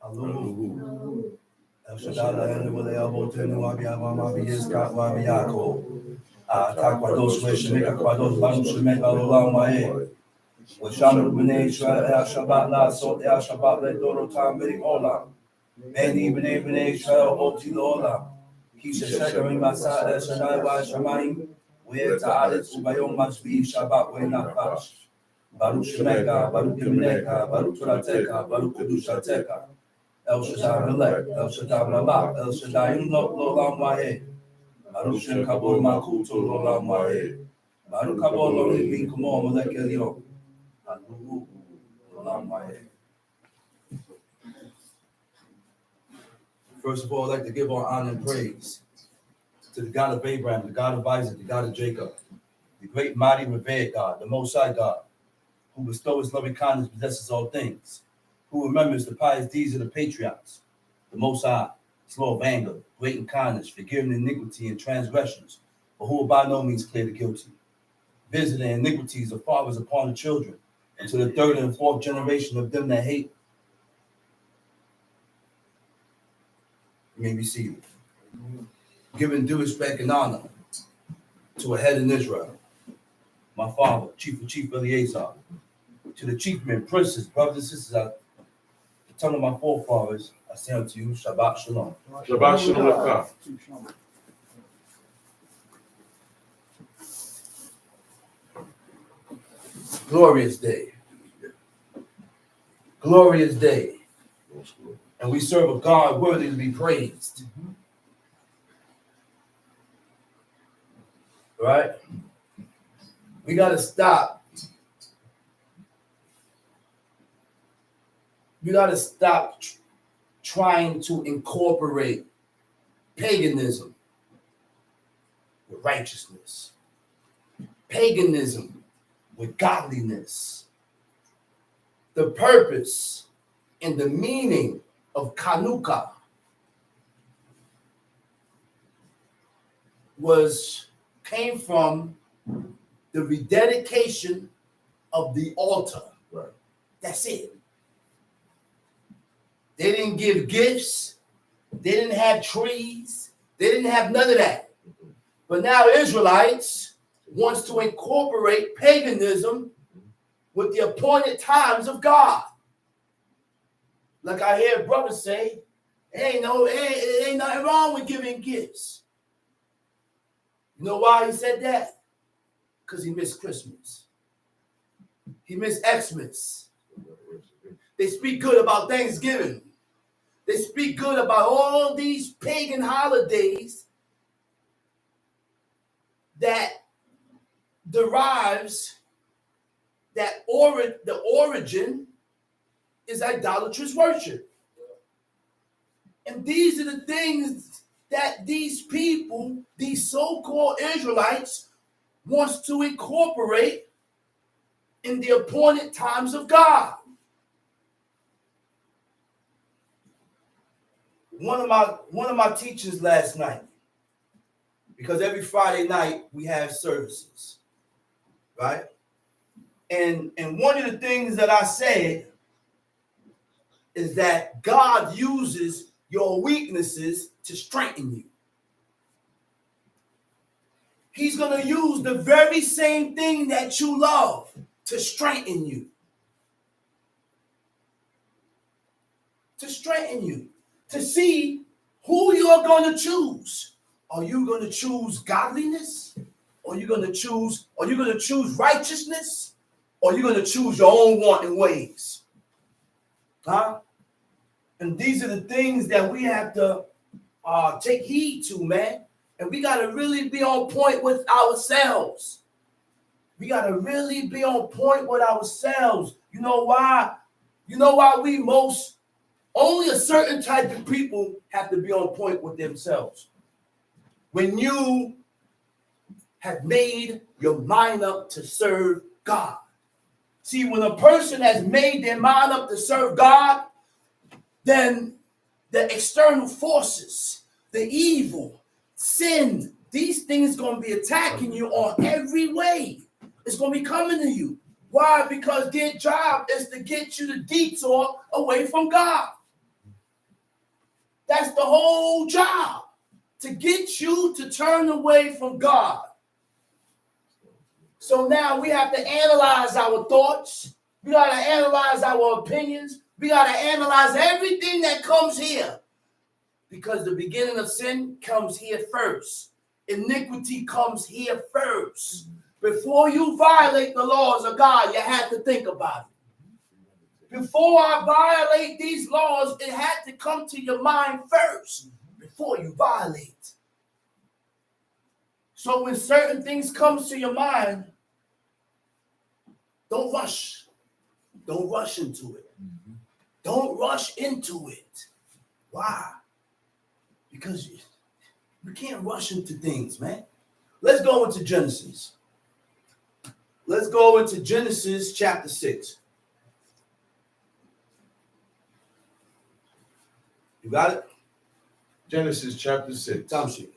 El Shaddai, El Wale, El Boten, Wabi Abba, Wabi Yiskat, Wabi Yaakov. Takwados, Shemeka, Kwados, Banu Shemek, Alolam, Wae. Washanu B'nai Israel, El Shabbat, La Sot, El Shabbat, Le Doro, Tam, B'nai Olam. Beni B'nai Israel, Oti Olam. Kisha Shekarim, Masa, El Shaddai, Wa Shamayim. Where Ta'adet, Ubayom, Mashvi, Shabbat, Where Nafash. Baruch Shemeka, Baruch Yemeneka, Baruch Torateka, Baruch Kedushateka. El Shaddai Melech, El Shaddai Malach, El Shaddai L'Olam Wahe. Baruch Shem Kabod Malkuto L'Olam Wahe. Baruch Kabod Lo Nivin Kumo Melech Elyon. Baruch L'Olam Wahe. First of all, I'd like to give our honor and praise to the God of Abraham, the God of Isaac, the God of Jacob, the great, mighty, revered God, the Most High God, who bestows loving kindness, possesses all things, who remembers the pious deeds of the patriarchs, the Most High, slow of anger, great in kindness, forgiving iniquity and transgressions, but who will by no means clear the guilty, visiting iniquities of fathers upon the children, and to the third and fourth generation of them that hate. You may be seated. Giving due respect and honor to a head in Israel, my father, Chief Eleazar, to the chief men, princes, brothers and sisters, the tongue of my forefathers, I say unto you, Shabbat Shalom. Shabbat Shalom. Glorious day. Glorious day. And we serve a God worthy to be praised. Right? We got to stop. We got to stop trying to incorporate paganism with righteousness, paganism with godliness. The purpose and the meaning of Chanukah came from the rededication of the altar. Right. That's it. They didn't give gifts. They didn't have trees. They didn't have none of that. But now Israelites wants to incorporate paganism with the appointed times of God. Like I hear brothers say, ain't nothing wrong with giving gifts. You know why he said that? Because he missed Christmas. He missed Xmas. They speak good about Thanksgiving. They speak good about all these pagan holidays that derives the origin is idolatrous worship. And these are the things that these people, these so-called Israelites, wants to incorporate in the appointed times of God. One of my teachers last night, because every Friday night we have services, right? And one of the things that I said is that God uses your weaknesses to strengthen you. He's going to use the very same thing that you love to strengthen you. To strengthen you. To see who you're going to choose. Are you going to choose godliness? Are you going to choose righteousness? Or are you going to choose your own wanting ways? Huh? And these are the things that we have to take heed to, man. And we got to really be on point with ourselves. We got to really be on point with ourselves. You know why? You know why only a certain type of people have to be on point with themselves. When you have made your mind up to serve God. See, when a person has made their mind up to serve God, then the external forces, the evil, sin, these things going to be attacking you on every way. It's going to be coming to you. Why? Because their job is to get you to detour away from God. That's the whole job, to get you to turn away from God. So now we have to analyze our thoughts. We got to analyze our opinions. We got to analyze everything that comes here. Because the beginning of sin comes here first. Iniquity comes here first. Before you violate the laws of God, you have to think about it. Before I violate these laws, it had to come to your mind first before you violate. So when certain things comes to your mind, don't rush. Don't rush into it. Don't rush into it. Why? Because you can't rush into things, man. Let's go into Genesis. Let's go into Genesis chapter 6. You got it? Genesis chapter 6. Time sheet.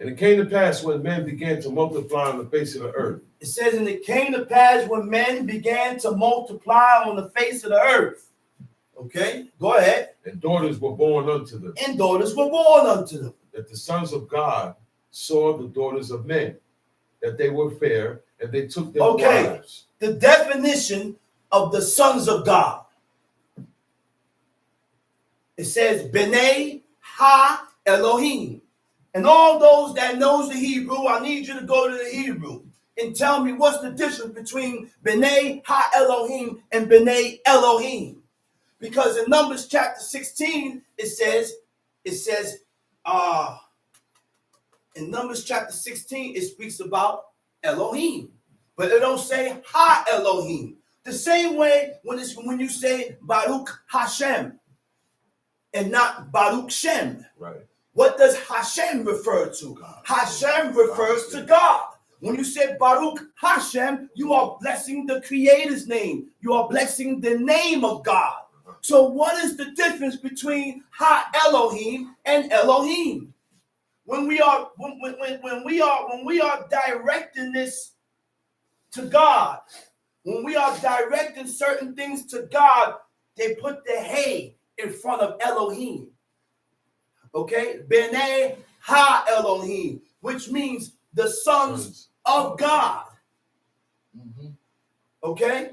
And it came to pass when men began to multiply on the face of the earth. It says, and it came to pass when men began to multiply on the face of the earth. Okay, go ahead. And daughters were born unto them. And daughters were born unto them. That the sons of God saw the daughters of men, that they were fair, and they took their wives. The definition of the sons of God. It says, B'nai Ha Elohim. And all those that knows the Hebrew, I need you to go to the Hebrew and tell me what's the difference between B'nai Ha Elohim and B'nai Elohim. Because in Numbers chapter 16, it says, in Numbers chapter 16, it speaks about Elohim. But it don't say Ha Elohim. The same way when you say Baruch Hashem and not Baruch Shem. Right. What does Hashem refer to? God. Hashem refers to God. When you say Baruch Hashem, you are blessing the Creator's name. You are blessing the name of God. So what is the difference between Ha Elohim and Elohim? When we are directing this to God, when we are directing certain things to God, they put the hey in front of Elohim. Okay? B'nai Ha Elohim, which means the sons of God. Okay?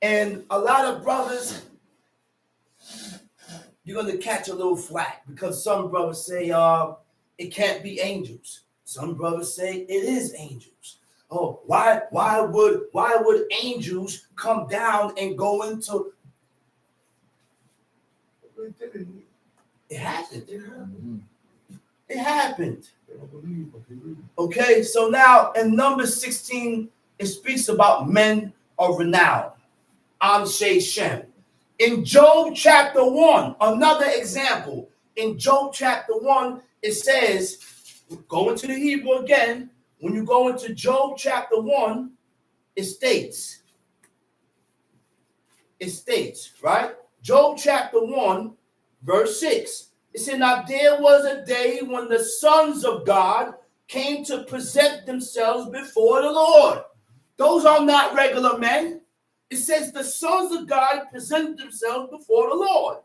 And a lot of brothers, you're going to catch a little flack because some brothers say it can't be angels. Some brothers say it is angels. Oh, why would angels come down and go into? It happened. It happened. Okay, so now in Numbers 16, it speaks about men of renown. Anshe Shem. In Job chapter 1, another example. In Job chapter 1, it says, go into the Hebrew again. When you go into Job chapter 1, it states, right? Job chapter 1, verse 6. It said, now there was a day when the sons of God came to present themselves before the Lord. Those are not regular men. It says the sons of God present themselves before the Lord.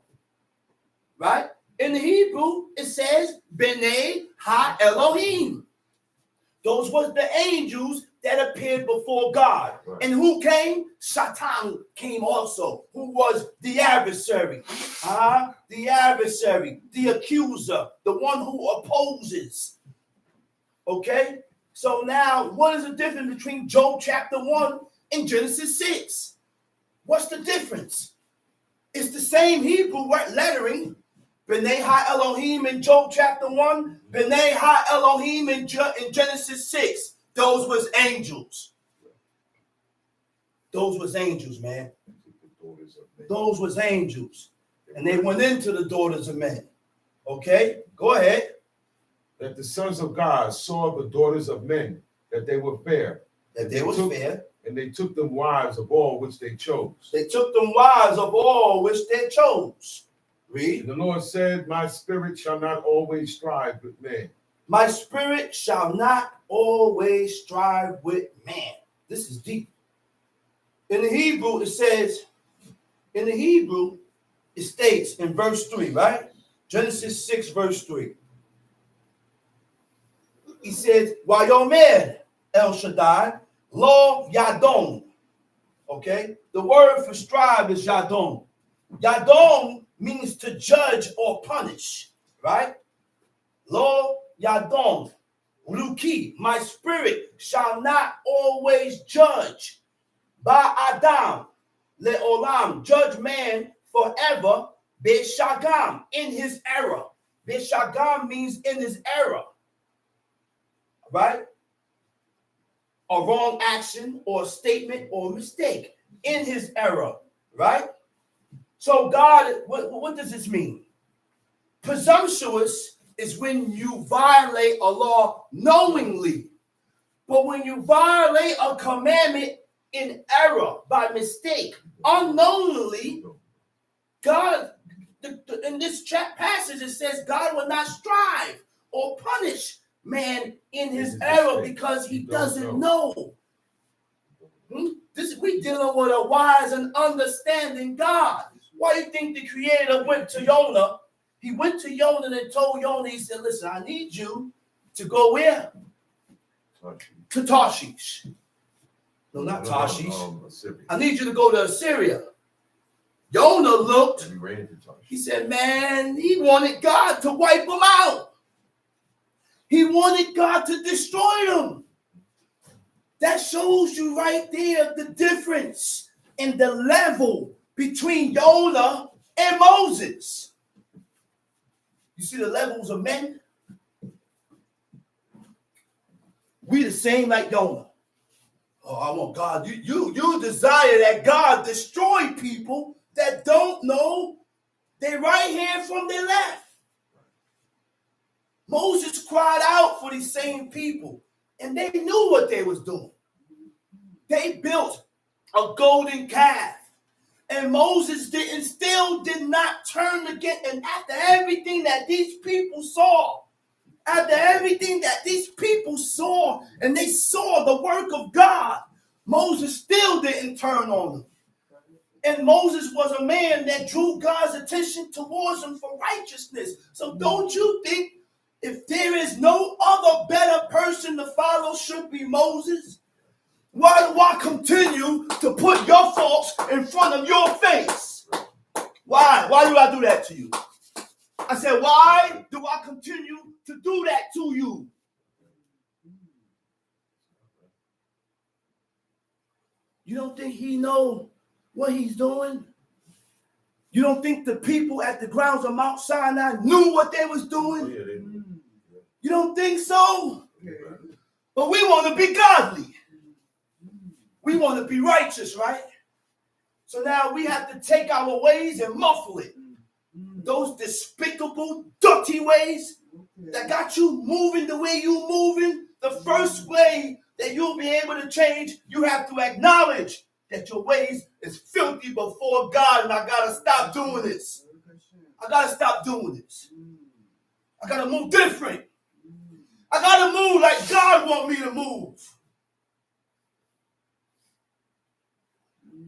Right? In the Hebrew, it says, B'nai Ha Elohim. Those was the angels that appeared before God. Right. And who came? Satan came also, who was the adversary. The adversary, the accuser, the one who opposes. Okay? So now, what is the difference between Job chapter 1 and Genesis 6? What's the difference? It's the same Hebrew lettering. B'nai Ha Elohim in Job chapter 1. B'nai Ha Elohim in Genesis 6. Those was angels. Those was angels, man. Those was angels. And they went into the daughters of men. Okay? Go ahead. That the sons of God saw the daughters of men, that they were fair. That they were fair. And they took them wives of all which they chose. They took them wives of all which they chose. Read. And the Lord said, my spirit shall not always strive with man. My spirit shall not always strive with man. This is deep. In the Hebrew, it says, In the Hebrew, it states in verse 3, right? Genesis 6, verse 3. He says, Wayomer El Shaddai, Lo Yadon. Okay? The word for strive is Yadon. Yadon means to judge or punish, right? Lo Yadon. Luki, my spirit shall not always judge. Ba Adam, Leolam, judge man forever. Beshagam, in his error. Beshagam means in his error. Right? A wrong action or statement or mistake. In his error. Right? So God, what does this mean? Presumptuous is when you violate a law knowingly. But when you violate a commandment in error, by mistake, unknowingly, God, in this passage, it says God will not strive or punish man in his error because he doesn't know. We dealing with a wise and understanding God. Why do you think the Creator went to Jonah? He went to Jonah and told Jonah, he said, listen, I need you to go where? To Tarshish. No, not Tarshish. I need you to go to Assyria. Jonah looked. He said, man, he wanted God to wipe them out. He wanted God to destroy them. That shows you right there the difference in the level between Jonah and Moses. You see the levels of men? We the same like Jonah. Oh, I want God. You desire that God destroy people that don't know their right hand from their left. Moses cried out for these same people, and they knew what they was doing. They built a golden calf, and Moses still did not turn again. And after everything that these people saw, and they saw the work of God, Moses still didn't turn on them. And Moses was a man that drew God's attention towards him for righteousness. So don't you think if there is no other better person to follow should be Moses? Why do I continue to put your faults in front of your face? Why? Why do I do that to you? I said, why do I continue to do that to you? You don't think he knows what he's doing? You don't think the people at the grounds of Mount Sinai knew what they was doing? Yeah, they knew. You don't think so? But we want to be godly. We want to be righteous, right? So now we have to take our ways and muffle it. Those despicable, dirty ways that got you moving the way you moving, the first way that you'll be able to change, you have to acknowledge that your ways is filthy before God, and I got to stop doing this. I got to stop doing this. I got to move different. I got to move like God wants me to move.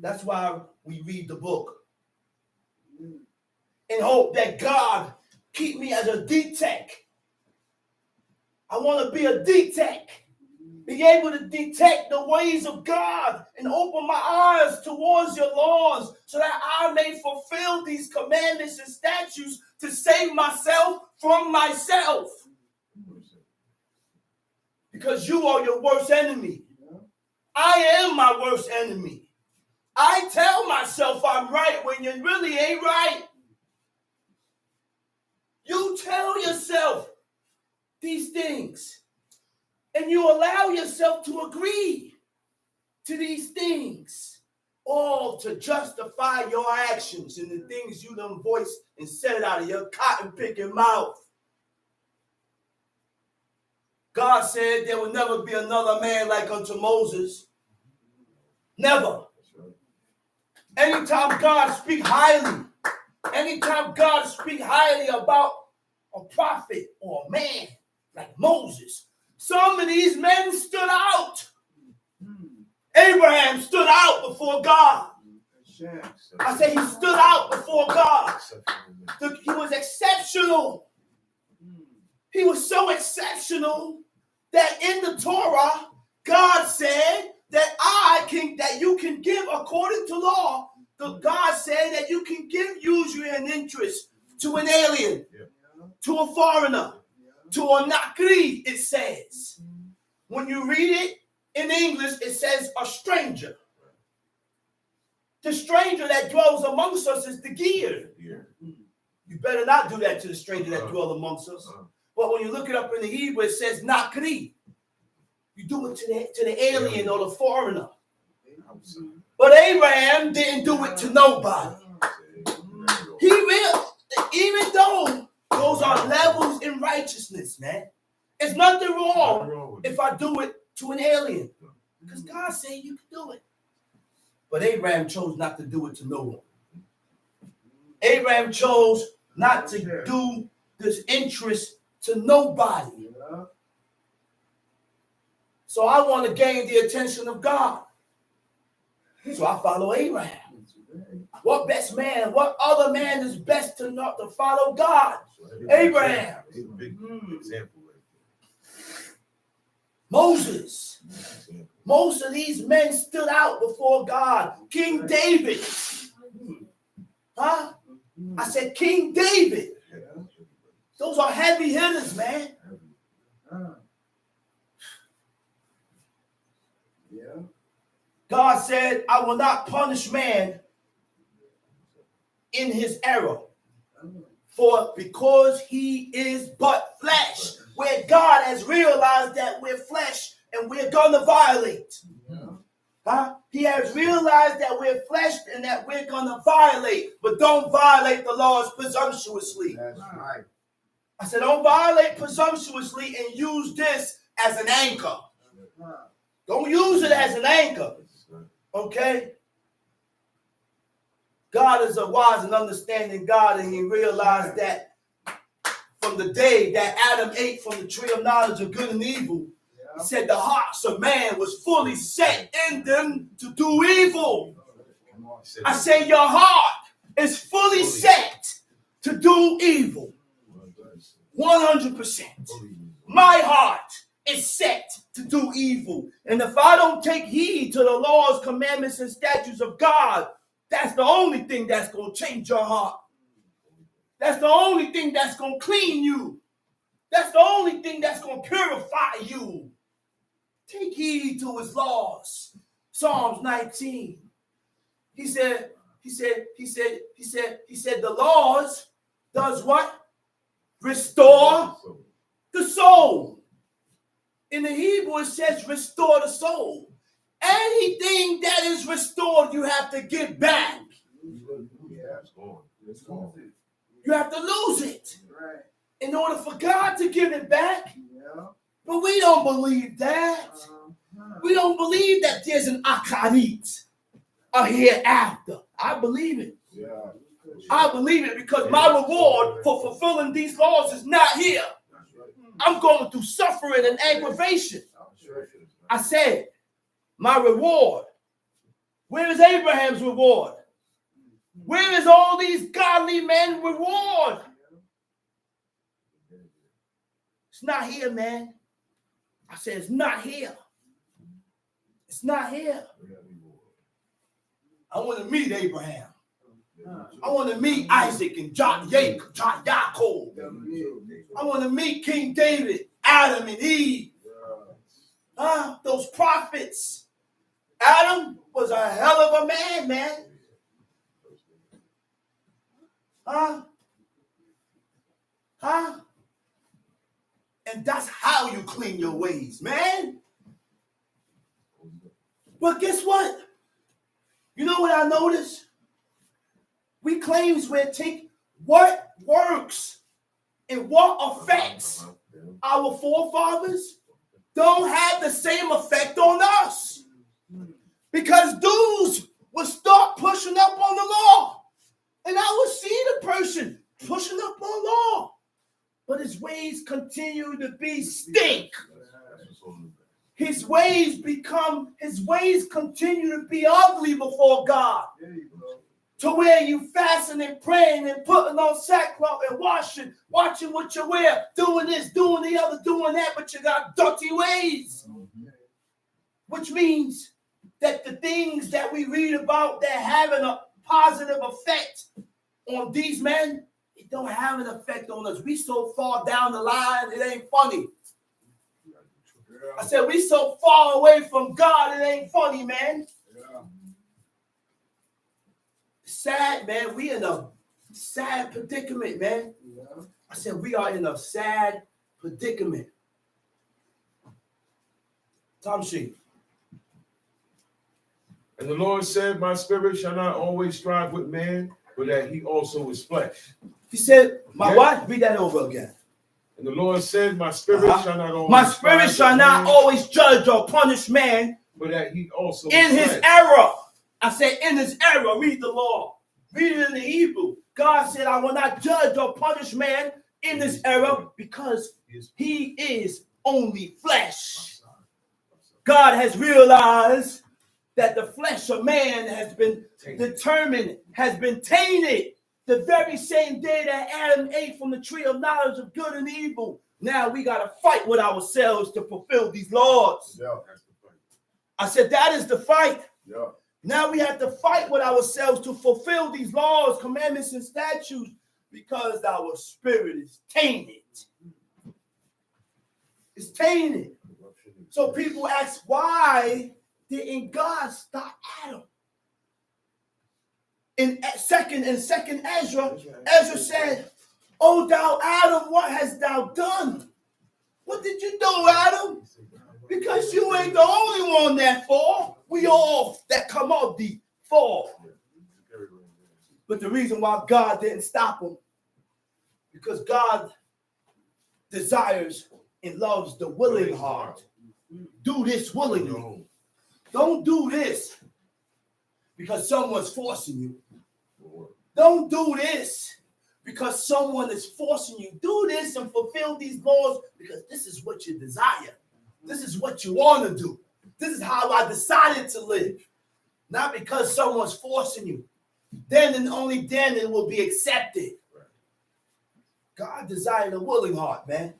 That's why we read the book. In hope that God keep me as a D-Tech. I want to be a D-Tech. Be able to detect the ways of God and open my eyes towards your laws so that I may fulfill these commandments and statutes to save myself from myself. Because you are your worst enemy. I am my worst enemy. I tell myself I'm right when you really ain't right. You tell yourself these things, and you allow yourself to agree to these things, all to justify your actions and the things you done voiced and said out of your cotton-picking mouth. God said there will never be another man like unto Moses. Never. Anytime God speaks highly about a prophet or a man like Moses, some of these men stood out. Abraham stood out before God. I said he stood out before God. He was exceptional. He was so exceptional that in the Torah, God said that you can give according to law. God said that you can give usury and interest to an alien, to a foreigner, to a nakri, it says. When you read it in English, it says a stranger. The stranger that dwells amongst us is the gear. You better not do that to the stranger that dwells amongst us. But when you look it up in the Hebrew, it says nakri. You do it to the alien or the foreigner. But Abraham didn't do it to nobody. Even though those are levels in righteousness, man. It's nothing wrong if I do it to an alien. Because God said you can do it. But Abraham chose not to do it to no one. Abraham chose not to do this interest to nobody. So I want to gain the attention of God. So I follow Abraham. What best man, what other man is best to not to follow God? Abraham. Moses. Most of these men stood out before God. King David. Huh? I said King David. Those are heavy hitters, man. God said, I will not punish man in his error. Because he is but flesh. Where God has realized that we're flesh and we're going to violate. He has realized that we're flesh and that we're going to violate. But don't violate the laws presumptuously. That's right. I said, don't violate presumptuously and use this as an anchor. Don't use it as an anchor. Okay? God is a wise and understanding God, and he realized that from the day that Adam ate from the tree of knowledge of good and evil, he said the hearts of man was fully set in them to do evil. I say your heart is fully set to do evil. 100%. My heart is set to do evil. And if I don't take heed to the laws, commandments, and statutes of God, that's the only thing that's going to change your heart. That's the only thing that's going to clean you. That's the only thing that's going to purify you. Take heed to his laws. Psalms 19. He said, the laws does what? Restore the soul. In the Hebrew, it says restore the soul. Anything that is restored, you have to give back. You have to lose it in order for God to give it back. But we don't believe that. We don't believe that there's an ARIGHT, a hereafter. I believe it. I believe it because my reward for fulfilling these laws is not here. I'm going through suffering and aggravation. I said, my reward. Where is Abraham's reward? Where is all these godly men's reward? It's not here, man. I said, it's not here. It's not here. I want to meet Abraham. I want to meet Isaac and Jacob. I want to meet King David, Adam and Eve. Those prophets. Adam was a hell of a man. And that's how you clean your ways, man. But guess what? You know what I noticed? We claims we take what works and what affects our forefathers don't have the same effect on us. Because dudes will start pushing up on the law. And I will see the person pushing up on law. But his ways continue to be stink. His ways continue to be ugly before God. to where you fasting and praying and putting on sackcloth and watching what you wear, doing this, doing the other, doing that, but you got dirty ways. Which means that the things that we read about that having a positive effect on these men, it don't have an effect on us. We so far down the line, it ain't funny. I said, we so far away from God, it ain't funny, man. Yeah. Sad, man. We in a sad predicament, man. Yeah. I said, we are in a sad predicament. Tom Sheep. And the Lord said, my spirit shall not always strive with man, but that he also is flesh. He said, my what? Read that over again. And the Lord said, my spirit shall not always my spirit shall not always judge or punish man, but that he also in his error. I said, in his error, read the law. Read it in the Hebrew. God said, I will not judge or punish man in this error because he is only flesh. God has realized that the flesh of man has been determined, has been tainted the very same day that Adam ate from the tree of knowledge of good and evil. Now we got to fight with ourselves to fulfill these laws. Yeah, that's the fight. I said, that is the fight. Yeah. Now we have to fight with ourselves to fulfill these laws, commandments, and statutes because our spirit is tainted. It's tainted. So people ask, why didn't God stop Adam? In second Ezra, Ezra said, "O thou Adam, what hast thou done? What did you do, Adam? Because you ain't the only one that fall. We all that come out the fall." But the reason why God didn't stop him, because God desires and loves the willing heart. Do this willingly. Don't do this because someone's forcing you. Don't do this because someone is forcing you. Do this and fulfill these laws because this is what you desire. This is what you want to do. This is how I decided to live. Not because someone's forcing you. Then and only then it will be accepted. God desired a willing heart, man.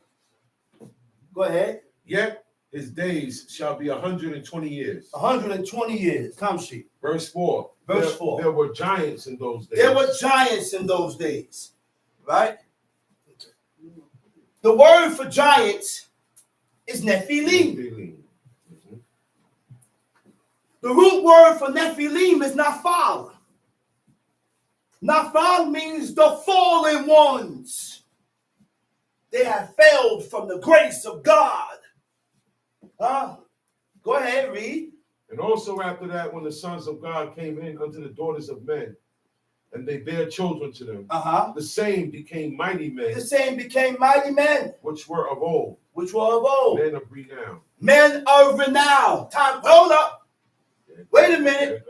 Go ahead. Yet his days shall be 120 years. 120 years. Come sheep. Verse 4. Verse 4. There were giants in those days. There were giants in those days. Right? The word for giants is Nephilim. Mm-hmm. The root word for Nephilim is Naphal. Naphal means the fallen ones. They have failed from the grace of God. Go ahead, read. And also after that, when the sons of God came in unto the daughters of men, and they bare children to them, the same became mighty men. The same became mighty men. Which were of old. Which were of old. Men of renown. Men of renown. Time, hold up. Wait a minute.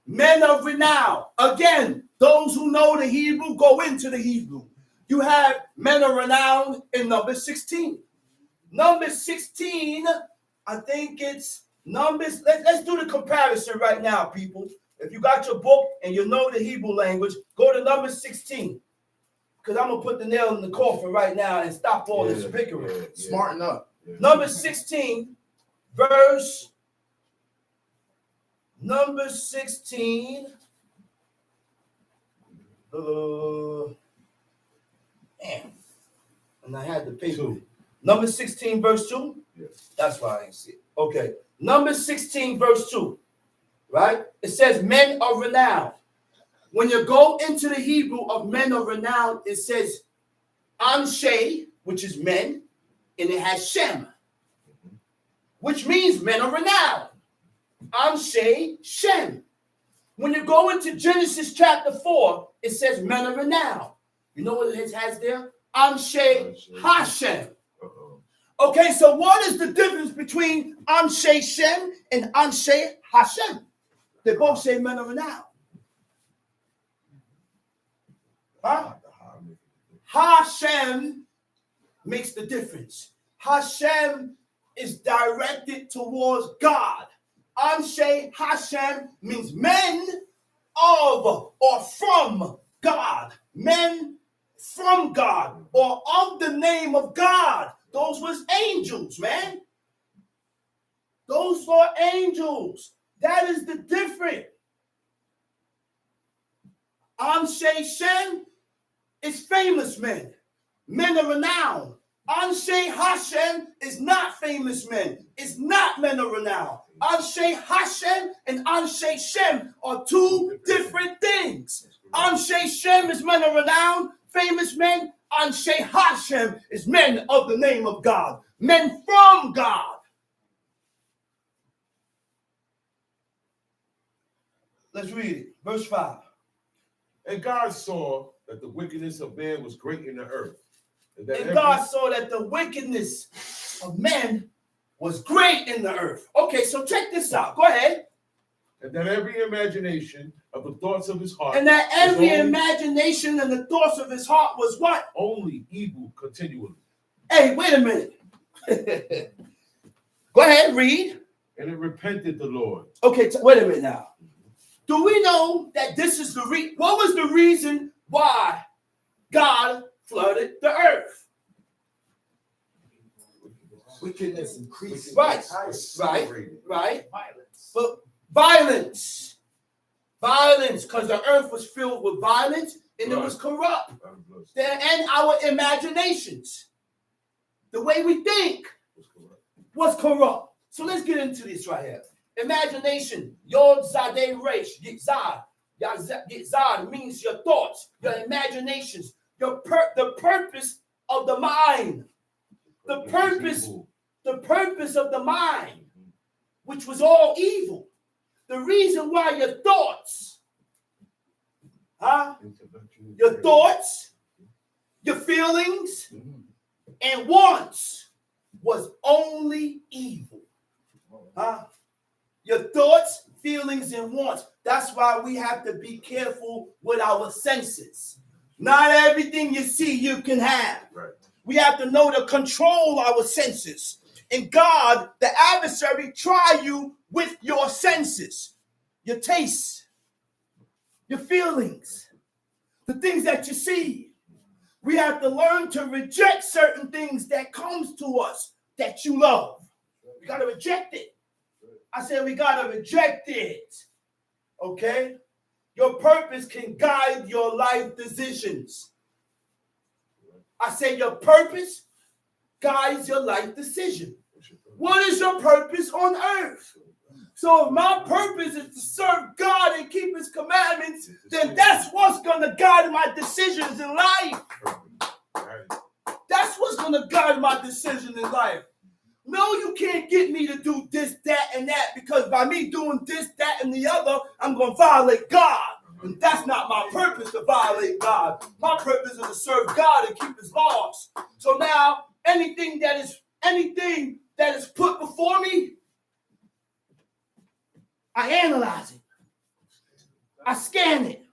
Men of renown. Again, those who know the Hebrew, go into the Hebrew. You have men of renown in number 16. Number 16, I think it's Numbers. Let's do the comparison right now, people. If you got your book and you know the Hebrew language, go to number 16. Because I'm going to put the nail in the coffin right now and stop all this bickering. Smarten up. Number 16, verse number 16. And I had the paper. Number 16, verse 2? Yes. That's why I didn't see it. Okay. Number 16, verse 2. Right? It says men of renown. When you go into the Hebrew of men of renown, it says Anshe, which is men, and it has Shem, which means men of renown. Anshe, Shem. When you go into Genesis chapter 4, it says men of renown. You know what it has there? Anshe Hashem. Okay, so what is the difference between Anshe Shem and Anshe Hashem? They both say men of renown. Hashem makes the difference. Hashem is directed towards God. Anshe Hashem means men of or from God. Men from God or of the name of God. Those was angels, man. Those were angels. That is the difference. Anshe Shem is famous men. Men of renown. Anshe Hashem is not famous men. It's not men of renown. Anshe Hashem and Anshe Shem are two different things. Anshe Shem is men of renown, famous men. Anshe Hashem is men of the name of God. Men from God. Let's read it. Verse 5. And God saw that the wickedness of man was great in the earth. And God saw that the wickedness of men was great in the earth. Okay, so check this out. Go ahead. And that every imagination of the thoughts of his heart. And that every imagination and the thoughts of his heart was what? Only evil continually. Hey, wait a minute. Go ahead, read. And it repented the Lord. Okay, wait a minute now. Do we know that this is what was the reason why God flooded the earth? Wickedness increased. Right. Violence. But violence, because the earth was filled with violence and it was corrupt. And our imaginations, the way we think, was corrupt. So let's get into this right here. Imagination, Yod Zadeh Resh, Yitzad. Yitzad means your thoughts, your imaginations, the purpose of the mind. The purpose of the mind, which was all evil. The reason why your thoughts, your feelings, and wants was only evil. Your thoughts, feelings, and wants. That's why we have to be careful with our senses. Not everything you see you can have. Right. We have to know to control our senses. And God, the adversary, try you with your senses, your tastes, your feelings, the things that you see. We have to learn to reject certain things that comes to us that you love. We got to reject it. I said we got to reject it. Okay? Your purpose can guide your life decisions. I say your purpose guides your life decision. What is your purpose on earth? So if my purpose is to serve God and keep his commandments, then that's what's going to guide my decisions in life. That's what's going to guide my decision in life. No, you can't get me to do this, that, and that, because by me doing this, that, and the other, I'm going to violate God. And that's not my purpose, to violate God. My purpose is to serve God and keep his laws. So now, anything that is put before me, I analyze it. I scan it.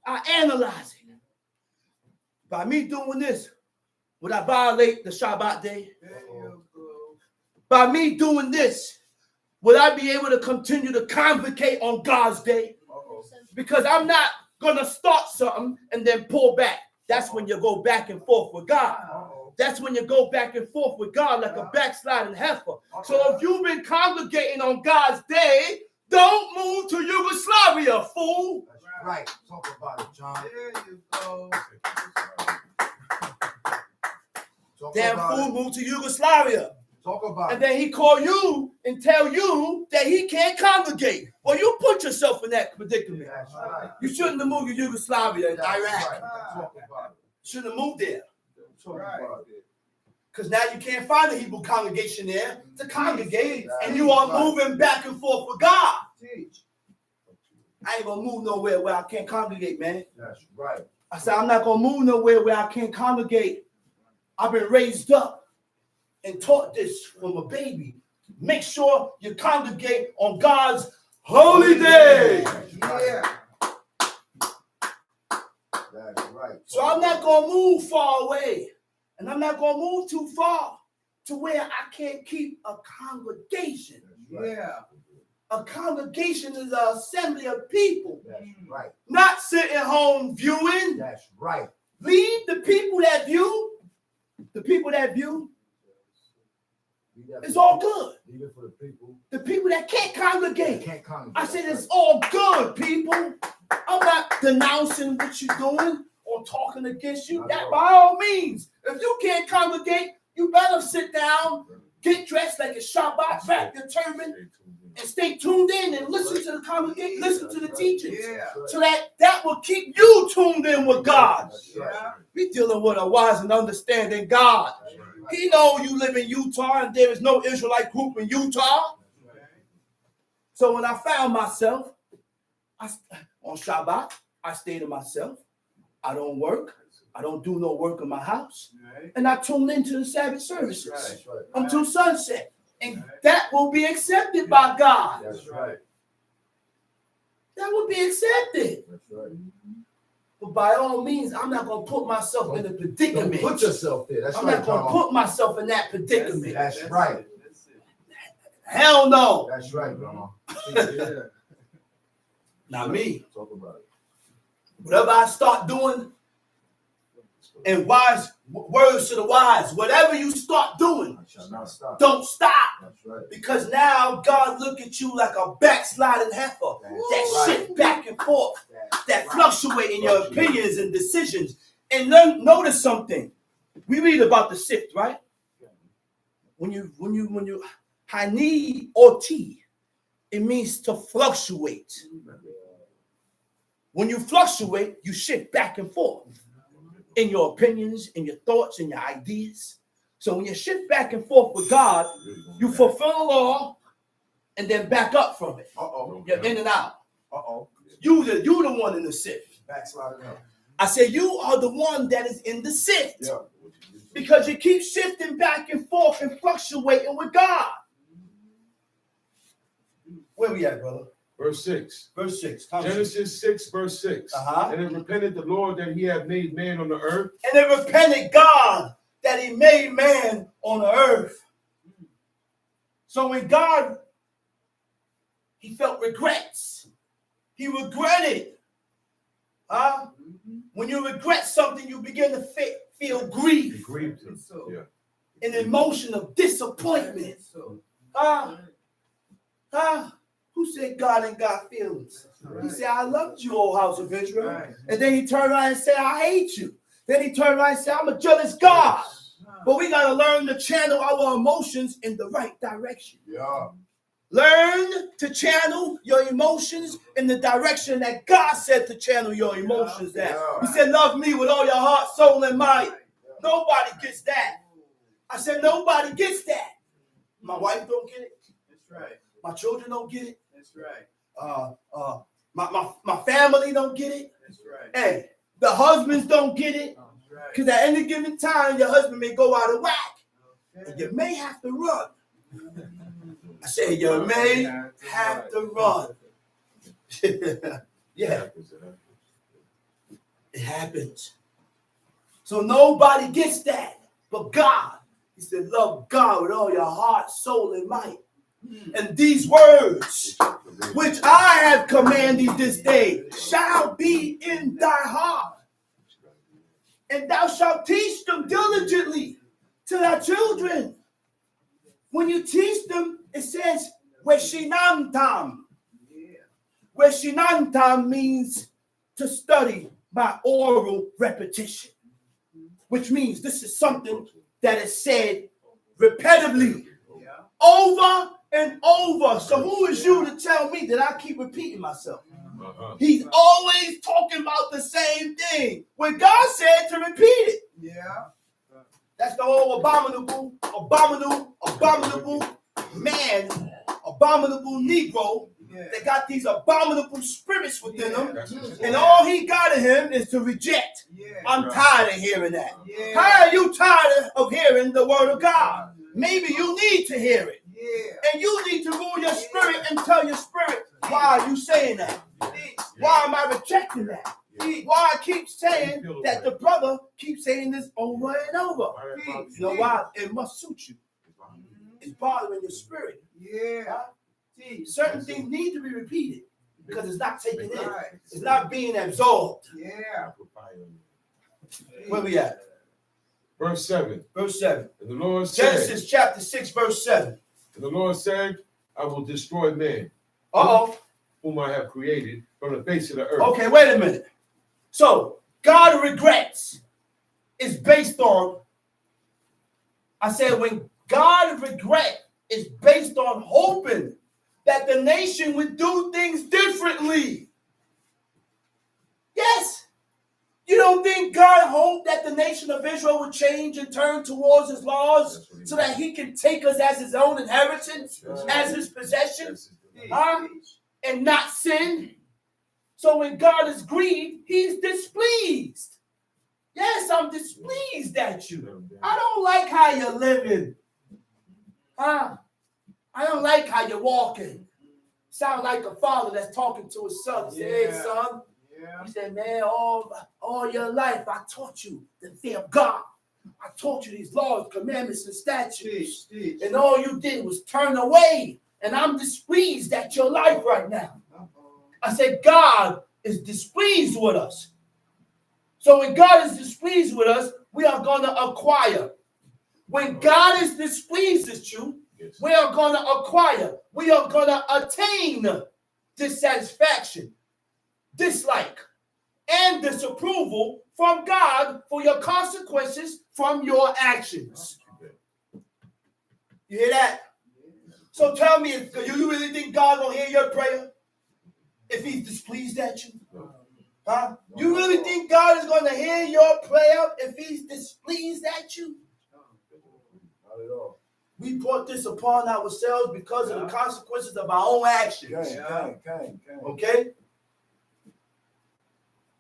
I analyze it. By me doing this, would I violate the Shabbat day? By me doing this, would I be able to continue to convocate on God's day? Because I'm not going to start something and then pull back. That's when you go back and forth with God. That's when you go back and forth with God like a backsliding heifer. So if you've been congregating on God's day, don't move to Yugoslavia, fool. Right. Talk about it, John. There you go. Damn fool moved to Yugoslavia. Talk about and then he call you and tell you that he can't congregate. Well, you put yourself in that predicament. That's right. You shouldn't have moved to Yugoslavia and That's Iraq. right. Talk about it. Shouldn't have moved there. Talk about it. Because now you can't find a Hebrew congregation there to congregate, and you are moving back and forth with God. I ain't gonna move nowhere where I can't congregate, man. That's right. I said, I'm not gonna move nowhere where I can't congregate. I've been raised up and taught this from a baby. Make sure you congregate on God's holy day. Yeah. That's right. So I'm not gonna move far away, and I'm not gonna move too far to where I can't keep a congregation. Right. Yeah. A congregation is an assembly of people. That's right. Not sitting home viewing. That's right. Leave the people that view. The people that view. It's all good. Even for the people. The people that can't congregate. Can't congregate. I said it's all good, people. I'm not denouncing what you're doing or talking against you. That by all means. If you can't congregate, you better sit down, get dressed like a Shabbat, wrap your turban, and stay tuned in and listen to the congregation, listen to the teachings. Yeah. So that will keep you tuned in with God. Yeah. We're dealing with a wise and understanding God. He knows you live in Utah and there is no Israelite group in Utah. So when I found myself on Shabbat, I stay to myself. I don't work. I don't do no work in my house. And I tune into the Sabbath services until sunset. And that will be accepted by God. That's right. That will be accepted. That's right. But by all means, I'm not going to put myself in a predicament. Don't put yourself there. That's I'm right. not going to put myself in that predicament. That's right. Hell no. That's right, Grandma. Not me. Talk about it. Whatever I start doing, and wise words to the wise, whatever you start doing, I shall not stop. don't stop. That's right. Because now God look at you like a backsliding heifer that shift back and forth, that fluctuate in your opinions and decisions. And notice something. We read about the sift, right? When you hani or t, it means to fluctuate. When you fluctuate, you shift back and forth in your opinions, in your thoughts, in your ideas. So when you shift back and forth with God, you fulfill the law and then back up from it. You're in and out. You the one in the sift. Backsliding up. I said you are the one that is in the sift. Yeah. Because you keep shifting back and forth and fluctuating with God. Where we at, brother? Verse 6. Verse 6. Genesis 6, verse 6. And it repented the Lord that he had made man on the earth. And it repented God that he made man on the earth. So when God, he felt regrets. He regretted. When you regret something, you begin to feel grief. He grieved him. An emotion of disappointment. Who said God ain't got feelings? He said, I loved you, O house of Israel. And then he turned around and said, I hate you. Then he turned around and said, I'm a jealous God. But we got to learn to channel our emotions in the right direction. Yeah. Learn to channel your emotions in the direction that God said to channel your emotions at. He said, love me with all your heart, soul, and might. Nobody gets that. I said, nobody gets that. My wife don't get it. That's right. My children don't get it. That's right. My family don't get it. That's right. Hey, the husbands don't get it. That's right. Because at any given time, your husband may go out of whack. And you may have to run. I said, you may have to run. Yeah. It happens. So nobody gets that but God. He said, love God with all your heart, soul, and might. And these words, which I have commanded this day, shall be in thy heart. And thou shalt teach them diligently to thy children. When you teach them, it says, Weshinantam. Weshinantam means to study by oral repetition, which means this is something that is said repetitively, over and over. So who is you to tell me that I keep repeating myself? He's always talking about the same thing. When God said to repeat it. Yeah. That's the whole abominable man, abominable Negro that got these abominable spirits within him. And all he got in him is to reject. I'm tired of hearing that. How are you tired of hearing the word of God? Maybe you need to hear it. And you need to rule your spirit and tell your spirit, why are you saying that? Why am I rejecting that? Why I keep saying that the brother keeps saying this over and over? You know why? It must suit you. It's bothering your spirit. Certain things need to be repeated because it's not taken in. Right. It's not being absorbed. Yeah. Where we at? Verse 7. Verse 7. And the Lord said, Genesis chapter 6, verse 7. and the Lord said, I will destroy man, Uh-oh. whom I have created from the face of the earth. Okay, wait a minute. So, God regrets is based on, I said, when God regret is based on hoping that the nation would do things differently. Yes. You don't think God hoped that the nation of Israel would change and turn towards his laws so that he can take us as his own inheritance, as his possession, and not sin? So when God is grieved, he's displeased. Yes, I'm displeased at you. I don't like how you're living. I don't like how you're walking. Sound like a father that's talking to his son. He said, hey, son. He said, man, all your life I taught you the fear of God. I taught you these laws, commandments, and statutes. And all you did was turn away. And I'm displeased at your life right now. I said, God is displeased with us. So when God is displeased with us, we are going to acquire. When God is displeased with you, we are going to acquire. We are going to attain dissatisfaction, dislike, and disapproval from God for your consequences from your actions. You hear that? So tell me, do you really think God will hear your prayer if he's displeased at you? Huh? You really think God is going to hear your prayer if he's displeased at you? Not at all. We brought this upon ourselves because of the consequences of our own actions. Okay?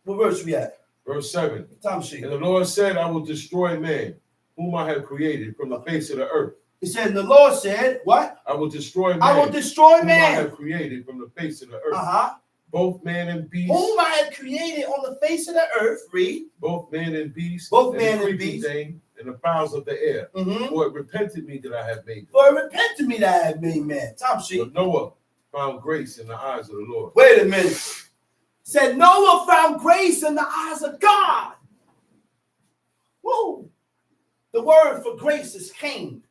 What verse we at? Verse 7. Time sheet. And the Lord said, I will destroy man, whom I have created from the face of the earth. He said, and the Lord said, what? I will destroy man. I will destroy whom man. I have created from the face of the earth. Both man and beast. Whom I have created on the face of the earth. Read. Both man and beast. Both man and beast. Thing, and the fowls of the air. For it repented me that I have made them. For it repented me that I have made man. Time sheet. But Noah found grace in the eyes of the Lord. Wait a minute. Said Noah found grace in the eyes of God. Woo. The word for grace is chen,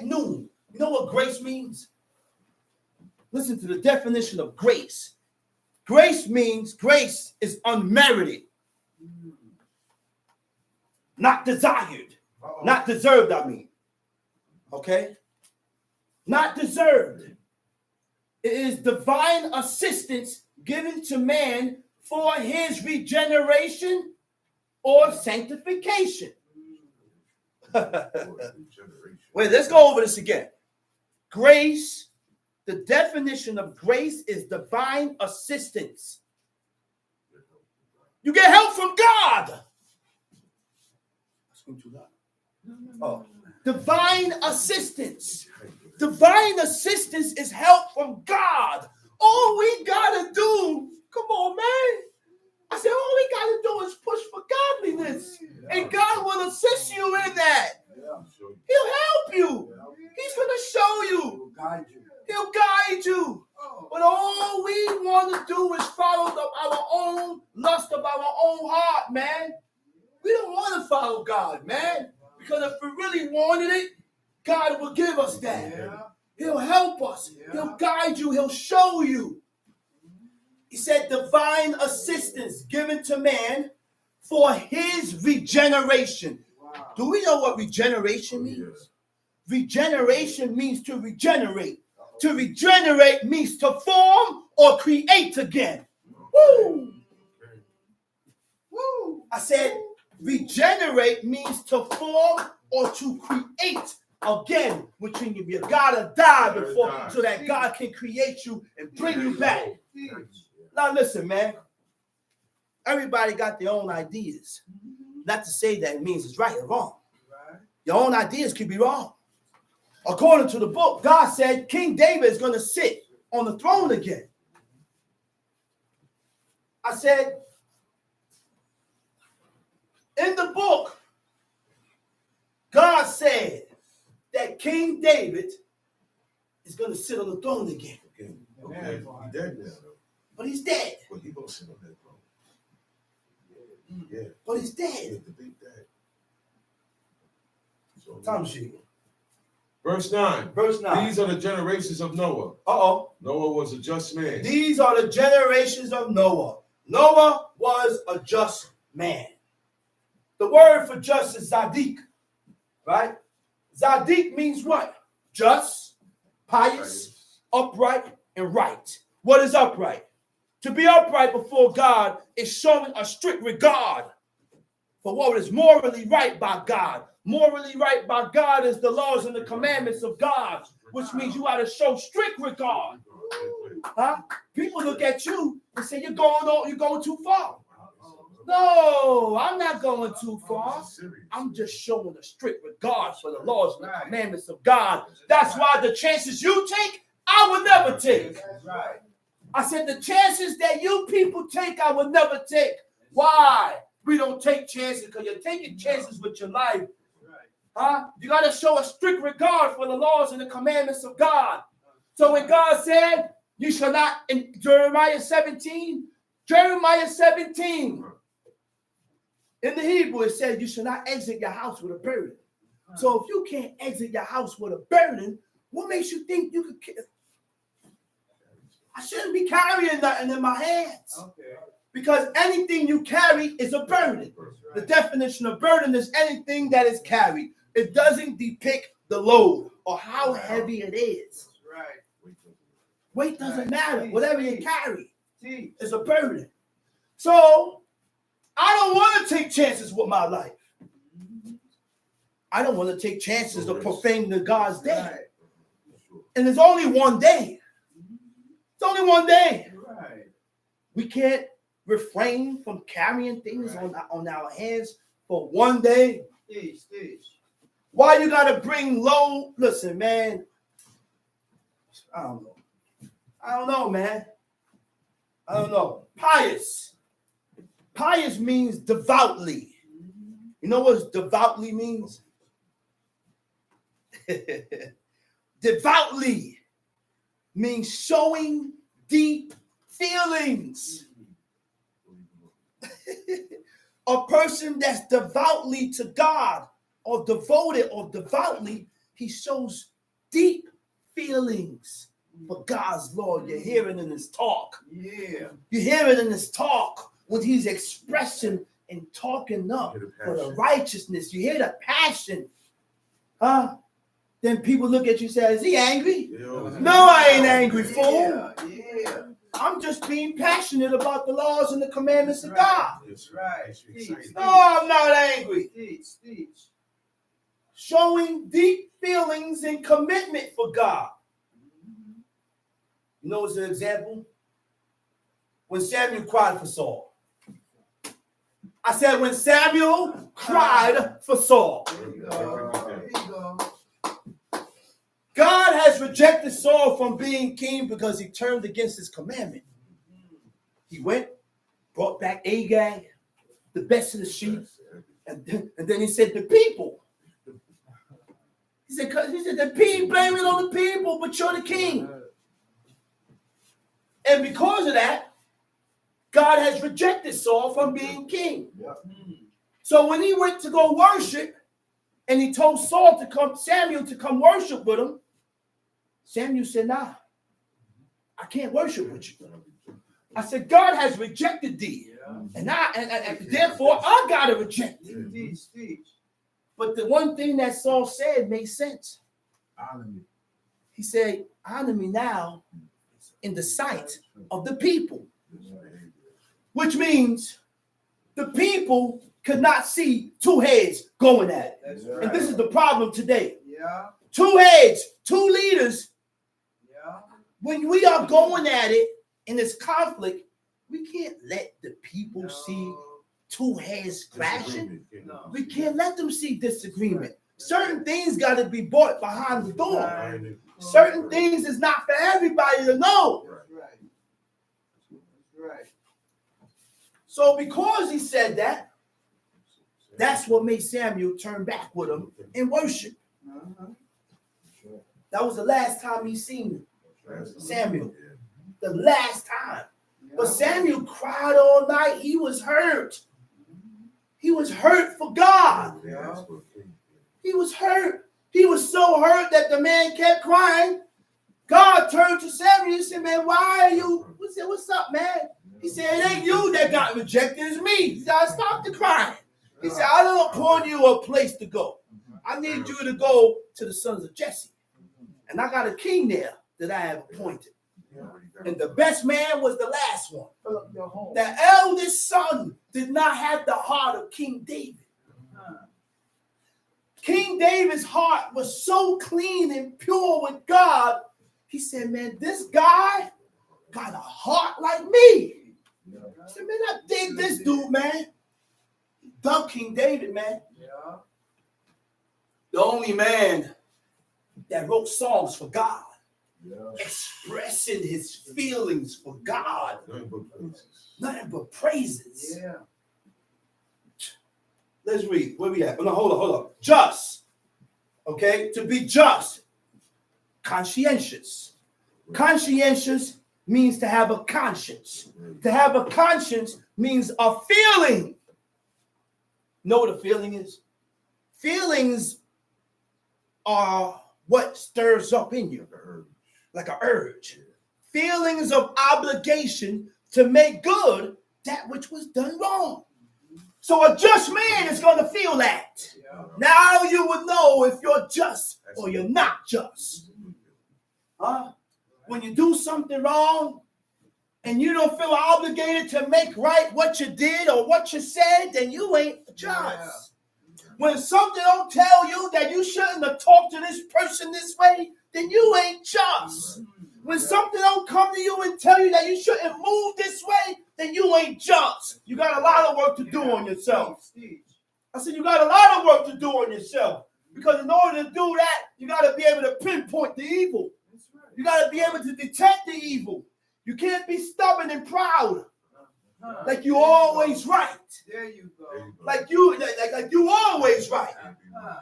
noon. You know what grace means? Listen to the definition of grace. Grace means grace is unmerited, not desired, not deserved, I mean. Okay? Not deserved. It is divine assistance given to man for his regeneration or sanctification. Wait, let's go over this again. Grace, the definition of grace is divine assistance. You get help from God. Oh, divine assistance. Divine assistance is help from God. All we gotta do, come on, man. I said, all we gotta do is push for godliness. And God will assist you in that. He'll help you. He's gonna show you. He'll guide you. But all we want to do is follow our own lust of our own heart, man. We don't want to follow God, man. Because if we really wanted it, God will give us that. He'll help us. He'll guide you. He'll show you. He said divine assistance given to man for his regeneration. Wow. Do we know what regeneration means? Regeneration means to regenerate. To regenerate means to form or create again. Woo! Woo! I said regenerate means to form or to create again, which means you gotta die before so that God can create you and bring you back. Now listen, man. Everybody got their own ideas. Not to say that it means it's right or wrong. Your own ideas could be wrong. According to the book, God said King David is going to sit on the throne again. I said, in the book, God said that King David is going to sit on the throne again. Okay, he's dead now. But he's dead. But he gonna sit on that throne. Yeah. But he's dead. The big dead. So, Time sheet. Verse 9. Verse 9. These are the generations of Noah. Uh-oh. Noah was a just man. These are the generations of Noah. Noah was a just man. The word for just is Zadik, right? Zadik means what? Just, pious, upright, and right. What is upright? To be upright before God is showing a strict regard for what is morally right by God. Morally right by God is the laws and the commandments of God, which means you got to show strict regard. Huh? People look at you and say you're going too far. No, I'm not going too far. I'm just showing a strict regard for the laws and the commandments of God. That's why the chances you take, I will never take. I said the chances that you people take, I will never take. Why? We don't take chances because you're taking chances with your life. Huh? You got to show a strict regard for the laws and the commandments of God. So when God said, you shall not, in Jeremiah 17, in the Hebrew, it said, you shall not exit your house with a burden. So if you can't exit your house with a burden, what makes you think you could? I shouldn't be carrying nothing in my hands. Okay. Because anything you carry is a burden. The definition of burden is anything that is carried. It doesn't depict the load or how heavy it is. Weight doesn't matter. Whatever you carry is a burden. So I don't want to take chances with my life. I don't want to take chances of profaning the God's day. And there's only one day. It's only one day. We can't refrain from carrying things on our hands for one day. Why you gotta bring low? Listen, man. I don't know, man. I don't know. Pious. Pious means devoutly. You know what devoutly means? Devoutly means showing deep feelings. A person that's devoutly to God or devoted or devoutly, he shows deep feelings for God's law. You hear it in his talk. Yeah. You hear it in his talk when he's expressing and talking up for the righteousness. You hear the passion. Huh? Then people look at you and say, is he angry? Yeah. No, I ain't angry, fool. Yeah. I'm just being passionate about the laws and the commandments of God. That's right. No, I'm not angry. Showing deep feelings and commitment for God. You know what's an example? When Samuel cried for Saul. I said when Samuel cried for Saul. There you go. God has rejected Saul from being king because he turned against his commandment. He went, brought back Agag, the best of the sheep, and then he said the people. He said the people, blame it on the people, but you're the king. And because of that, God has rejected Saul from being king. So when he went to go worship, and he told Samuel to come worship with him, Samuel said, nah, I can't worship with you. I said, God has rejected thee. And therefore I gotta reject thee. But the one thing that Saul said made sense. He said, honor me now in the sight of the people. Which means the people could not see two heads going at it. Right. And this is the problem today. Yeah. Two heads, two leaders. Yeah. When we are going at it in this conflict, we can't let the people see two heads crashing. No. We can't let them see disagreement. Certain things got to be brought behind the door. Right. Certain things is not for everybody to know. Right. So because he said that, that's what made Samuel turn back with him in worship. That was the last time he seen Samuel. the last time. But Samuel cried all night. He was hurt. He was hurt for God. He was hurt. He was so hurt that the man kept crying. God turned to Samuel and said, man, why are you? He said, what's up, man? He said, it ain't you that got rejected, it's me. He said, stop the crying. He said, I don't appoint you a place to go. I need you to go to the sons of Jesse. And I got a king there that I have appointed. And the best man was the last one. The eldest son did not have the heart of King David. King David's heart was so clean and pure with God. He said, man, this guy got a heart like me. I said, man, I dig this dude, man. Dug King David, man. The only man that wrote songs for God. Expressing his feelings for God. Nothing but praises. Let's read. Where we at? Oh, no, hold on. Just. Okay? To be just. Conscientious. Conscientious means to have a conscience. To have a conscience means a feeling. Know what a feeling is? Feelings are what stirs up in you. Like an urge. Feelings of obligation to make good that which was done wrong. So a just man is going to feel that. Now you will know if you're just or you're not just. When you do something wrong and you don't feel obligated to make right what you did or what you said, then you ain't just. When something don't tell you that you shouldn't have talked to this person this way, then you ain't just. When something don't come to you and tell you that you shouldn't move this way, then you ain't just. You got a lot of work to do on yourself. I said you got a lot of work to do on yourself. Because in order to do that, you got to be able to pinpoint the evil. You got to be able to detect the evil. You can't be stubborn and proud. Like you always right. There you go. Like you always right.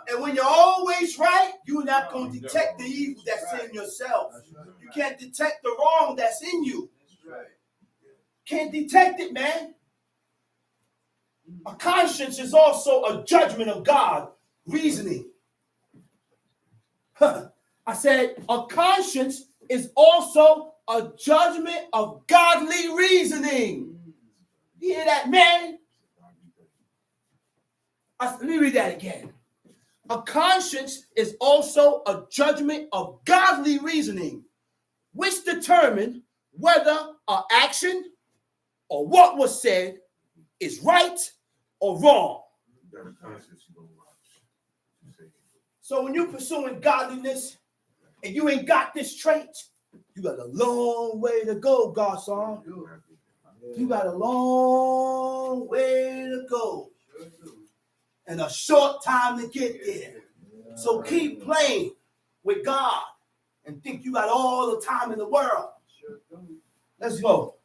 And when you're always right, you're not going to detect the evil that's in yourself. You can't detect the wrong that's in you. Can't detect it, man. A conscience is also a judgment of God, reasoning. I said a conscience is also a judgment of godly reasoning. You hear that, man? Let me read that again. A conscience is also a judgment of godly reasoning, which determine whether an action or what was said is right or wrong. So when you're pursuing godliness and you ain't got this trait, you got a long way to go, Godson. You got a long way to go. And a short time to get there. So keep playing with God and think you got all the time in the world. Let's go.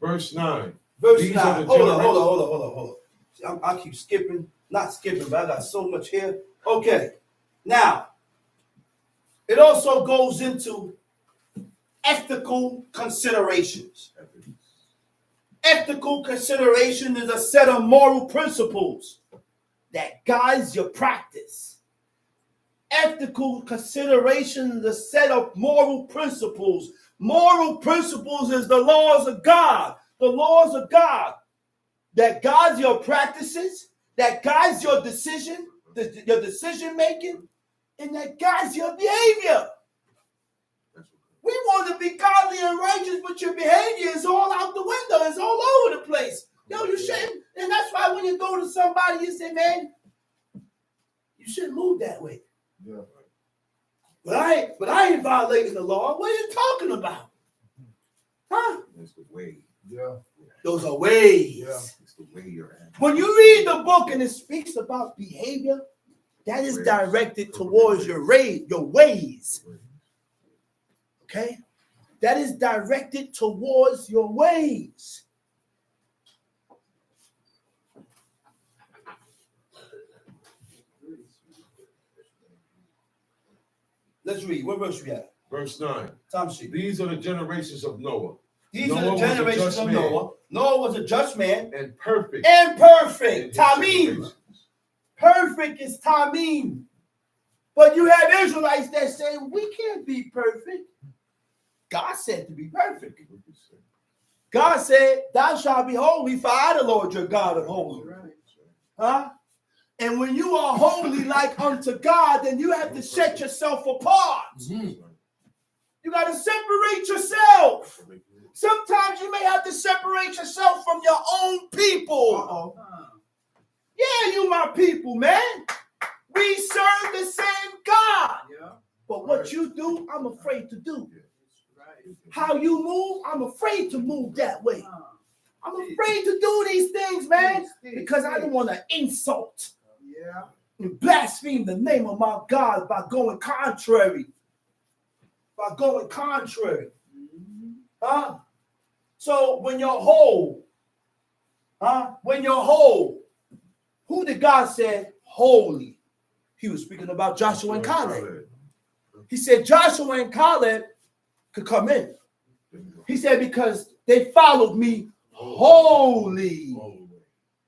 Verse 9. Verse 9. Hold on. I keep skipping. Not skipping, but I got so much here. Okay. Now, it also goes into ethical considerations. Ethical consideration is a set of moral principles that guides your practice. Ethical consideration is a set of moral principles. Moral principles is the laws of God. The laws of God that guides your practices, that guides your decision, your decision making, and that guides your behavior. We want to be godly and righteous, but your behavior is all out the window. It's all over the place. Yo, you shouldn't. And that's why when you go to somebody, you say, man, you shouldn't move that way. Yeah. But I ain't violating the law. What are you talking about? Huh? That's the way. Yeah. Those are ways. Yeah. It's the way you're at. When you read the book and it speaks about behavior, that is directed towards your ways. Okay? That is directed towards your ways. Let's read. What verse we at? Verse 9. Tamshi. These are the generations of Noah. These are the generations of Noah. Noah was a just man. And perfect. And perfect. Tamim. Perfect is Tamim. But you have Israelites that say, we can't be perfect. God said to be perfect. God said, thou shalt be holy, for I, the Lord your God, am holy. Huh? And when you are holy like unto God, then you have to set yourself apart. You got to separate yourself. Sometimes you may have to separate yourself from your own people. Yeah, you my people, man. We serve the same God. But what you do, I'm afraid to do. How you move, I'm afraid to move that way. I'm afraid to do these things, man, because I don't want to insult and blaspheme the name of my God by going contrary. By going contrary. Huh? So when you're whole, when you're whole, who did God say holy? He was speaking about Joshua and Caleb. He said Joshua and Caleb could come in. He said because they followed me holy.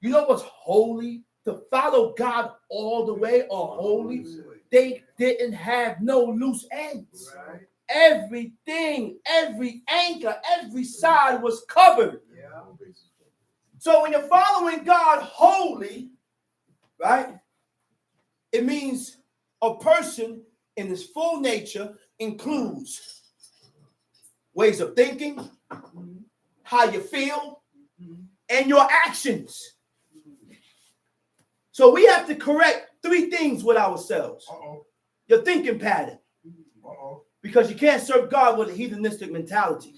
You know what's holy? To follow God all the way or holy. They didn't have no loose ends. Everything, every anchor, every side was covered. So when you're following God holy, right, it means a person in his full nature includes ways of thinking, how you feel, and your actions. So we have to correct 3 things with ourselves. Your thinking pattern. Because you can't serve God with a heathenistic mentality.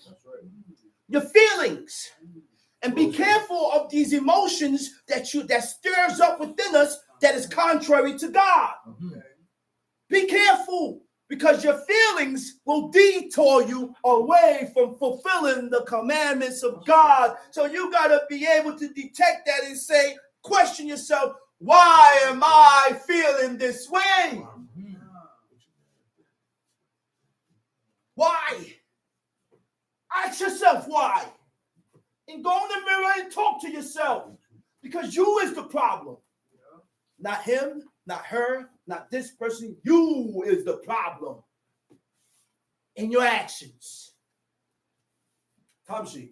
Your feelings. And be careful of these emotions that stirs up within us that is contrary to God. Be careful, because your feelings will detour you away from fulfilling the commandments of God. So you got to be able to detect that and say, question yourself, why am I feeling this way? Why? Ask yourself why. And go in the mirror and talk to yourself. Because you is the problem. Not him, not her, not this person. You is the problem. In your actions. Tamshi.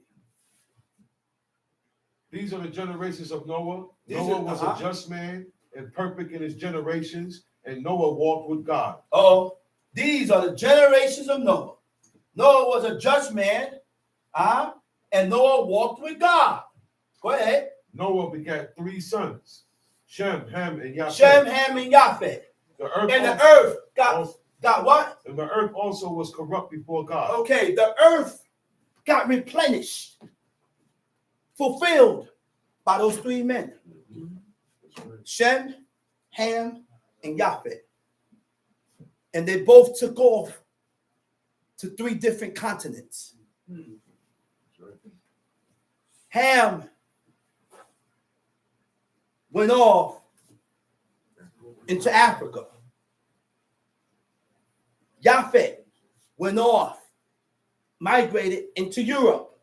These are the generations of Noah. Noah was a just man and perfect in his generations, and Noah walked with God. These are the generations of Noah. Noah was a just man, and Noah walked with God. Go ahead. Noah begat 3 sons, Shem, Ham, and Japheth. Shem, Ham, and Japheth. The earth got what? And the earth also was corrupt before God. Okay, the earth got replenished, fulfilled by those 3 men. Shem, Ham, and Japheth. And they both took off to 3 different continents. Ham went off into Africa. Japheth went off, migrated into Europe.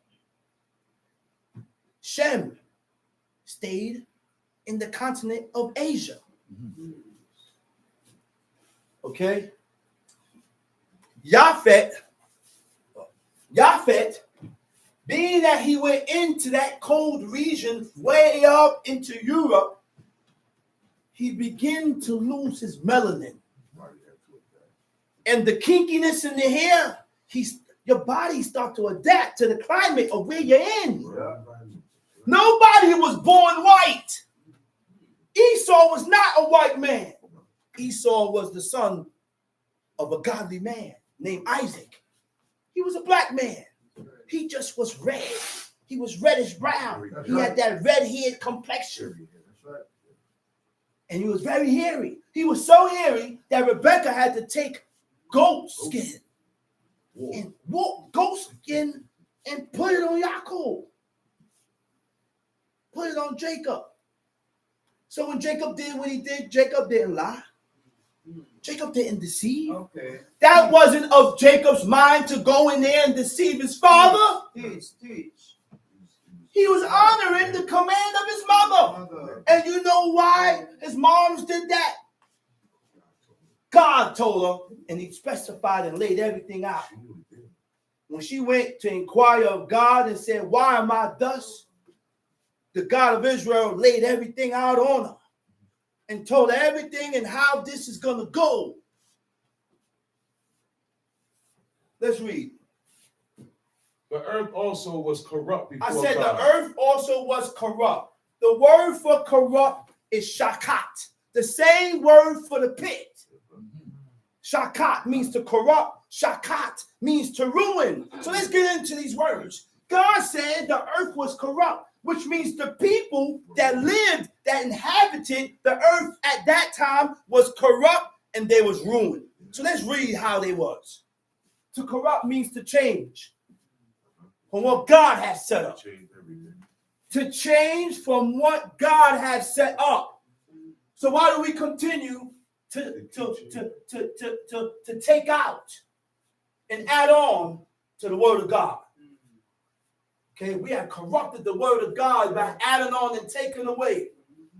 Shem stayed in the continent of Asia. Okay? Japheth, being that he went into that cold region way up into Europe, he began to lose his melanin. And the kinkiness in the hair, your body starts to adapt to the climate of where you're in. Nobody was born white. Esau was not a white man. Esau was the son of a godly man named Isaac. He was a black man. He just was red. He was reddish brown. He had that red-haired complexion. And he was very hairy. He was so hairy that Rebecca had to take goat skin and put it on Yaakov. Put it on Jacob. So when Jacob did what he did, Jacob didn't lie. Jacob didn't deceive. Okay. That wasn't of Jacob's mind to go in there and deceive his father. Teach. He was honoring the command of his mother. And you know why his moms did that? God told her, and he specified and laid everything out. When she went to inquire of God and said, why am I thus? The God of Israel laid everything out on her and told her everything and how this is going to go. Let's read. The earth also was corrupt before I said God. the earth also was corrupt. The word for corrupt is shakat. The same word for the pit. Shakat means to corrupt. Shakat means to ruin. So let's get into these words. God said the earth was corrupt, which means the people that lived, that inhabited the earth at that time was corrupt and they was ruined. So let's read how they was. To corrupt means to change from what God has set up. To change from what God has set up. So why do we continue to take out and add on to the word of God? Okay, we have corrupted the word of God by adding on and taking away.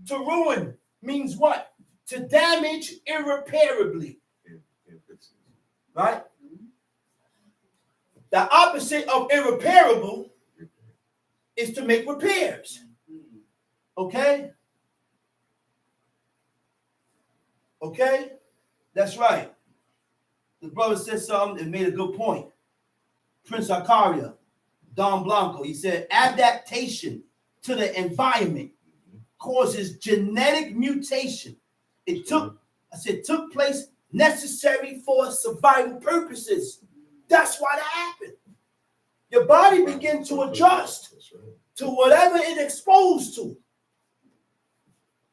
To ruin means what? To damage irreparably. Right? The opposite of irreparable is to make repairs. Okay? Okay? That's right. The brother said something and made a good point. Prince Acaria, Don Blanco, he said, adaptation to the environment causes genetic mutation. It took place necessary for survival purposes. That's why that happened. Your body began to adjust to whatever it exposed to.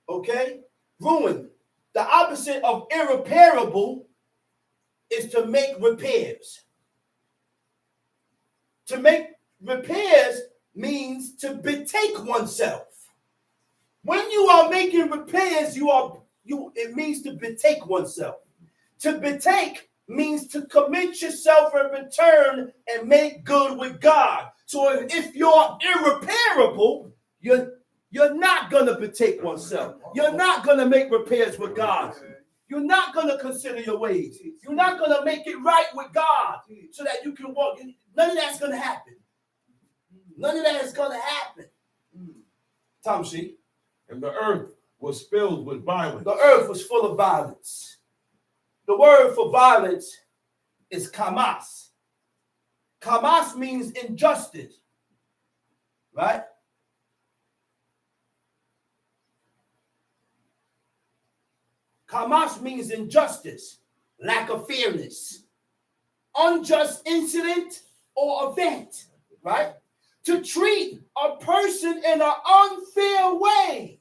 Okay? Ruin. The opposite of irreparable is to make repairs. To make repairs means to betake oneself. When you are making repairs, it means to betake oneself. To betake means to commit yourself in return and make good with God. So if you're irreparable, you're not going to betake oneself. You're not going to make repairs with God. You're not going to consider your ways. You're not going to make it right with God so that you can walk. None of that's going to happen. None of that is going to happen. Tom C. And the earth was filled with violence. The earth was full of violence. The word for violence is kamas. Kamas means injustice. Right? Kamas means injustice, lack of fairness, unjust incident or event, right? To treat a person in an unfair way.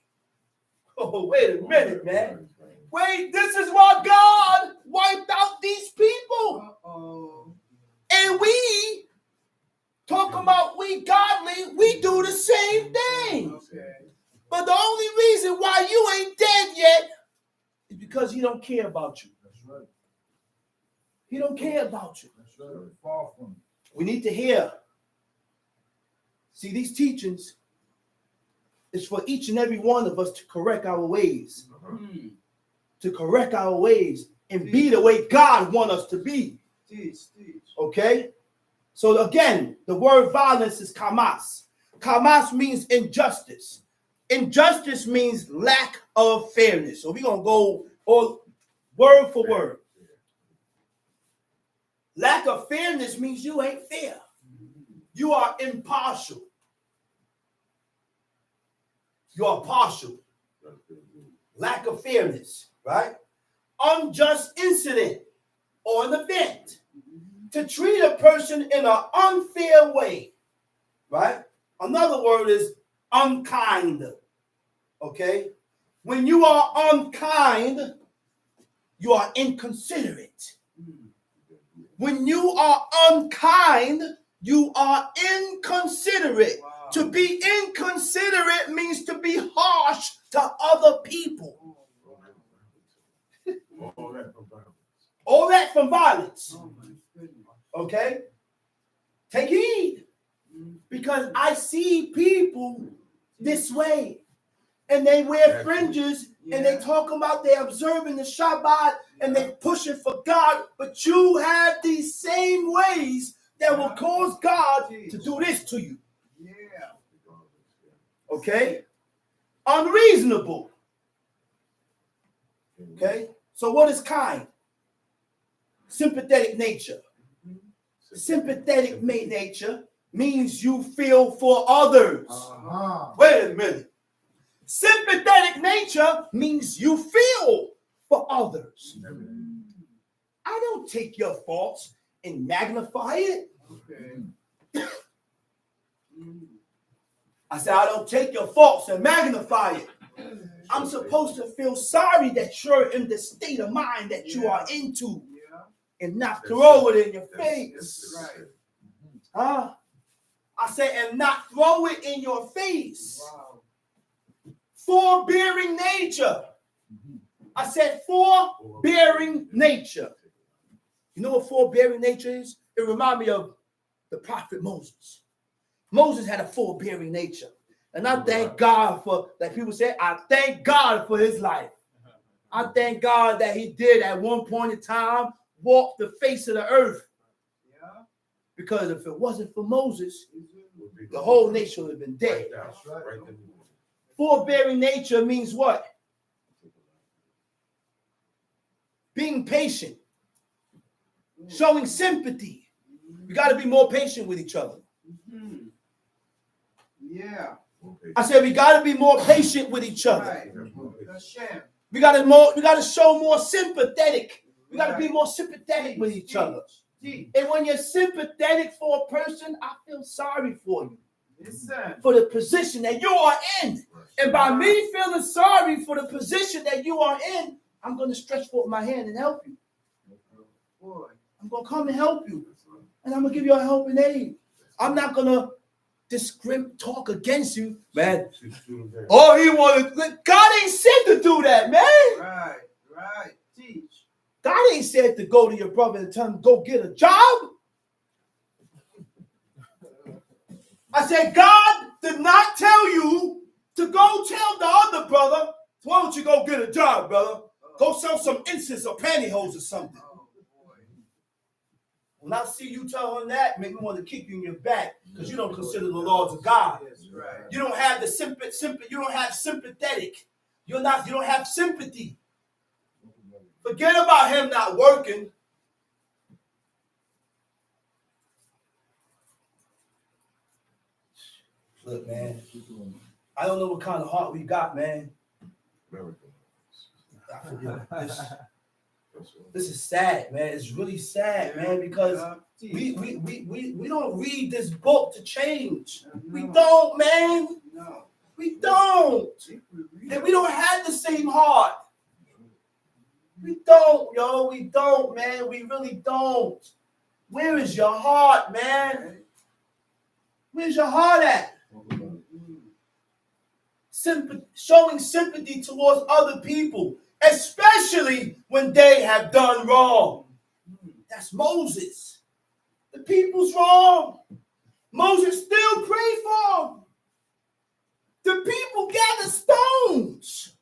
Oh, wait a minute, man. Wait, this is why God wiped out these people. And we, talking about we godly, we do the same thing. But the only reason why you ain't dead yet is because he don't care about you. That's right. He don't care about you. That's right. Far from it. We need to hear. See, these teachings is for each and every one of us to correct our ways. To correct our ways and be the way God wants us to be. Okay? So again, the word violence is kamas. Kamas means injustice. Injustice means lack of fairness. So we're going to go all word for word. Lack of fairness means you ain't fair. You are impartial. You are partial. Lack of fairness, right? Unjust incident or an event. To treat a person in an unfair way, right? Another word is unkind. Okay? When you are unkind, you are inconsiderate. When you are unkind, you are inconsiderate. Wow. To be inconsiderate means to be harsh to other people. from violence. Oh, my goodness. Okay? Take heed. Because I see people this way. And they wear fringes and they talk about they observing the Shabbat and they pushing for God. But you have these same ways that will cause God to do this to you. Yeah. Okay? Unreasonable. Okay? So what is kind? Sympathetic nature. Sympathetic nature means you feel for others. Wait a minute. Sympathetic nature means you feel for others. I don't take your faults and magnify it. Okay. I said, I don't take your faults and magnify it. I'm supposed to feel sorry that you're in the state of mind that you are into and not throw it in your face. Right. Huh? I said, and not throw it in your face. Wow. Forbearing nature. I said, forbearing nature. You know what forbearing nature is? It reminds me of the prophet Moses. Moses had a forbearing nature. And I thank God for, like people say, I thank God for his life. I thank God that he did at one point in time walk the face of the earth. Yeah. Because if it wasn't for Moses, the whole nation would have been dead. That's right. Forbearing nature means what? Being patient. Showing sympathy. We got to be more patient with each other. Yeah. I said we got to be more patient with each other. Right. We got to show more sympathetic. We got to be more sympathetic with each other. And when you're sympathetic for a person, I feel sorry for you. For the position that you are in. And by me feeling sorry for the position that you are in, I'm going to stretch forth my hand and help you. I'm going to come and help you. And I'm going to give you a helping aid. I'm not going to talk against you, man. Oh, he wanted, God ain't said to do that, man. Right. Teach. God ain't said to go to your brother and tell him, go get a job. I said, God did not tell you to go tell the other brother, why don't you go get a job, brother? Go sell some incense or pantyhose or something. When I see you tell him that, make me want to kick you in your back because you don't consider the laws of God. You don't have the you don't have sympathetic. You don't have sympathy. Forget about him not working. Look, man, I don't know what kind of heart we got, man. This is sad, man. It's really sad, man, because we don't read this book to change. We don't, man. We don't. And we don't have the same heart. We don't, yo. We don't, man. We really don't. Where is your heart, man? Where's your heart at? Showing sympathy towards other people, especially when they have done wrong. That's Moses. The people's wrong. Moses still prayed for them. The people gathered stones.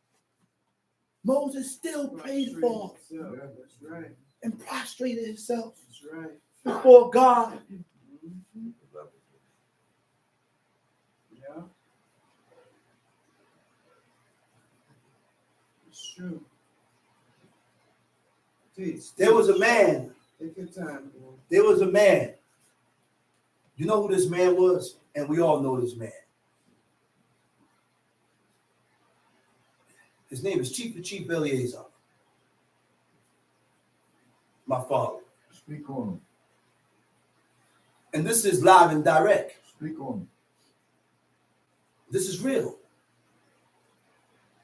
Moses still prayed for them. That's right. And prostrated himself That's right. before God. Yeah. It's true. There was a man. Take your time, boy. There was a man. You know who this man was? And we all know this man. His name is Chief Eleazar. My father. Speak on him. And this is live and direct. Speak on him. This is real.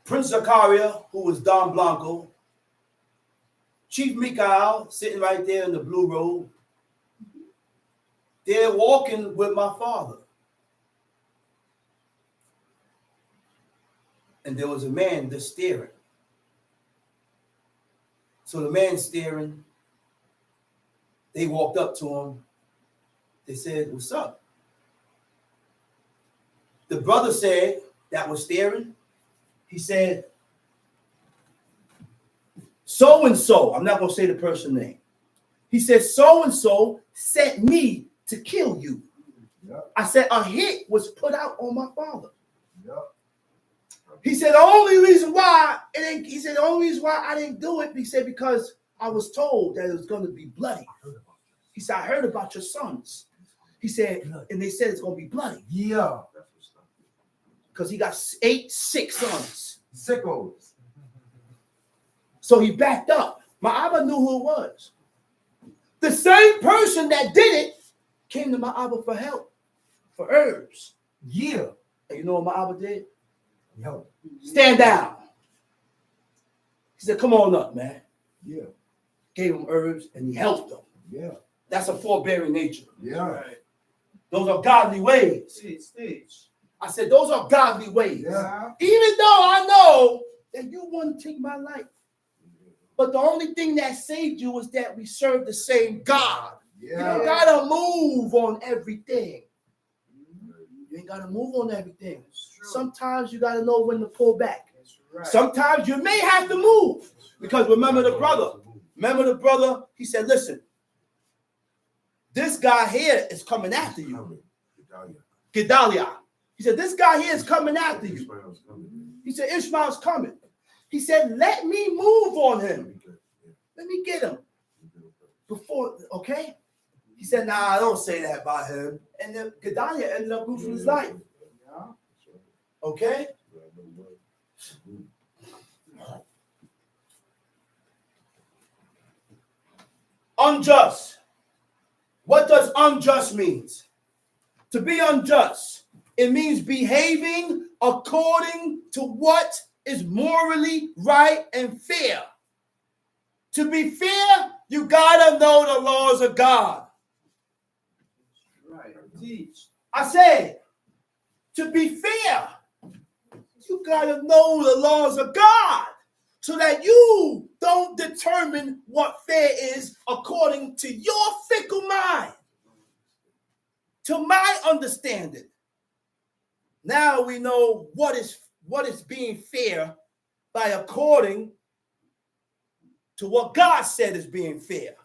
Prince Zachariah, who was Don Blanco, Chief Mikhail, sitting right there in the blue robe, they're walking with my father. And there was a man just staring. So the man staring, They walked up to him. They said, "What's up?" The brother said, that was staring, he said, "So and so," I'm not going to say the person's name. He said, "So and so sent me to kill you." Yep. I said, "A hit was put out on my father." Yep. He said, "The only reason why I didn't do it," he said, "because I was told that it was going to be bloody." He said, "I heard about your sons." He said, and they said it's going to be bloody. Yeah. Because he got 8 sick sons. Sickos. So he backed up. My Abba knew who it was. The same person that did it came to my Abba for help, for herbs. Yeah. And you know what my Abba did? Yo. Stand down. He said, "Come on up, man." Yeah. Gave him herbs and he helped them. Yeah. That's a forbearing nature. Yeah. Those are godly ways. Stage. I said, those are godly ways. Yeah. Even though I know that you want to take my life. But the only thing that saved you was that we serve the same God. Yeah. You don't gotta move on everything. You ain't gotta move on everything. Sometimes you gotta know when to pull back. Right. Sometimes you may have to move. Because remember the brother, he said, "Listen, this guy here is coming after you." Gedaliah. He said, "This guy here is coming after you." He said, "Ishmael's coming." He said, "Let me move on him. Let me get him. Before, okay?" He said, "Nah, don't say that about him." And then Gedaliah ended up losing his life. Okay? Unjust. What does unjust mean? To be unjust, it means behaving according to what is morally right and fair. To be fair, you gotta know the laws of God. Right. I said, to be fair, you gotta know the laws of God so that you don't determine what fair is according to your fickle mind. To my understanding, now we know what is being fair by according to what God said is being fair.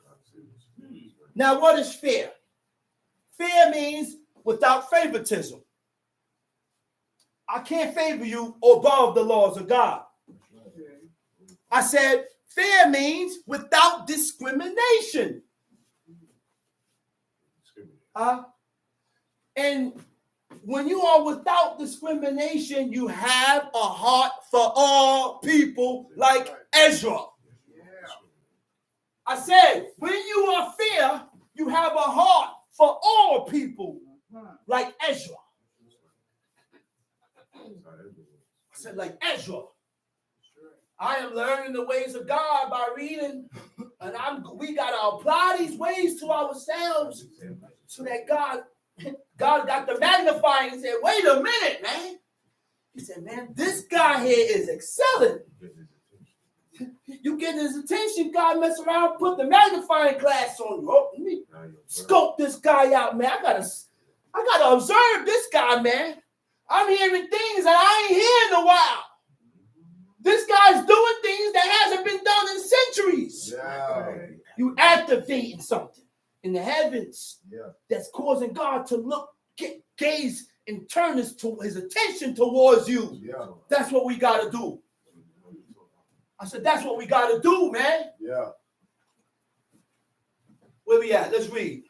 Now, what is fair? Fair means without favoritism. I can't favor you above the laws of God. I said fair means without discrimination. And when you are without discrimination, you have a heart for all people like Ezra. I said, when you are fair, you have a heart for all people like Ezra. I said, like Ezra. I am learning the ways of God by reading, and we got to apply these ways to ourselves so that God got the magnifying and said, "Wait a minute, man." He said, "Man, this guy here is excelling." You get his attention, God mess around, put the magnifying glass on you. Oh, let me scope this guy out, man. I gotta observe this guy, man. I'm hearing things that I ain't hearing in a while. This guy's doing things that hasn't been done in centuries. Yeah. You activating something in the heavens that's causing God to gaze and turn his attention towards you. Yeah. That's what we got to do. I said, that's what we got to do, man. Yeah. Where we at? Let's read.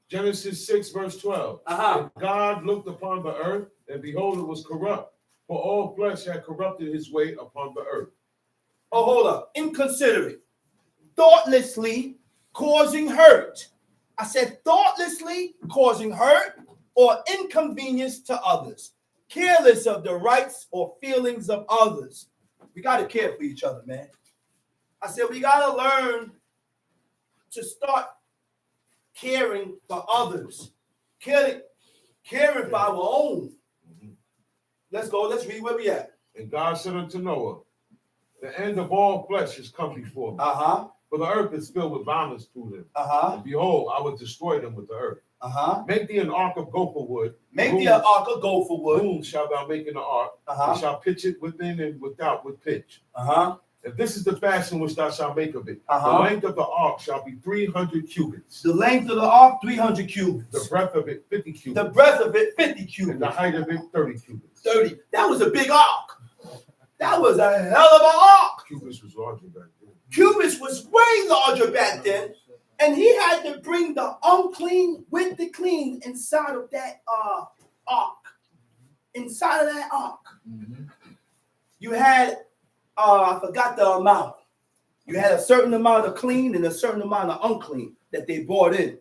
Genesis 6, verse 12. And God looked upon the earth, and behold, it was corrupt, for all flesh had corrupted his way upon the earth. Oh, hold up. Inconsiderate. Thoughtlessly causing hurt. I said thoughtlessly causing hurt or inconvenience to others. Careless of the rights or feelings of others. We got to care for each other, man. I said we got to learn to start caring for others. Caring for our own. Let's go. Let's read where we at. And God said unto Noah, the end of all flesh is come before me. For the earth is filled with violence through them. And behold, I will destroy them with the earth. Make thee an ark of gopher wood. Make thee an ark of gopher wood. Whom shalt thou make in the ark, and shalt pitch it within and without with pitch. And this is the fashion which thou shalt make of it. The length of the ark shall be 300 cubits. The length of the ark, 300 cubits. The breadth of it, 50 cubits. The breadth of it, 50 cubits. And the height of it, 30 cubits. 30. That was a big ark. That was a hell of an ark. Cubits was larger back then. Cubits was way larger back then. And he had to bring the unclean with the clean inside of that ark. Inside of that ark. You had, I forgot the amount. You had a certain amount of clean and a certain amount of unclean that they brought in.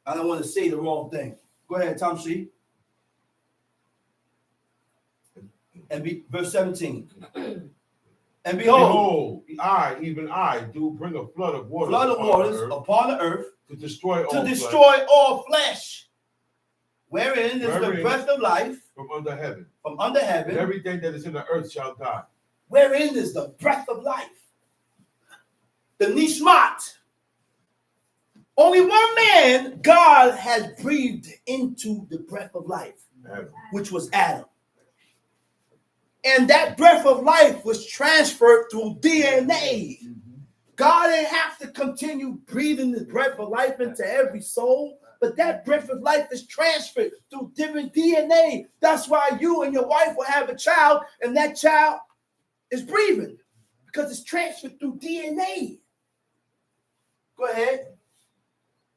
I don't want to say the wrong thing. Go ahead, Tom C. And verse 17. And behold, I, even I, do bring a flood of waters, upon the earth to destroy all flesh, wherein is the breath of life from under heaven. And everything that is in the earth shall die. Wherein is the breath of life. The nishmat. Only one man God has breathed into the breath of life, which was Adam. And that breath of life was transferred through DNA. God didn't have to continue breathing the breath of life into every soul, but that breath of life is transferred through different DNA. That's why you and your wife will have a child, and that child is breathing because it's transferred through DNA. Go ahead.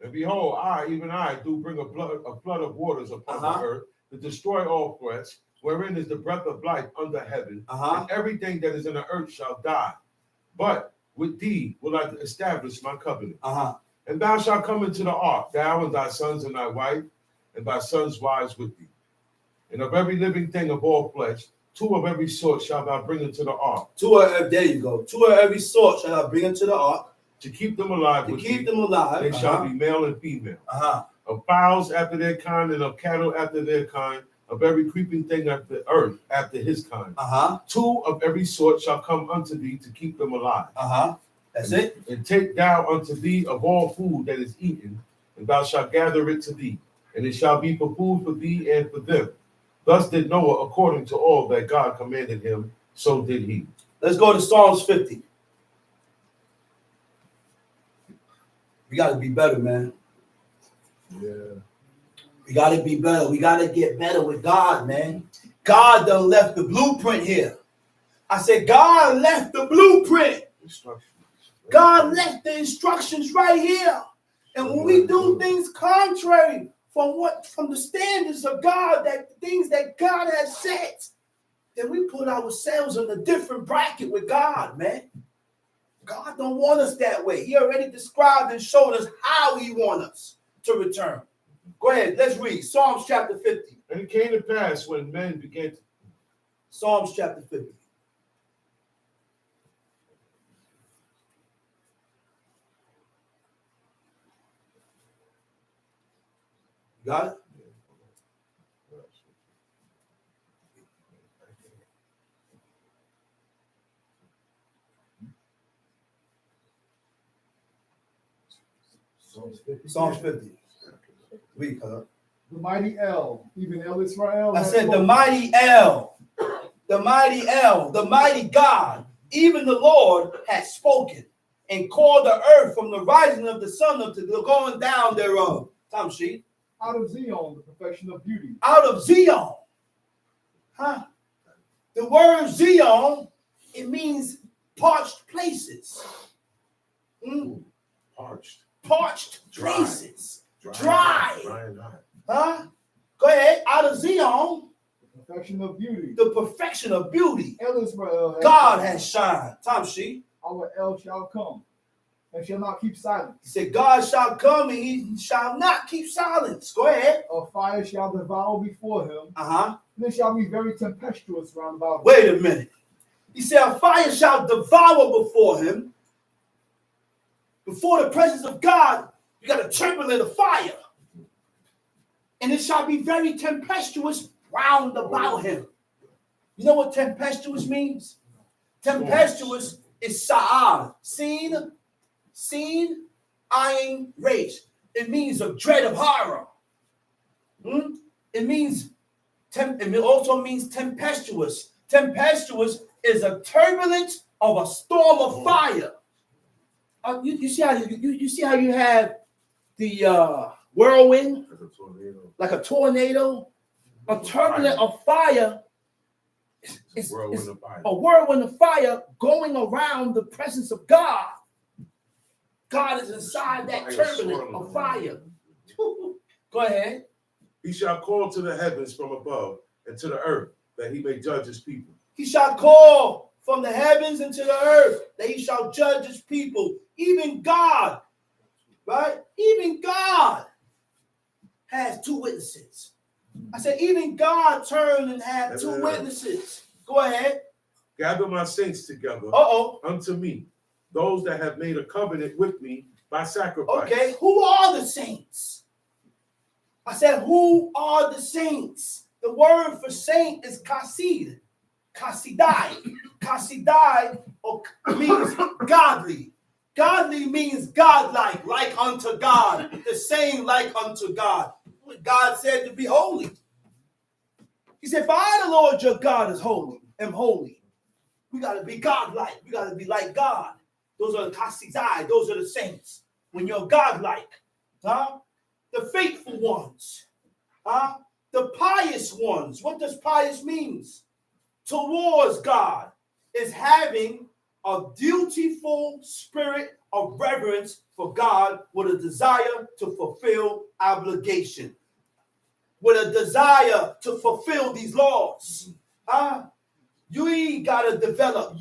And behold, I, even I, do bring a flood of waters upon the earth to destroy all flesh, wherein is the breath of life under heaven, and everything that is in the earth shall die. But with thee will I establish my covenant. And thou shalt come into the ark, thou and thy sons and thy wife, and thy sons' wives with thee. And of every living thing of all flesh, 2 of every sort shalt thou bring into the ark. There you go. 2 of every sort shall thou bring into the ark. To keep them alive. They shall be male and female. Of fowls after their kind, and of cattle after their kind, of every creeping thing of the earth after his kind. 2 of every sort shall come unto thee to keep them alive. That's it. And take thou unto thee of all food that is eaten, and thou shalt gather it to thee, and it shall be for food for thee and for them. Thus did Noah according to all that God commanded him, so did he. Let's go to Psalms 50. We got to be better, man. Yeah. We got to be better. We got to get better with God, man. God done left the blueprint here. I said, God left the blueprint. God left the instructions right here. And when we do things contrary from the standards of God, that things that God has set, then we put ourselves in a different bracket with God, man. God don't want us that way. He already described and showed us how he wants us to return. Go ahead, let's read Psalms chapter 50. And it came to pass when men began to... Psalms chapter 50. Got it? Psalms 50. Read, The mighty El, even El Israel. I said the mighty El, the mighty God, even the Lord has spoken and called the earth from the rising of the sun to the going down thereof. Tom Sheet. Out of Zion, the perfection of beauty. Out of Zion. The word Zion, it means parched places. Parched places. Dry. Go ahead. Out of Zion. The perfection of beauty. The perfection of beauty. El Israel. God has shined. Tom Sheet. Our El shall come and shall not keep silence. He said, God shall come and he shall not keep silence. Go ahead. A fire shall devour before him. And it shall be very tempestuous round about him. Wait a minute. He said, a fire shall devour before him. Before the presence of God, you got a turbulent of fire. And it shall be very tempestuous round about him. You know what tempestuous means? Tempestuous is sa'ar, seen, seen, eyeing, rage. It means a dread of horror. It also means tempestuous. Tempestuous is a turbulence of a storm of fire. You see how you have the whirlwind, like a tornado, a turbulence of fire. It's a whirlwind of fire going around the presence of God. God is inside that turbulence of fire. Go ahead. He shall call to the heavens from above and to the earth, that he may judge his people. He shall call from the heavens and to the earth, that he shall judge his people. Even God, right? Even God has two witnesses. I said, even God turned and had two witnesses. Go ahead. Gather my saints together unto me, those that have made a covenant with me by sacrifice. Okay, who are the saints? I said, who are the saints? The word for saint is kasid, kasidai. Kasidai means godly. Godly means godlike, like unto God. The same like unto God. God said to be holy. He said, for I, the Lord your God, is holy, am holy. We got to be godlike. We got to be like God. Those are the kasidai. Those are the saints. When you're godlike. The faithful ones. The pious ones. What does pious means? Towards God is having a dutiful spirit of reverence for God with a desire to fulfill obligation. With a desire to fulfill these laws. You got to develop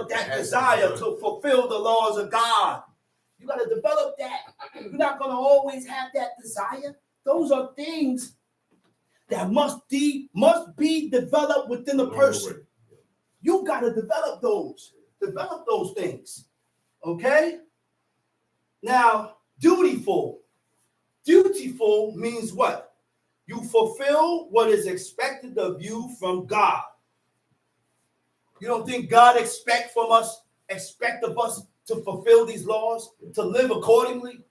that desire to fulfill the laws of God. You got to develop that. You're not going to always have that desire. Those are things that must be developed within the person. You got to develop those things. Okay? Now, dutiful. Dutiful means what? You fulfill what is expected of you from God. You don't think God expect of us to fulfill these laws, to live accordingly?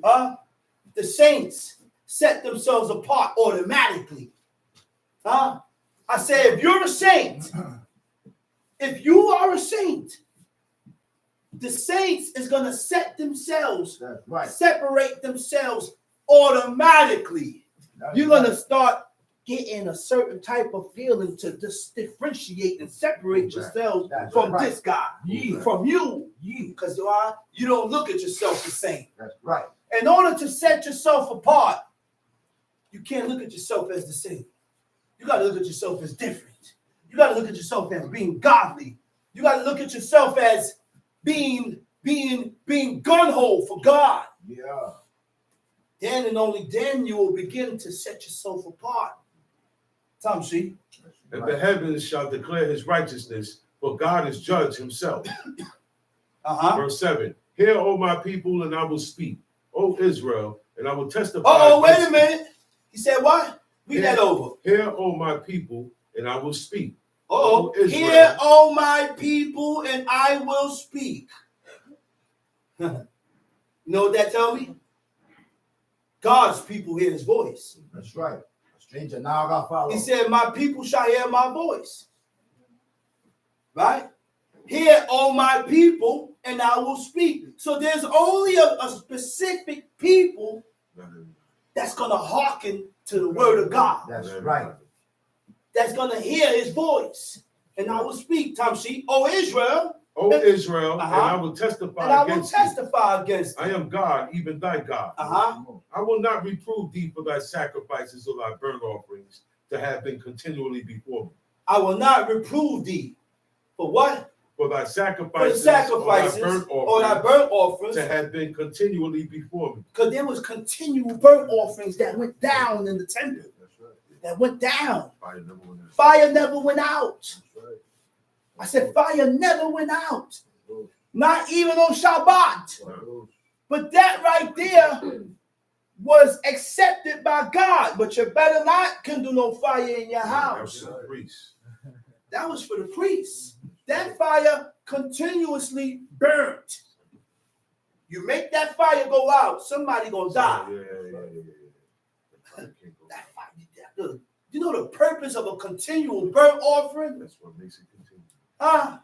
The saints set themselves apart automatically. I say, if you're a saint, if you are a saint, the saints is going to set themselves, separate themselves automatically. You're going to start getting a certain type of feeling to just differentiate and separate yourselves from this guy, from you. Because you don't look at yourself the same. That's right. In order to set yourself apart, you can't look at yourself as the same. You got to look at yourself as different. You got to look at yourself as being godly. You got to look at yourself as being gun-ho for God. Yeah. Then and only then you will begin to set yourself apart. Tom C. And the heavens shall declare his righteousness, for God is judge himself. Verse 7. Hear, O my people, and I will speak. O Israel, and I will testify. Wait a minute. He said what? Read that over. Hear, O my people, and I will speak. Hear, O my people, and I will speak. You know what that tell me? God's people hear his voice. That's right. A stranger now got follow. He said, my people shall hear my voice. Right? Hear, O my people, and I will speak. So there's only a specific people that's going to hearken to the word of God. That's right. That's going to hear his voice. And I will speak, Tamshi. O Israel. O Israel, and I will testify against I am God, even thy God. I will not reprove thee for thy sacrifices or thy burnt offerings to have been continually before me. I will not reprove thee. For what? For thy sacrifices, or thy burnt offerings to have been continually before me. Because there was continual burnt offerings that went down in the temple. That went down. Fire never went out. I said fire never went out. Not even on Shabbat. But that right there was accepted by God. But you better not kindle no fire in your house. That was for the priests. That fire continuously burnt. You make that fire go out, somebody gonna die. That fire, look, you know the purpose of a continual burnt offering? That's what makes it continue.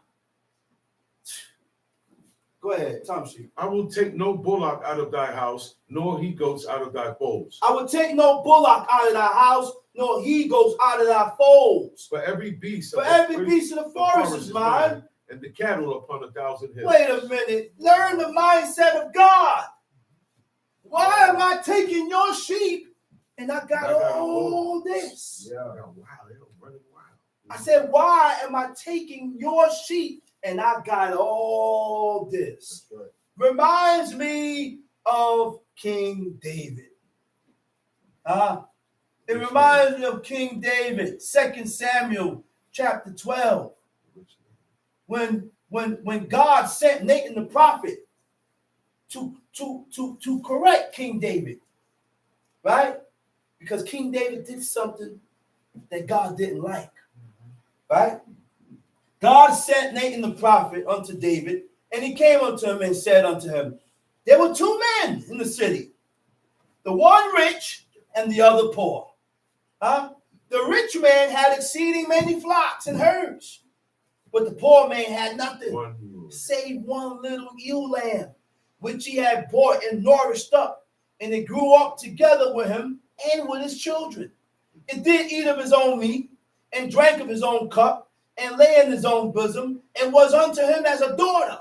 Go ahead, Tom Sheep. I will take no bullock out of thy house, nor he goats out of thy folds. I will take no bullock out of thy house, nor he goes out of thy folds. For every beast of the forest is mine, and the cattle upon 1,000 hills. Wait a minute. Learn the mindset of God. Why am I taking your sheep and I got all this? Yeah. Wow, they're running wild. I said, why am I taking your sheep and I got all this? Right. Reminds me of King David. It reminds me of King David, 2 Samuel chapter 12. When God sent Nathan the prophet to correct King David, right? Because King David did something that God didn't like, right? God sent Nathan the prophet unto David, and he came unto him and said unto him, there were two men in the city, the one rich and the other poor. The rich man had exceeding many flocks and herds, but the poor man had nothing save one little ewe lamb, which he had bought and nourished up, and it grew up together with him and with his children. It did eat of his own meat, and drank of his own cup, and lay in his own bosom, and was unto him as a daughter.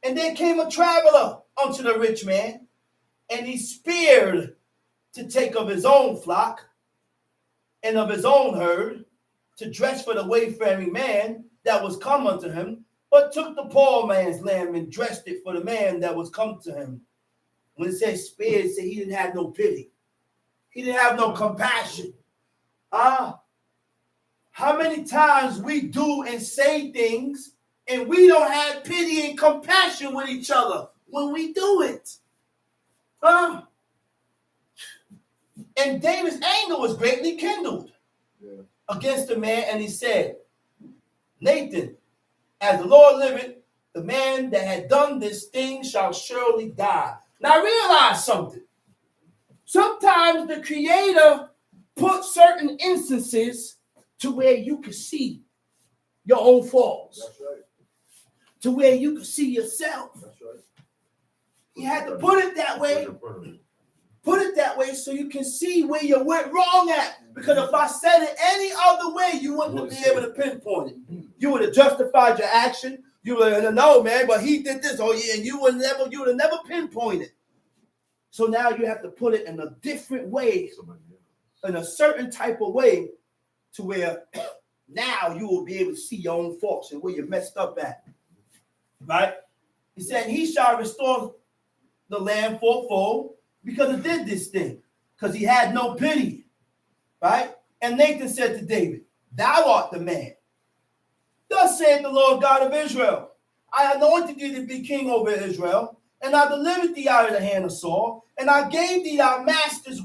And there came a traveler unto the rich man, and he spared to take of his own flock and of his own herd, to dress for the wayfaring man that was come unto him, but took the poor man's lamb and dressed it for the man that was come to him. When it says spared, it said he didn't have no pity. He didn't have no compassion. How many times we do and say things and we don't have pity and compassion with each other when we do it? And David's anger was greatly kindled against the man, and he said, Nathan, as the Lord liveth, the man that had done this thing shall surely die. Now realize something. Sometimes the Creator puts certain instances to where you can see your own faults. That's right. To where you can see yourself. That's right. He had to put it that way. Put it that way so you can see where you went wrong at. Because if I said it any other way, you wouldn't be able to pinpoint it. You would have justified your action. You would have, no, man, but he did this. Oh, yeah, and you would have never pinpointed. So now you have to put it in a different way, in a certain type of way, to where now you will be able to see your own faults and where you messed up at. Right? He said, he shall restore the land fourfold because it did this thing, because he had no pity. Right? And Nathan said to David, thou art the man. Thus saith the Lord God of Israel, I anointed thee to be king over Israel, and I delivered thee out of the hand of Saul, and I gave thee thy master's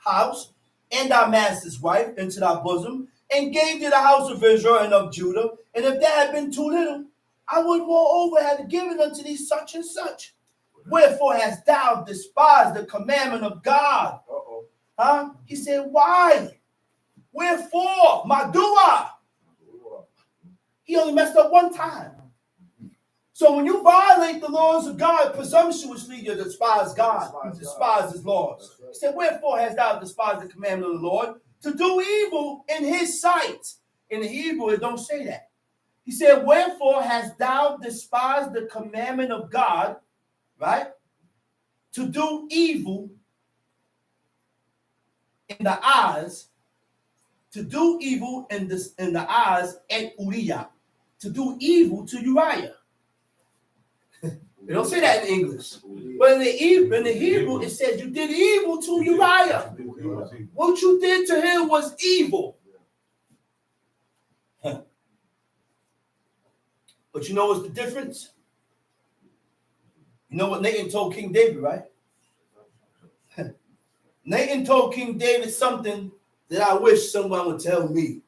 house and thy master's wife into thy bosom, and gave thee the house of Israel and of Judah. And if that had been too little, I would moreover have given unto thee such and such. Wherefore hast thou despised the commandment of God? He said, why? Wherefore? Madua. He only messed up one time. So when you violate the laws of God presumptuously, you despise God. You despise his laws. He said, wherefore hast thou despised the commandment of the Lord? To do evil in his sight. In the Hebrew, it don't say that. He said, wherefore hast thou despised the commandment of God, right? To do evil in the eyes, to do evil in the eyes at Uriah, to do evil to Uriah. They don't say that in English. But in the Hebrew, it says you did evil to Uriah. What you did to him was evil. But you know what's the difference? You know what Nathan told King David, right? Nathan told King David something that I wish someone would tell me.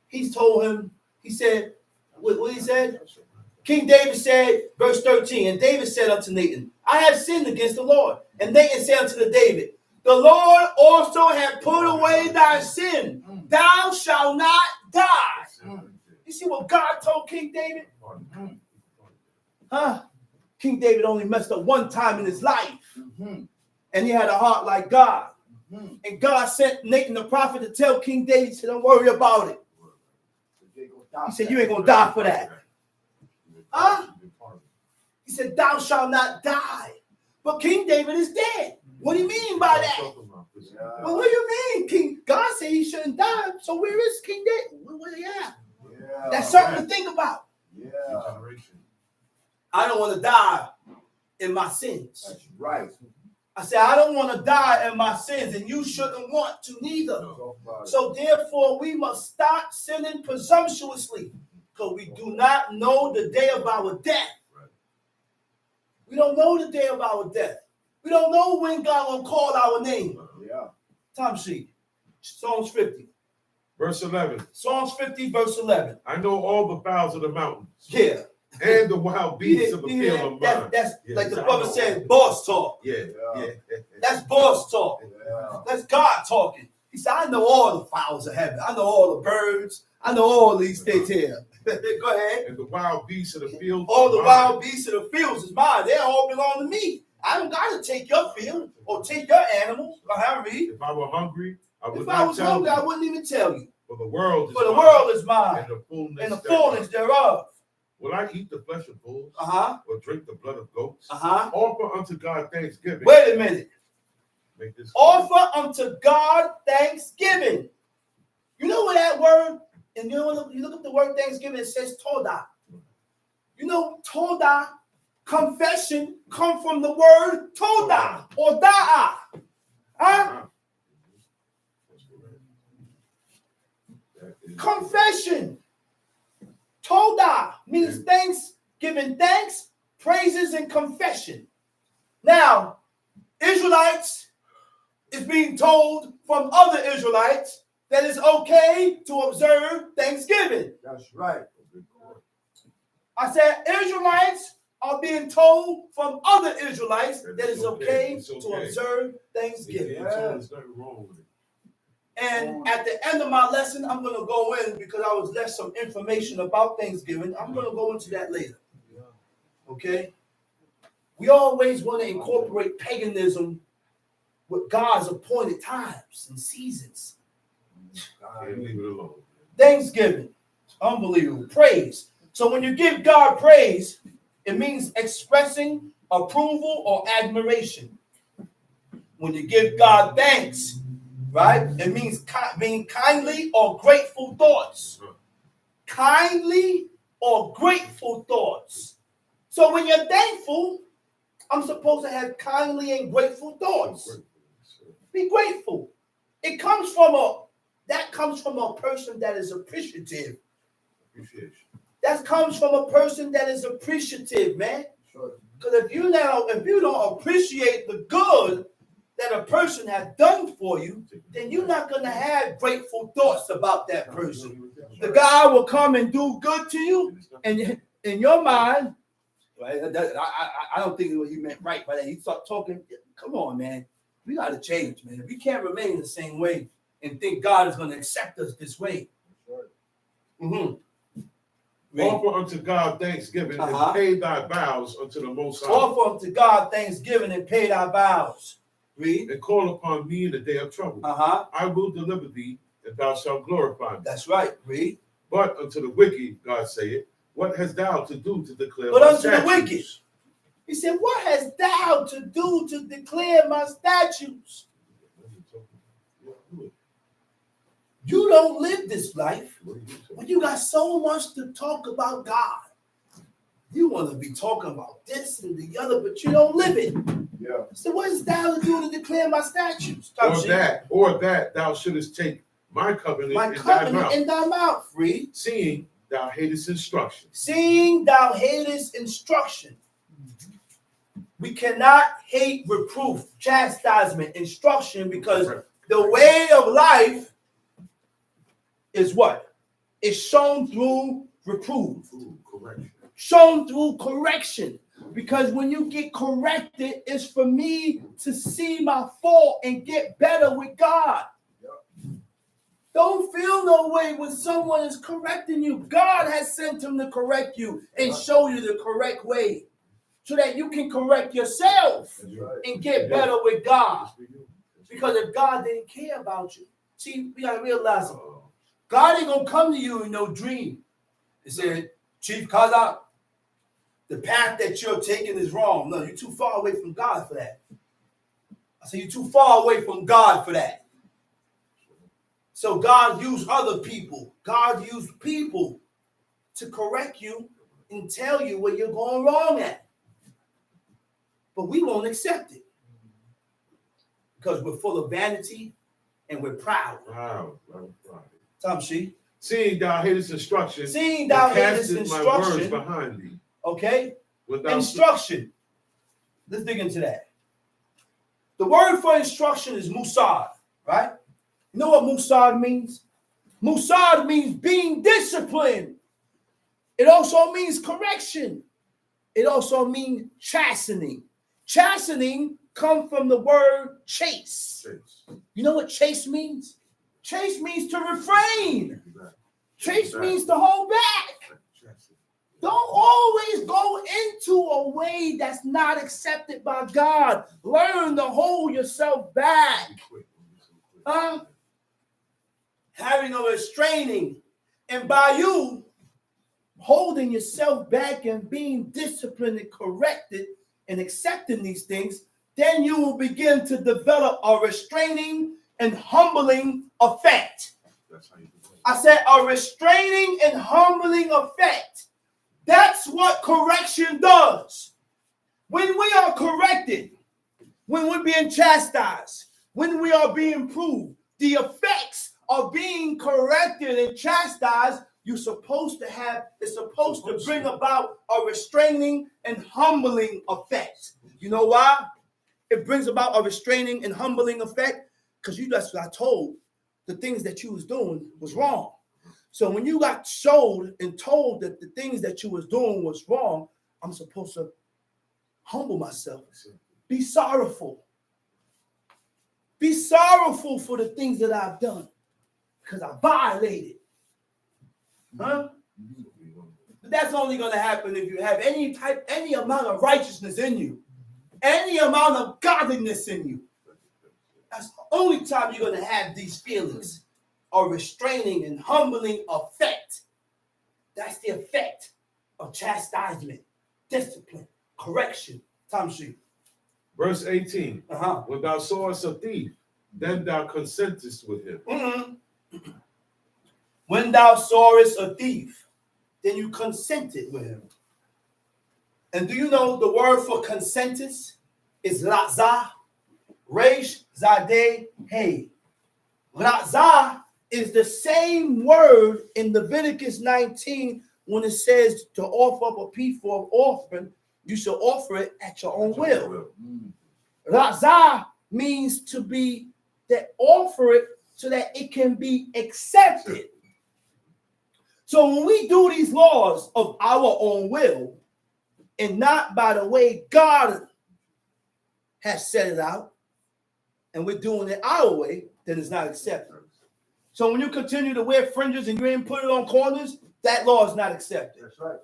He told him, he said, what he said? King David said, verse 13, and David said unto Nathan, I have sinned against the Lord. And Nathan said unto David, the Lord also hath put away thy sin. Thou shalt not die. You see what God told King David? Huh? King David only messed up one time in his life. And he had a heart like God. And God sent Nathan the prophet to tell King David, he said, don't worry about it. He said, you ain't going to die for that. Huh? He said, thou shalt not die. But King David is dead. What do you mean by that? Well, what do you mean? King God said he shouldn't die. So where is King David? Where he at? That's something to think about. I don't want to die in my sins. That's right. I said, I don't want to die in my sins, and you shouldn't want to neither. So therefore, we must stop sinning presumptuously, because we do not know the day of our death. We don't know the day of our death. We don't know when God will call our name. Time sheet. Psalms 50. Verse 11. Psalms 50, verse 11. I know all the fowls of the mountains. Yeah. And the wild beasts of the field are mine. That's like the brother said, boss talk. Yeah. That's boss talk. That's God talking. He said, I know all the fowls of heaven. I know all the birds. I know all these things here. Go ahead. And the wild beasts of the field. All the wild beasts of the fields is mine. They all belong to me. I don't got to take your field or take your animals. Read. If I were hungry, I would if not I was tell hungry, you. I wouldn't even tell you. For the world is For the mine, world is mine. and the fullness thereof. Will I eat the flesh of bulls? Or drink the blood of goats? Offer unto God thanksgiving. Wait a minute. Make this Offer unto God thanksgiving. You know what that word, and you look up the word thanksgiving, it says todah. You know, todah, confession, come from the word todah or da'a. Huh? Confession. Todah means thanks, giving thanks, praises, and confession. Now, Israelites is being told from other Israelites that it's okay to observe Thanksgiving. That's right. I said Israelites are being told from other Israelites that it's okay to observe Thanksgiving. There's nothing wrong with it. And at the end of my lesson, I'm going to go in because I was left some information about Thanksgiving. I'm going to go into that later. Okay? We always want to incorporate paganism with God's appointed times and seasons. Leave it alone. Thanksgiving. Unbelievable. Praise. So when you give God praise, it means expressing approval or admiration. When you give God thanks, right? It means being kindly or grateful thoughts. Kindly or grateful thoughts. So when you're thankful, I'm supposed to have kindly and grateful thoughts. Be grateful. It comes from a person that is appreciative. That comes from a person that is appreciative, man. Because if you don't appreciate the good that a person has done for you, then you're not going to have grateful thoughts about that person. The guy will come and do good to you, and in your mind, right? I don't think what he meant right by that. He started talking. Come on, man. We got to change, man. We can't remain the same way and think God is going to accept us this way. Offer unto God thanksgiving and pay thy vows unto the Most High. Offer unto God thanksgiving and pay thy vows. Read. And call upon me in the day of trouble. I will deliver thee, and thou shalt glorify me. That's right. Read. But unto the wicked, God saith, what hast thou to do to declare but my unto statutes? The wicked. He said, what hast thou to do to declare my statutes? You don't live this life, but you got so much to talk about God. You want to be talking about this and the other, but you don't live it. Yeah. So what is thou to do to declare my statutes? Or that thou shouldest take my covenant, in thy mouth. Read. Seeing thou hatest instruction. Seeing thou hatest instruction. We cannot hate reproof, chastisement, instruction, because the way of life is what? It's shown through reproof. Correction. shown through correction. Because when you get corrected, it's for me to see my fault and get better with God. Don't feel no way when someone is correcting you. God has sent him to correct you and show you the correct way so that you can correct yourself and get better with God. Because if God didn't care about you, see, we got to realize it. God ain't going to come to you in no dream and say, Chief Kaza, the path that you're taking is wrong. No, you're too far away from God for that. I say you're too far away from God for that. So God used other people. God used people to correct you and tell you where you're going wrong at. But we won't accept it. Because we're full of vanity and we're proud. Wow. Tom She. Seeing thou hatest instruction. Seeing thou hatest instruction. My words instruction. behind thee. Okay? Without instruction. Let's dig into that. The word for instruction is musad, right? You know what musad means? Musad means being disciplined. It also means correction. It also means chastening. Chastening comes from the word chase. You know what chase means? Chase means to refrain. Chase means to hold back. Don't always go into a way that's not accepted by God. Learn to hold yourself back. Having a restraining. And by you holding yourself back and being disciplined and corrected and accepting these things, then you will begin to develop a restraining and humbling effect. I said a restraining and humbling effect. That's what correction does. When we are corrected, when we're being chastised, when we are being proved, the effects of being corrected and chastised, it's supposed to bring about a restraining and humbling effect. You know why? It brings about a restraining and humbling effect because that's what I told. The things that you was doing was wrong. So when you got showed and told that the things that you was doing was wrong, I'm supposed to humble myself. Be sorrowful. Be sorrowful for the things that I've done because I violated. Huh? But that's only going to happen if you have any amount of righteousness in you, any amount of godliness in you. That's the only time you're going to have these feelings. A restraining and humbling effect. That's the effect of chastisement, discipline, correction. Time sheet. Verse 18. When thou sawest a thief, then thou consentest with him. When thou sawest a thief, then you consented with him. And do you know the word for consentest is lazah, resh, zadeh, hey. Lazah is the same word in Leviticus 19 when it says to offer up a peaceful offering, you shall offer it at your own will. Lazah means to be that offer it so that it can be accepted. So when we do these laws of our own will and not by the way God has set it out, and we're doing it our way, then it's not accepted. So when you continue to wear fringes and you ain't put it on corners, that law is not accepted. That's right.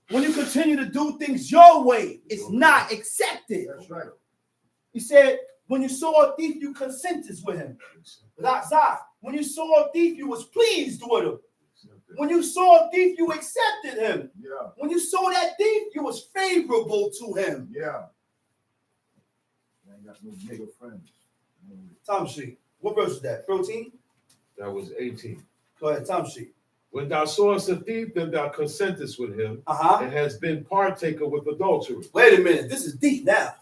When you continue to do things your way, it's not accepted. That's right. He said, when you saw a thief, you consented with him. When you saw a thief, you was pleased with him. When you saw a thief, you accepted him. Yeah. When you saw that thief, you was favorable to him. Yeah. I ain't got no nigga friends. Time sheet. What verse is that? 13? That was 18. Go ahead, time sheet. When thou sawest a thief, then thou consentest with him, and has been partaker with adultery. Wait a minute, this is deep now.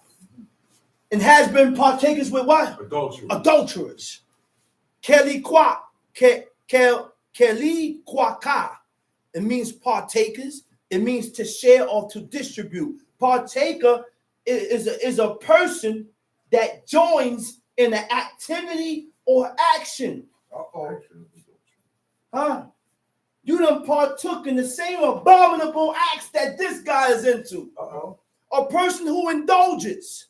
And has been partakers with what? Adultery. Adulterers. Keli kwaka. It means partakers. It means to share or to distribute. Partaker is a person that joins in an activity or action. You done partook in the same abominable acts that this guy is into. A person who indulges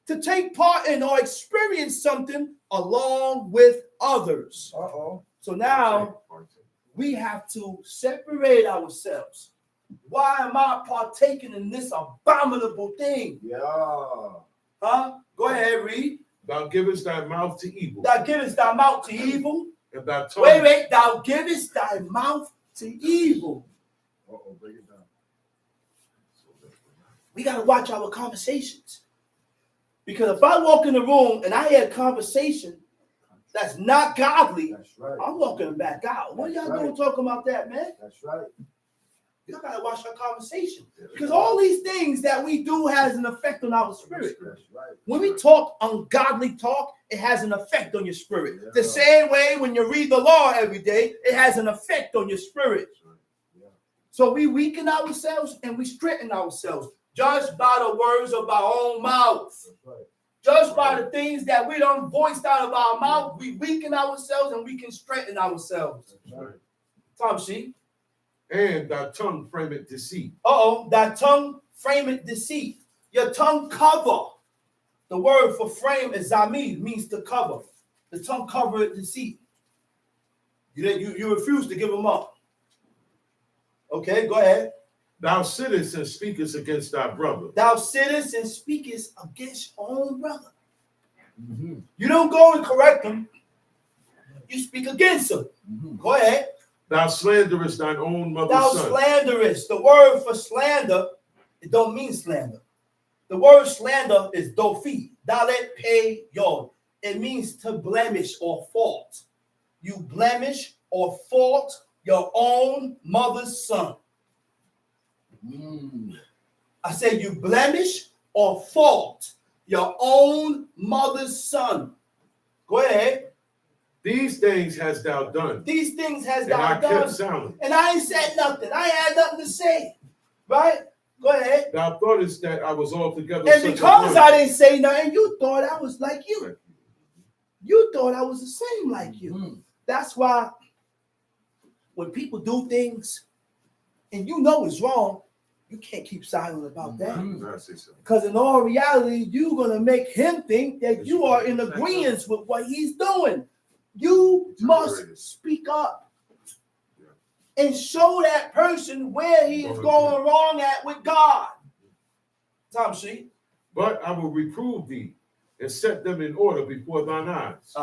to take part in or experience something along with others. So now we have to separate ourselves. Why am I partaking in this abominable thing? Huh? Go ahead, read. Thou givest thy mouth to evil. Thou givest thy mouth to evil. And thy tongue. Wait. Thou givest thy mouth to evil. Break it down. We got to watch our conversations. Because if I walk in the room and I hear a conversation that's not godly, That's right. I'm walking back out. What are y'all doing talking about that, man? That's right. Y'all got to watch our conversation. Because all these things that we do has an effect on our spirit. That's right. When we talk ungodly talk, it has an effect on your spirit. The same way when you read the law every day, it has an effect on your spirit. So we weaken ourselves and we strengthen ourselves. Judged by the words of our own mouth. Judged by the things that we don't voice out of our mouth, we weaken ourselves and we can strengthen ourselves. Tom, see? And thy tongue frameth deceit. Thy tongue frameth deceit. Your tongue cover. The word for frame is zamid, means to cover. The tongue covereth deceit. You refuse to give them up. Okay, go ahead. Thou sittest and speakest against thy brother. Thou sittest and speakest against your own brother. You don't go and correct him. You speak against him. Go ahead. Thou slanderest thine own mother's Thou son. slanderest. The word for slander, it don't mean slander. The word slander is dofi. Dalet pe yod. It means to blemish or fault. You blemish or fault your own mother's son. I said you blemish or fault your own mother's son. Go ahead. These things hast thou done. These things has And thou I done. kept silent. And I ain't said nothing. I ain't had nothing to say. Right? Go ahead. Thou thoughtest that I was altogether And such because a I one. didn't say nothing, you thought I was like you. You thought I was the same like you. That's why when people do things and you know it's wrong, you can't keep silent about that. Because in all reality, you're going to make him think that you are in agreement with what he's doing. You must speak up and show that person where he is going wrong at with God. Tom, see? But I will reprove thee and set them in order before thine eyes.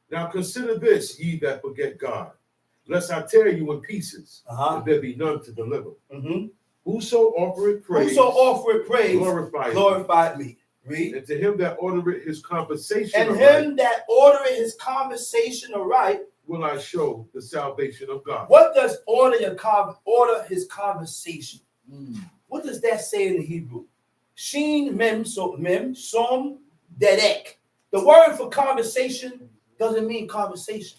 Now consider this, ye that forget God, lest I tear you in pieces, and there be none to deliver. Whoso offereth praise, glorified me. Read. And to him that ordereth his conversation And aright, him that ordereth his conversation aright, will I show the salvation of God. What does order his conversation? What does that say in the Hebrew? Shin mem som dedek. The word for conversation doesn't mean conversation.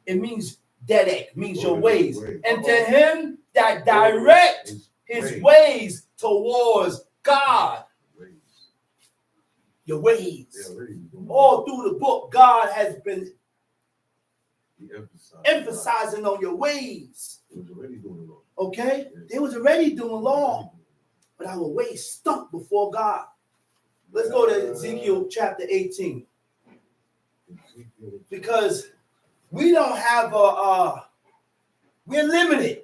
It means dedek, means your ways. And to him that direct his ways towards God. Your ways. All through the book, God has been emphasizing on your ways. Okay? They was already doing law, but our ways stunk before God. Let's go to Ezekiel chapter 18. Because we don't have we're limited.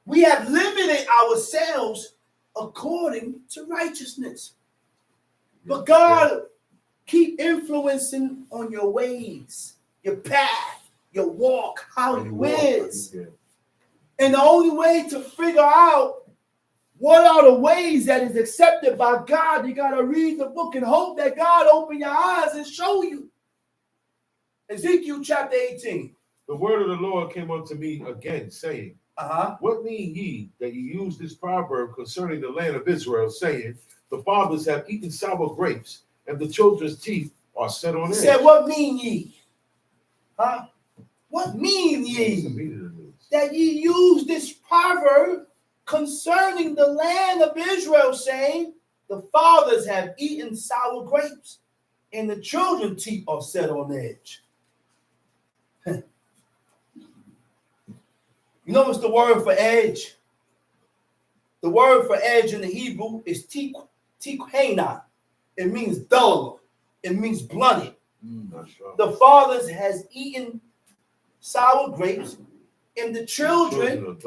We have limited ourselves according to righteousness. But God keep influencing on your ways, your path, your walk, how you is. And the only way to figure out what are the ways that is accepted by God, you got to read the book and hope that God open your eyes and show you. Ezekiel chapter 18. The word of the Lord came unto me again, saying, What mean ye that ye use this proverb concerning the land of Israel, saying, the fathers have eaten sour grapes, and the children's teeth are set on edge? He said, what mean ye? What mean ye that ye use this proverb concerning the land of Israel, saying, the fathers have eaten sour grapes, and the children's teeth are set on edge? You know what's the word for edge? The word for edge in the Hebrew is tikhana. It means dull. It means blunted. The fathers has eaten sour grapes, and the children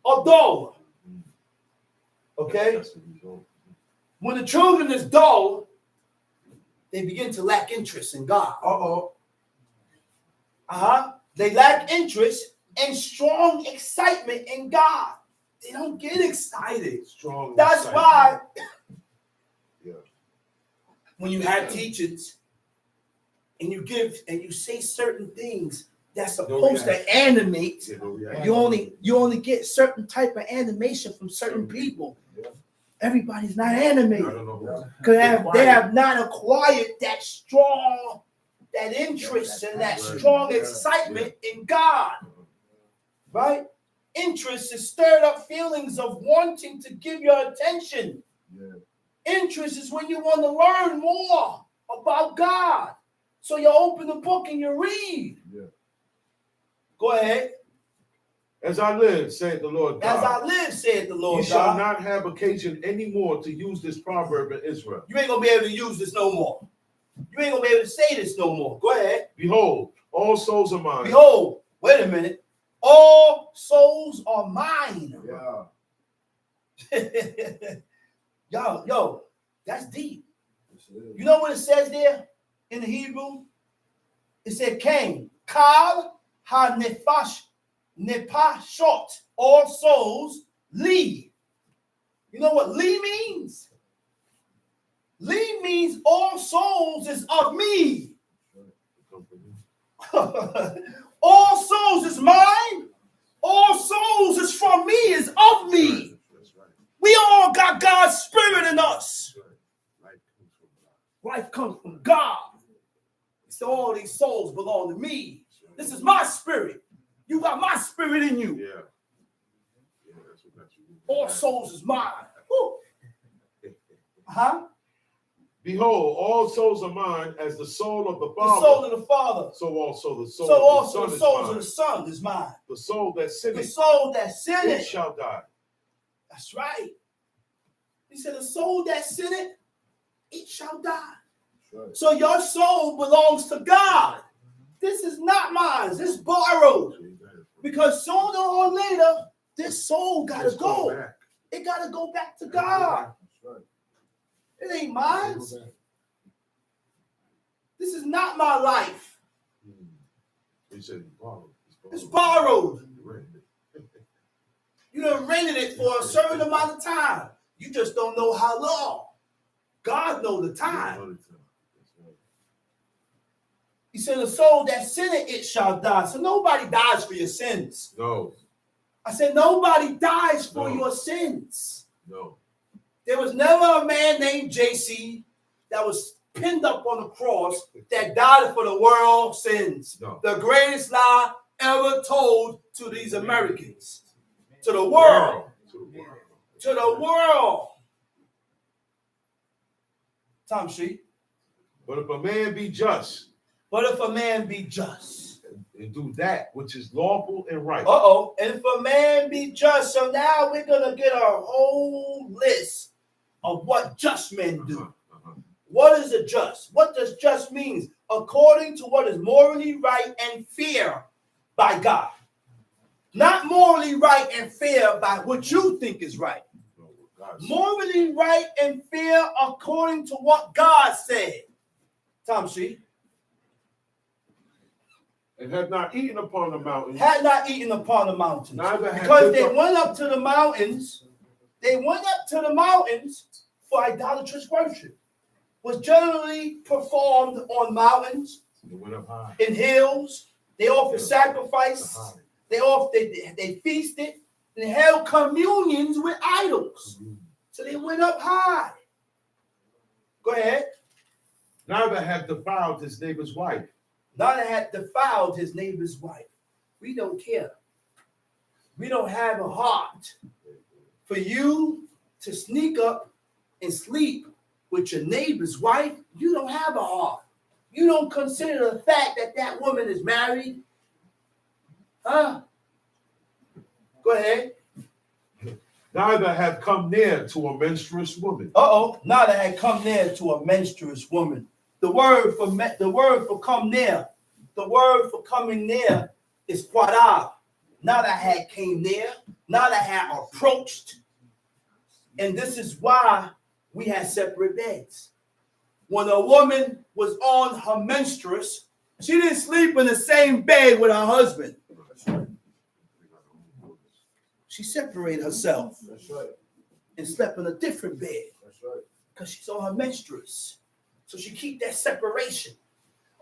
are dull. Okay? When the children is dull, they begin to lack interest in God. They lack interest and strong excitement in God. They don't get excited. That's why when you have teachers and you give and you say certain things that's supposed to animate, you only get certain type of animation from certain people. Everybody's not animated because they have not acquired that strong, that interest and that strong excitement in God. Right? Interest is stirred up feelings of wanting to give your attention. Interest is when you want to learn more about God. So you open the book and you read. Go ahead. As I live, saith the Lord God. As I live, saith the Lord God. You shall not have occasion anymore to use this proverb in Israel. You ain't going to be able to use this no more. You ain't going to be able to say this no more. Go ahead. Behold, all souls are mine. Behold, wait a minute. All souls are mine. Yo, that's deep. You know what it says there in the Hebrew? It said Cain. Kal ha-nefash. Nepashot, all souls, li. You know what li means? Li means all souls is of me. All souls is mine. All souls is from me, is of me. We all got God's spirit in us. Life comes from God. So all these souls belong to me. This is my spirit. You got my spirit in you. All souls is mine. Behold, all souls are mine as the soul of the Father. The soul of the Father. So also the soul so also of the the souls Son of the Son is mine. The soul that sinneth. The soul that sinneth. It shall die. That's right. He said the soul that sinneth, it shall die. Right. So your soul belongs to God. This is not mine. This is borrowed. Because sooner or later, this soul got to go. It got to go back to God. Right. It ain't mine. This is not my life. He said borrowed. It's borrowed. You done rented it for a certain amount of time. You just don't know how long. God knows the time. He said, the soul that sinneth, it shall die. So nobody dies for your sins. No. I said, nobody dies for your sins. No. There was never a man named JC that was pinned up on the cross that died for the world's sins. No. The greatest lie ever told to these Americans. To the world. To the world. Tom Sheet. But if a man be just. But if a man be just. And do that which is lawful and right. And if a man be just. So now we're going to get a whole list of what just men do. What is a just? What does just mean? According to what is morally right and fair by God. Not morally right and fair by what you think is right. Morally right and fair according to what God said. Tom Sheet. And had not eaten upon the mountains. Had not eaten upon the mountains. Because they went up to the mountains. They went up to the mountains for idolatrous worship. Was generally performed on mountains. They went up high. In hills. They offered sacrifice. They feasted. And held communions with idols. So they went up high. Go ahead. Neither had defiled his neighbor's wife. Neither had defiled his neighbor's wife. We don't care. We don't have a heart for you to sneak up and sleep with your neighbor's wife. You don't have a heart. You don't consider the fact that that woman is married. Go ahead. Neither had come near to a menstruous woman. Neither had come near to a menstruous woman. The word for come near, the word for coming near is parab. Neither had came near, neither had approached. And this is why we had separate beds. When a woman was on her menstruous, she didn't sleep in the same bed with her husband. She separated herself. That's right. And slept in a different bed. That's right. Because she's on her menstruous. So she keep that separation.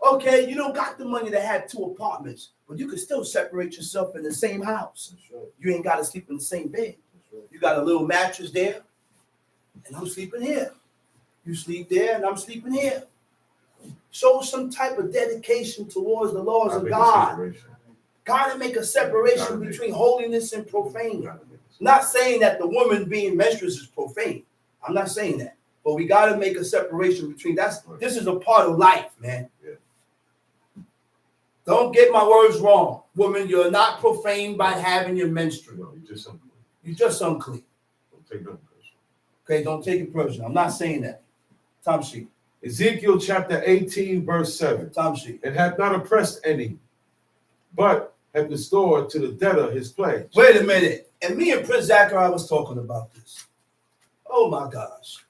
Okay, you don't got the money to have 2 apartments, but you can still separate yourself in the same house. That's right. You ain't got to sleep in the same bed. That's right. You got a little mattress there, and I'm sleeping here. You sleep there, and I'm sleeping here. Show some type of dedication towards the laws of God. God to make a separation between holiness and profane. Not saying that the woman being menstruous is profane. I'm not saying that. But we got to make a separation between this is a part of life, man. Yeah. Don't get my words wrong. Woman, you're not profane by having your menstrual. No, you're just unclean. You're just unclean. Don't take nothing personal. Okay, don't take it personal. I'm not saying that. Time sheet. Ezekiel chapter 18, verse 7. Time sheet. And hath not oppressed any, but hath restored to the debtor his pledge. Wait a minute. And me and Prince Zachariah was talking about this. Oh my gosh.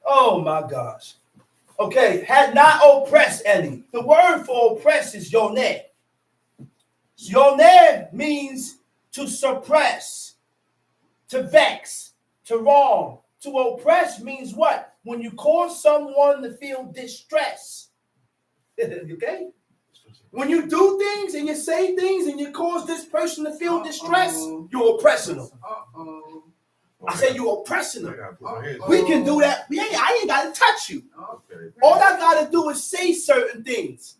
Oh my gosh. Okay, had not oppressed any. The word for oppress is yoneh. Yoneh means to suppress, to vex, to wrong. To oppress means what? When you cause someone to feel distress. Okay? When you do things and you say things and you cause this person to feel distress, you're oppressing them. I say you're oppressing them. We can do that. I ain't got to touch you. All I got to do is say certain things.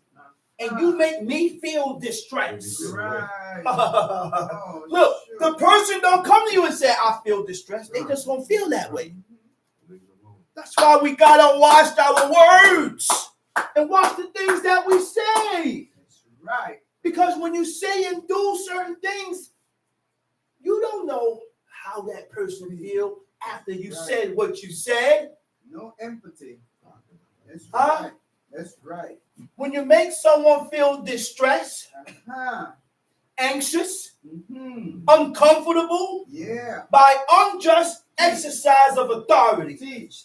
And you make me feel distressed. Right. Look, the person don't come to you and say, I feel distressed. They just won't feel that way. That's why we got to watch our words and watch the things that we say. That's right. Because when you say and do certain things, you don't know how that person feel after you said what you said. No empathy. That's Huh? right. That's right. When you make someone feel distressed, anxious, uncomfortable, by unjust exercise of authority. Teach.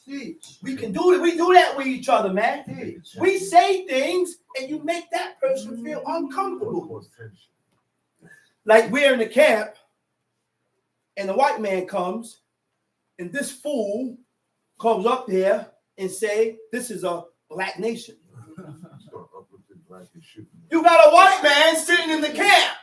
We can do it. We do that with each other, man. Teach. We say things and you make that person feel uncomfortable. Like we're in the camp and the white man comes and this fool comes up here and say, this is a black nation. You got a white man sitting in the camp.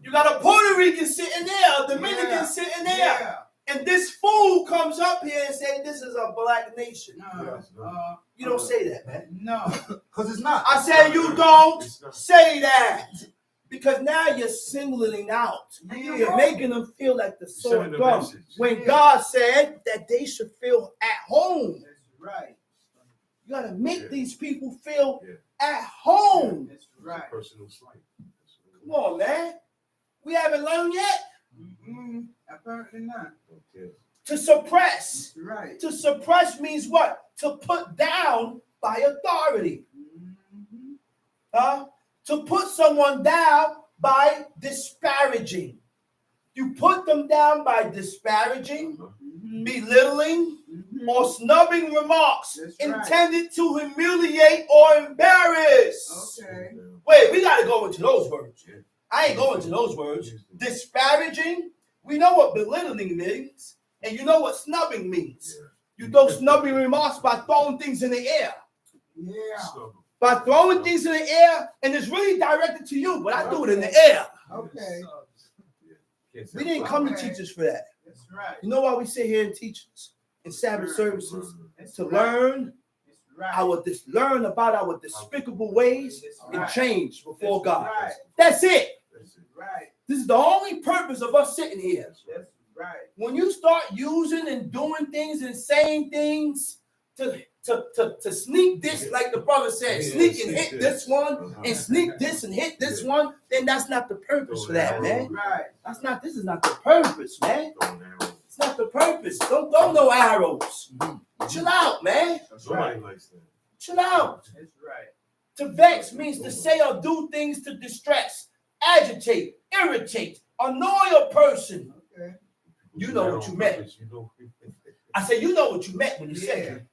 You got a Puerto Rican sitting there, a Dominican sitting there. And this fool comes up here and say, this is a black nation. You don't say that, man. No, because it's not. I said you don't say that. Because now you're singling out. You're making them feel like the sword dumb. When God said that they should feel at home. That's right. You got to make these people feel at home. That's right. Personal slight. Come on, man. We haven't learned yet. Apparently not. To suppress. That's right. To suppress means what? To put down by authority. To put someone down by disparaging. You put them down by disparaging, belittling, or snubbing remarks intended to humiliate or embarrass. Okay. Wait, we got to go into those words. I ain't going to those words. Disparaging, we know what belittling means, and you know what snubbing means. You throw snubbing remarks by throwing things in the air. By throwing things in the air, and it's really directed to you, but I do it in the air. Okay. We didn't come to teach us for that. That's right. You know why we sit here and teach in Sabbath services? To learn learn about our despicable ways and change before God. That's it. Right. This is the only purpose of us sitting here. That's right. When you start using and doing things and saying things to to sneak this, like the brother said, sneak and hit this one, and sneak this and hit this one, then that's not the purpose for that, man. Right. This is not the purpose, man. It's not the purpose. Don't throw no arrows. Chill out, man. That's Nobody right. likes that. Chill out. That's right. To vex means to say or do things to distress, agitate, irritate, annoy a person. Okay. You know what you meant. You know. I said, you know what you meant when you said it.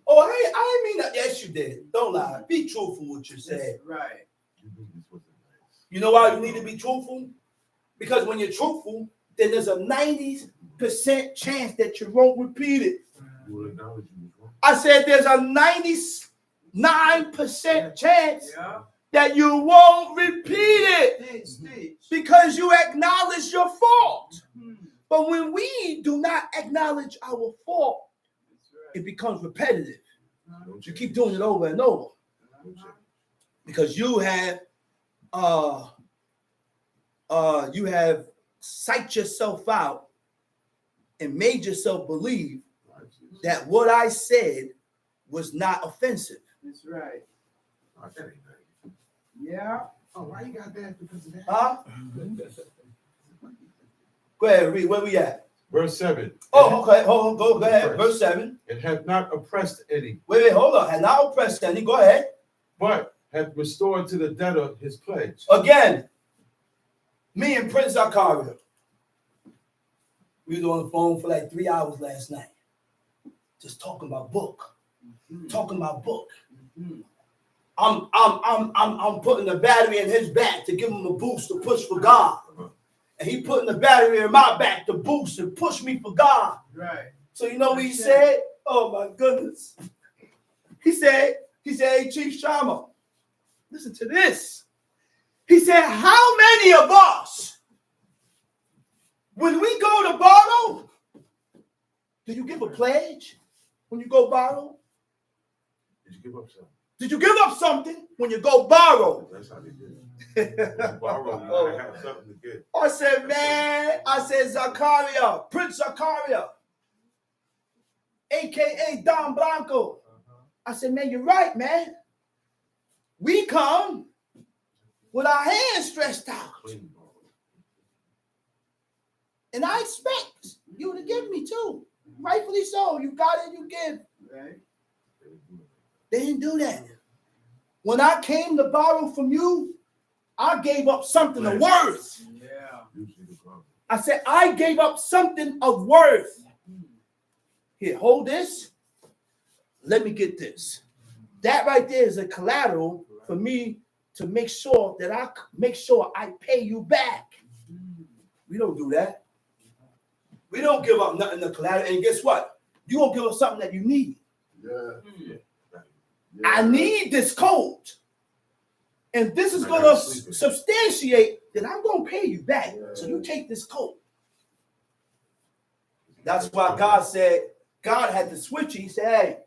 Oh, I didn't mean that. Yes, you did. Don't lie. Be truthful with what you said. That's right. You know why you need to be truthful? Because when you're truthful, then there's a 90% chance that you won't repeat it. You will acknowledge you was wrong. I said there's a 99% chance Yeah. that you won't repeat it Stitch. because you acknowledge your fault. Hmm. But when we do not acknowledge our fault, That's right. it becomes repetitive. Don't You change. keep doing it over and over Don't change. because you have psyched yourself out and made yourself believe that what I said was not offensive. That's right. Oh, that ain't nice. Yeah. Oh, why you got that? Because of that. Huh? Go ahead, read. Where we at? Verse 7. Oh, okay. Hold on. Go ahead. Verse 7. It hath not oppressed any, Wait, hold on. And now press any. Go ahead. but hath restored to the debtor his pledge. Again, me and Prince Zakaria, we was on the phone for like 3 hours last night. Just talking about book. Talking about book. Mm-hmm. I'm putting the battery in his back to give him a boost to push for God. And he putting the battery in my back to boost and push me for God. Right. So you know what he said? Oh my goodness. He said, hey, Chief Shama, listen to this. He said, how many of us, when we go to borrow, do you give a pledge when you go borrow? Did you give up something? Did you give up something when you go borrow? That's how they did it. When you borrow, you gotta have something to give. I said, man, Zakaria, Prince Zakaria, a.k.a. Don Blanco. I said, man, you're right, man. We come with our hands stretched out. Clean borrow. And I expect you to give me too. Rightfully so. You got it, you give. Right. They didn't do that. When I came to borrow from you, I gave up something of worth. Yeah. Usually the garment. I said, I gave up something of worth. Here, hold this. Let me get this. That right there is a collateral for me to make sure that I pay you back. We don't do that. We don't give up nothing to collateral. And guess what? You won't give up something that you need. Yeah. I need this coat. And this is going to substantiate that I'm going to pay you back. So you take this coat. That's why God had to switch it. He said, hey,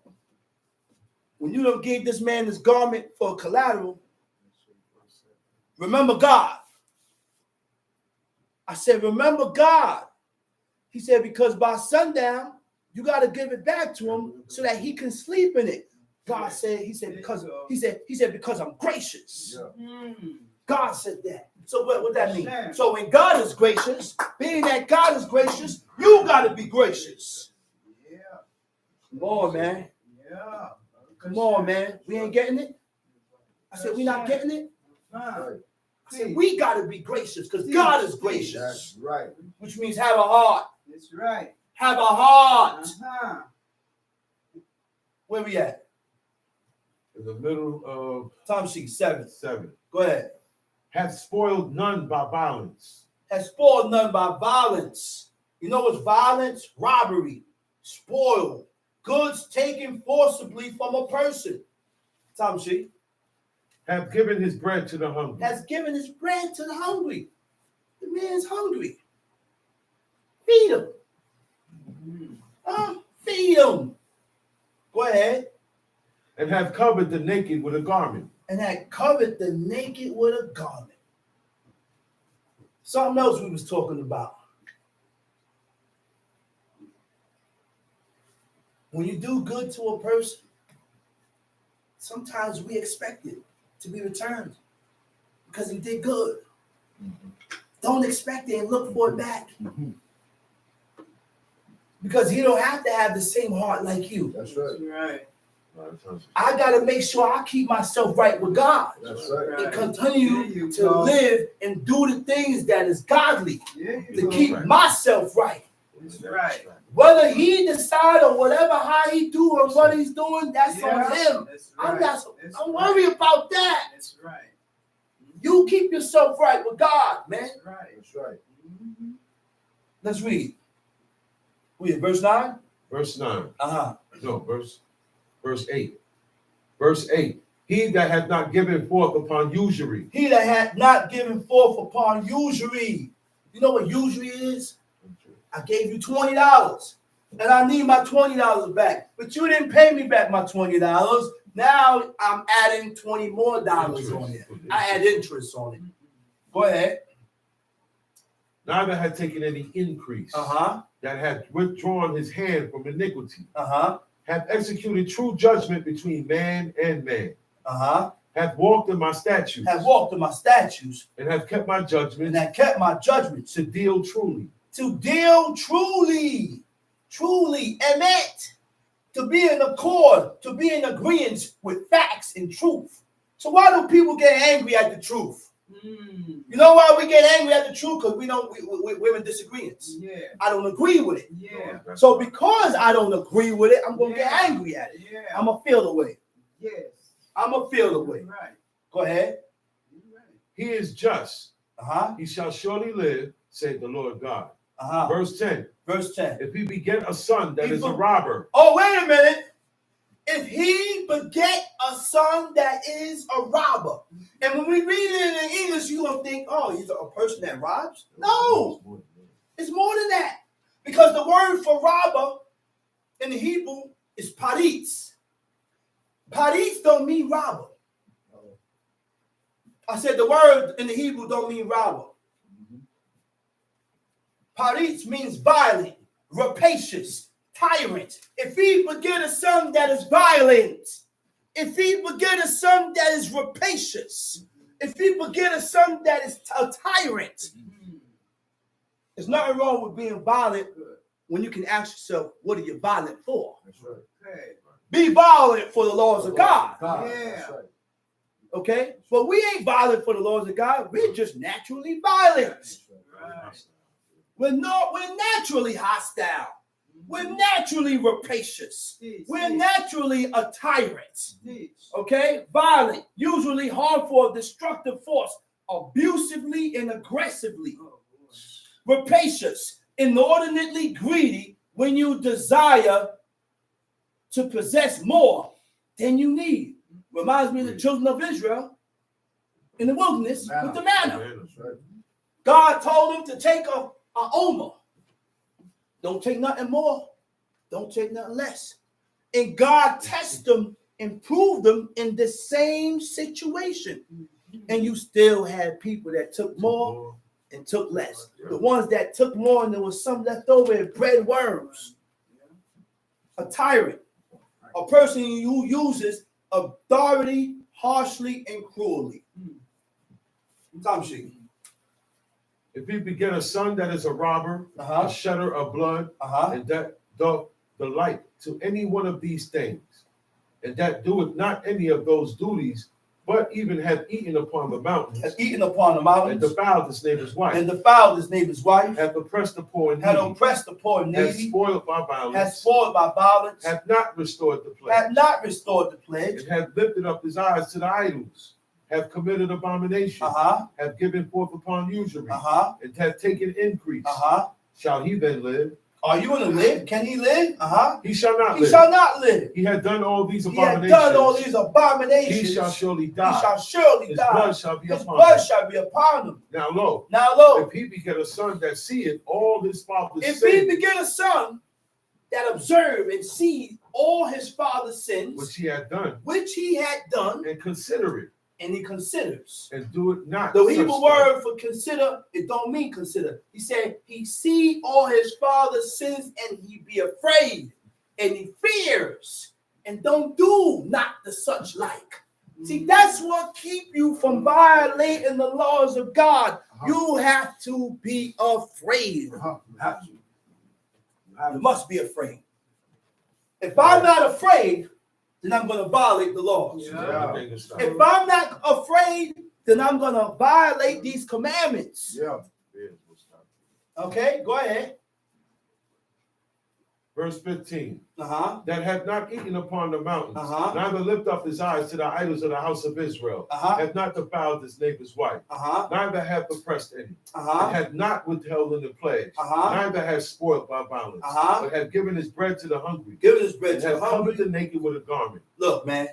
when you don't give this man this garment for collateral, remember God. I said, remember God. He said, because by sundown, you got to give it back to him so that he can sleep in it. God said, because I'm gracious. Yeah. God said that. So what that mean? So when God is gracious, being that God is gracious, you got to be gracious. Yeah. Come on, man. Yeah. Come on, man. We ain't getting it? I said, we not getting it? Fine. I said, we got to be gracious because God is gracious. That's right. Which means have a heart. That's right. Have a heart. Uh-huh. Where we at? In the middle of Time sheet 7. 7. Go ahead. Hath spoiled none by violence. Has spoiled none by violence. You know what's violence? Robbery. Spoil. Goods taken forcibly from a person. Time sheet. Hath given his bread to the hungry. Has given his bread to the hungry. The man's hungry. Feed him. Feed him. Go ahead. And hath covered the naked with a garment. And had covered the naked with a garment. Something else we was talking about. When you do good to a person, sometimes we expect it to be returned because he did good. Don't expect it and look for it back. Because he don't have to have the same heart like you. That's right. Right. I got to make sure I keep myself right with God. That's right. And continue to live and do the things that is godly. Yeah, To keep myself right. That's right. Whether he decide or whatever, how he do and what he's doing, that's on him. That's I'm right. not. That's I'm right. worried about that. That's right. You keep yourself right with God, man. That's right. That's right. Let's read. Read verse 9. Verse 9. Uh-huh. Verse 8. Verse 8. He that hath not given forth upon usury. He that had not given forth upon usury. You know what usury is? I gave you $20 and I need my $20 back. But you didn't pay me back my $20. Now I'm adding $20 more on it. I add interest on it. Go ahead. Neither had taken any increase. That hath withdrawn his hand from iniquity. Hath executed true judgment between man and man. Hath walked in my statutes. Have walked in my statutes. And hath kept my judgments. And have kept my judgments. To deal truly. To deal truly. Truly. Emet. To be in accord. To be in agreement with facts and truth. So why do people get angry at the truth? You know why we get angry at the truth? Because we're in disagreements. Yeah. I don't agree with it. Yeah. So because I don't agree with it, I'm going to get angry at it. Yeah. I'm going to feel the way. Yes. I'm going to feel the way. Right. Go ahead. Right. He is just. He shall surely live, saith the Lord God. Verse 10. Verse 10. If he beget a son that is a robber. Oh, wait a minute. If he beget a son that is a robber. And when we read it in English, you don't think, oh, he's a person that robs. No. It's more than that. Because the word for robber in the Hebrew is paritz. Paritz don't mean robber. I said the word in the Hebrew don't mean robber. Paritz means violent, rapacious, tyrant. If he beget a son that is violent, if he beget a son that is rapacious, if he beget a son that is a tyrant, there's nothing wrong with being violent when you can ask yourself, what are you violent for? That's right. Okay. Be violent for the laws of God. Yeah. Yeah. Okay? But we ain't violent for the laws of God. We're just naturally violent. Right. We're naturally hostile. We're naturally rapacious. We're naturally a tyrant. Okay? Violent, usually harmful or destructive force, abusively and aggressively. Rapacious, inordinately greedy when you desire to possess more than you need. Reminds me of the children of Israel in the wilderness with the manna. God told them to take a omer. Don't take nothing more. Don't take nothing less. And God tested them and proved them in the same situation. And you still had people that took more and took less. The ones that took more and there was some left over and bred worms. A tyrant. A person who uses authority harshly and cruelly. If he beget a son that is a robber, a shedder of blood, and that doth delight to any one of these things, and that doeth not any of those duties, but even hath eaten upon the mountains, and defiled his neighbor's wife, hath oppressed the poor and needy, hath spoiled by violence, hath not restored the pledge, and hath lifted up his eyes to the idols, hath committed abomination, hath given forth upon usury, and hath taken increase. Shall he then live? Are you going to live? Can he live? He shall not live. He shall not live. He had done all these He had abominations. done all these abominations. He shall surely die. He shall surely His die. blood shall be His upon blood him. shall be upon him. Now lo, Now, if he beget a son that seeth all his father's if sins, he beget a son that observe and see all his father's sins, which he had done, and consider it, and he considers. and do it not. The such Hebrew thing. word for consider, it don't mean consider. He said he see all his father's sins and he be afraid and he fears and don't do not the such like. See, that's what keep you from violating the laws of God. You have to be afraid. You must be afraid. If I'm not afraid, then I'm going to violate the laws. Yeah. If I'm not afraid, then I'm going to violate these commandments. Yeah. Okay, go ahead. Verse 15. That have not eaten upon the mountains, neither lift up his eyes to the idols of the house of Israel, have not defiled his neighbor's wife, neither have oppressed any, and have not withheld in the pledge, neither have spoiled by violence, but have given his bread to the hungry, and have covered the naked with a garment. Look, man.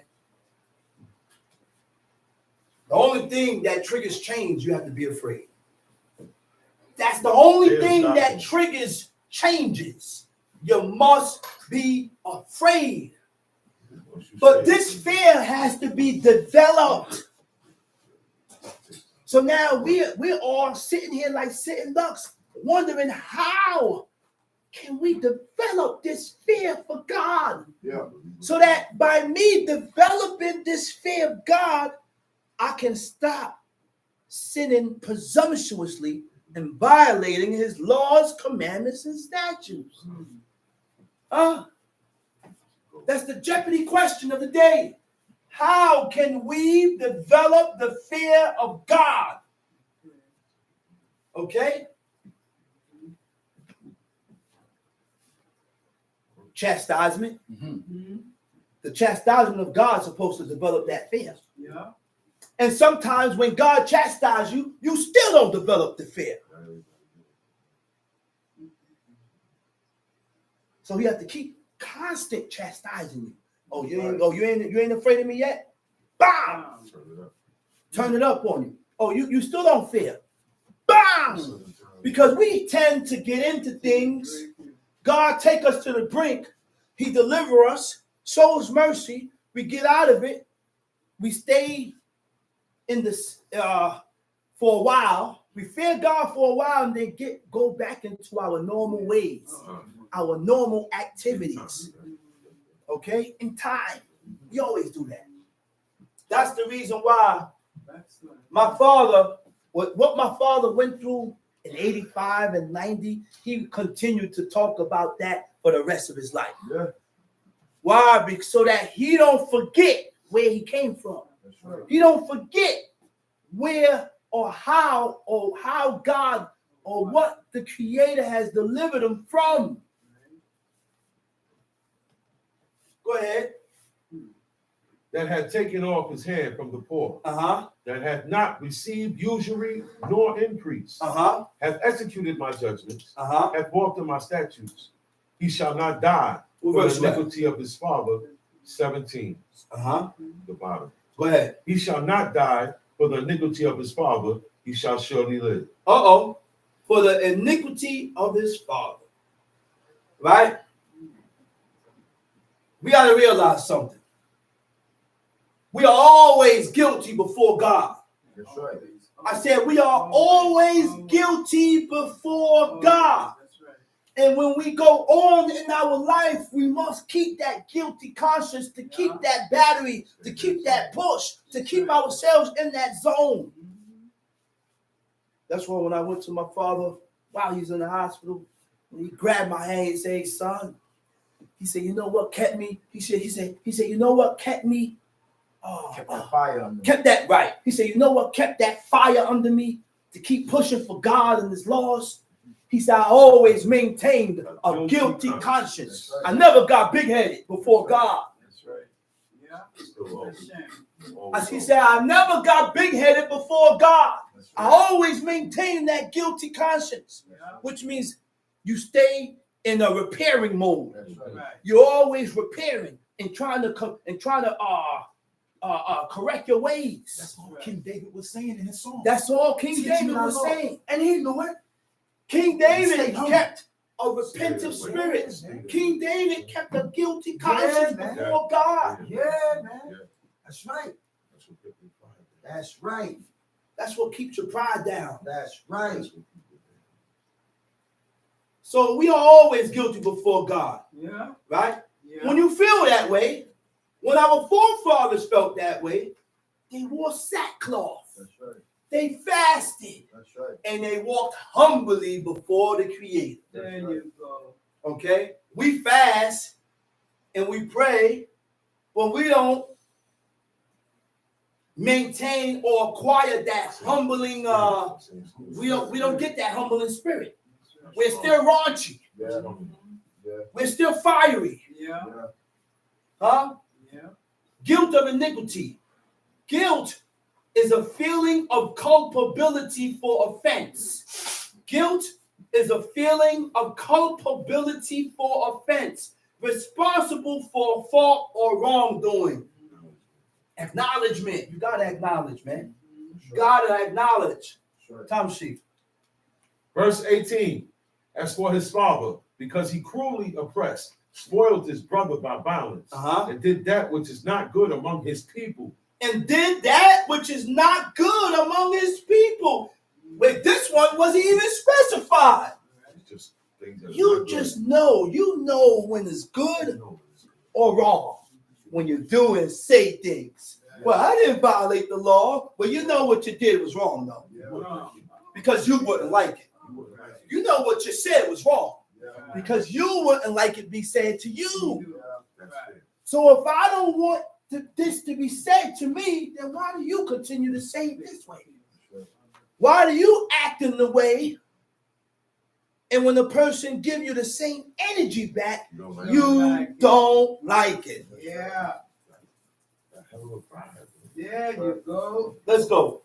The only thing that triggers change, you have to be afraid. That's the only thing that triggers changes. You must be afraid. But this fear has to be developed. So now we're all sitting here like sitting ducks, wondering how can we develop this fear for God? Yeah. So that by me developing this fear of God, I can stop sinning presumptuously and violating his laws, commandments, and statutes. That's the Jeopardy question of the day. How can we develop the fear of God? Okay? Chastisement. The chastisement of God is supposed to develop that fear. Yeah. And sometimes when God chastises you, you still don't develop the fear. So you have to keep constant chastising you. Oh, you ain't afraid of me yet? Bam! Turn it up on you. Oh, you still don't fear. Bam! Because we tend to get into things. God take us to the brink. He deliver us, shows mercy. We get out of it. We stay in this for a while. We fear God for a while and then go back into our normal ways, our normal activities. Okay? In time. We always do that. That's the reason why my father, what my father went through in 85 and 90, he continued to talk about that for the rest of his life. Yeah. Why? Because so that he don't forget where he came from. That's right. He don't forget where or how God or what the Creator has delivered him from. Go ahead. That had taken off his hand from the poor, that had not received usury nor increase, have executed my judgments, have walked in my statutes. He shall not die for the iniquity of his father. 17. The bottom. Go ahead. He shall not die for the iniquity of his father. He shall surely live. For the iniquity of his father. Right? We got to realize something. We are always guilty before God. That's right. I said we are always guilty before God. And when we go on in our life, we must keep that guilty conscience, to keep that battery, to keep that push, to keep ourselves in that zone. That's why when I went to my father while he's in the hospital, he grabbed my hand and said, "Hey, son," he said, "You know what kept me?" He said, "You know what kept me?" Kept that fire under me. Kept that right. He said, "You know what kept that fire under me to keep pushing for God and his laws?" He said, "I always maintained a guilty conscience. Right. I never got big-headed before God." That's right. He said, "I never got big-headed before God. That's I right. always maintained that guilty conscience," which means you stay in a repairing mode. That's right. You're always repairing and trying to correct your ways. That's all King David was saying in his song. That's all King David was saying, and he knew it. King David kept a repentant spirit. King David kept a guilty conscience before God. Yeah, man. That's right. That's right. That's what keeps your pride down. That's right. So we are always guilty before God. Yeah. Right? Yeah. When you feel that way, When our forefathers felt that way, they wore sackcloth. That's right. They fasted. That's right. And they walked humbly before the Creator. There you go. Okay? We fast and we pray, but we don't maintain or acquire that humbling. We don't get that humbling spirit. We're still raunchy. Yeah. Yeah. We're still fiery. Yeah. Yeah. Huh? Yeah. Guilt of iniquity. Guilt is a feeling of culpability for offense. Guilt is a feeling of culpability for offense, responsible for fault or wrongdoing. Acknowledgement. You gotta acknowledge, man. You gotta acknowledge. Sure. Tom Sheep. Verse 18. As for his father, because he cruelly oppressed, spoiled his brother by violence, and did that which is not good among his people. And did that which is not good among his people. Wait, this one wasn't even specified. Just things that You just know. You know when it's good or wrong. When you do and say things. Well, I didn't violate the law. Well, you know what you did was wrong, though. Yeah. Because you wouldn't like it. You know what you said was wrong. Yeah. Because you wouldn't like it be said to you. That's it. So if I don't want this to be said to me, then why do you continue to say it this way? Why do you act in the way? And when the person give you the same energy back, you don't like it. Yeah. There you go. Let's go.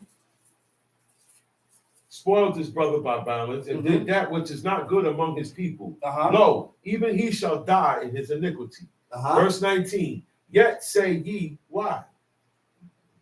Spoiled his brother by violence, and did that which is not good among his people. Uh-huh. Lo, even he shall die in his iniquity. Verse 19. Yet say ye, why?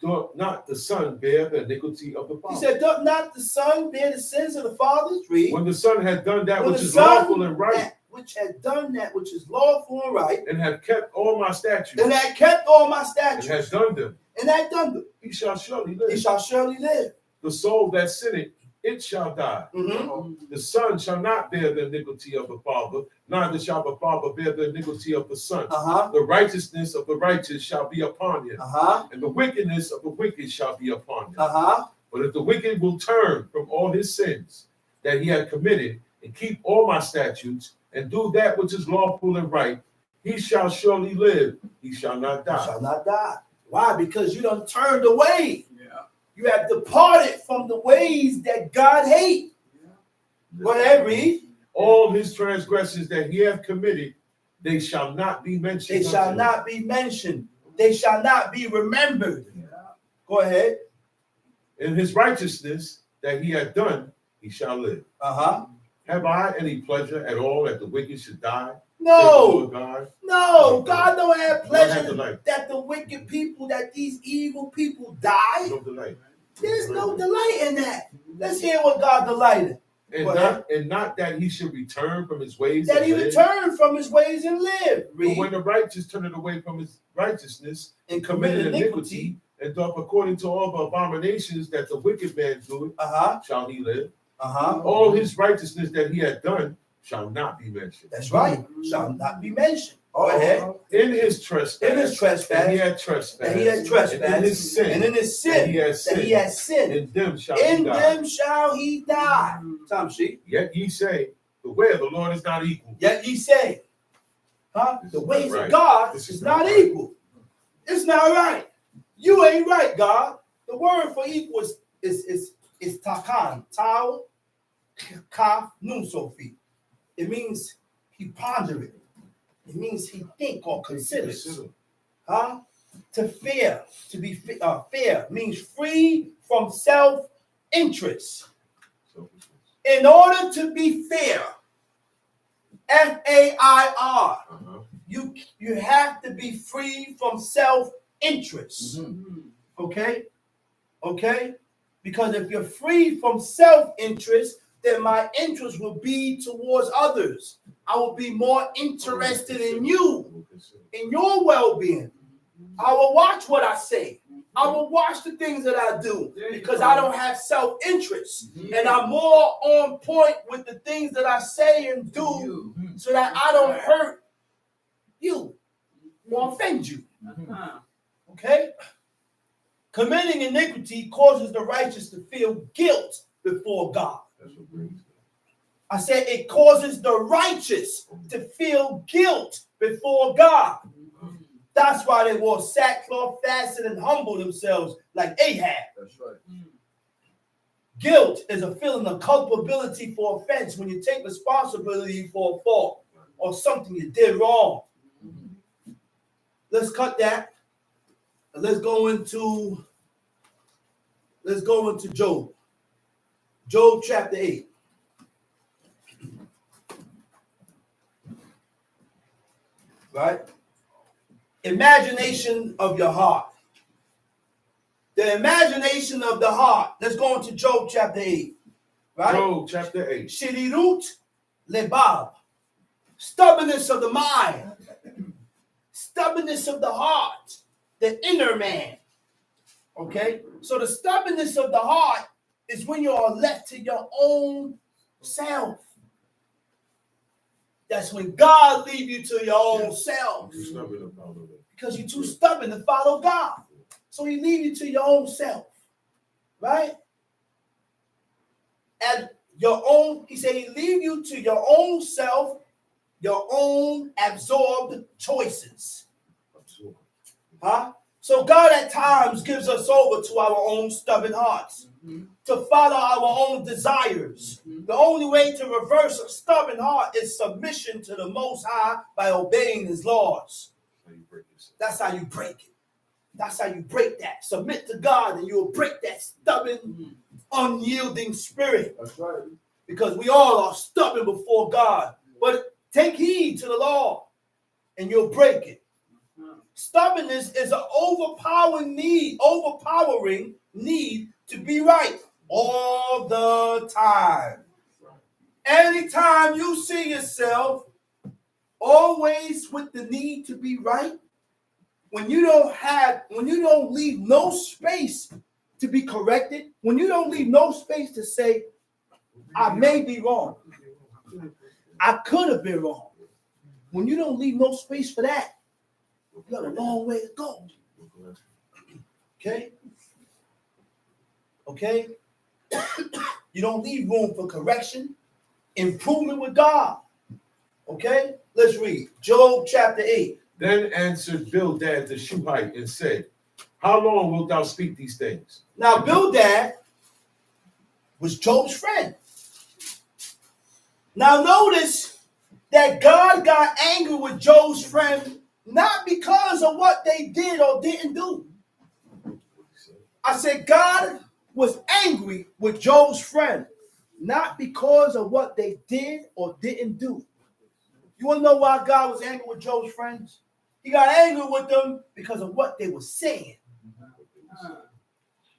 Doth not the son bear the iniquity of the father? He said, doth not the son bear the sins of the fathers? Read. When the son had done that When which the is son lawful and right, which had done that which is lawful and right, and have kept all my statutes, and had kept all my and statutes, has done them, and had done them, he shall surely live. he shall surely live. The soul that sinneth, it shall die. Mm-hmm. The son shall not bear the iniquity of the father, neither shall the father bear the iniquity of the son. The righteousness of the righteous shall be upon him, and the wickedness of the wicked shall be upon him. But if the wicked will turn from all his sins that he had committed, and keep all my statutes, and do that which is lawful and right, he shall surely live, he shall not die. He shall not die. Why? Because you done turned away. Yeah. You have departed from the ways that God hates. Go ahead, read. All his transgressions that he hath committed, they shall not be mentioned. They shall not be mentioned. They shall not be remembered. Go ahead. In his righteousness that he hath done, he shall live. Have I any pleasure at all that the wicked should die? No. God. No, God don't have pleasure delight. that the wicked people, that these evil people die. No delight. There's no delight in that. Let's hear what God delighted. And not that he should return from his ways. That he returned from his ways and live. But when the righteous turneth away from his righteousness and committed iniquity, and doth according to all the abominations that the wicked man doeth, shall he live. All his righteousness that he had done shall not be mentioned. That's right. Shall not be mentioned. Go ahead. In his trespass. In his trespass. And he had trespass. And he had trespass. And in his sin. And in his sin. And he has sinned. And he has sinned. In them shall in he die. them shall he die. Tom sheep. Yet ye say, the way of the Lord is not equal. Yet ye say, the ways right. of God is not right. equal. It's not right. You ain't right, God. The word for equal is takan. Tau, kaf, nun, sophie. It means he pondered. It means he think or considers. To fear, to be fair means free from self-interest. In order to be fair, F-A-I-R, you have to be free from self-interest. Okay? Because if you're free from self-interest, then my interest will be towards others. I will be more interested in you, in your well-being. I will watch what I say. I will watch the things that I do because I don't have self-interest. And I'm more on point with the things that I say and do so that I don't hurt you. or offend you. Okay? Committing iniquity causes the righteous to feel guilt before God. That's what brings it. I said it causes the righteous to feel guilt before God. That's why they wore sackcloth, fasted, and humbled themselves like Ahab. That's right. Guilt is a feeling of culpability for offense when you take responsibility for a fault or something you did wrong. Let's cut that. And let's go into Job. Job chapter 8. Right? Imagination of your heart. The imagination of the heart. Let's go into Job chapter 8. Right? Job chapter 8. Shirirut lebab. Stubbornness of the mind. Stubbornness of the heart. The inner man. Okay? So the stubbornness of the heart is when you are left to your own self. That's when God leaves you to your own self. You're stubborn about it. Because you're too stubborn to follow God. So he leaves you to your own self. Right? At your own, he said he leave you to your own self, your own absorbed choices. Huh? So God at times gives us over to our own stubborn hearts. To follow our own desires. The only way to reverse a stubborn heart is submission to the Most High by obeying his laws. That's how you break it. That's how you break that. Submit to God and you'll break that stubborn, unyielding spirit. That's right. Because we all are stubborn before God. But take heed to the law and you'll break it. Stubbornness is an overpowering need to be right all the time. Anytime you see yourself always with the need to be right, when you don't leave no space to be corrected, when you don't leave no space to say, I may be wrong, I could have been wrong. When you don't leave no space for that, you got a long way to go. Okay? Okay? You don't leave room for correction, improvement with God. Okay? Let's read. Job chapter 8. Then answered Bildad the Shuhite and said, how long wilt thou speak these things? Now, Bildad was Job's friend. Now, notice that God got angry with Job's friend not because of what they did or didn't do. I said God was angry with Job's friend not because of what they did or didn't do. You want to know why God was angry with Job's friends? He got angry with them because of what they were saying.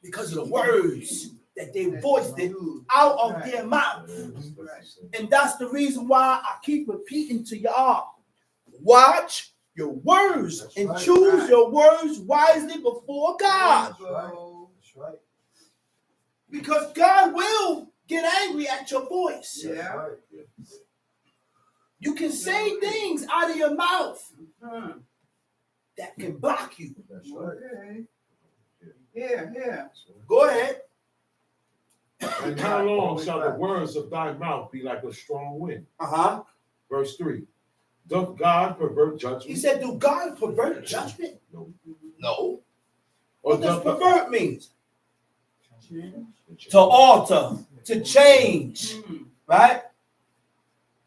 Because of the words that they voiced it out of their mouth. And that's the reason why I keep repeating to y'all. Watch your words and choose your words wisely before God. That's right. Because God will get angry at your voice. Yeah. Right. You can say things out of your mouth that can block you. That's right. Yeah. Go ahead. And how long shall the words of thy mouth be like a strong wind? Verse 3. Doth God pervert judgment? He said, do God pervert judgment? No. Or What does doth pervert mean? To alter, to change. Right?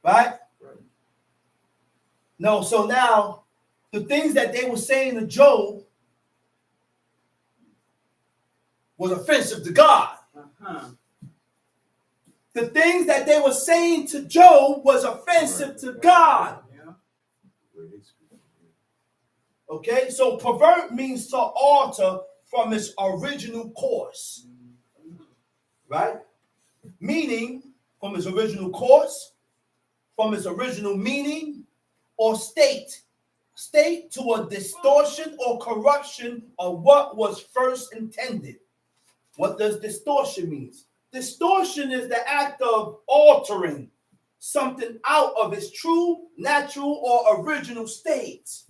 Right? No, so now the things that they were saying to Job was offensive to God. The things that they were saying to Job was offensive to God. Okay, so pervert means to alter from its original course. Right? Meaning from its original course, from its original meaning, or state to a distortion or corruption of what was first intended. What does distortion mean? Distortion is the act of altering something out of its true, natural, or original state.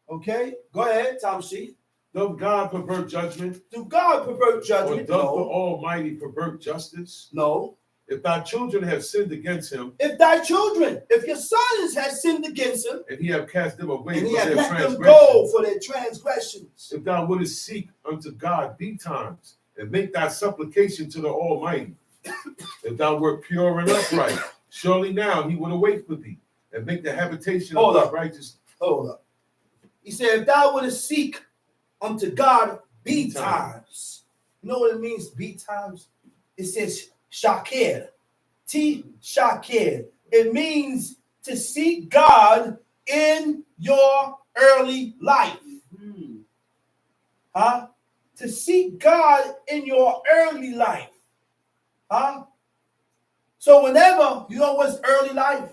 Okay, go ahead, Tom C. Does God pervert judgment? Do God pervert Or judgment? does the No. Almighty pervert justice? No. If thy children have sinned against him, If thy children, if your sons have sinned against him, and he have cast them away and for he have their let them transgressions, go for their transgressions. if thou wouldest seek unto God betimes, and make thy supplication to the Almighty, if thou wert pure and upright, surely now he would await for thee, and make the habitation of thy righteousness. Hold up. He said, if thou wouldest seek unto God betimes. You know what it means, betimes? It says shakir. Shakir. It means to seek God in your early life. Huh? To seek God in your early life. Huh? So whenever, you know what's early life?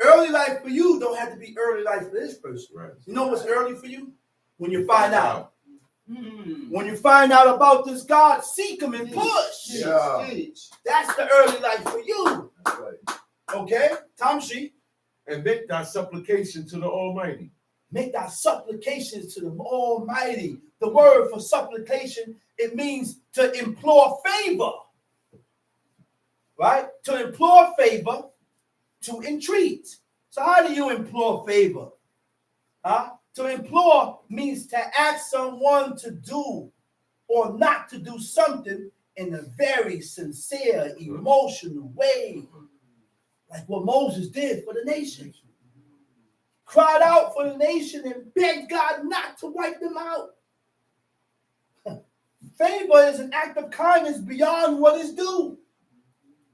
Early life for you don't have to be early life for this person. Right. You know what's early for you? When you find out. When you find out about this God, seek him and push. Yeah. That's the early life for you. That's right. Okay? Tom Sheep. And make thy supplication to the Almighty. Make thy supplications to the Almighty. The word for supplication, it means to implore favor. Right? To implore favor, to entreat. So how do you implore favor? Huh? To implore means to ask someone to do or not to do something in a very sincere, emotional way. Like what Moses did for the nation. Cried out for the nation and begged God not to wipe them out. Favor is an act of kindness beyond what is due.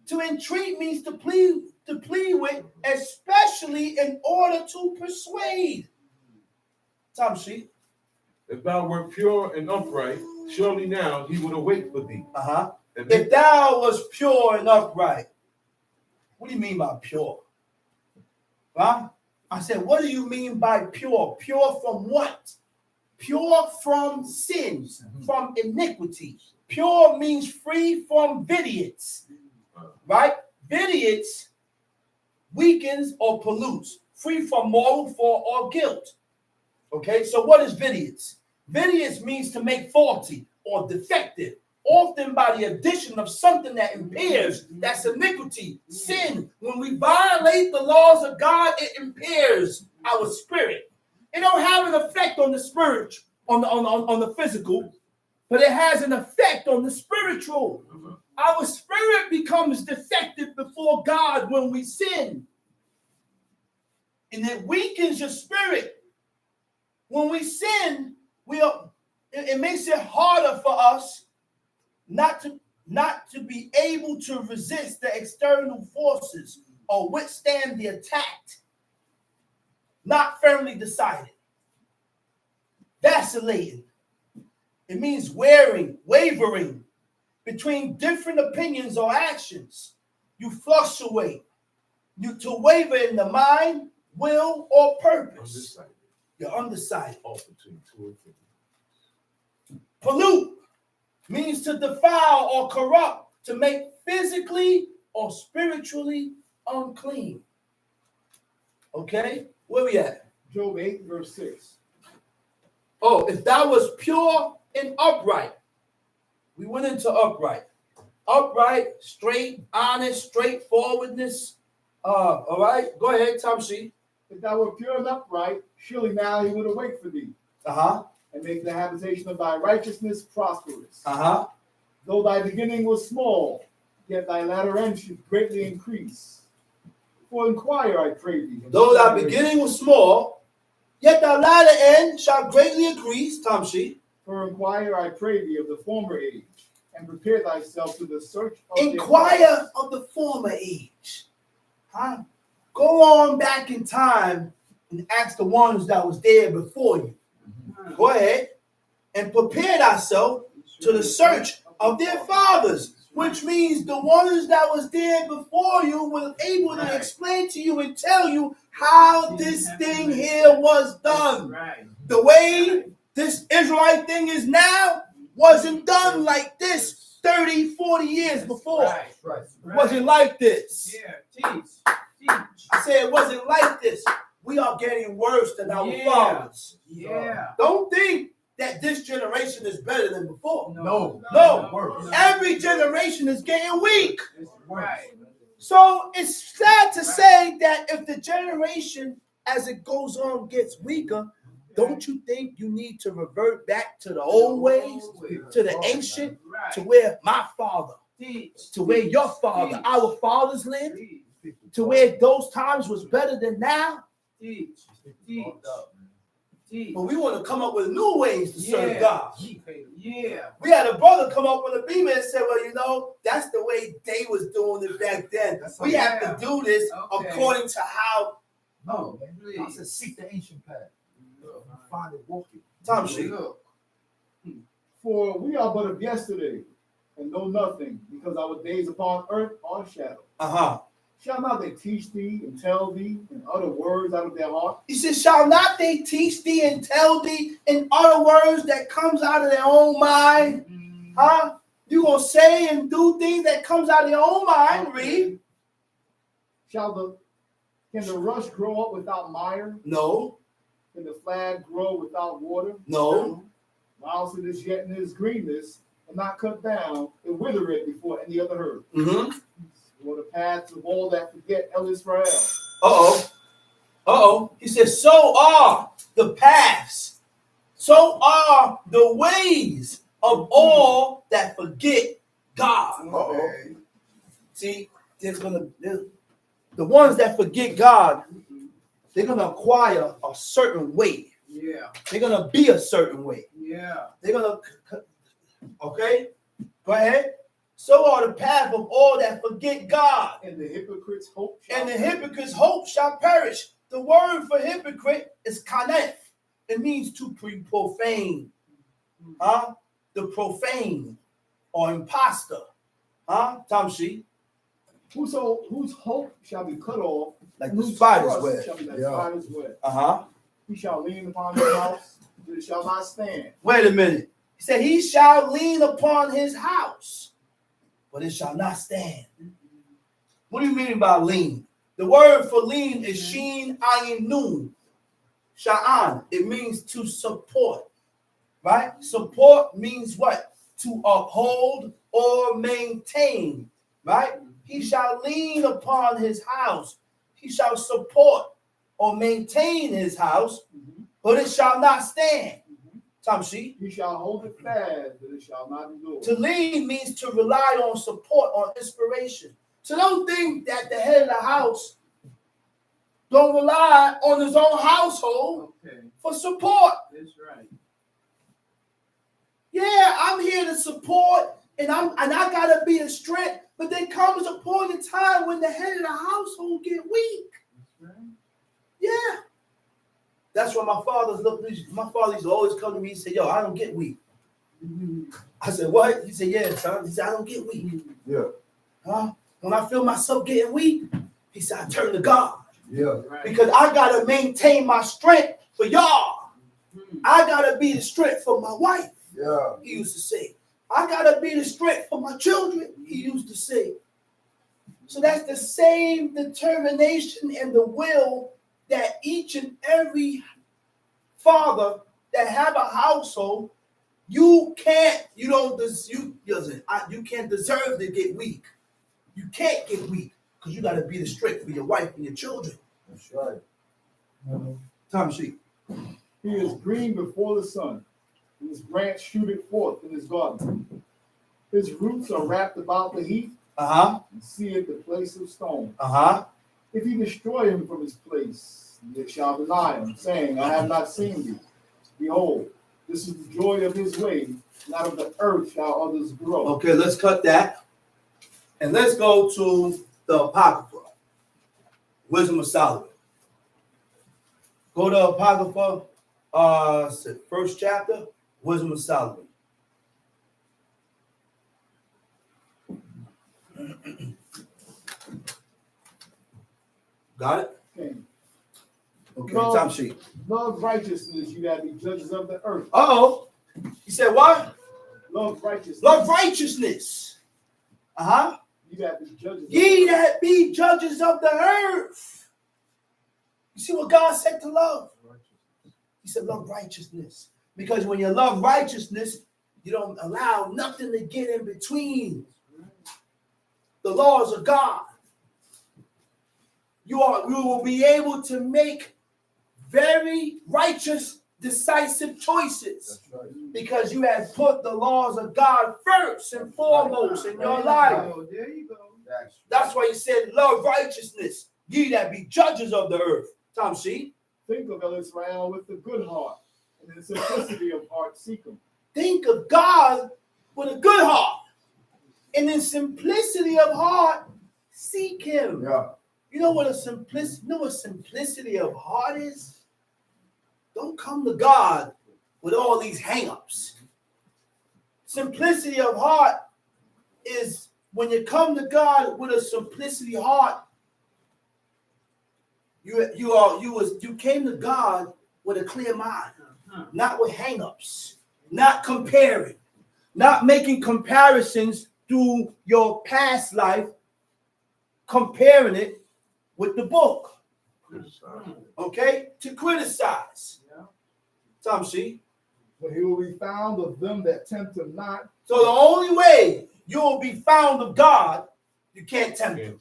To entreat means to plead with, especially in order to persuade. Tom Sheep. If thou wert pure and upright, surely now he would await for thee. If thou was pure and upright. What do you mean by pure? Huh? I said, what do you mean by pure? Pure from what? Pure from sins, from iniquity. Pure means free from vitiates. Right? Vitiates weakens or pollutes. Free from moral fault or guilt. Okay, so what is vitiates? Vitiates means to make faulty or defective, often by the addition of something that impairs. That's iniquity, sin. When we violate the laws of God, it impairs our spirit. It don't have an effect on the spirit, on the physical, but it has an effect on the spiritual. Our spirit becomes defective before God when we sin. And it weakens your spirit. When we sin, it makes it harder for us not to be able to resist the external forces or withstand the attack. Not firmly decided. Vacillating. It means wavering between different opinions or actions. You fluctuate. You to waver in the mind, will, or purpose. You're undecided. Pollute means to defile or corrupt, to make physically or spiritually unclean. Okay? Where we at? Job 8, verse 6. Oh, if thou was pure and upright. We went into upright. Upright, straight, honest, straightforwardness. All right? Go ahead, Tom C. If thou were pure and upright, surely now he would await for thee. And make the habitation of thy righteousness prosperous. Though thy beginning was small, yet thy latter end should greatly increase. For inquire, I pray thee. Though thy beginning was small, yet thy latter end shall greatly increase. Tom C. For inquire, I pray thee, of the former age, and prepare thyself to the search of Inquire of the former age. Go on back in time and ask the ones that was there before you. Go ahead and prepare thyself to the search of their fathers, which means the ones that was there before you were able to explain to you and tell you how this thing here was done. The way this Israelite thing is now wasn't done like this 30, 40 years before. It wasn't like this. I said it wasn't like this. we are getting worse than our Yeah. fathers. Yeah. Don't think that this generation is better than before. No. No. Every generation is getting weak. It's Right. So it's sad to say that if the generation as it goes on gets weaker, don't you think you need to revert back to the old ways, to the ancient, to where my father, to where your father, our fathers lived, to where those times was better than now? But we want to come up with new ways to serve God. Yeah. We had a brother come up with a beamer and say, well, you know, that's the way they was doing it back then. We have to do this according to how. No, man. I said seek the ancient path. Find it, walk it. Time sheet. For we are but of yesterday, and know nothing, because our days upon earth are shadow. Shall not they teach thee and tell thee and utter words out of their heart? He says, shall not they teach thee and tell thee in other words that comes out of their own mind? You gonna say and do things that comes out of your own mind? Read. Can the rush grow up without mire? No. Can the flag grow without water? No. Whilst it is yet in its greenness and not cut down, it withereth before any other herb. For the paths of all that forget El Israel. He says, so are the paths, so are the ways of all that forget God. See, the ones that forget God, they're gonna acquire a certain way. Yeah. They're gonna be a certain way. Yeah. They're gonna, okay? Go ahead. So are the path of all that forget God. And the hypocrite's hope shall perish. The word for hypocrite is kanef. It means to profane. The profane or imposter. Tamshi. Whose hope shall be cut off, like the spider's web. Shall be like spider's web. He shall lean upon his house, but it shall not stand. Wait a minute. He said, he shall lean upon his house, but it shall not stand. What do you mean by lean? The word for lean is sheen, ayin, nun. Sha'an. It means to support. Right? Support means what? To uphold or maintain. Right? He shall lean upon his house. He shall support or maintain his house, but it shall not stand. Tamshi. He shall hold it fast, but it shall not endure. To lean means to rely on support, on inspiration. So don't think that the head of the house don't rely on his own household for support. That's right. Yeah, I'm here to support, and I gotta be a strength. But there comes a point in time when the head of the household get weak. That's right. Yeah. That's why my father used to always come to me and say, yo, I don't get weak. I said, what? He said, yeah, son. He said, I don't get weak. Yeah. When I feel myself getting weak, he said, I turn to God. Yeah. Because I got to maintain my strength for y'all. I got to be the strength for my wife. Yeah. He used to say. I got to be the strength for my children. He used to say. So that's the same determination and the will that each and every father that have a household, you can't deserve to get weak. You can't get weak because you got to be the strength for your wife and your children. That's right. Time sheet. He is green before the sun, and his branch shooteth forth in his garden. His roots are wrapped about the heath, and seeth the place of stone. If he destroy him from his place, it shall deny him, saying, I have not seen thee. Behold, this is the joy of his way, and out of the earth shall others grow. Okay, let's cut that. And let's go to the Apocrypha. Wisdom of Solomon. Go to Apocrypha, first chapter, Wisdom of Solomon. Got it? Okay, time sheet. Love righteousness, you that be judges of the earth. You said what? Love righteousness. Love righteousness. You that be judges. Ye that be judges of the earth. You see what God said to love? He said, love righteousness. Because when you love righteousness, you don't allow nothing to get in between the laws of God. You will be able to make very righteous, decisive choices. Because you have put the laws of God first and foremost in your life. There you go. That's why he said, love righteousness, ye that be judges of the earth. Tom, see? Think of Israel with a good heart, and in simplicity of heart seek him. Think of God with a good heart, and in simplicity of heart seek him. Yeah. You know what simplicity of heart is? Don't come to God with all these hang-ups. Simplicity of heart is when you come to God with a simplicity heart. You came to God with a clear mind, not with hang-ups, not comparing, not making comparisons through your past life, comparing it with the book. Okay? To criticize. Tom, see? But he will be found of them that tempt him not. So the only way you will be found of God, you can't tempt him.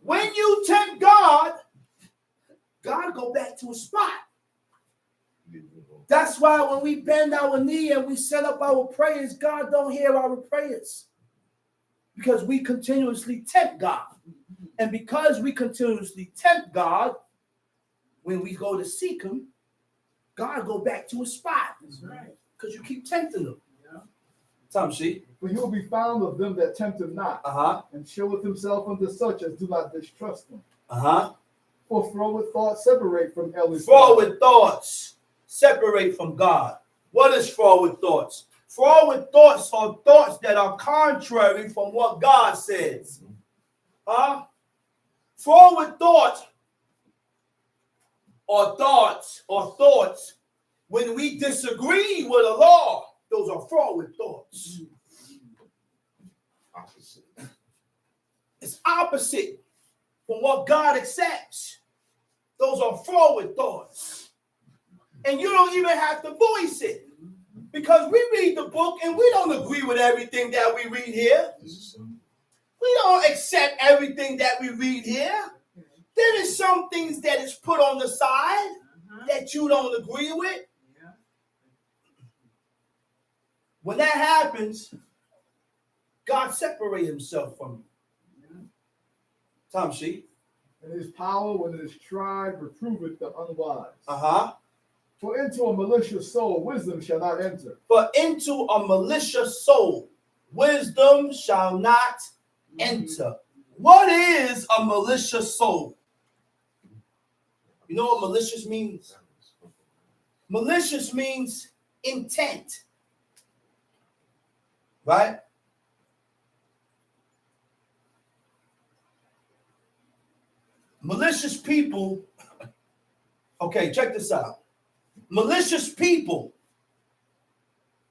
When you tempt God, God go back to a spot. That's why when we bend our knee and we set up our prayers, God don't hear our prayers. Because we continuously tempt God. And because we continuously tempt God, when we go to seek him, God go back to a spot. That's right. Because you keep tempting him. Yeah. Tom, see? For he will be found of them that tempt him not, and showeth himself unto such as do not distrust him. For froward thoughts separate from Elohim. Froward thoughts separate from God. What is froward thoughts? Froward thoughts are thoughts that are contrary from what God says. Froward thoughts or thoughts when we disagree with a law. Those are froward thoughts. Opposite. It's opposite from what God accepts. Those are forward thoughts. And you don't even have to voice it. Because we read the book and we don't agree with everything that we read here. We don't accept everything that we read here. There is some things that is put on the side that you don't agree with. When that happens, God separates himself from you. Tom, see? And his power, when it is tried, reproveth the unwise. For into a malicious soul, wisdom shall not enter. For into a malicious soul, wisdom shall not enter. What is a malicious soul? You know what malicious means? Malicious means intent. Right? Malicious people, okay, check this out. Malicious people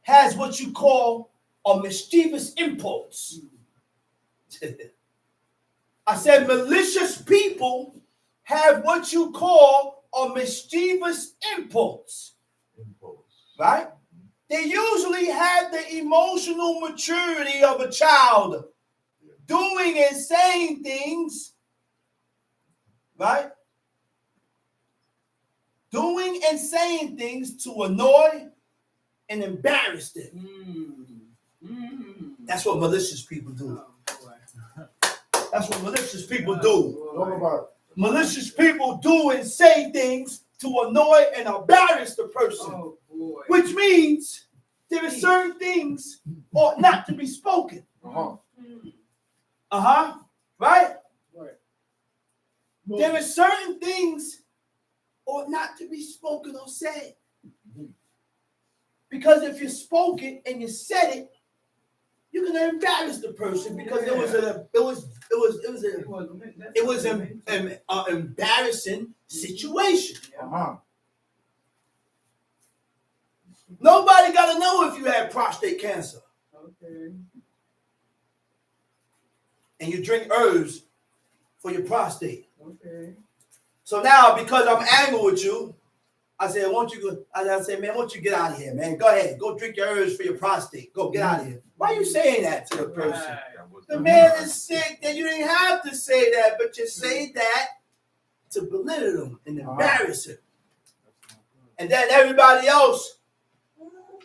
has what you call a mischievous impulse. I said malicious people have what you call a mischievous impulse. Right? They usually have the emotional maturity of a child, doing and saying things, right? Doing and saying things to annoy and embarrass them. That's what malicious people do. That's what malicious people do. Malicious people do and say things to annoy and embarrass the person. Which means there are certain things ought not to be spoken. Right? Right. There are certain things ought not to be spoken or said. Because if you spoke it and you said it, you're gonna embarrass the person because it was an embarrassing situation. Nobody got to know if you had prostate cancer. Okay. And you drink herbs for your prostate. Okay. So now, because I'm angry with you, I said, won't you go? I said, man, won't you get out of here, man? Go ahead. Go drink your herbs for your prostate. Go get out of here. Why are you saying that to the person? The man is sick, then you didn't have to say that, but you say that to belittle him and embarrass him. And then everybody else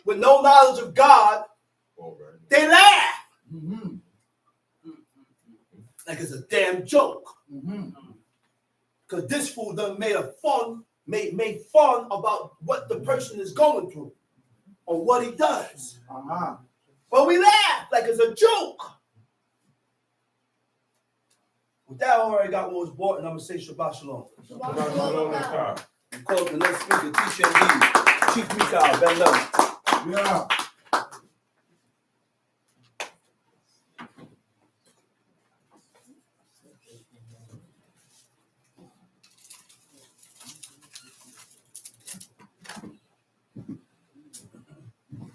with no knowledge of God, they laugh. Like it's a damn joke. Because this fool done made fun about what the person is going through or what he does. But we laugh like it's a joke. With that, I already got what was bought, and I'm going to say Shabbat Shalom. Shabbat Shalom. We close the next speaker, TCMD, Chief Mikal, Ben Levin. Yeah.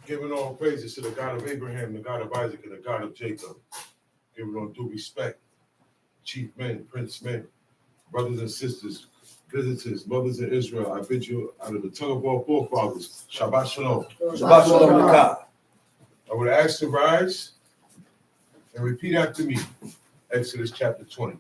Giving all praises to the God of Abraham, the God of Isaac, and the God of Jacob. Giving all due respect. Chief men, prince men, brothers and sisters, visitors, mothers in Israel, I bid you out of the tongue of all forefathers, Shabbat Shalom. Shabbat Shalom. I would ask to rise and repeat after me, Exodus chapter 20.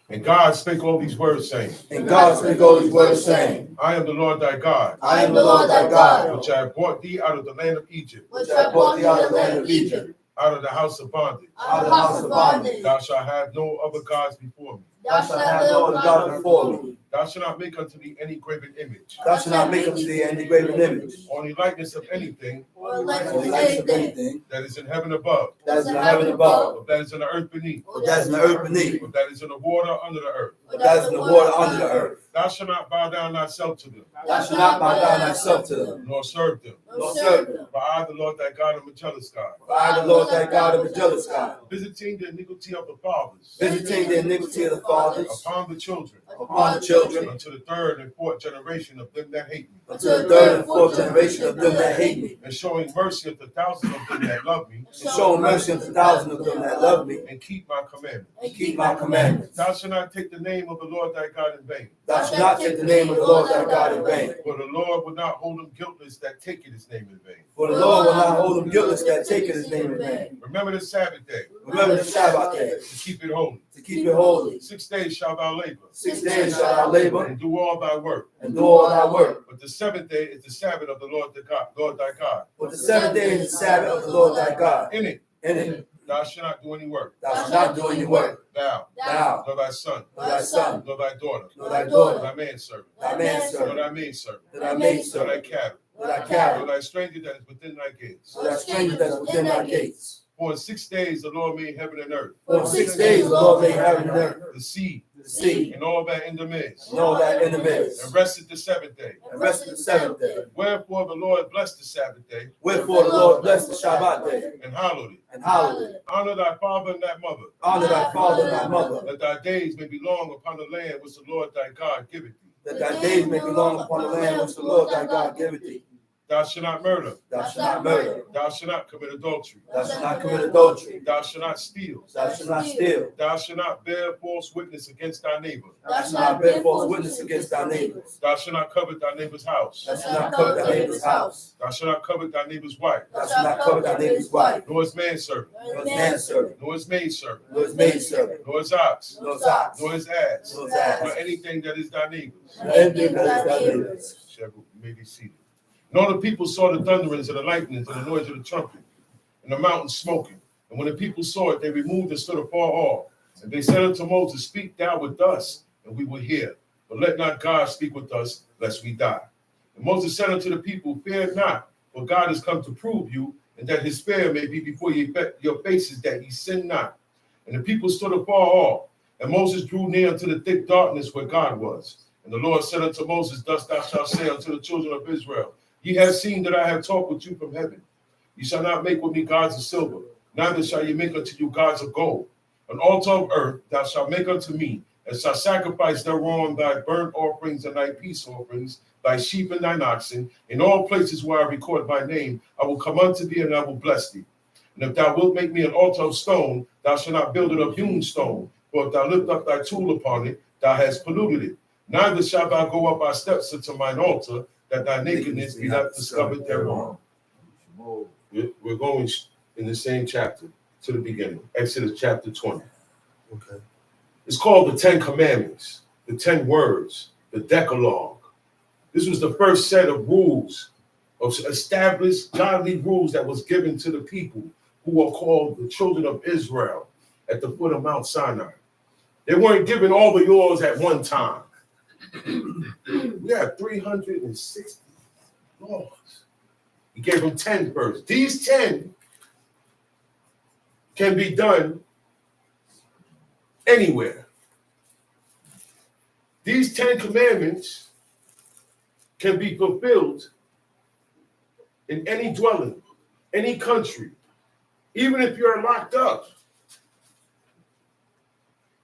And God spake all these words, saying, And God spake all these words, saying, I am the Lord thy God, I am the Lord thy God, which I have brought thee out of the land of Egypt, which I brought thee out of the land of Egypt, out of the house of bondage. out of the house of bondage. Thou shalt have no other gods before me. Thou shalt have no other God before me. Thou shalt not make unto thee any graven image, Thou shalt not make unto thee any graven image, or any likeness of anything Or like or to likeness say of anything that is in heaven above, that is in heaven above, or that is in the earth beneath, or that is in the earth beneath, or that is in the water under the earth. or that is in the water under the earth. Thou shalt not bow down thyself to them, Thou shalt not bow down thyself to them, nor serve them. nor serve them. For I, the Lord thy God, am a jealous God, For I, the Lord thy God, am a jealous God, visiting the iniquity of the fathers visiting the iniquity of the fathers upon the children, upon the children, unto the third and fourth generation of them that hate me, unto the third and fourth generation of them that hate me, and showing mercy unto thousands of them that love me, and showing mercy unto thousands of them that love me, and keep my commandments. and keep my commandments. Thou shalt not take the name of the Lord thy God in vain, Thou shalt not take the name of the Lord thy God in vain. for the Lord will not hold him guiltless that taketh his name in vain. For the Lord will not hold him guiltless that taketh his name in vain. Remember the Sabbath day, Remember the Sabbath day, to keep it holy. to keep it holy. 6 days shalt thou labor, 6 days shalt thou labor, and do all thy work. and do all thy work. But the seventh day is the Sabbath of the Lord thy God. But the seventh day is the Sabbath of the Lord thy God. In it In it thou shalt not do any work. thou shalt not do any work. Thou, Thou, nor thy son, nor thy son, nor thy daughter, nor thy nor daughter, thy manservant, thy nor manservant, thy maidservant, nor thy nor maidservant, thy cattle, nor thy nor cattle, thy stranger that is within thy gates. nor thy stranger that is within thy gates. For in 6 days the Lord made heaven and earth, For in 6 days the Lord made heaven and earth, the sea, the sea, and all that in the midst, and all that in the midst, and rested the seventh day. and rested the seventh day. Wherefore the Lord blessed the Sabbath day, Wherefore the Lord blessed the Shabbat day, and hallowed it. and hallowed it. Honor thy father and thy mother, Honor thy father and thy mother, that thy days may be long upon the land which the Lord thy God giveth thee. that thy days may be long upon the land which the Lord thy God giveth thee. Thou shalt not murder. Thou shalt not murder. Thou shalt not commit adultery. Thou shalt not commit adultery. Thou shalt not steal. Thou shalt not steal. Thou shalt not bear false witness against thy neighbor. Thou shalt not bear false witness against thy neighbors. Thou shalt not covet thy neighbor's house. Thou shalt not covet thy neighbor's house. Thou shalt not covet thy neighbor's wife, Thou shalt not covet thy neighbor's wife, nor his manservant, nor his manservant, nor his maidservant, nor his maidservant, nor his ox, nor his ox, nor his ass, nor his ass, nor anything that is thy neighbor's. nor anything that is thy neighbor's. Shall may be seated. And all the people saw the thunderings and the lightnings and the noise of the trumpet and the mountain smoking. And when the people saw it, they removed and stood afar off. And they said unto Moses, Speak thou with us, and we will hear. But let not God speak with us, lest we die. And Moses said unto the people, Fear not, for God is come to prove you, and that his fear may be before your faces, that ye sin not. And the people stood afar off. And Moses drew near unto the thick darkness where God was. And the Lord said unto Moses, Thus thou shalt say unto the children of Israel, Ye have seen that I have talked with you from heaven. You shall not make with me gods of silver, neither shall ye make unto you gods of gold. An altar of earth thou shalt make unto me, and shalt sacrifice thereon thy burnt offerings and thy peace offerings, thy sheep and thine oxen. In all places where I record my name, I will come unto thee, and I will bless thee. And if thou wilt make me an altar of stone, thou shalt not build it of hewn stone, For if thou lift up thy tool upon it, thou hast polluted it. Neither shalt thou go up by steps unto mine altar, that thy nakedness be not discovered thereon. We're going in the same chapter to the beginning, Exodus chapter 20. Okay. It's called the 10 Commandments, the 10 words, the Decalogue. This was the first set of rules, of established godly rules that was given to the people who are called the children of Israel at the foot of Mount Sinai. They weren't given all the laws at one time. We had 360 laws. He gave them 10 first. These 10 can be done anywhere. These 10 commandments can be fulfilled in any dwelling, any country. Even if you're locked up,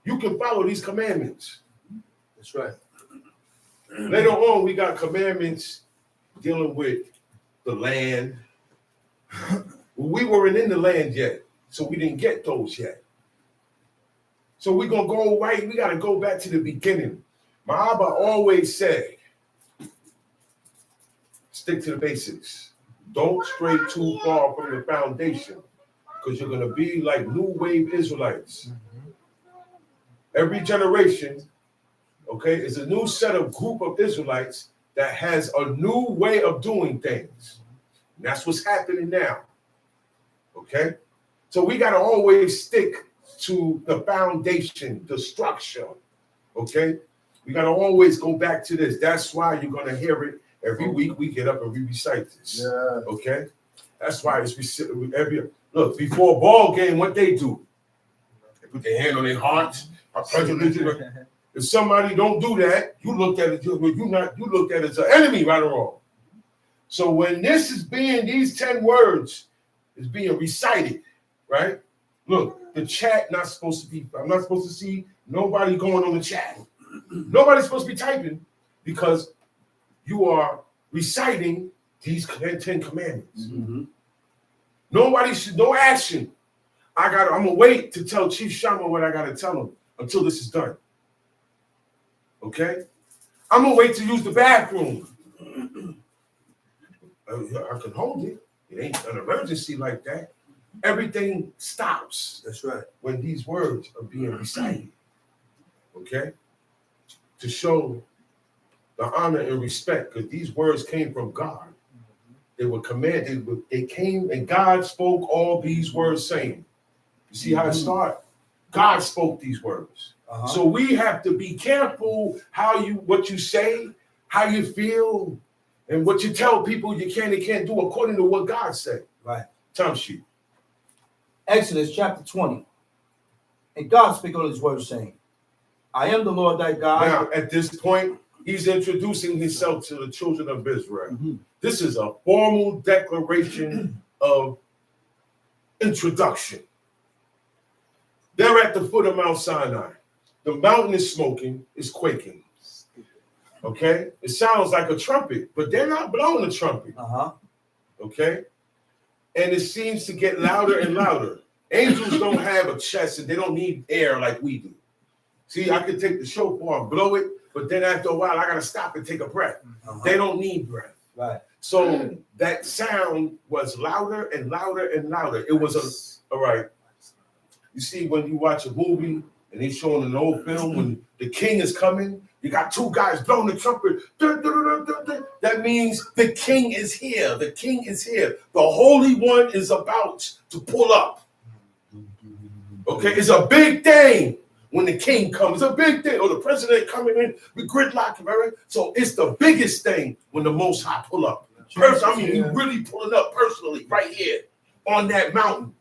you can follow these commandments. That's right. Later on, we got commandments dealing with the land. We weren't in the land yet, so we didn't get those yet. So we're going to go right. We got to go back to the beginning. My Abba always said, stick to the basics. Don't stray too far from the foundation, because you're going to be like new wave Israelites. Every generation, okay, is a new set of group of Israelites that has a new way of doing things. And that's what's happening now. Okay? So we got to always stick to the foundation, the structure. Okay? We got to always go back to this. That's why you're going to hear it every week. We get up and we recite this. Yeah. Okay? That's why it's every look, before a ball game, what they do? They put their hand on their hearts. If somebody don't do that, you look at it, you look at it as an enemy, right or wrong. So when this is being, these 10 words is being recited, right? Look, the chat not supposed to be, I'm not supposed to see nobody going on the chat. Nobody's supposed to be typing, because you are reciting these 10 commandments. Mm-hmm. Nobody should, no action. I'm gonna wait to tell Chief Shama what I gotta tell him until this is done. Okay? I'm gonna wait to use the bathroom. I can hold it. It ain't an emergency like that. Everything stops. That's right. When these words are being recited. Okay? To show the honor and respect, because these words came from God. They were commanded, they came and God spoke all these words saying. You see how it started? God spoke these words. So we have to be careful what you say, how you feel, and what you tell people you can and can't do according to what God said. Right. Time sheet. Exodus chapter 20. And God spake all his words, saying, I am the Lord thy God. Now, at this point, he's introducing himself to the children of Israel. Mm-hmm. This is a formal declaration of introduction. They're at the foot of Mount Sinai. The mountain is smoking, it's quaking. Okay? It sounds like a trumpet, but they're not blowing a trumpet. Okay? And it seems to get louder and louder. Angels don't have a chest and they don't need air like we do. See, I could take the shofar and blow it, but then after a while, I got to stop and take a breath. They don't need breath. Right. So that sound was louder and louder and louder. It was all right. You see, when you watch a movie and they're showing an old film, when the king is coming, you got two guys blowing the trumpet. That means the king is here. The king is here. The Holy One is about to pull up. Okay, it's a big thing when the king comes. It's a big thing. Or the president coming in with gridlock, right? So it's the biggest thing when the Most High pull up. He really pulling up personally right here on that mountain.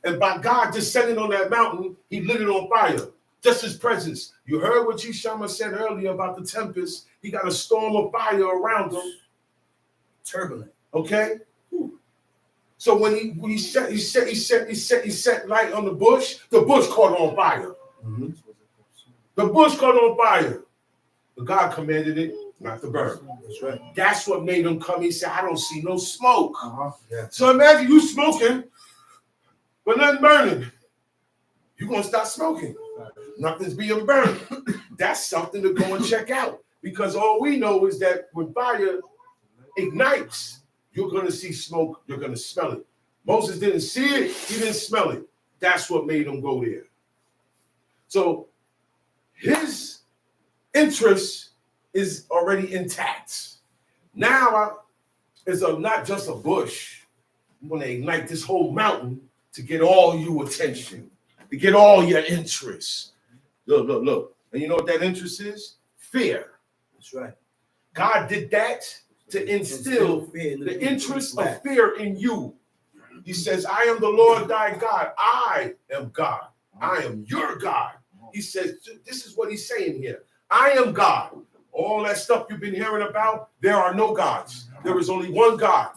And by God descending on that mountain, he lit it on fire. Just his presence. You heard what Shama said earlier about the tempest. He got a storm of fire around him. Turbulent. Okay? So when he set light on the bush caught on fire. Mm-hmm. The bush caught on fire. But God commanded it not to burn. That's right. That's what made him come. He said, I don't see no smoke. Yeah. So imagine you smoking, but nothing burning. You're going to stop smoking. Nothing's being burned. That's something to go and check out. Because all we know is that when fire ignites, you're going to see smoke, you're going to smell it. Moses didn't see it, he didn't smell it. That's what made him go there. So his interest is already intact. Now it's not just a bush. I'm going to ignite this whole mountain to get all your attention, to get all your interest. Look. And you know what that interest is? Fear. That's right. God did that to instill the interest of fear in you. He says, I am the Lord thy God. I am God. I am your God. He says, this is what he's saying here. I am God. All that stuff you've been hearing about, there are no gods. There is only one God.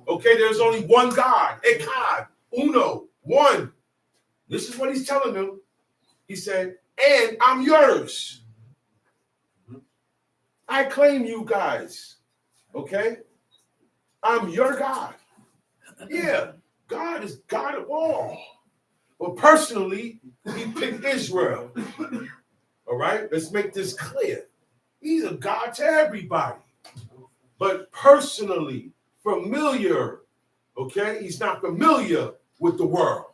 Okay, there's only one God. Echad, uno, one. This is what he's telling them. He said, and I'm yours. I claim you guys. Okay? I'm your God. Yeah, God is God of all. But personally, he picked Israel. All right? Let's make this clear. He's a God to everybody. But personally, familiar, okay? He's not familiar with the world.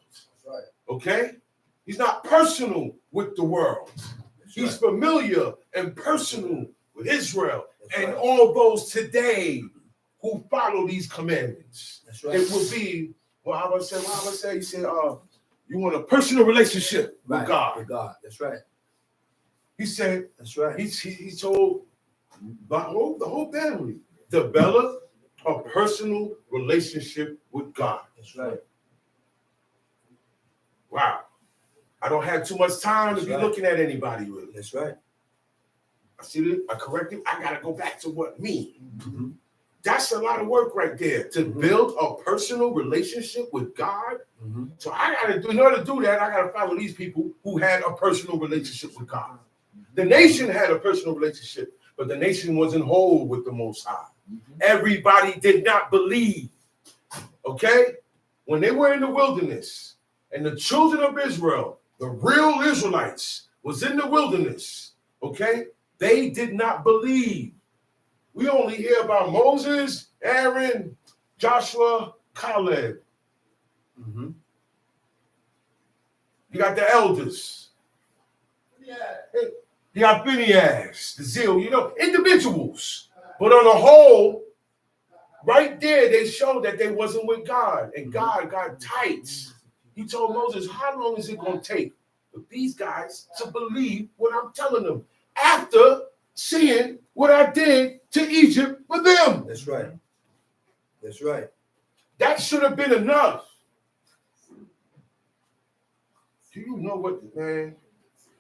Okay? He's not personal with the world. He's familiar and personal with Israel and all those today who follow these commandments. It will be, I would say, you say, you want a personal relationship with God. With God. That's right. He said, that's right. He told the whole family, develop a personal relationship with God. That's right. Wow. I don't have too much time to be looking at anybody really. That's right. I see it. I corrected. I got to go back to what me. Mm-hmm. That's a lot of work right there to build a personal relationship with God. Mm-hmm. So I got to do, in order to do that, I got to follow these people who had a personal relationship with God. The nation had a personal relationship, but the nation wasn't whole with the Most High. Mm-hmm. Everybody did not believe. Okay? When they were in the wilderness and the children of Israel, the real Israelites, was in the wilderness, okay? They did not believe. We only hear about Moses, Aaron, Joshua, Caleb. Mm-hmm. You got the elders. Yeah. You got Phinehas, the zeal, individuals. But on the whole, right there, they showed that they wasn't with God. And God got tight. He told Moses, how long is it going to take for these guys to believe what I'm telling them after seeing what I did to Egypt for them? That's right. That's right. That should have been enough. Do you know what, man?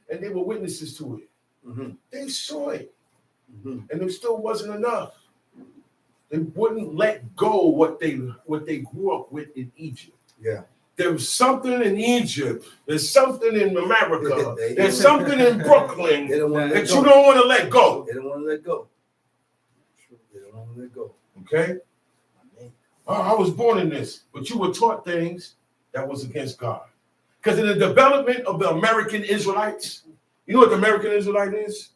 And they were witnesses to it. Mm-hmm. They saw it. Mm-hmm. And it still wasn't enough. They wouldn't let go what they grew up with in Egypt. Yeah. There was something in Egypt. There's something in America. There's something in Brooklyn that you don't want to let go. They don't want to let go. They don't want to let go. Okay? I was born in this, but you were taught things that was against God. Because in the development of the American Israelites, you know what the American Israelite is?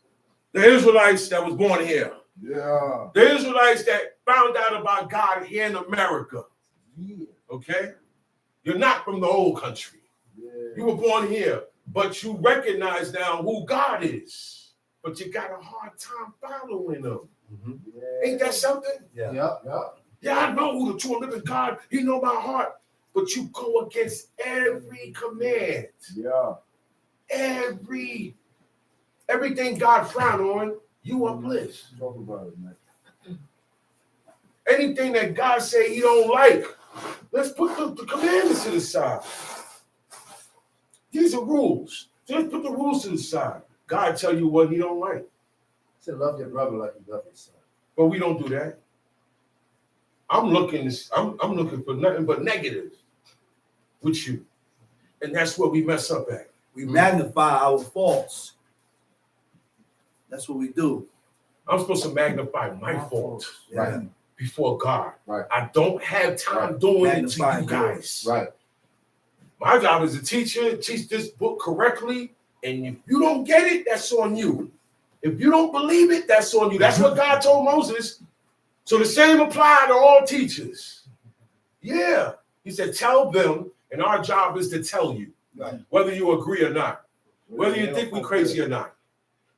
The Israelites that was born here. Yeah. The Israelites that found out about God here in America. Yeah. Okay? You're not from the old country. Yeah. You were born here, but you recognize now who God is. But you got a hard time following him. Mm-hmm. Yeah. Ain't that something? Yeah. Yeah, I know who the true and living God. He know my heart. But you go against every command. Yeah. Everything God frowned on, you uplift. Talk about it, man. Anything that God say he don't like, let's put the commandments to the side. These are rules. So let's put the rules to the side. God tell you what he don't like. He said, love your brother like you love yourself. But we don't do that. I'm looking for nothing but negative with you. And that's where we mess up at. We magnify our faults. That's what we do. I'm supposed to magnify my fault before God. Right. I don't have time doing it to you guys. Right. My job as a teacher, teach this book correctly, And if you don't get it, that's on you. If you don't believe it, that's on you. That's what God told Moses. So the same apply to all teachers. Yeah. He said, tell them, and our job is to tell you, whether you agree or not, whether you think we're crazy or not,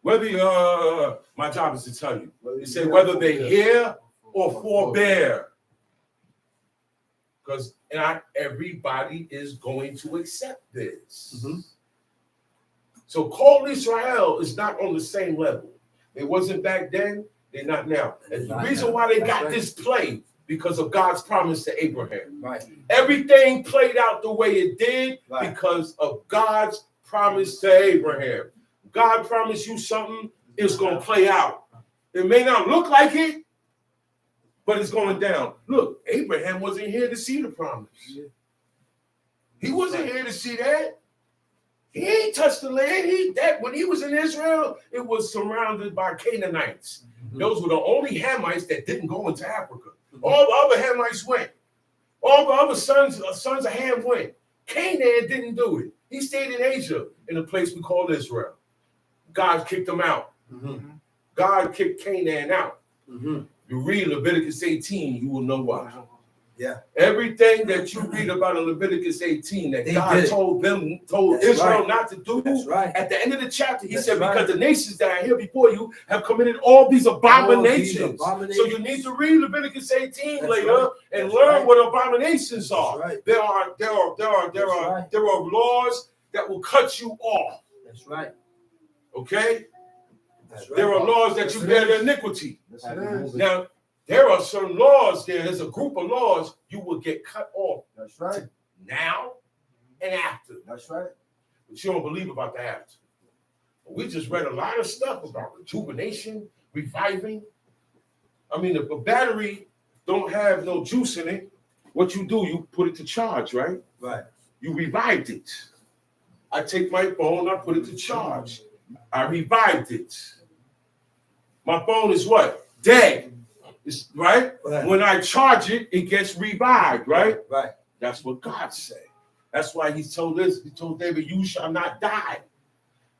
whether my job is to tell you. He said, whether they hear or forbear. Because not everybody is going to accept this. So called Israel is not on the same level. It wasn't back then, they're not now. And the reason why they got this play, because of God's promise to Abraham. Everything played out the way it did because of God's promise to Abraham. God promised you something, it's going to play out. It may not look like it, but it's going down. Look, Abraham wasn't here to see the promise. He wasn't here to see that. He ain't touched the land. When he was in Israel, it was surrounded by Canaanites. Those were the only Hamites that didn't go into Africa. All the other Hamites went. All the other sons of Ham went. Canaan didn't do it. He stayed in Asia, in a place we call Israel. God kicked them out. God kicked Canaan out. You read Leviticus 18, you will know why. Everything that you read about in Leviticus 18 that God told Israel not to do, at the end of the chapter, he said, because the nations that are here before you have committed all these abominations. So you need to read Leviticus 18 later and learn what abominations are. There are laws that will cut you off. Okay? There are laws that you bear iniquity. Now, there are certain laws there's a group of laws you will get cut off. Now and after. But you don't believe about the after. We just read a lot of stuff about rejuvenation, reviving. I mean, if a battery don't have no juice in it, what you do, you put it to charge, right? You revived it. I take my phone, I put it to charge. I revived it. My phone is what? Dead. It's, right? When I charge it, it gets revived, right? That's what God said. That's why he told David, you shall not die.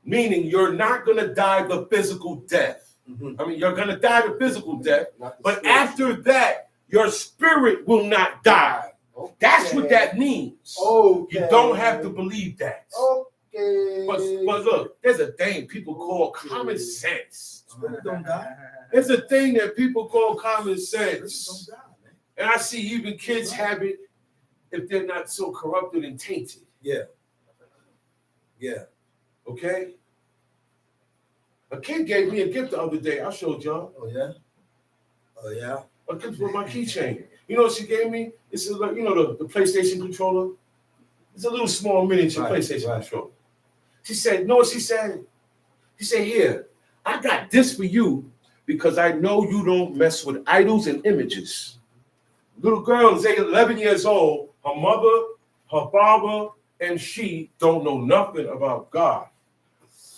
Meaning you're not going to die the physical death. I mean, you're going to die the physical death, but after that, your spirit will not die. That's what that means. You don't have to believe that. But look, there's a thing people call common sense. Spirit don't die. It's a thing that people call common sense. And I see even kids have it if they're not so corrupted and tainted. Okay? A kid gave me a gift the other day. I showed y'all. A gift with my keychain. You know what she gave me? It's a, the PlayStation controller. It's a little small miniature PlayStation controller. She said, know what she said? She said, here, I got this for you because I know you don't mess with idols and images. Little girl is 11 years old. Her mother, her father, and she don't know nothing about God.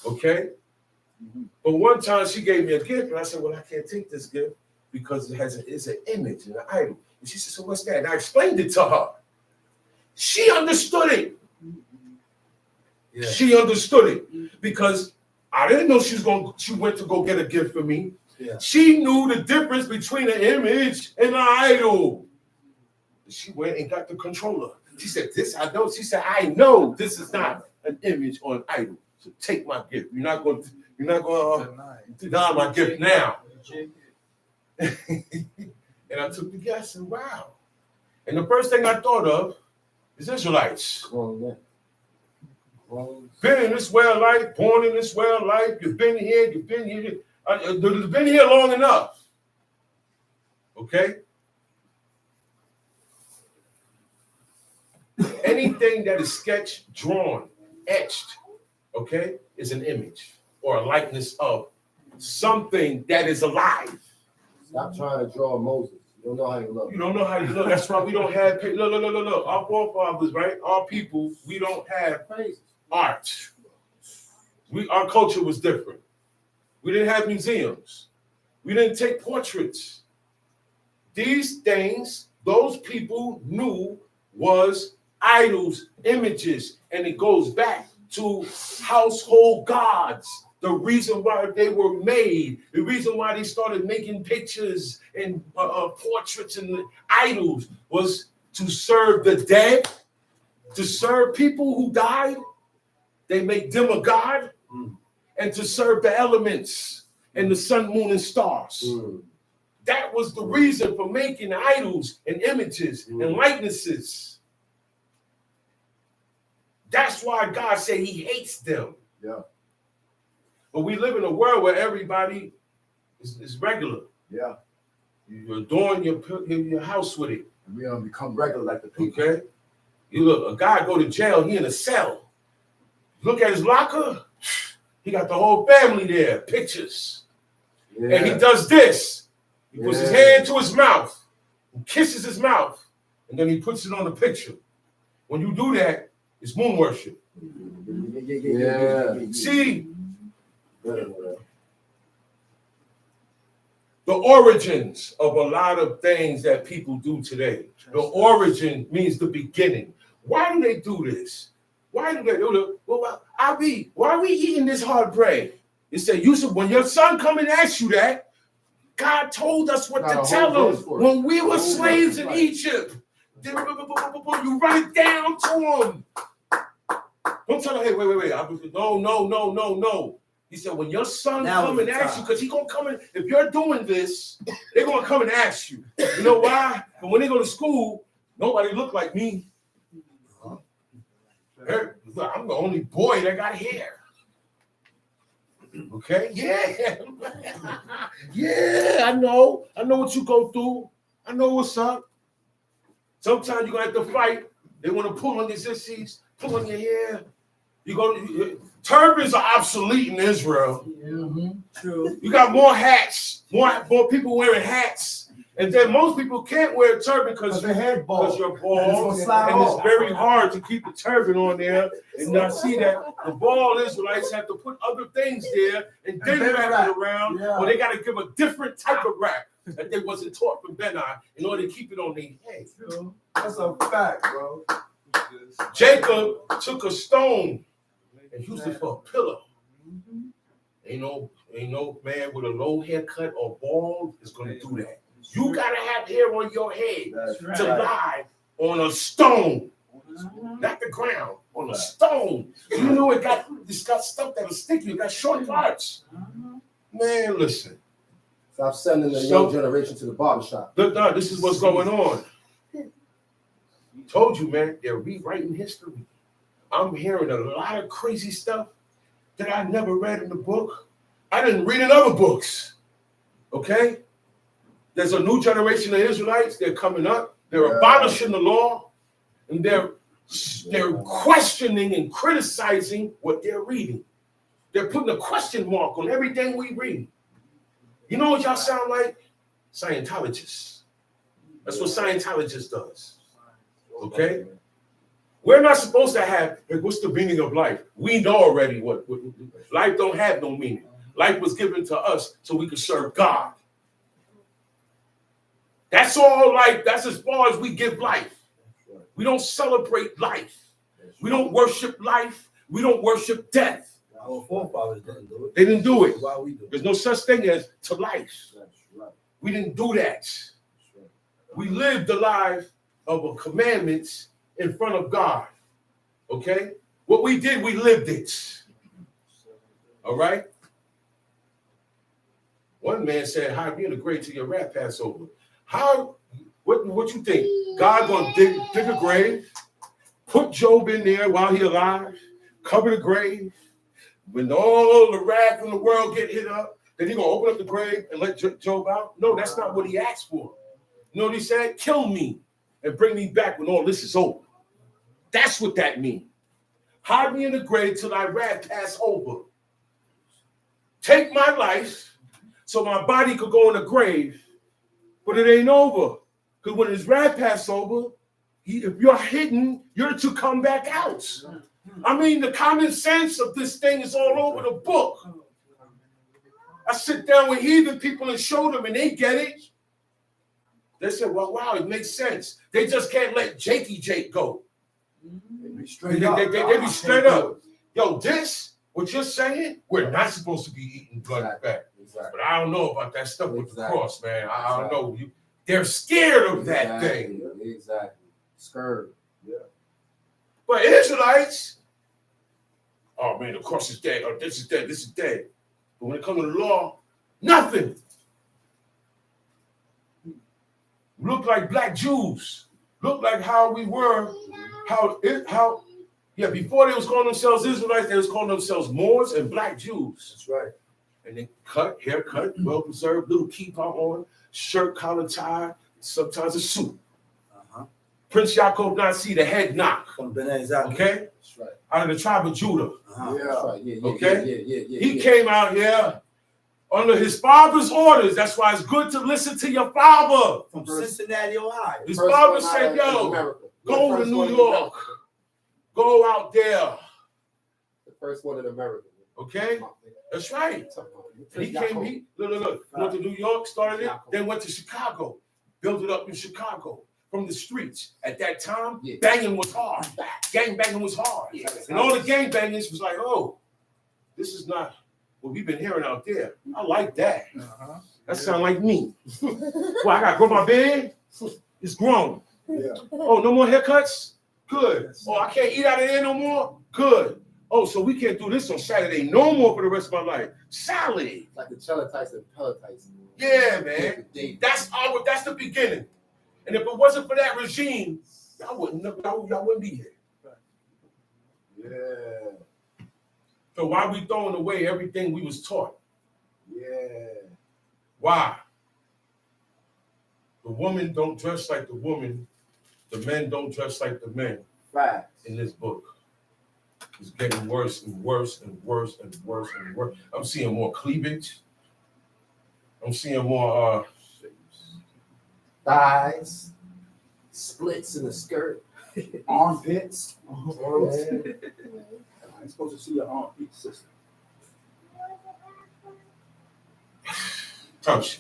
Okay? But one time she gave me a gift, and I said, well, I can't take this gift because it's an image and an idol. And she said, so what's that? And I explained it to her. She understood it. She understood it because I didn't know she went to go get a gift for me. She knew the difference between an image and an idol. She went and got the controller. She said, this I know. She said, I know this is not an image or an idol. So take my gift. You're not going to deny my gift now. And I took the gift. I said, wow. And the first thing I thought of is Israelites. Been in this way of life, born in this way of life. You've been here. You've been here long enough. Okay? Anything that is sketched, drawn, etched, okay, is an image or a likeness of something that is alive. Stop trying to draw Moses. You don't know how you look. You don't know how you look. That's why we don't have. Look. Our forefathers, right? Our people, we don't have art. Our culture was different. We didn't have museums. We didn't take portraits. These things, those people knew was idols, images, and it goes back to household gods. The reason why they were made, the reason why they started making pictures and portraits and idols was to serve the dead, to serve people who died. They made them a god, and to serve the elements and the sun, moon, and stars. That was the reason for making idols and images and likenesses. That's why God said he hates them. Yeah. But we live in a world where everybody is regular. Yeah. You adorn your house with it. And we don't become regular like the people. Okay? You look, a guy go to jail, he in a cell. Look at his locker, he got the whole family there, pictures. Yeah. And he does this. He puts his hand to his mouth, and kisses his mouth, and then he puts it on the picture. When you do that, it's moon worship. Yeah. See, the origins of a lot of things that people do today. The origin means the beginning. Why do they do this? Why do they do it? Well, why are we eating this hard bread? It said, when your son come and ask you that, God told us what to tell him. When we were slaves in Egypt, you write it down to him. Don't tell him, hey, wait. No. He said, when your son come and ask you, because he's going to come in, if you're doing this, they're going to come and ask you. You know why? And when they go to school, nobody look like me. I'm the only boy that got hair. Okay? Yeah. Yeah, I know. I know what you go through. I know what's up. Sometimes you're going to have to fight. They want to pull on your sissies, pull on your hair. Turbans are obsolete in Israel. True. You got more hats, more people wearing hats. And then most people can't wear a turban because you're bald. And it's very hard to keep the turban on there. And I see that the bald Israelites have to put other things there and then wrap it around. Yeah. Or they got to give a different type of wrap that they wasn't taught from Benai in order to keep it on their head. That's a fact, bro. Jacob took a stone and used it for a pillow. Ain't no man with a low haircut or bald is going to do that. You got to have hair on your head to lie on a stone. Not the ground, on a stone. You know it's got stuff that'll stick you. It got short parts. Man, listen. Stop sending the young generation to the barbershop. Look, this is what's going on. Told you, man, they're rewriting history. I'm hearing a lot of crazy stuff that I never read in the book. I didn't read in other books. Okay? There's a new generation of Israelites. They're coming up. They're abolishing the law. And they're questioning and criticizing what they're reading. They're putting a question mark on everything we read. You know what y'all sound like? Scientologists. That's what Scientologists does. Okay? We're not supposed to have, what's the meaning of life? We know already what life don't have no meaning. Life was given to us so we could serve God. That's all life. That's as far as we give life. We don't celebrate life. We don't worship life. We don't worship death. Our forefathers didn't do it. They didn't do it. Why we do it? There's no such thing as to life. We didn't do that. We lived the life of a commandments in front of God. Okay? What we did, we lived it. All right? One man said, "How you in the grave till your rat pass over?" What you think? God gonna dig a grave, put Job in there while he alive, cover the grave. When all the wrath in the world get hit up, then he gonna open up the grave and let Job out? No, that's not what he asked for. You know what he said? Kill me and bring me back when all this is over. That's what that means. Hide me in the grave till thy wrath pass over. Take my life so my body could go in the grave, but it ain't over. Because when his wrath pass over, if you're hidden, you're to come back out. I mean, the common sense of this thing is all over the book. I sit down with heathen people and show them, and they get it. They say, well, wow, it makes sense. They just can't let Jakey Jake go. They be straight up. yo, what you're saying, we're not supposed to be eating blood and fat. Exactly. But I don't know about that stuff with the cross, man. I don't know. They're scared of that thing. Exactly. Scared. Yeah. But Israelites, oh man, the cross is dead. Oh, this is dead. This is dead. But when it comes to the law, nothing. Look like black Jews. Look like how we were. Before they was calling themselves Israelites, they was calling themselves Moors and black Jews. That's right. And they haircut, well preserved, little kippah on, shirt, collar tie, sometimes a suit. Prince Yaakov not see the head knock. Okay? That's right. Out of the tribe of Judah. Yeah. That's right. Yeah. Okay? Yeah. He came out here under his father's orders. That's why it's good to listen to your father. From Cincinnati, Ohio. His father said, yo, go to New York. Go out there. The first one in America. Okay? That's right. And he came, look. Went to New York, started it, then went to Chicago. Built it up in Chicago. From the streets. At that time, banging was hard. Gang banging was hard. And all the gang bangers was like, oh, this is not what we've been hearing out there. I like that. That sound like me. Well, I gotta grow my beard? It's grown. Yeah. Oh, no more haircuts? Good. Oh, I can't eat out of there no more? Good. Oh, so we can't do this on Saturday no more for the rest of my life. Salad. Like the Chelatites and Pelatites. Yeah, man. That's the beginning. And if it wasn't for that regime, y'all wouldn't be here. Yeah. So why we throwing away everything we was taught? Yeah. Why? The woman don't dress like the woman. The men don't dress like the men. Facts. In this book. It's getting worse and worse and worse and worse and worse. I'm seeing more cleavage. I'm seeing more thighs, splits in the skirt, armpits. I'm supposed to see your armpit, sister. touch.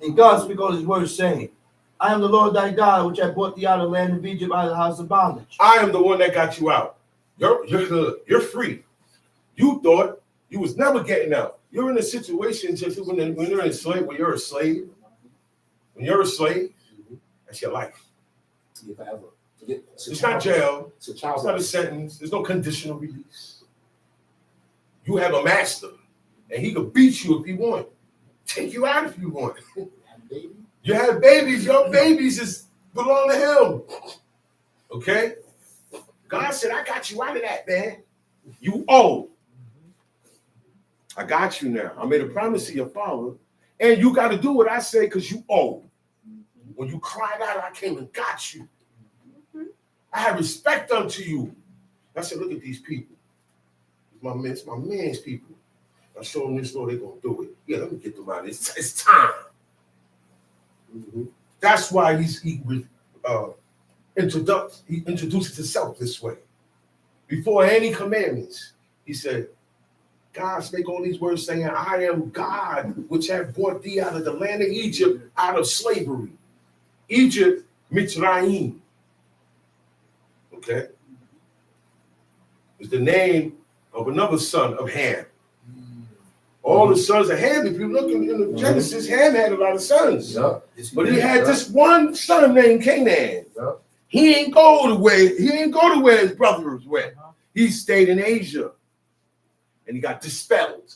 And God speak all his words, saying, I am the Lord thy God, which I brought thee out of the land of Egypt, out of the house of bondage. I am the one that got you out. You're good. You're free. You thought you was never getting out. You're in a situation just when you're in slave, when you're a slave. When you're a slave, that's your life. Yeah, forever. It's not jail. It's not a sentence. There's no conditional release. You have a master, and he could beat you if he want. Take you out if you want. You have babies. Your babies belong to him. Okay? God said, I got you out of that, man. You owe. I got you now. I made a promise to your father, and you got to do what I say because you owe. When you cried out, I came and got you. I have respect unto you. I said, look at these people. It's my man's people. I show them this, Lord, they're going to do it. Yeah, let me get them out. It's time. That's why he introduces himself this way. Before any commandments, he said, God spake all these words saying, I am God, which have brought thee out of the land of Egypt, out of slavery. Egypt, Mitzrayim. Okay? It's the name of another son of Ham. All the sons of Ham, if you look in the Genesis, Ham had a lot of sons. Yeah. But he had this one son named Canaan. Yeah. He ain't go to where his brothers went. He stayed in Asia. And he got dispelled.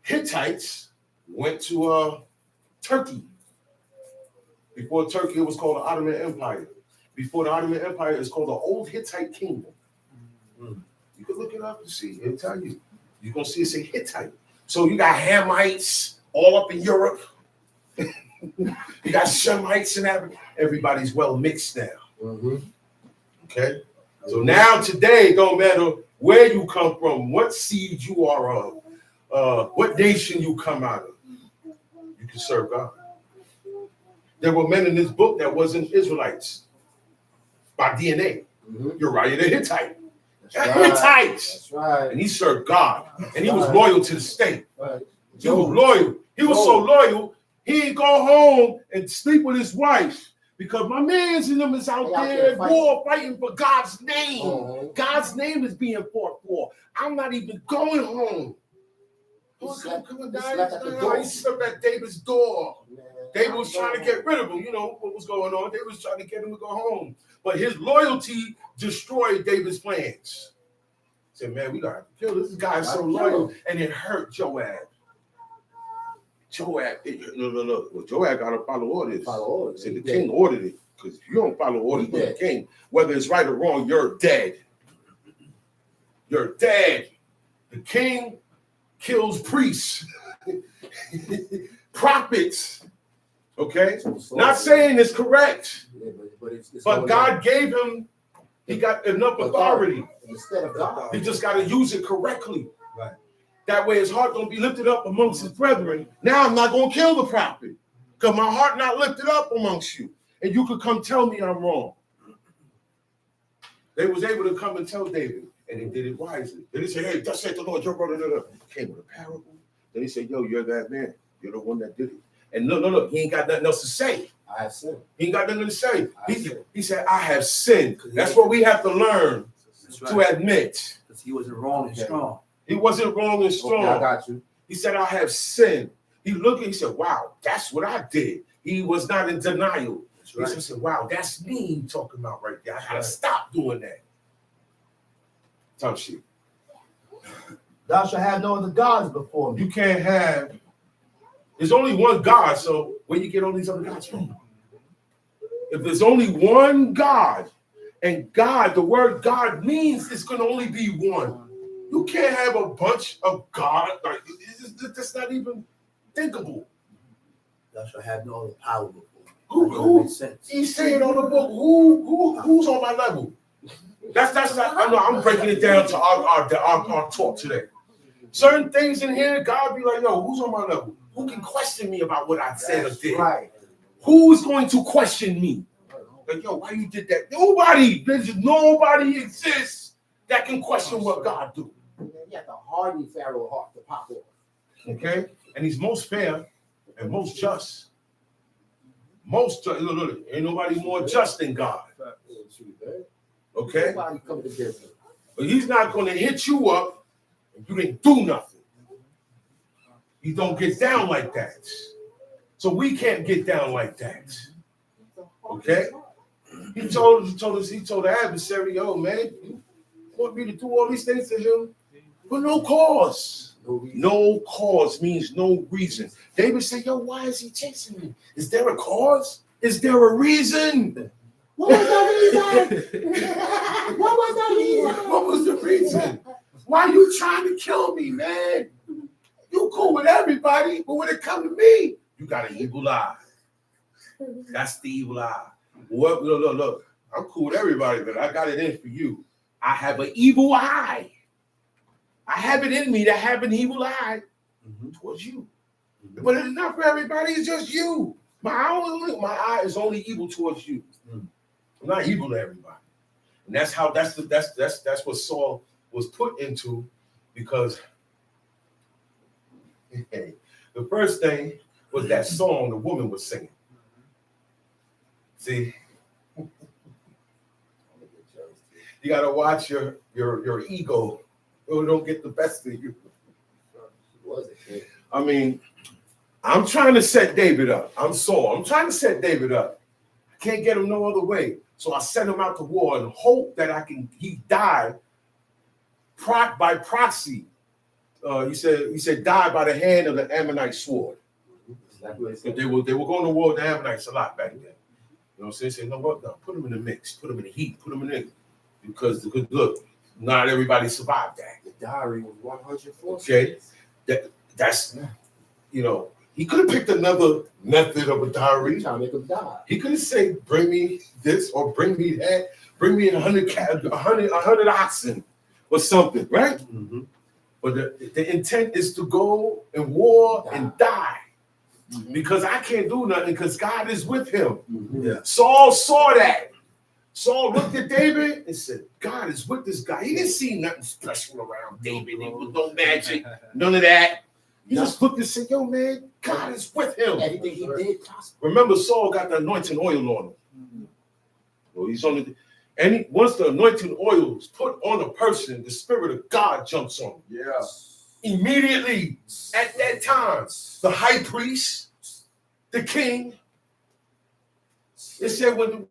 Hittites went to Turkey. Before Turkey, it was called the Ottoman Empire. Before the Ottoman Empire, it's called the Old Hittite Kingdom. You can look it up and see. It'll tell you. You're going to see it say Hittite. So you got Hamites all up in Europe. You got Shemites and everybody's well mixed now. Okay? So now today, don't matter where you come from, what seed you are of, what nation you come out of, you can serve God. There were men in this book that wasn't Israelites by DNA. Uriah the Hittite. Hittites. That's right. And he served God. And he was loyal to the state. Right. He was loyal. He was so loyal, he didn't go home and sleep with his wife Because my mans and them is out there at war fighting for God's name. God's name is being fought for. I'm not even going home. He slept at David's door. David was trying to get rid of him. You know what was going on. They was trying to get him to go home. But his loyalty destroyed David's plans. He said, man, we got to kill this guy so loyal. And it hurt Joab. Joab, look. Well, Joab got to follow orders. Said the king ordered it. Because if you don't follow orders from the king, whether it's right or wrong, you're dead. You're dead. The king kills priests, prophets. Okay? Not saying it's correct. But God gave him, he got enough authority. Instead of God. He just got to use it correctly. Right. That way his heart don't be lifted up amongst his brethren. Now I'm not going to kill the prophet because my heart not lifted up amongst you. And you could come tell me I'm wrong. They was able to come and tell David, and they did it wisely. Then they said, hey, thus said the Lord, your brother. Came with a parable. Then he said, yo, you're that man. You're the one that did it. And look, he ain't got nothing else to say. I have sinned. He ain't got nothing to say. He said, I have sinned. That's what we have to learn to admit. Because he wasn't wrong and strong. He wasn't wrong and strong. Okay, I got you. He said, I have sinned. He looked and he said, wow, that's what I did. He was not in denial. Right. He said, wow, that's me talking about right there. I gotta stop doing that. Tough shit. Thou shalt have no other gods before me. You can't have, there's only one God, so where you get all these other gods from? If there's only one God, and God, the word God means it's gonna only be one. You can't have a bunch of God. Like, that's not even thinkable. Thou shalt have no other power before me. Who he's saying on the book, who's on my level? That's I know I'm breaking it down to our talk today. Certain things in here, God be like, yo, who's on my level? Who can question me about what I said or did? Right. Who's going to question me? Like, yo, why you did that? Nobody. There's nobody exists that can question what God do. You got the hardened Pharaoh heart to pop off. Okay? And he's most fair and most just. Most just. Look, ain't nobody more just than God. Okay? Nobody coming to this. But he's not going to hit you up and you didn't do nothing. He don't get down like that. So we can't get down like that. Okay? He told the adversary, yo, man, you want me to do all these things to him for no cause. No cause means no reason. David said, yo, why is he chasing me? Is there a cause? Is there a reason? What was the reason? What was the reason? What was the reason? Why are you trying to kill me, man? You cool with everybody, but when it comes to me, you got an evil eye. That's the evil eye. Look. I'm cool with everybody, but I got it in for you. I have an evil eye. I have it in me to have an evil eye towards you. But it's not for everybody, it's just you. My eye is only evil towards you. I'm not evil to everybody. And that's what Saul was put into, because the first thing was that song the woman was singing. See, you gotta watch your ego. It don't get the best of you. I mean, I'm trying to set David up. I'm Saul. I'm trying to set David up. I can't get him no other way. So I sent him out to war and hope that he died by proxy. He said die by the hand of the Ammonite sword. They were going to war with the Ammonites a lot back then. You know what I'm saying? Say, no, put them in the mix, put them in the heat, put them in it. Because look, not everybody survived that. The diary was 104. Okay. That's he could have picked another method of a diary. Trying to make him die. He could have said, bring me this or bring me that, bring me 100 oxen or something, right? Mm-hmm. But the intent is to go and war and die. Mm-hmm. Because I can't do nothing because God is with him. Mm-hmm. Yeah. Saul saw that. Saul looked at David and said, God is with this guy. He didn't see nothing special around David. There was no magic, none of that. He just looked and said, yo, man, God is with him. Everything he did. Remember, Saul got the anointing oil on him. Well, he's only once the anointing oil is put on a person, the Spirit of God jumps on him. Yeah. Immediately at that time, the high priest, the king, it said when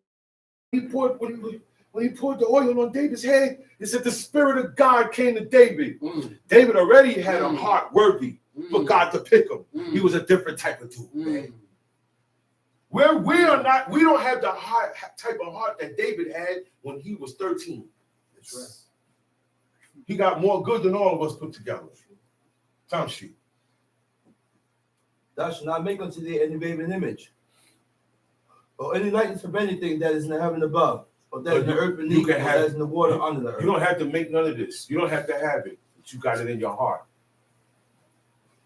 he poured the oil on David's head, it said the Spirit of God came to David. David already had a heart worthy for God to pick him. He was a different type of dude. We don't have the type of heart that David had when he was 13. That's right. He got more good than all of us put together. Time sheet. Thou shalt not make unto thee any graven image, or any likeness of anything that is in the heaven above, or that is in the earth beneath, or that is in the water under the earth. You don't have to make none of this. You don't have to have it, but you got it in your heart.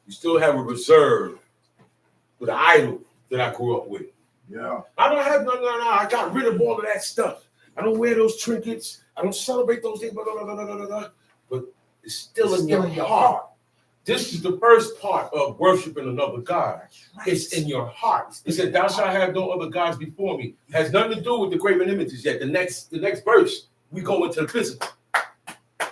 You still have a reserve with an idol that I grew up with. Yeah. I don't have none. I got rid of all of that stuff. I don't wear those trinkets. I don't celebrate those things. But it's still in your heart. This is the first part of worshiping another God. It's in your heart. It said, "Thou shalt have no other gods before me." It has nothing to do with the graven images yet. The next verse, we go into the physical.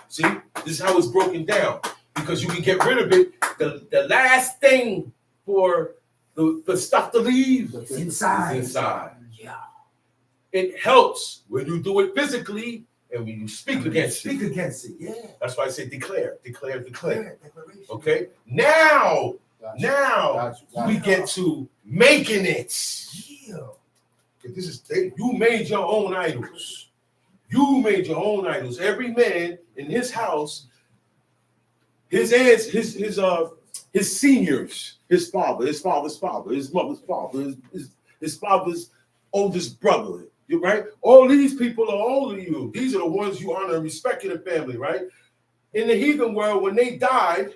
See, this is how it's broken down. Because you can get rid of it. The last thing for the stuff to leave It's inside. is inside. Yeah. It helps when you do it physically and when you speak against it. Speak against it. Yeah. That's why I say declare. Declaration. Okay? Now Gotcha. we get to making it. Yeah. You made your own idols. You made your own idols. Every man in his house, his aunts, his seniors, his father's father, his mother's father, his father's oldest brother. You're right. All these people are older than you. These are the ones you honor and respect in the family, right? In the heathen world, when they died,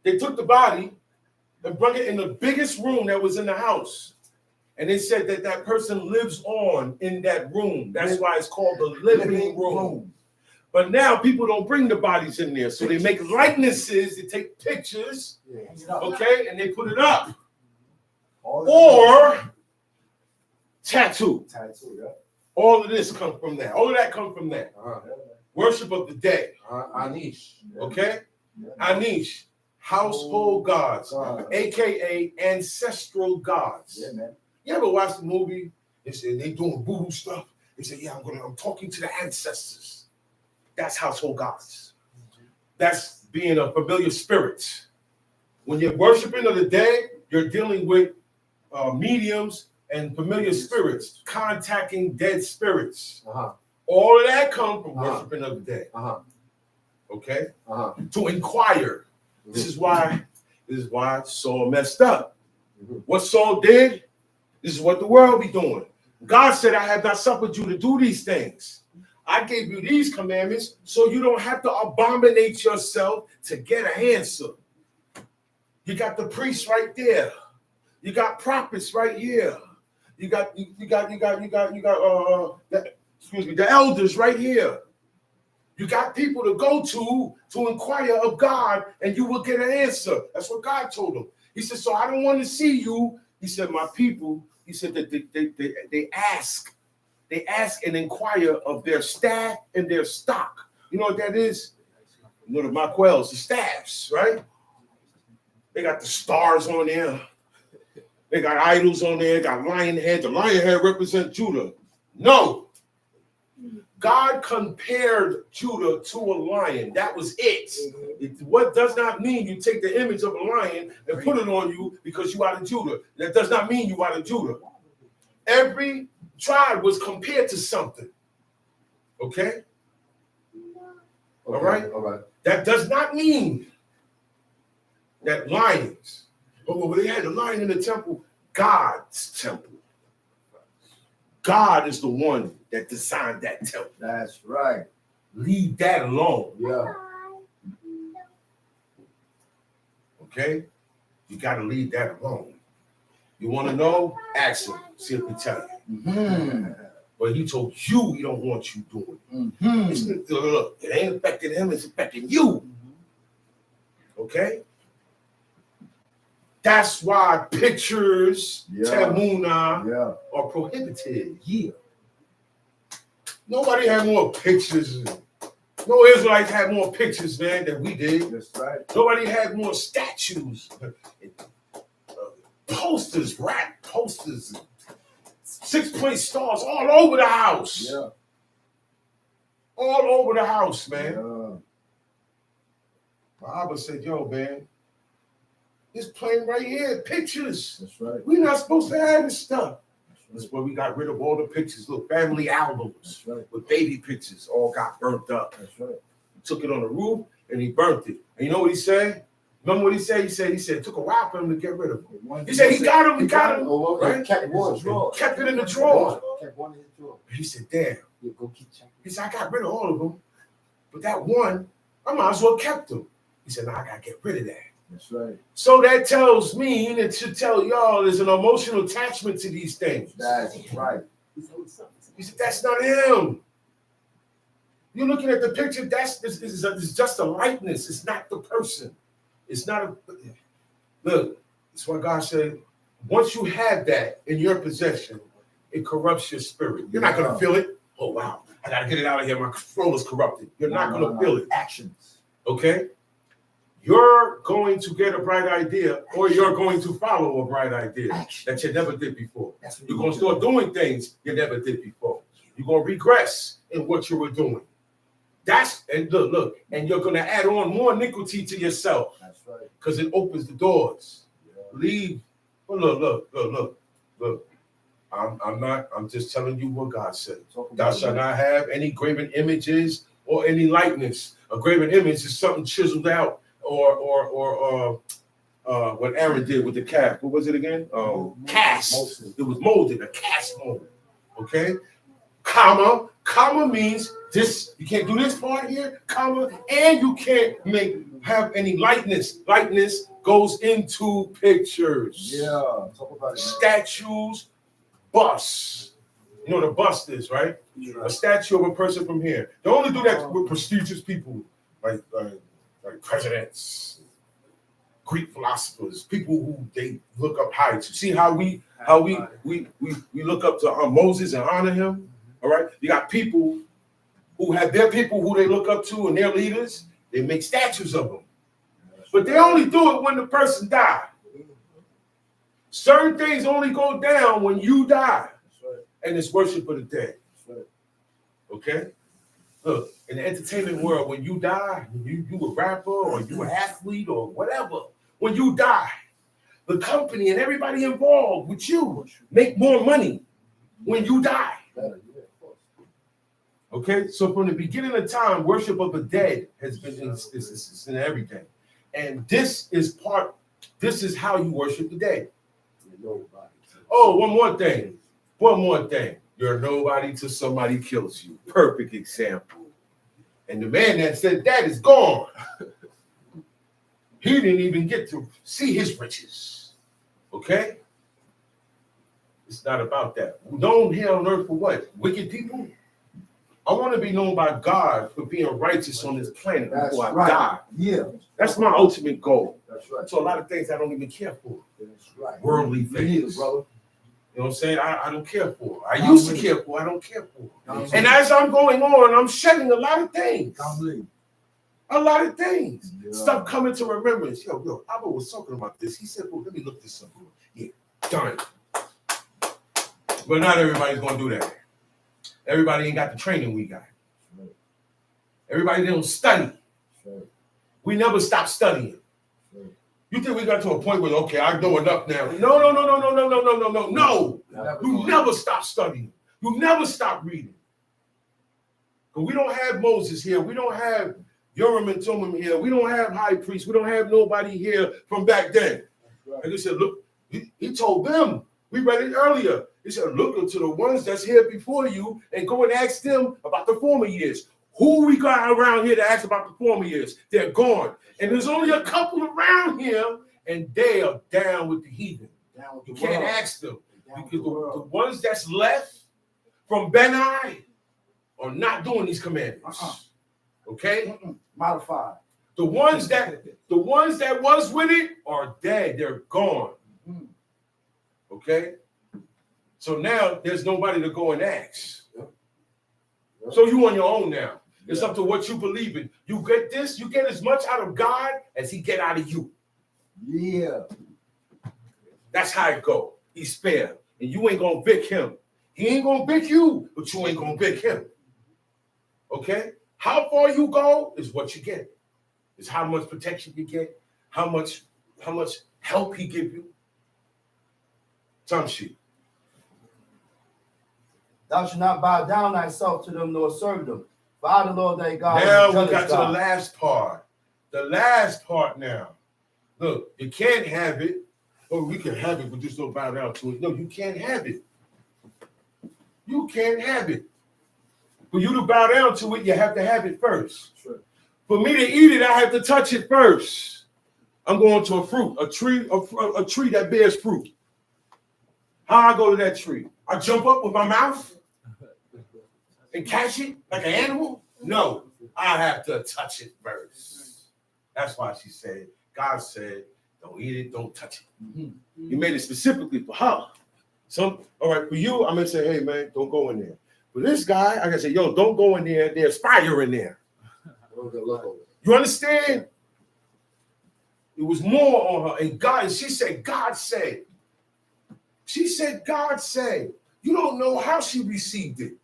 they took the body and brought it in the biggest room that was in the house. And they said that person lives on in that room. That's why it's called the living room. But now people don't bring the bodies in there. So they make likenesses, they take pictures, okay, and they put it up. Or tattoo. Yeah. All of this comes from that. All of that comes from that. Worship of the day. Anish. Okay? Anish. Household gods. AKA ancestral gods. Yeah, man. You ever watch the movie? They say they doing voodoo stuff. They say, yeah, I'm talking to the ancestors. That's household gods. That's being a familiar spirit. When you're worshiping of the day, you're dealing with mediums and familiar spirits, contacting dead spirits. All of that comes from worshiping of the day. Okay? To inquire. This is why Saul messed up. What Saul did, this is what the world be doing. God said, I have not suffered you to do these things. I gave you these commandments so you don't have to abominate yourself to get an answer. You got the priests right there. You got prophets right here. You got the elders right here. You got people to go to inquire of God, and you will get an answer. That's what God told him. He said, so I don't want to see you. He said, my people, he said that they ask and inquire of their staff and their stock. You know what that is? You know the maquels, the staffs, right? They got the stars on there. They got idols on there. Got lion head. The lion head represents Judah. No. God compared Judah to a lion. That was it. What does not mean you take the image of a lion and put it on you because you are the Judah. That does not mean you are the Judah. Every tribe was compared to something. Okay? All right? That does not mean that lions. But they had a lion in the temple, God's temple. God is the one that designed that temple. That's right. Leave that alone. Yeah. Okay? You got to leave that alone. You want to know? Ask him. See if he tell you. But he told you he don't want you doing it. Look, it ain't affecting him, it's affecting you. Okay? That's why pictures, Yeah. temuna, Yeah. are prohibited. Yeah. Nobody had more pictures. No Israelites had more pictures, man, than we did. That's right. Nobody had more statues, posters, rap posters, 6-point stars all over the house. Yeah. All over the house, man. Yeah. My Abba said, yo, man, it's plain right here, pictures. That's right. We're not supposed to have this stuff. That's why we got rid of all the pictures. Look, family albums That's right. with baby pictures all got burnt up. That's right. He took it on the roof and he burnt it. And you know what he said? Remember what he said? He said it took a while for him to get rid of it. He said he got him, right? Kept one drawer. Kept it in the drawer. Kept one in the drawer. He said, damn. Yeah, go keep checking. He said, I got rid of all of them, but that one, I might as well kept them. He said, nah, I gotta get rid of that. That's right. So that tells me, and it should tell y'all, there's an emotional attachment to these things. That's right. He said, that's not him. You're looking at the picture, it's just a likeness. It's not the person. It's not a, look, that's why God said, once you have that in your possession, it corrupts your spirit. You're not gonna feel it. Oh, wow, I gotta get it out of here. My soul is corrupted. You're not gonna feel it. Actions. Okay? You're going to get a bright idea, or you're going to follow a bright idea that you never did before. You're going to start doing things you never did before. You're going to regress in what you were doing. And look, and you're going to add on more iniquity to yourself. That's right. Because it opens the doors. Yeah. Leave. But look. I'm just telling you what God said. Thou shalt not have any graven images or any likeness. A graven image is something chiseled out. Or what Aaron did with the calf. What was it again? Cast. It was molded, a cast mold. Okay? Comma means this, you can't do this part here, comma, and you can't have any likeness. Likeness goes into pictures. Yeah. Talk about it. Statues, busts. You know what a bust is, right? Yeah. A statue of a person from here. They only do that with prestigious people, like presidents, Greek philosophers, people who they look up high to. See how we look up to Moses and honor him. All right, you got people who have their people who they look up to and their leaders. They make statues of them, but they only do it when the person died. Certain things only go down when you die, and it's worship of the dead. Okay. Look, in the entertainment world, when you die, you a rapper or you an athlete or whatever, when you die, the company and everybody involved with you make more money when you die. Okay, so from the beginning of time, worship of the dead has been in everything. And this is how you worship the dead. Oh, one more thing. You're nobody till somebody kills you. Perfect example. And the man that said that is gone. He didn't even get to see his riches. Okay? It's not about that. Known here on earth for what? Wicked people? I want to be known by God for being righteous on this planet before I die. Yeah. That's my ultimate goal. That's right. So a lot of things I don't even care for. That's right. Worldly things. Me neither, brother. You know what I'm saying? I don't care for. I used to care for. I don't care for. And as I'm going on, I'm shedding a lot of things. A lot of things. Yeah. Stuff coming to remembrance. Yo, Abba was talking about this. He said, well, let me look this up. Yeah, done. But not everybody's going to do that. Everybody ain't got the training we got. Everybody don't study. We never stop studying. You think we got to a point where, okay, I know enough now. No. You never stop studying. You never stop reading. But we don't have Moses here. We don't have Urim and Thummim here. We don't have high priests. We don't have nobody here from back then. And he said, look, he told them, we read it earlier. He said, look into the ones that's here before you and go and ask them about the former years. Who we got around here to ask about the former years? They're gone. And there's only a couple around here, and they are down with the heathen. You can't ask them. Because the ones that's left from Benai are not doing these commandments. Okay? Modified. The ones that The ones that was with it are dead. They're gone. Okay? So now there's nobody to go and ask. So you on your own now. It's up to what you believe in. You get this, you get as much out of God as he get out of you. Yeah. That's how it go. He's fair. And you ain't gonna pick him. He ain't gonna pick you, but you ain't gonna pick him. Okay? How far you go is what you get. It's how much protection you get, how much help he give you. Some shit. Thou shalt not bow down thyself to them nor serve them. For I, the Lord thy God, Now is a we got jealous to the God. last part. The last part now. Look, you can't have it. Oh, we can have it, but just don't bow down to it. No, you can't have it. You can't have it. For you to bow down to it, you have to have it first. Sure. For me to eat it, I have to touch it first. I'm going to a tree that bears fruit. How I go to that tree? I jump up with my mouth and catch it like an animal? No, I have to touch it first. That's why she said, God said, don't eat it, don't touch it. He made it specifically for her. All right, for you, I'm gonna say, hey man, don't go in there. For this guy, I gotta say, yo, don't go in there. There's fire in there. You understand? It was more on her. And she said, God said. She said, God said. You don't know how she received it.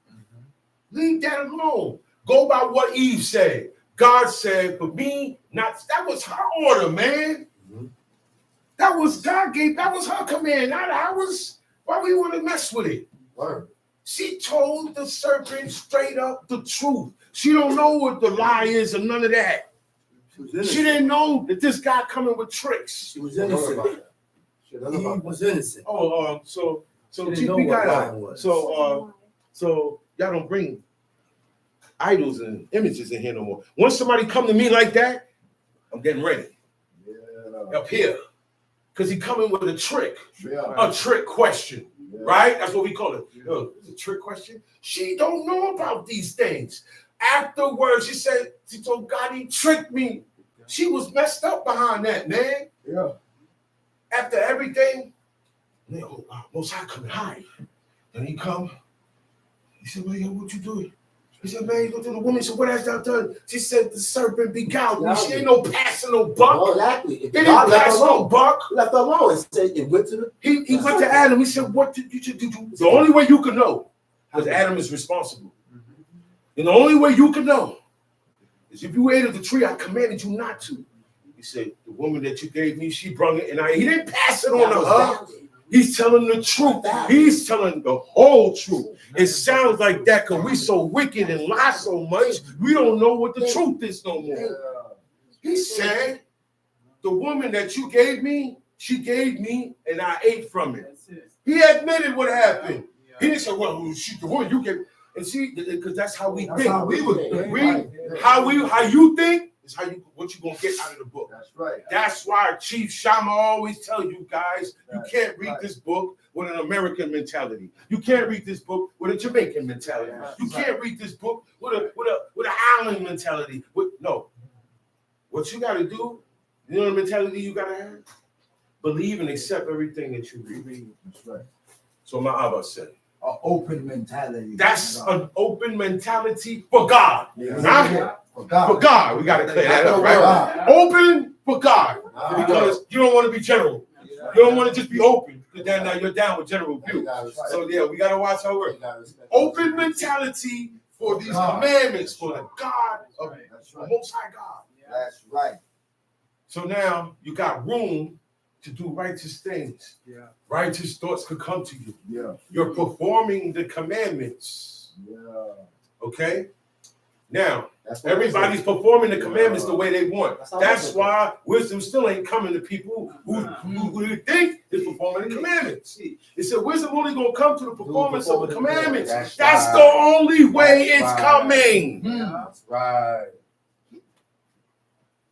Leave that alone. Go by what Eve said. God said, for me, not that was her order, man. That was God gave, that was her command, not ours. Why we want to mess with it? Word. She told the serpent straight up the truth. She don't know what the lie is or none of that. She didn't know that this guy coming with tricks. She was innocent. He was innocent. So She didn't know what lying was. so y'all don't bring idols and images in here no more. Once somebody come to me like that, I'm getting ready. Up here. Because he coming with a trick. A trick question. Right? That's what we call it. Yo, it's a trick question. She don't know about these things. Afterwards, she told God he tricked me. She was messed up behind that, man. Yeah. After everything, Most High coming high. And he come. He said, well, yo, what you doing? He said, man, you go to the woman. He said, what has thou done? She said, the serpent beguiled me. She ain't no passing no buck. Oh, exactly. He didn't pass no buck. Left her alone and said it went to the. He went to Adam. He said, what did you do? The only way you can know, because Adam is responsible. And the only way you can know is if you ate of the tree, I commanded you not to. He said, the woman that you gave me, she brung it, and he didn't pass it on to her. He's telling the truth. He's telling the whole truth. It sounds like that because we so wicked and lie so much, we don't know what the truth is no more. He said, the woman that you gave me, she gave me, and I ate from it. He admitted what happened. He didn't say, well, she, the woman you gave me. And see, because that's how we think. How you think is what you gonna get out of the book. That's right. That's why Chief Shama always tell you guys, you can't read this book with an American mentality. You can't read this book with a Jamaican mentality. You can't read this book with an island mentality. No. What you gotta do, you know the mentality you gotta have? Believe and accept everything that you read. That's right. So my Abba said. An open mentality. That's an open mentality for God. Yeah. For God. For God. We got to clear that up, right? Open for God. Because you don't want to be general. You don't want to just be open. Because then now you're down with general view. So yeah, we got to watch our word. Open mentality for these commandments for the God of the Most High God. That's right. So now you got room to do righteous things. Yeah. Righteous thoughts could come to you. Yeah. You're performing the commandments. Yeah. Okay? Now, everybody's performing the commandments the way they want. That's why wisdom still ain't coming to people who think is performing the commandments. It said wisdom only going to come to the performance of the commandments. That's the only way it's coming. That's right.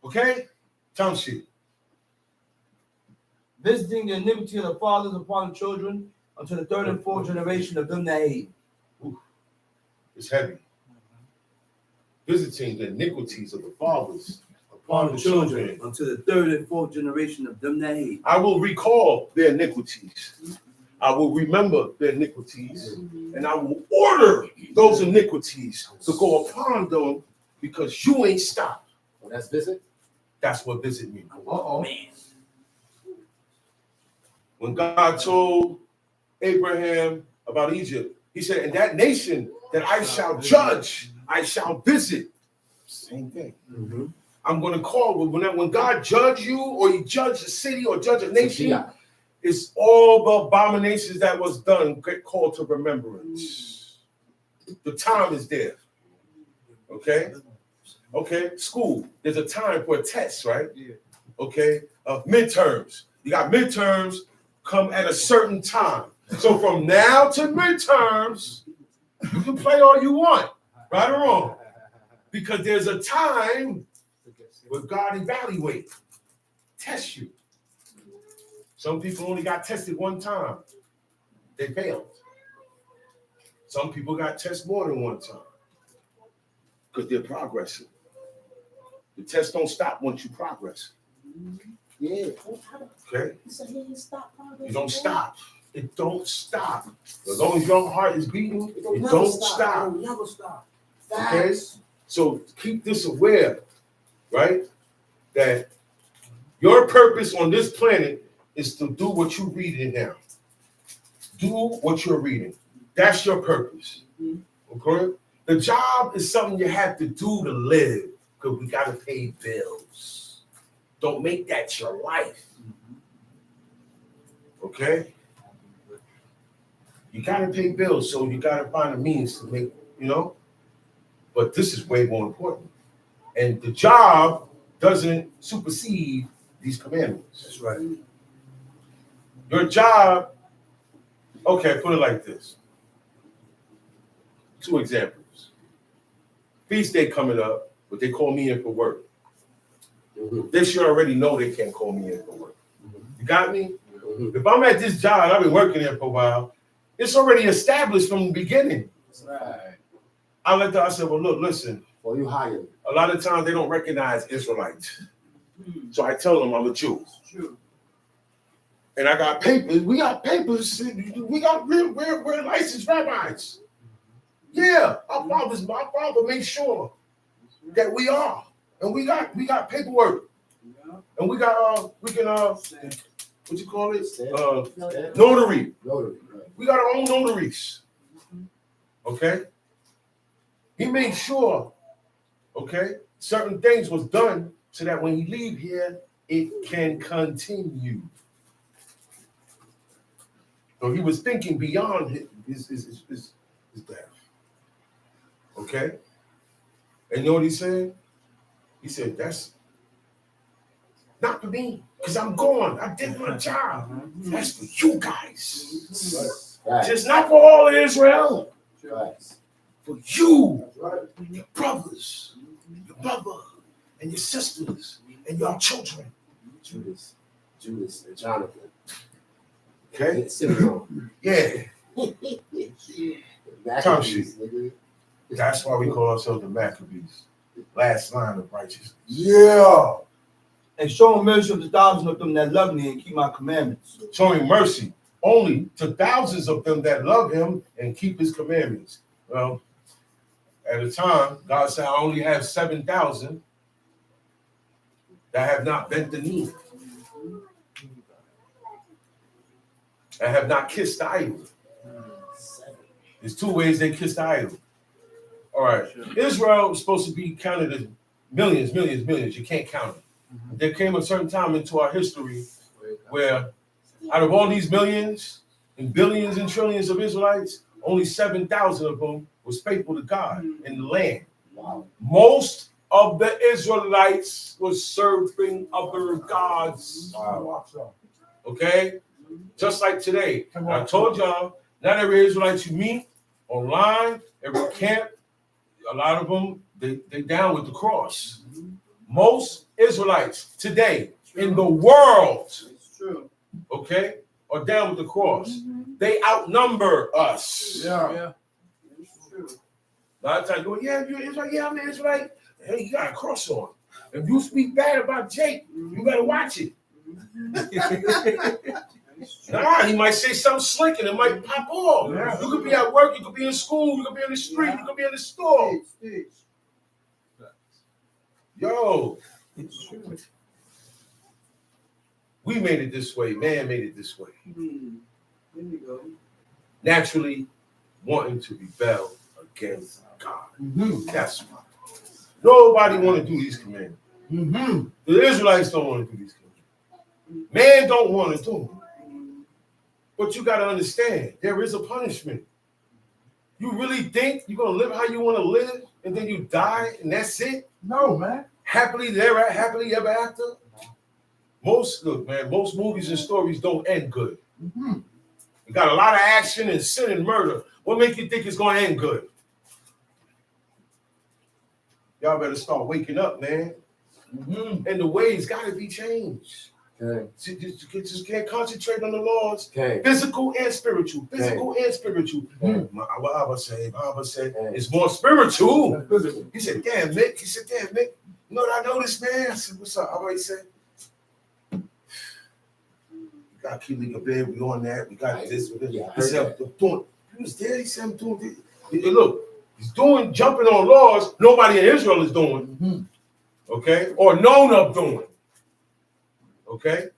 Okay? Tamshi. Visiting the iniquity of the fathers upon the children unto the third and fourth generation of them that hate. It's heavy. Visiting the iniquities of the fathers upon the children, unto the third and fourth generation of them that hate. I will recall their iniquities. I will remember their iniquities, and I will order those iniquities to go upon them because you ain't stopped. Well, that's visit. That's what visit means. Uh-oh. Man. When God told Abraham about Egypt, he said, and that nation that I shall judge, I shall visit. Same thing. Mm-hmm. I'm going to call, when God judge you, or he judge a city, or judge a nation, it's all the abominations that was done get called to remembrance. The time is there. Okay? Okay, school, there's a time for a test, right? Yeah. Okay, midterms. You got midterms come at a certain time. So from now to midterms, you can play all you want, right or wrong. Because there's a time where God evaluates, tests you. Some people only got tested one time. They failed. Some people got tested more than one time because they're progressing. The test don't stop once you progress. Yeah. Okay? You You don't stop. It don't stop. As long as your heart is beating, it don't stop. It'll never stop. Okay? So keep this aware, right? That your purpose on this planet is to do what you're reading now. Do what you're reading. That's your purpose. Okay? The job is something you have to do to live because we got to pay bills. Don't make that your life. Okay? You got to pay bills, so you got to find a means to make, But this is way more important. And the job doesn't supersede these commandments. That's right. Your job, okay, put it like this. 2 examples. Feast day coming up, but they call me in for work. They should already know they can't call me in for work. You got me? If I'm at this job, I've been working there for a while, it's already established from the beginning. Right. I said, well, look, listen. Well, you hired. A lot of times they don't recognize Israelites. So I tell them I'm a Jew. True. And I got papers. We got papers. We're licensed rabbis. Yeah, my father made sure that we are. And we got paperwork. And we can what you call it? Notary. Notary, right. We got our own notaries. Okay? He made sure, okay, certain things was done so that when he leave here, it can continue. So he was thinking beyond his death. Okay? And you know what he said? He said, that's not for me, because I'm gone. I did my job. That's for you guys. Right. It's not for all of Israel. Right. For you, your brothers, your brother, and your sisters, and your children. Judas, and Jonathan. Okay? Simeon. Yeah. Maccabees, nigga. That's why we call ourselves the Maccabees. Last line of righteousness. Yeah. And showing mercy unto thousands of them that love me and keep my commandments. Showing mercy only to thousands of them that love him and keep his commandments. Well, at the time, God said, I only have 7,000 that have not bent the knee. That have not kissed the idol. There's 2 ways they kissed the idol. All right. Israel was supposed to be counted as millions. You can't count it. There came a certain time into our history where out of all these millions and billions and trillions of Israelites, only 7,000 of them was faithful to God in the land. Wow. Most of the Israelites was serving other gods. Wow. Okay? Just like today. I told y'all, not every Israelite you meet online, every camp, a lot of them, they down with the cross. Most Israelites today in the world, It's true. okay, are down with the cross. They outnumber us. Yeah. It's true. A lot of times, go, yeah, you're Israelite. Yeah, I'm an Israelite. Hey, you got a cross on. If you speak bad about Jake, you better watch it. Nah, he might say something slick and it might pop off. Yeah. You could be at work, you could be in school, you could be in the street, you could be in the store. Yo, we made it this way. Man made it this way. There you go. Naturally wanting to rebel against God. That's why. Nobody want to do these commandments. The Israelites don't want to do these commandments. Man don't want to do them. But you got to understand, there is a punishment. You really think you're going to live how you want to live and then you die and that's it? No, man. Happily ever after? Most movies and stories don't end good. You got a lot of action and sin and murder. What makes you think it's going to end good? Y'all better start waking up, man. And the ways got to be changed. Okay. Just can't concentrate on the laws. Okay. Physical and spiritual. Physical and spiritual. What Abba said it's more spiritual. He said, damn, Mick. You know what I noticed, man? I said, what's up? I already said, you got to keep leaving bed. We on that. We got this. Yeah, He said, I'm doing. He was there. He said, I'm doing this. Look, he's doing jumping on laws nobody in Israel is doing. Okay? Or known of doing. Okay?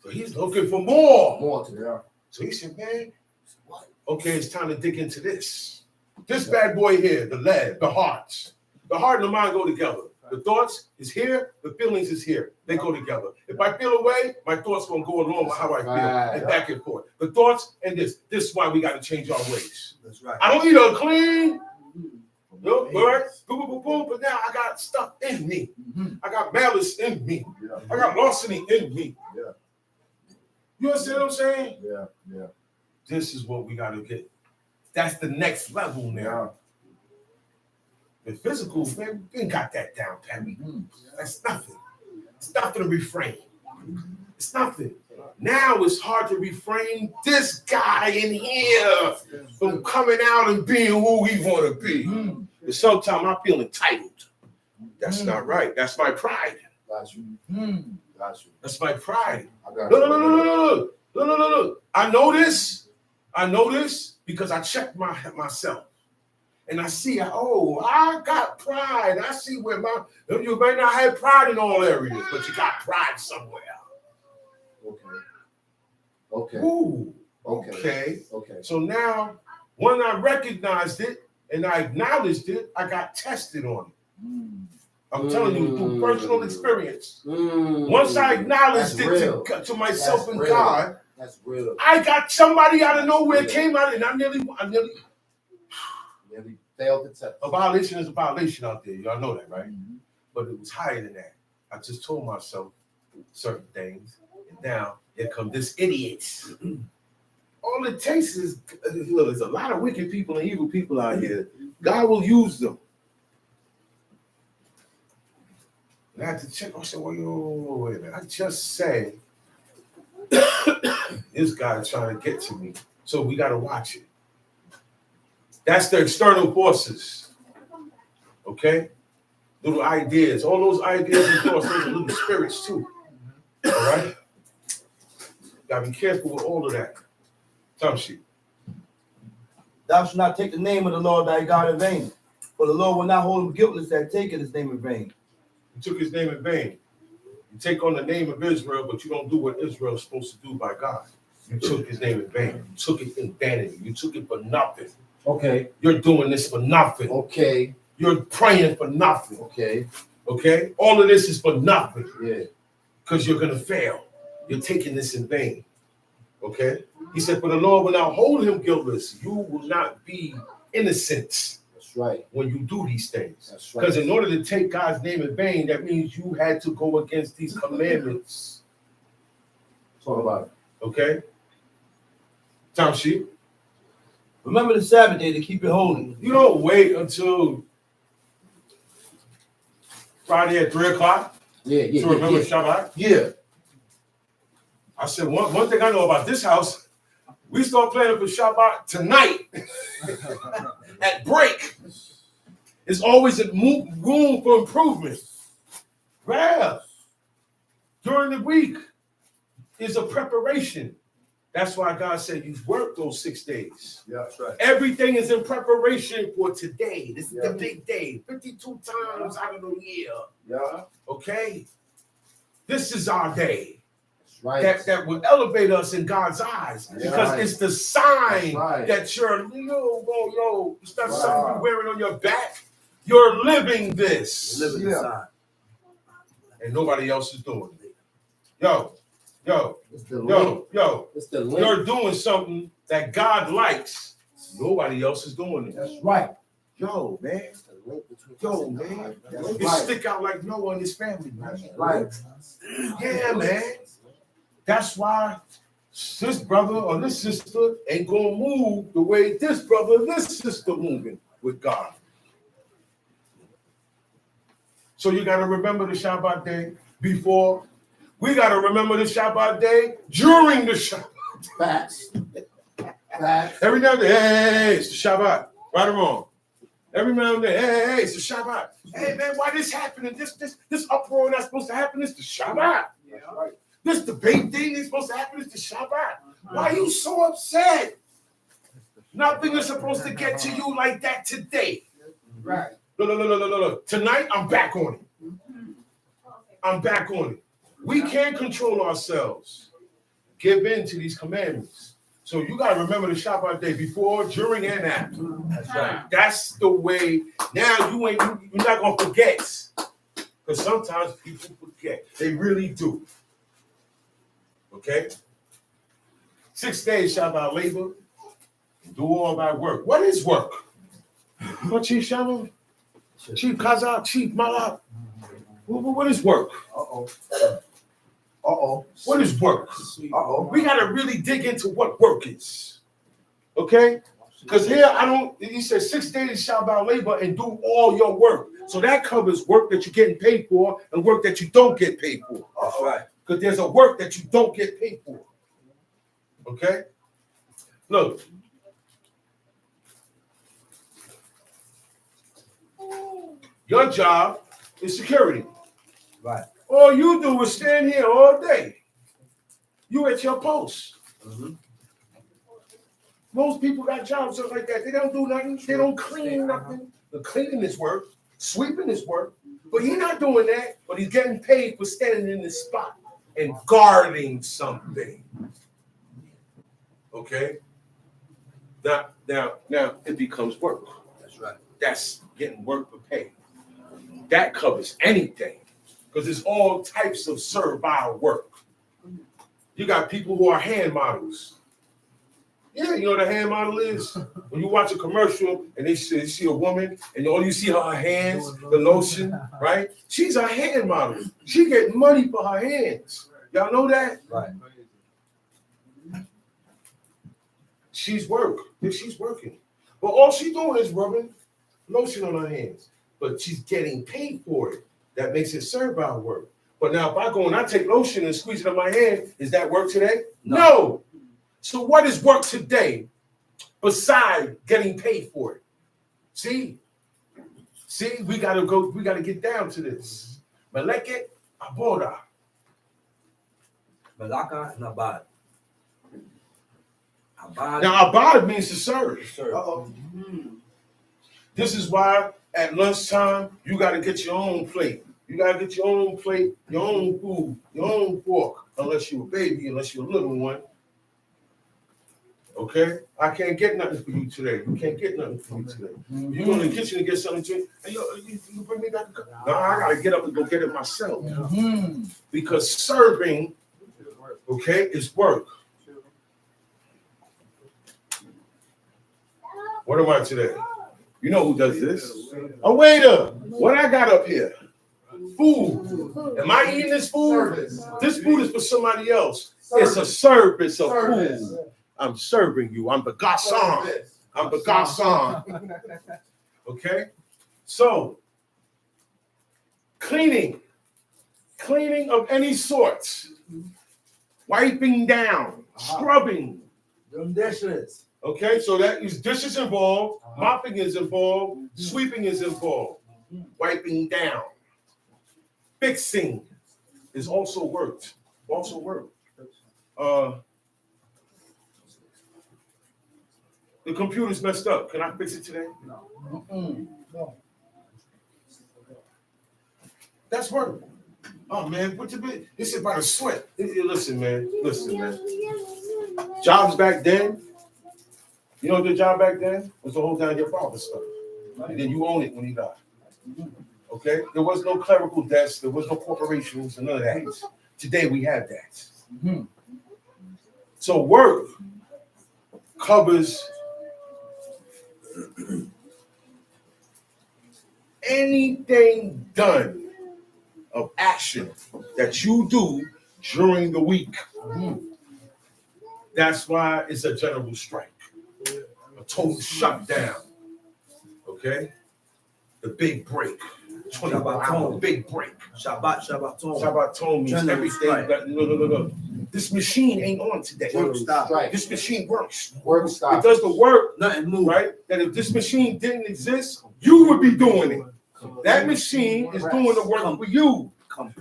So he's looking for more. More to there. So he said, man, okay, it's time to dig into this. This bad boy here, the lead, the hearts. The heart and the mind go together. The thoughts is here, the feelings is here. They go together. If I feel away, my thoughts gonna go along with how I feel and back and forth. The thoughts and this. This is why we got to change our ways. That's right. I don't eat a clean. No, right? Boom, boom, boom, boom. But now I got stuff in me. I got malice in me. I got larceny in me. Yeah. You understand what I'm saying? Yeah. This is what we got to get. That's the next level now. The physical, man, we ain't got that down, Pat. That's nothing. It's nothing to refrain. It's nothing. Now it's hard to refrain this guy in here from coming out and being who he want to be. And sometimes I feel entitled. That's not right. That's my pride. Got you. That's my pride. No. No. I know this because I checked myself. And I see, I got pride. I see where you may not have pride in all areas, but you got pride somewhere. Okay. Ooh. Okay. So now, when I recognized it and I acknowledged it, I got tested on it. I'm telling you, through personal experience. Once I acknowledged it to myself and God, that's real. I got somebody out of nowhere came out and I nearly failed the test. A violation is a violation out there. Y'all know that, right? But it was higher than that. I just told myself certain things. And now here come this idiot. All it takes is, look, there's a lot of wicked people and evil people out here. God will use them. And I had to check. I said, wait a minute. I just say this guy trying to get to me. So we got to watch it. That's the external forces. Okay? Little ideas. All those ideas and thoughts, those are little spirits too. All right? Gotta be careful with all of that. Some shit. Thou shalt not take the name of the Lord thy God in vain, for the Lord will not hold him guiltless that taketh his name in vain. You took his name in vain. You take on the name of Israel, but you don't do what Israel is supposed to do by God. You took his name in vain. You took it in vanity. You took it for nothing. Okay. You're doing this for nothing. Okay. You're praying for nothing. Okay. Okay? All of this is for nothing. Yeah. Because you're going to fail. You're taking this in vain. Okay? He said, for the Lord will not hold him guiltless. You will not be innocent. That's right. When you do these things. That's right. Because in order to take God's name in vain, that means you had to go against these commandments. Talk about it. Okay? Tom sheep. Remember the Sabbath day to keep it holy. You don't wait until Friday at 3 o'clock to remember Shabbat. Yeah. I said, one thing I know about this house, we start planning for Shabbat tonight at break. There's always a room for improvement. Well, during the week is a preparation. That's why God said you work those 6 days. Yeah, that's right. Everything is in preparation for today. This is the big day. 52 times out of the year. Yeah. Okay? This is our day. Right. That will elevate us in God's eyes. Because it's the sign that you're, it's not something you're wearing on your back. You're living this. Living inside. And nobody else is doing it. Yo. It's the link. It's the link. You're doing something that God likes. Nobody else is doing it. That's right. Yo, man. It's the link between Yo, man. That's You right. stick out like Noah and his family, man. Right. Yeah, man. That's why this brother or this sister ain't gonna move the way this brother or this sister moving with God. So you gotta remember the Shabbat day before. We gotta remember the Shabbat day during the Shabbat. Facts. Facts. Every now and then, hey, it's the Shabbat. Right or wrong? Every now and then, hey, it's the Shabbat. Hey man, why this happening? This uproar that's supposed to happen is the Shabbat. Yeah. Right. This debate thing is supposed to happen is the Shabbat. Why are you so upset? Nothing is supposed to get to you like that today. Right. Look. Tonight, I'm back on it. I'm back on it. We can't control ourselves. Give in to these commandments. So you got to remember the Shabbat day before, during, and after. That's right. That's the way. Now you're not going to forget. Because sometimes people forget. They really do. Okay? 6 days shall thou labor and do all thy work. What is work? What Chief Shabbat? Chief Kazak? Chief Malak? What is work? What is work? We got to really dig into what work is. Okay? Because here he says 6 days shall thou labor and do all your work. So that covers work that you're getting paid for and work that you don't get paid for. That's right. Because there's a work that you don't get paid for. Okay? Look. Your job is security. Right. All you do is stand here all day. You at your post. Mm-hmm. Most people got jobs like that. They don't do nothing. They don't clean nothing. The cleaning is work. Sweeping is work. But he's not doing that. But he's getting paid for standing in this spot and guarding something. Okay? Now it becomes work. That's right. That's getting work for pay. That covers anything. Because it's all types of servile work. You got people who are hand models. Yeah, you know what a hand model is? When you watch a commercial and they see a woman and all you see are her hands, the lotion, right? She's a hand model. She getting money for her hands. Y'all know that? Right. She's working. But all she's doing is rubbing lotion on her hands. But she's getting paid for it. That makes it servile work. But now if I go and I take lotion and squeeze it on my hand, is that work today? No. So what is work today besides getting paid for it? See, we gotta get down to this. Meleket aboda. Malaka and Abad. Now abad means to serve. Uh-oh. This is why at lunchtime you gotta get your own plate. You gotta get your own plate, your own food, your own fork, unless you're a baby, unless you're a little one. Okay? I can't get nothing for you today. You can't get nothing for me today. You go in the kitchen and get something to drink, and you bring me back a cup. No, I gotta get up and go get it myself. Because serving, okay, is work. What am I today? You know who does this? A waiter. What I got up here? Food. Am I eating this food? This food is for somebody else. It's a service of food. I'm serving you. I'm the garçon. I'm the garçon. Okay? So, cleaning of any sort. Wiping down. Scrubbing. Them dishes. Okay, so that is dishes involved, mopping is involved, sweeping is involved, wiping down, fixing is also worked. Also work. The computer's messed up. Can I fix it today? No. That's work. Oh man, what you been? This is about a sweat. Listen, man. Jobs back then. You know what the job back then was to hold down your father's stuff, and then you own it when he died. Okay, there was no clerical desk, there was no corporations, and none of that. Today we have that. So work covers anything done of action that you do during the week. That's why it's a general strike, a total shutdown. Okay, the big break, 24-hour big break. Shabbaton means everything. No. This machine ain't on today. This machine works. It does the work. Nothing move. Right? That if this machine didn't exist, you would be doing it. That machine is doing the work for you.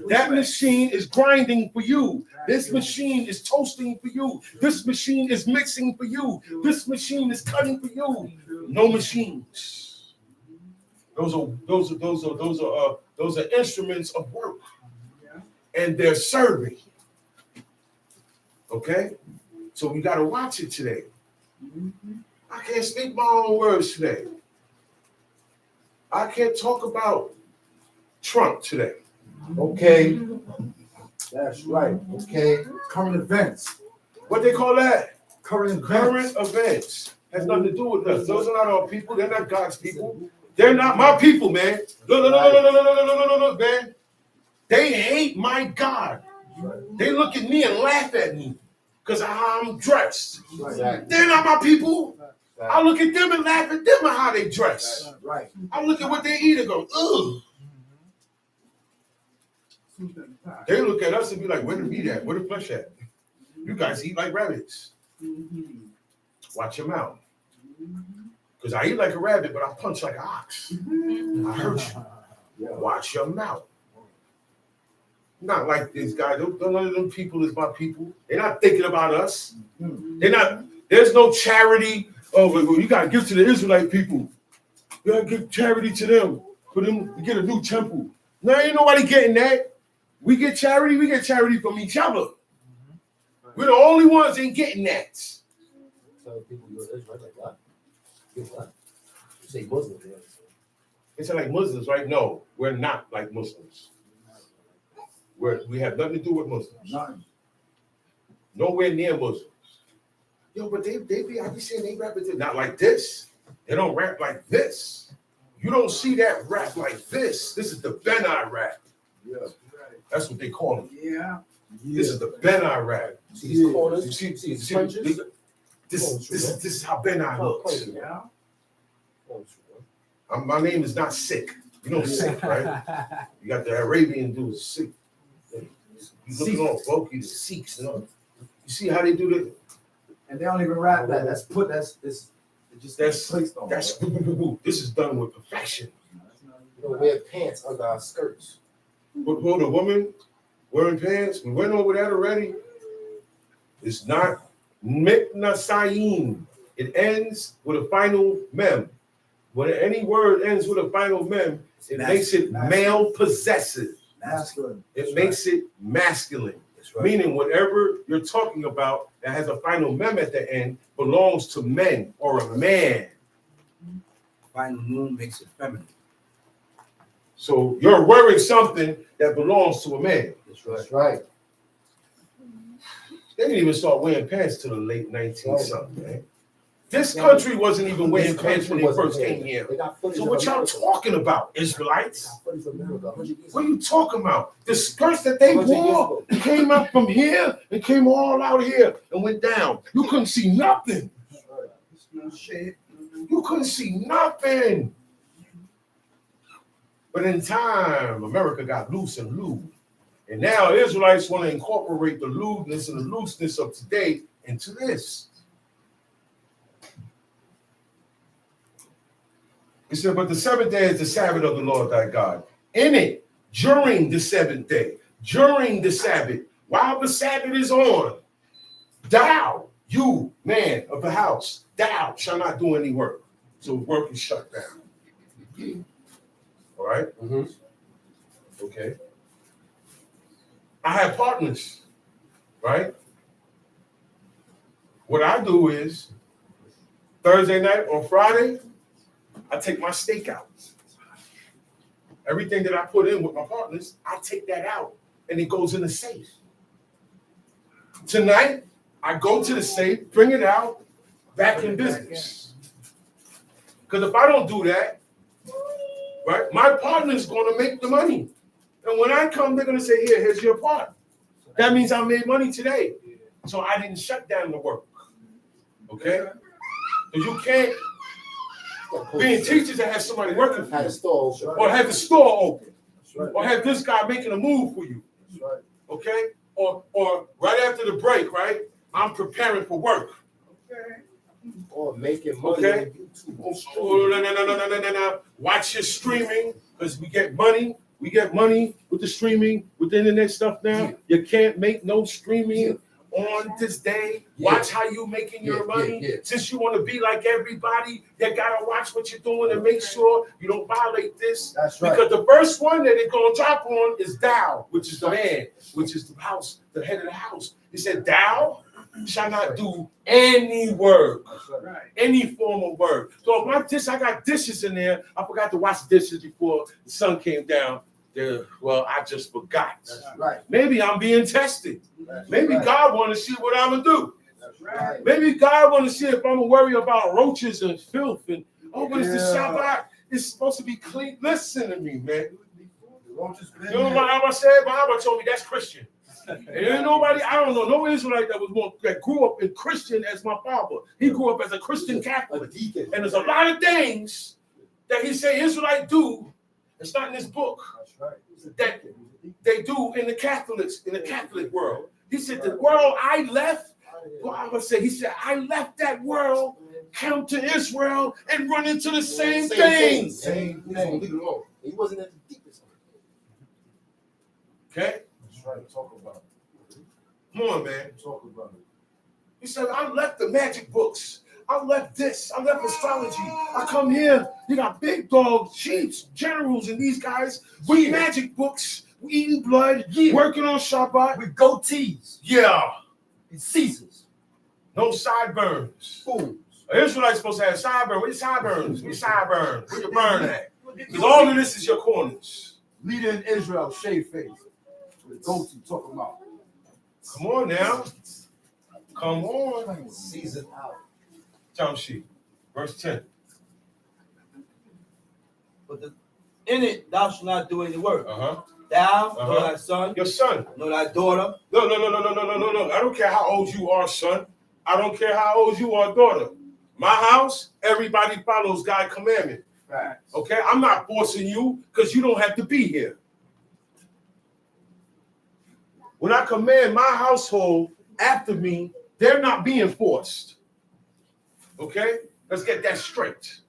That machine is grinding for you. This machine is toasting for you. This machine is mixing for you. This machine is cutting for you. No machines. Those are instruments of work, and they're serving. Okay, so we got to watch it today. I can't speak my own words today. I can't talk about Trump today. Okay. That's right. Okay. Current events. What they call that? Current Events. Has nothing to do with us. Those are not our people. They're not God's people. They're not my people, man. Look, man. They hate my God. They look at me and laugh at me because of how I'm dressed. They're not my people. I look at them and laugh at them and how they dress. I look at what they eat and go, ugh. They look at us and be like, where the meat at? Where the flesh at? You guys eat like rabbits. Watch your mouth. Because I eat like a rabbit, but I punch like an ox. I hurt you. Watch your mouth. Not like this guy. None of them people is my people. They're not thinking about us. They're not. There's no charity. Oh, well, you got to give to the Israelite people. You got to give charity to them for them to get a new temple. No, ain't nobody getting that. We get charity. We get charity from each other. We're the only ones ain't getting that. So people go Israel like what? What? You say Muslims. They say like Muslims, right? No, we're not like Muslims. We have nothing to do with Muslims. None. Nowhere near Muslims. Yo, but I be saying they rap it not like this. They don't rap like this. You don't see that rap like this. This is the Benai rap. Yeah. That's what they call it. Yeah. This is the Benai rap. See these corners? This is how Benai looks. Yeah. My name is not Sick. You know Sick, right? You got the Arabian dude, Sick. You looking all bulky, the Sikhs. You see how they do that? And they don't even rap that. That's placed on. This is done with perfection. You don't wear pants under our skirts. But for the woman wearing pants, we went over that already. It's not mitnasayim. It ends with a final mem. When any word ends with a final mem, it makes it male possessive. Masculine. It makes it masculine. Meaning whatever you're talking about that has a final mem at the end belongs to men or a man. Final moon makes it feminine. So you're wearing something that belongs to a man. That's right. They didn't even start wearing pants till the late 19-something, man. This country wasn't even wearing pants when they first came here. So what y'all talking about, Israelites? What are you talking about? The skirts that they wore came up from here and came all out here and went down. You couldn't see nothing. You couldn't see nothing. But in time, America got loose and lewd. And now Israelites want to incorporate the lewdness and the looseness of today into this. He said, but the seventh day is the Sabbath of the Lord thy God. In it, during the seventh day, during the Sabbath, while the Sabbath is on, thou, you, man of the house, thou shall not do any work. So work is shut down. All right? Mm-hmm. Okay. I have partners, right? What I do is Thursday night or Friday, I take my steak out. Everything that I put in with my partners, I take that out and it goes in the safe. Tonight, I go to the safe, bring it out, back in business. Because if I don't do that, right, my partner's going to make the money. And when I come, they're going to say, here's your part. That means I made money today. So I didn't shut down the work. Okay? Because you can't being teachers that have somebody working for you, or have the store open, or have this guy making a move for you. Okay? Or right after the break, right? I'm preparing for work. Okay. Or making money. Okay. Oh, no. Watch your streaming, because we get money. We get money with the streaming, with the internet stuff now. You can't make no streaming on this day. Watch how you making your money. Since you want to be like everybody, you gotta watch what you're doing and make sure you don't violate this. That's right. Because the first one that they're gonna drop on is thou, which is the man, which is the house, the head of the house. He said, thou shall not do any work, any form of work. So if my dish, I got dishes in there, I forgot to wash the dishes before the sun came down. Well, I just forgot. That's right. Maybe I'm being tested. Maybe God want to see what I'm gonna do. That's right. Maybe God want to see if I'm gonna worry about roaches and filth and but it's the Shabbat. It's supposed to be clean. Listen to me, man. You know what I said? Bible told me that's Christian. And ain't nobody, I don't know, no Israelite that grew up in Christian as my father. He grew up as a Christian Catholic. And there's a lot of things that he say Israelite do. It's not in this book. That they do in the Catholic world. He said, the world I left, he said, I left that world, come to Israel, and run into the same thing. Same thing. Leave it alone. He wasn't at the deepest. Okay? That's right. Talk about it. Come on, man. Talk about it. He said, I left the magic books. I left this. I left astrology. I come here. You got big dogs, chiefs, generals, and these guys with magic books, eating blood, working on Shabbat. With goatees. Yeah. And Caesars. No sideburns. Fools. An Israelite's supposed to have sideburns. Where your sideburns? Where your sideburns? Where your burn at? Because all of this is your corners. Leader in Israel, shave face. With goatee, talking about. Come on now. Come on. Season out. Jump sheet. Verse 10. But in it, thou shalt not do any work. Uh-huh. Thou, nor thy son, your son, nor thy daughter. No. I don't care how old you are, son. I don't care how old you are, daughter. My house, everybody follows God's commandment. Right. Okay? I'm not forcing you because you don't have to be here. When I command my household after me, they're not being forced. Okay? Let's get that straight.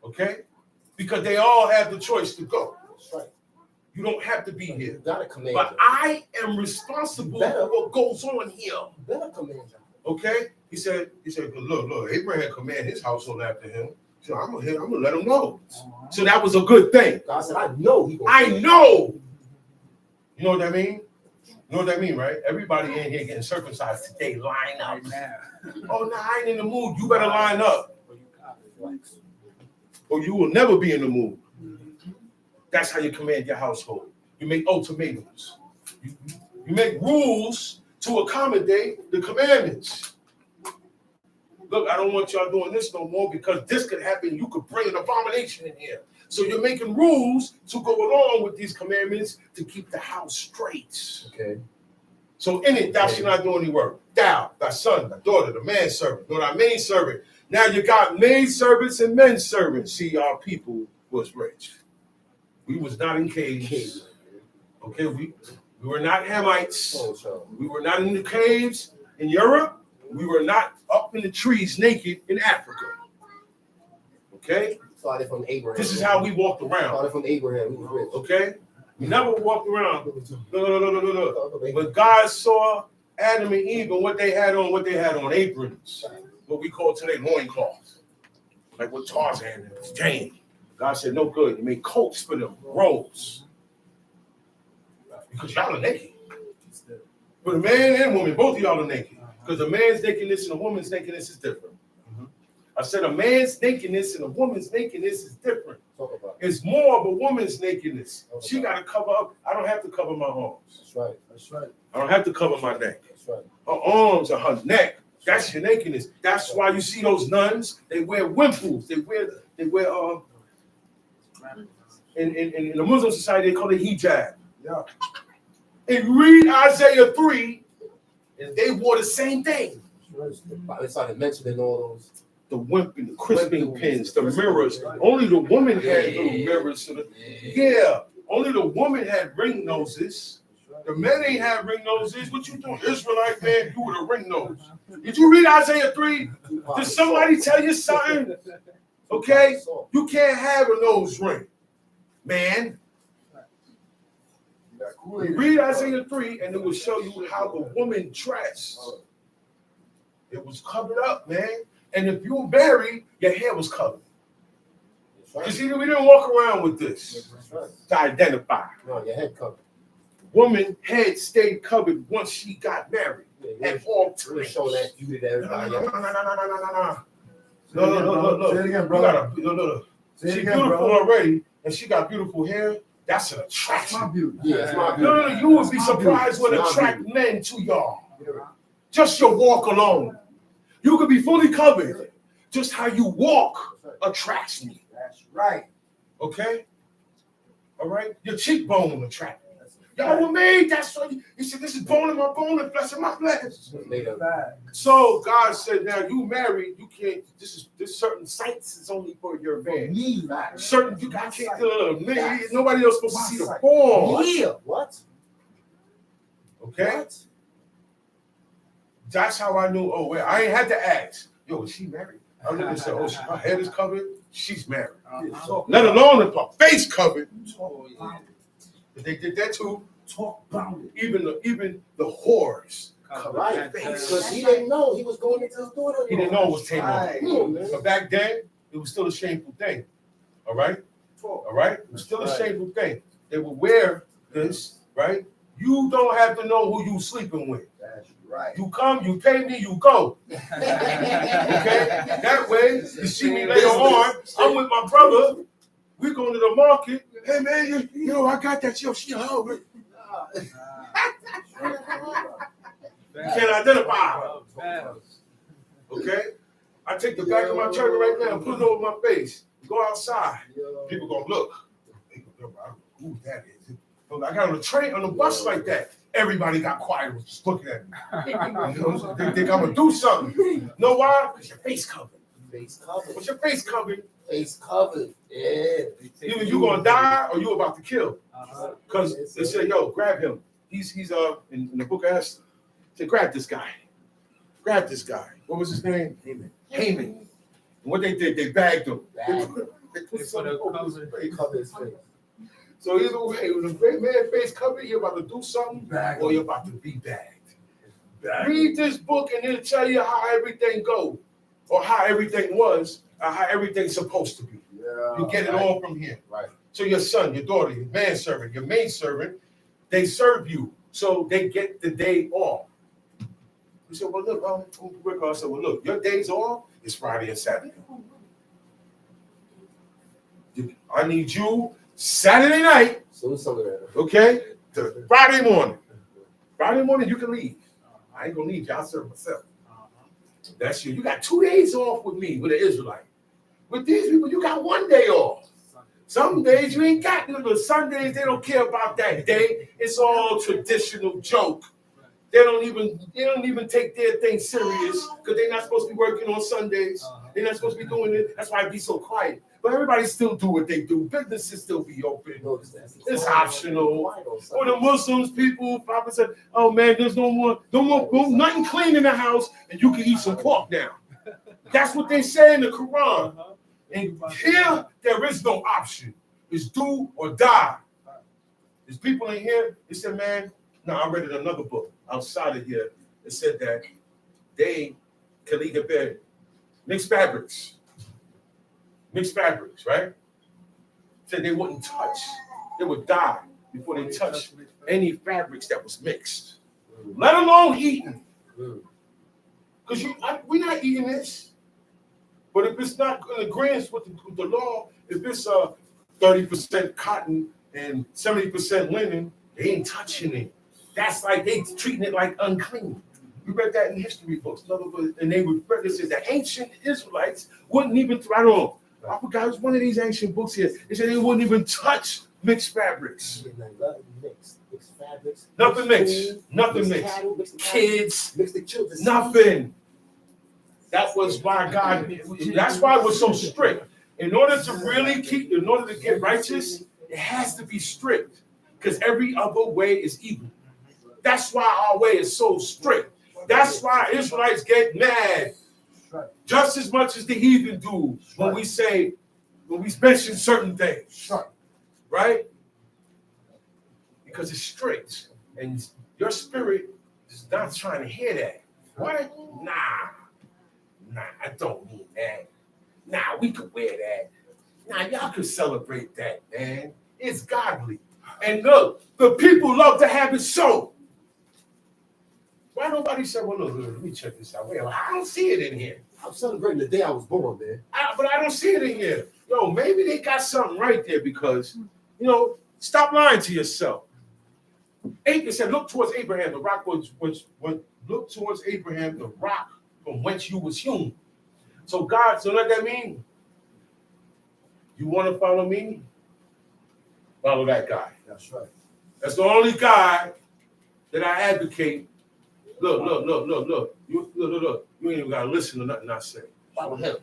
Okay? Because they all have the choice to go. That's right. You don't have to be here. You gotta command. But I am responsible for what goes on here. You better command. Okay? He said, look, Abraham commanded his household after him. So I'm gonna let him know. So that was a good thing. God said, I know. I know. You know what that mean? You know what that mean, right? Everybody in here getting circumcised today, line up. Oh, no, I ain't in the mood. You better line up. Or you will never be in the mood. That's how you command your household. You make ultimatums. You make rules to accommodate the commandments. Look, I don't want y'all doing this no more because this could happen. You could bring an abomination in here. So you're making rules to go along with these commandments to keep the house straight. Okay. So in it, thou shalt not do any work. Thou, thy son, thy daughter, the manservant, nor thy maidservant. Now you got maidservants and men servants. See, our people was rich. We was not in caves. Okay, we were not Hamites. We were not in the caves in Europe. We were not up in the trees naked in Africa. Okay? Started from Abraham. This is how we walked around. Started from Abraham. He was rich. Okay? We never walked around. Look. When God saw Adam and Eve and what they had on aprons, what we call today loincloths, like what Tarzan and Jane. God said, no good. He made coats for them, robes. Because y'all are naked. But a man and woman, both of y'all are naked. Because a man's nakedness and a woman's nakedness is different. I said a man's nakedness and a woman's nakedness is different. It's more of a woman's nakedness. She got to cover up. I don't have to cover my arms. That's right. That's right. I don't have to cover my neck. That's right. Her arms or her neck. That's your nakedness. That's why you see those nuns. They wear wimples. They wear in the Muslim society, they call it hijab. Yeah. And read Isaiah 3, and they wore the same thing. They started mentioning all those. The wimping, the crisping pins, the mirrors. Only the woman had little mirrors. Yeah, only the woman had ring noses. The men ain't had ring noses. What you doing, Israelite man? You with a ring nose. Did you read Isaiah 3? Did somebody tell you something? Okay? You can't have a nose ring, man. You read Isaiah 3, and it will show you how the woman dressed. It was covered up, man. And if you were married, your hair was covered. You see, we didn't walk around with this to identify. No, your head covered. Woman head stayed covered once she got married. At all times. Show that you did everybody. No. Say it again, brother. She's beautiful already, and she got beautiful hair. That's an attraction. My beauty. Yeah, it's my beauty. No, you would be surprised what attract men to y'all. Just your walk alone. You could be fully covered. Just how you walk attracts me. That's right. Okay? All right? Your cheekbone attracts me. Y'all were made. That's what he said. This is bone in my bone and flesh in my flesh. So God said, now you married, you can't. This certain sights is only for your man. Certain you can't. Nobody else supposed to see the form. Yeah. What? Okay. What? That's how I knew. Oh, well, I ain't had to ask. Yo, is she married? I looked and said, oh, her head is covered. She's married. Let alone if her face covered. But they did that too. Talk about it. Even the whores covered their face. Because he didn't know he was going into his daughter. He didn't know it was Tamar. But back then, it was still a shameful thing. All right? All right? It was still a shameful thing. They would wear this, right? You don't have to know who you sleeping with. That's right. You come, you pay me, you go. Okay? That way, you see me later on, I'm with my brother. We going to the market. Hey, man, yo, I got that. Yo, she hungry. You can't identify her. Okay? I take the back of my turban right now and put it over my face. Go outside. People gonna look. I don't know who that is. I got on the train, on the bus like that. Everybody got quiet, was just looking at me. They think I'm gonna do something. Know why? Because your face covered. Face covered. What's your face covered? Face covered. Yeah. Either you gonna die or you about to kill. Because they say, yo, grab him. He's in the book of Esther. Say, grab this guy. Grab this guy. What was his name? Haman. And what they did, they bagged him. They put something over his face. Covered his face. So either way, when a great man face covered, you're about to do something or you're about to be bagged. Read this book and it'll tell you how everything goes, or how everything was, or how everything's supposed to be. Yeah, you get it all from here. Right. So your son, your daughter, your manservant, your maidservant, they serve you. So they get the day off. We said, well, look, I said, well, look, your days off is Friday and Saturday. I need you Saturday night, okay, to Friday morning. Friday morning, you can leave. I ain't gonna need you. I'll serve myself. That's you. You got 2 days off with me, with an Israelite. With these people, you got 1 day off. Some days you ain't got none, but Sundays they don't care about that day. It's all traditional joke. They don't even take their thing serious because they're not supposed to be working on Sundays. They're not supposed to be doing it. That's why it be so quiet. But everybody still do what they do. Businesses still be open. It's optional. Or the Muslims, people, Papa said, oh man, there's nothing clean in the house, and you can eat some pork now. That's what they say in the Quran. And here, there is no option. It's do or die. There's people in here, they said, man, no, I read in another book outside of here. It said that they can either bear mixed fabrics, right? Said they wouldn't touch. They would die before they touched any fabrics that was mixed, let alone eating. Because we're not eating this. But if it's not in agreement with the law, if it's 30% cotton and 70% linen, they ain't touching it. That's like they treating it like unclean. We read that in history books. And they would read this as the ancient Israelites wouldn't even, I don't know, I forgot, it was one of these ancient books here. They said they wouldn't even touch mixed fabrics. Mixed fabrics. Nothing mixed. Nothing mixed. Kids. Nothing. That was why God, that's why it was so strict. In order to really in order to get righteous, it has to be strict. Because every other way is evil. That's why our way is so strict. That's why Israelites get mad just as much as the heathen do when we mention certain things. Right? Because it's strict. And your spirit is not trying to hear that. What? Nah, I don't need that. Nah, we could wear that. Nah, y'all could celebrate that, man. It's godly. And look, the people love to have it so. Why nobody said, well, look, let me check this out. Well, I don't see it in here. I'm celebrating the day I was born, man. But I don't see it in here. Yo, maybe they got something right there because, stop lying to yourself. It said, look towards Abraham, the rock look towards Abraham, the rock from whence you was hewn. So what that mean? You want to follow me? Follow that guy. That's right. That's the only guy that I advocate. Look. You ain't even got to listen to nothing I say. Follow him.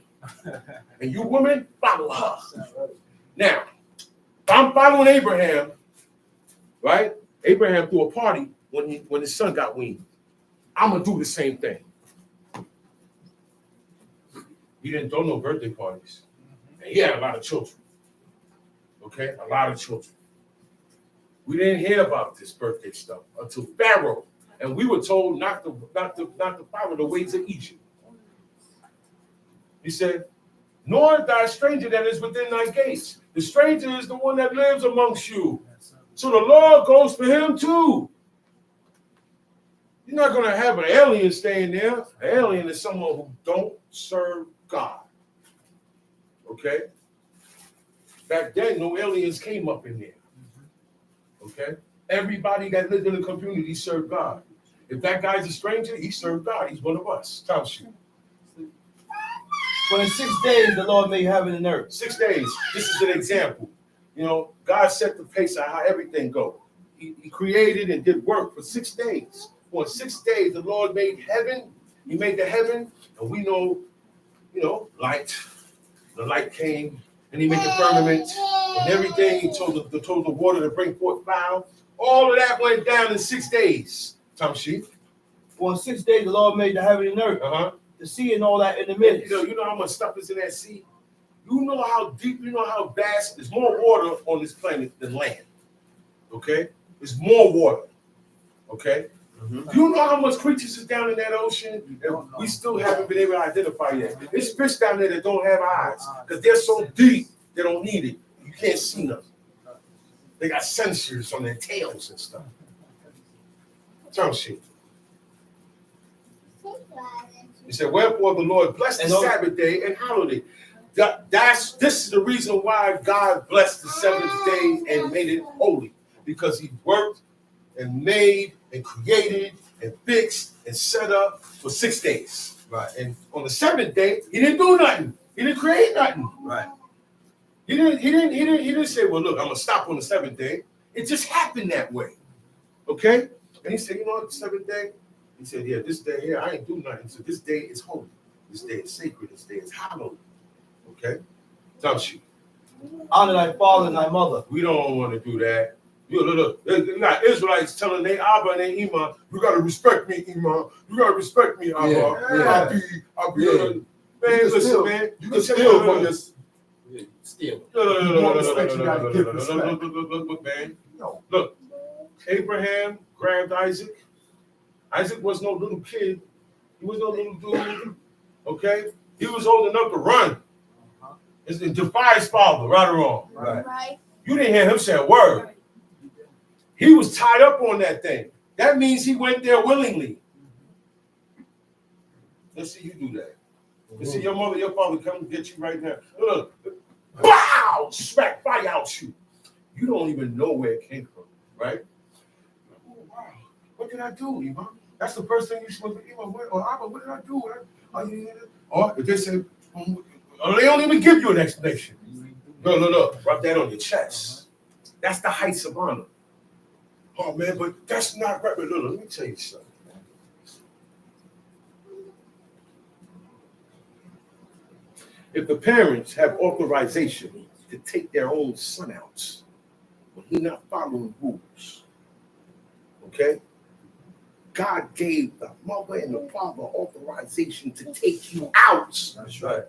And you women, follow her. Now, if I'm following Abraham, right? Abraham threw a party when his son got weaned. I'm going to do the same thing. He didn't throw no birthday parties. And he had a lot of children. Okay? A lot of children. We didn't hear about this birthday stuff until Pharaoh. And we were told not to follow the ways of Egypt. He said, nor thy stranger that is within thy gates. The stranger is the one that lives amongst you. So the law goes for him too. You're not going to have an alien staying there. An alien is someone who don't serve God. Okay? Back then, no aliens came up in there. Okay? Everybody that lived in the community served God. If that guy's a stranger, he served God. He's one of us. Tells you. For in 6 days the Lord made heaven and earth. 6 days. This is an example. God set the pace on how everything goes. He created and did work for 6 days. For 6 days, the Lord made heaven. He made the heaven, and we know, light. The light came, and he made the firmament and everything. He told the water to bring forth clouds. All of that went down in 6 days. Tamshi. For in 6 days the Lord made the heaven and earth. The sea and all that in the midst. You know how much stuff is in that sea? You know how deep, you know how vast. There's more water on this planet than land. Okay? There's more water. Okay? Do you know how much creatures is down in that ocean that we still haven't been able to identify yet? There's fish down there that don't have eyes because they're so deep they don't need it. You can't see them. They got sensors on their tails and stuff. Some shit. He said, wherefore the Lord blessed the Sabbath day and hallowed it. This is the reason why God blessed the seventh day and made it holy. Because he worked and made and created and fixed and set up for 6 days. Right. And on the seventh day, he didn't do nothing. He didn't create nothing. Right. He didn't say, well, look, I'm gonna stop on the seventh day. It just happened that way. Okay? And he said, you know what, the seventh day? He said, yeah, this day here, I ain't do nothing. So this day is holy. This day is sacred. This day is hallowed. Okay? Tamshi. Honor thy father and thy mother. We don't want to do that. Look. You got Israelites telling their Abba and their Ima, you got to respect me, Ima. You got to respect me, Abba. I'll be. Man, listen, man. You can steal from this. Steal. Look, man. Look, Abraham grabbed Isaac. Isaac was no little kid. He was no little dude. Okay? He was old enough to run. It defy his father, right or wrong. Right. You didn't hear him say a word. He was tied up on that thing. That means he went there willingly. Let's see you do that. Let's see your mother, your father come and get you right now. Look, bow, smack fire out you. You don't even know where it came from, right? Oh, wow. What did I do, Iman? That's the first thing you're supposed to do. Iman, what did I do? Or if they say, or they don't even give you an explanation. Look, rub that on your chest. That's the heights of honor. Oh man, but that's not right. Look, let me tell you something. If the parents have authorization to take their own son out when he's not following rules, okay? God gave the mother and the father authorization to take you out. That's right.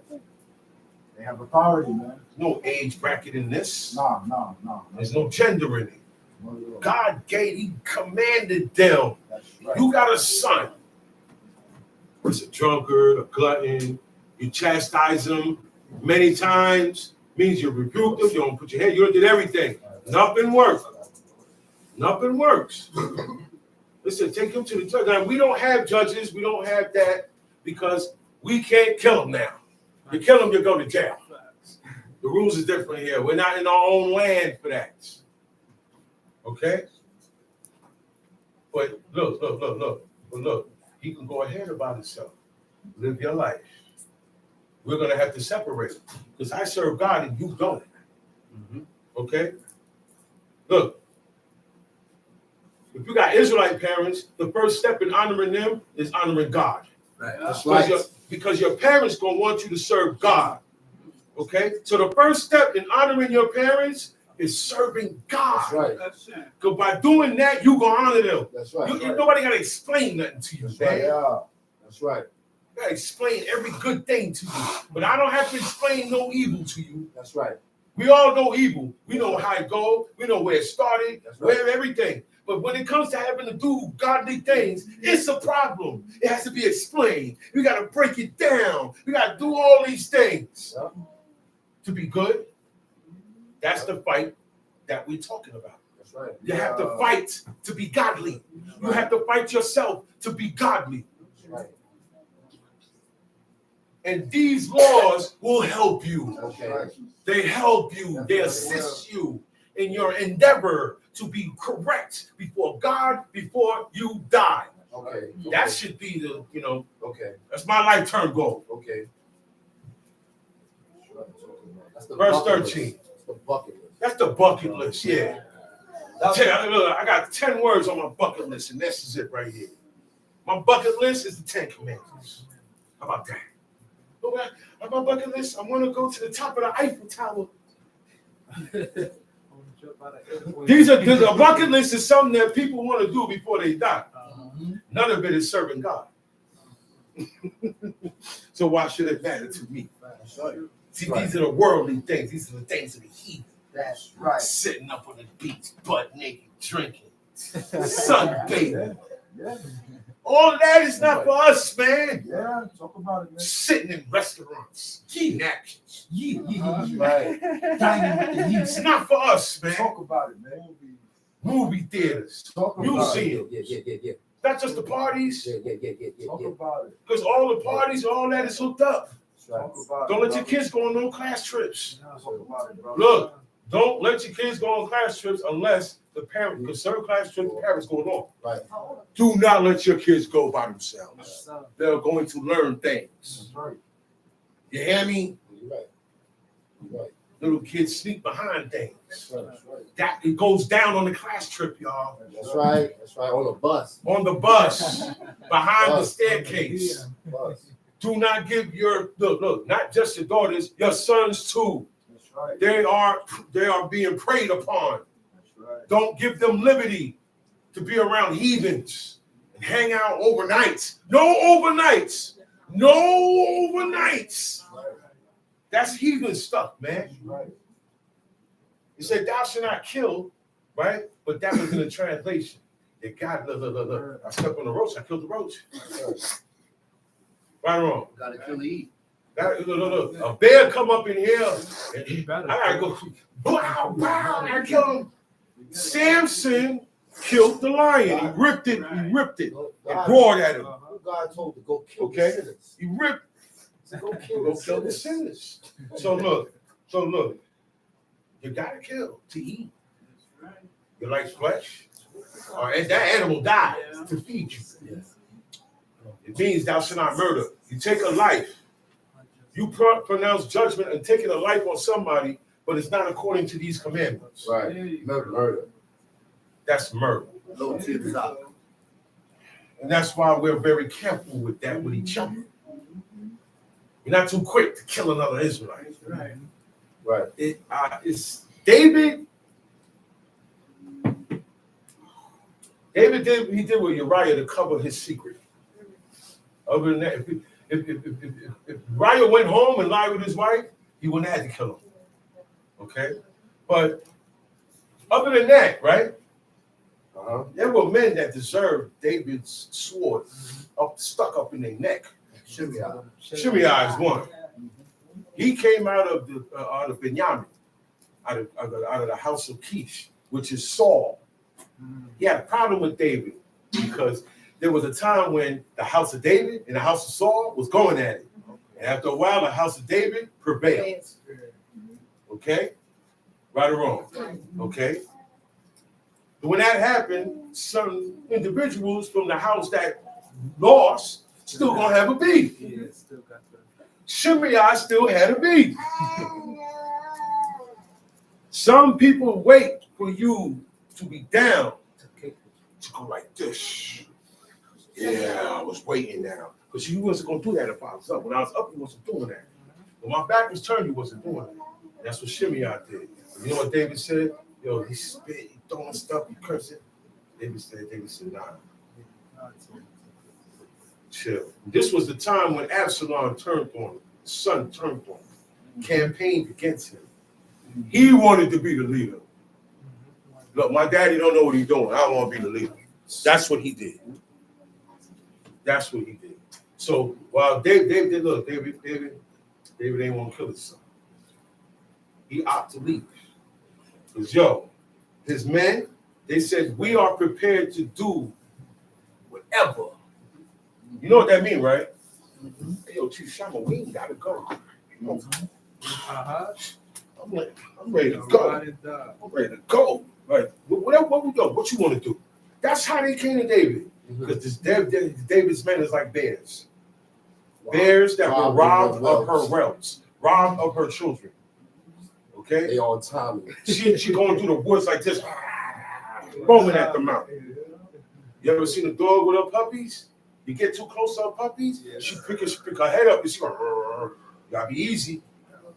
They have authority, man. No age bracket in this. No. There's no gender in it. God he commanded them. That's right. You got a son. He's a drunkard, a glutton. You chastise him many times. Means you rebuke him. You don't put your head. You did everything. Nothing works. Nothing works. Listen, take him to the judge. Now, we don't have judges. We don't have that because we can't kill him now. You kill him, you go to jail. The rules is different here. We're not in our own land for that. Okay? But look. He can go ahead about himself. Live your life. We're going to have to separate because I serve God and you don't. Okay? Look. If you got Israelite parents, the first step in honoring them is honoring God. Right. That's right. Because your parents going to want you to serve God. Okay? So the first step in honoring your parents is serving God. That's right. Because by doing that, you going to honor them. That's right. Nobody got to explain nothing to you, That's man. right. Yeah. That's right. I got to explain every good thing to you. But I don't have to explain no evil to you. That's right. We all know evil. We know how it goes. We know where it started, That's right. where everything. But when it comes to having to do godly things, it's a problem. It has to be explained. We got to break it down. We got to do all these things to be good. That's the fight that we're talking about. That's right. You have to fight to be godly. You have to fight yourself to be godly. That's right. And these laws will help you. Okay. They help you. They assist you in your endeavor to be correct before God, before you die. Okay. That should be Okay. that's my lifetime goal. Okay. That's the Verse bucket 13. list. That's the bucket list. That's the bucket list, yeah. Look, I got 10 words on my bucket list, and this is it right here. My bucket list is the 10 Commandments. How about that? On my bucket list, I want to go to the top of the Eiffel Tower. The bucket list is something that people want to do before they die. None of it is serving God. So why should it matter to me? See, these are the worldly things. These are the things of the heathen. That's right. Sitting up on the beach, butt naked, drinking, sunbathing. Yeah. All of that is not for us, man. Yeah. Talk about it, man. Sitting in restaurants, eating actions. Right. It's not for us, man. Talk about it, man. Movie theaters, Talk about it. museums. Yeah. Not just the parties, Talk about it. because all the parties, all that is hooked up. Talk about Don't it, let your brother. kids go on no class trips. Talk about it, bro. Look, don't let your kids go on class trips unless the parent, because certain class trips, the parents going on. Right. Do not let your kids go by themselves. They're going to learn things. That's right. You hear me? You're right. You're right. Little kids sneak behind things. That's right. That's right. That it goes down on the class trip, y'all. That's right. That's right. On the bus. On the bus, behind the Bus. staircase. Bus. Do not give your look, not just your daughters, your sons too. That's right. They are being preyed upon. That's right. Don't give them liberty to be around heathens and hang out overnight. No overnights. No overnights. That's heathen stuff, man. Right. He said, thou shalt not kill, right? But that was in the translation. That God, look. I stepped on the roach, I killed the roach. Right or wrong? Gotta kill the eat. Look. A bear come up in here, and I gotta go, I kill him. Samson killed the lion. He ripped it, and roared at him. God told to go kill Okay? the sinners. He ripped, Go kill the sinners. So look, you gotta kill to eat. You like flesh? Or that animal dies to feed you. It means thou shalt not murder. You take a life. You pronounce judgment and taking a life on somebody, but it's not according to these commandments. Right. Murder. That's murder. Low to the top. And that's why we're very careful with that with each other. You're not too quick to kill another Israelite. Right. It's David. David did what he did with Uriah to cover his secret. Other than that, if Uriah went home and lied with his wife, he wouldn't have had to kill him. Okay? But other than that, right? There were men that deserved David's sword stuck up in their neck. Shimei is one. He came out of Benjamin, out of the house of Kish, which is Saul. He had a problem with David because there was a time when the house of David and the house of Saul was going at it. And after a while, the house of David prevailed. Okay? Right or wrong? Okay? But when that happened, some individuals from the house that lost still gonna have a beef. Shimei still had a beef. Some people wait for you to be down to go like this. Yeah, I was waiting now. Because you wasn't going to do that if I was up. When I was up, you wasn't doing that. When my back was turned, you wasn't doing that. That's what Shimei did. You know what David said? Yo, he spit, he throwing stuff, he cursing. David said, nah. Chill. This was the time when Absalom turned on him. His son turned on him. Campaigned against him. He wanted to be the leader. Look, my daddy don't know what he's doing. I don't want to be the leader. That's what he did. That's what he did. So while David ain't want to kill his son. He opted to leave. Because his men, they said, we are prepared to do whatever. You know what that means, right? Hey, yo, Chief Shama, we ain't gotta go. I'm ready to go. I'm ready to go. Right. What we go? What you want to do? That's how they came to David. Because David's men is like bears. Bears that were robbed of her wealth, robbed of her children. Okay? They on time. She going through the woods like this, foaming at the mouth. You ever seen a dog with her puppies? You get too close to her puppies, she pick her head up and she go, gotta be easy.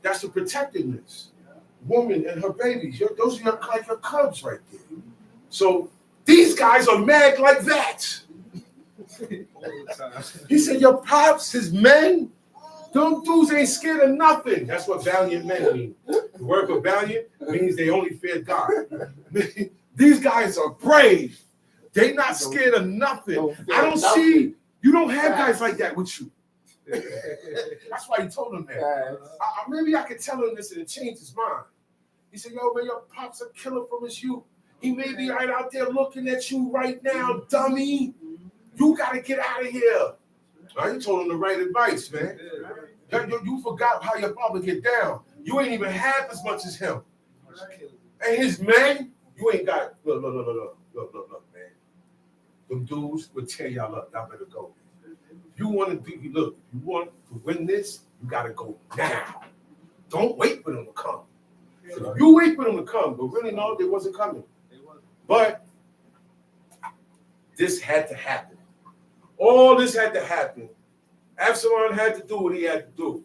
That's the protectiveness. Woman and her babies, those are like your cubs right there. So these guys are mad like that. He said, your pops, his men, them dudes ain't scared of nothing. That's what valiant men mean. The word for valiant means they only fear God. These guys are brave. They not scared of nothing. I don't see, you don't have guys like that with you. That's why he told him that. Maybe I could tell him this and it changed his mind. He said, yo, man, your pop's a killer from his youth. He may be right out there looking at you right now, dummy. You got to get out of here. You told him the right advice, man. You forgot how your father get down. You ain't even half as much as him. And his men, you ain't got, look, man. Them dudes will tear y'all up. Y'all better go. You want to win this, you got to go now. Don't wait for them to come. So you wait for them to come, but really, no, they wasn't coming. But this had to happen. All this had to happen. Absalom had to do what he had to do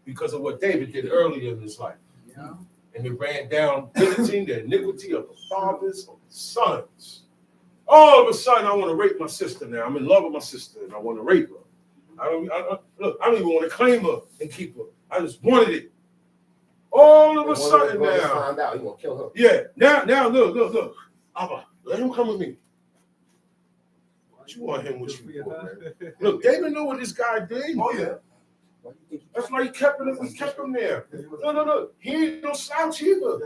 because of what David did earlier in his life. Yeah. And it ran down visiting the iniquity of the fathers of the sons. All of a sudden, I want to rape my sister now. I'm in love with my sister, and I want to rape her. I don't even want to claim her and keep her. I just wanted it. All of a sudden now. Find out, he gonna kill him. Yeah, now, look. Abba, let him come with me. What you want him with you for, man? Look, David know what this guy did. Oh, yeah. That's why he kept him there. No. He ain't no slouch either.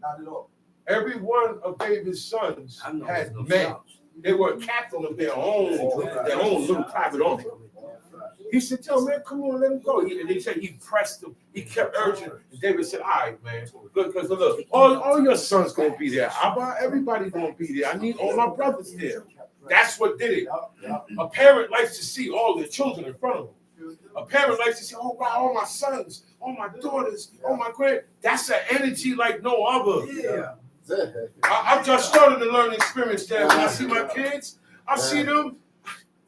Not at all. Every one of David's sons had men. They were captain of their own little private army. He said, "Tell man, come on, let him go." They said he pressed him. He kept urging. And David said, "All right, man. Because look, all your sons gonna be there. Everybody gonna be there. I need all my brothers there." That's what did it. A parent likes to see all their children in front of them. A parent likes to see, oh wow, all my sons, all my daughters, all my grand. That's an energy like no other. Yeah. I've just started to learn experience there. When I see my kids, I see them.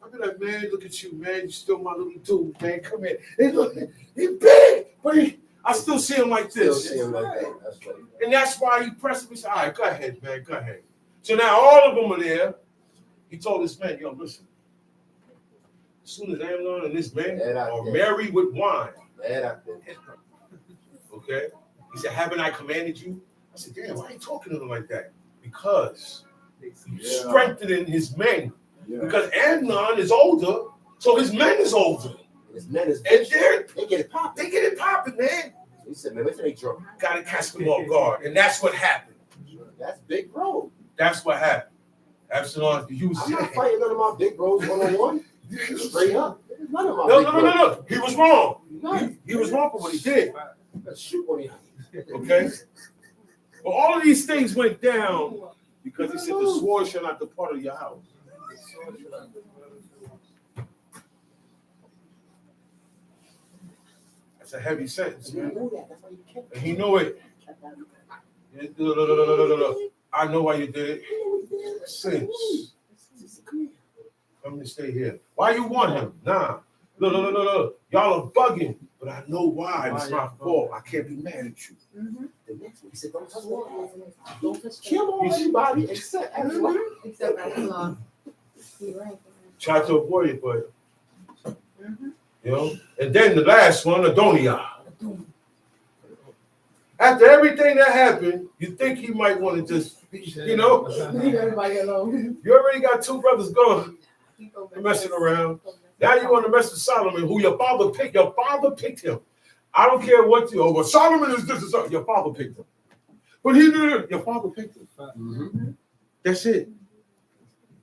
I be like, man, look at you, man. You still my little dude, man. Come here. He's big, but I still see him like this. And that's why he pressed me. He said, all right, go ahead, man. Go ahead. So now all of them are there. He told this man, yo, listen. As soon as Amnon and this man are married with wine. Okay? He said, haven't I commanded you? I said, damn, why are you talking to him like that? Because he's strengthening his men. Yeah. Because Amnon is older, so his men is older. His men is and they get it popping. They get it popping, man. He said, man, wait till they drunk. Gotta catch them off guard. And that's what happened. That's big bro. That's what happened. Absalom, I'm not fighting none of my big bros one-on-one. Straight up. None of my No. He was wrong. He was wrong for what he did. Shoot on him. Okay? Well, all of these things went down because he said the sword shall not depart of your house. That's a heavy sentence, man. And he knew it. No. I know why you did it. Sins. Come and stay here. Why you want him? Nah. No. Y'all are bugging. But I know why. It's my fault. I can't be mad at you. The next one, he said, don't touch one. Don't kill everybody except Absalom. Try to avoid it, but you know. And then the last one, Adoniah. After everything that happened, you think he might want to just, you know, leave everybody alone. You already got two brothers going, messing around. Now you want to mess with Solomon, who your father picked. Your father picked him. I don't care what you. Oh, well, Solomon is this. Your father picked him. But he did. Your father picked him. That's it.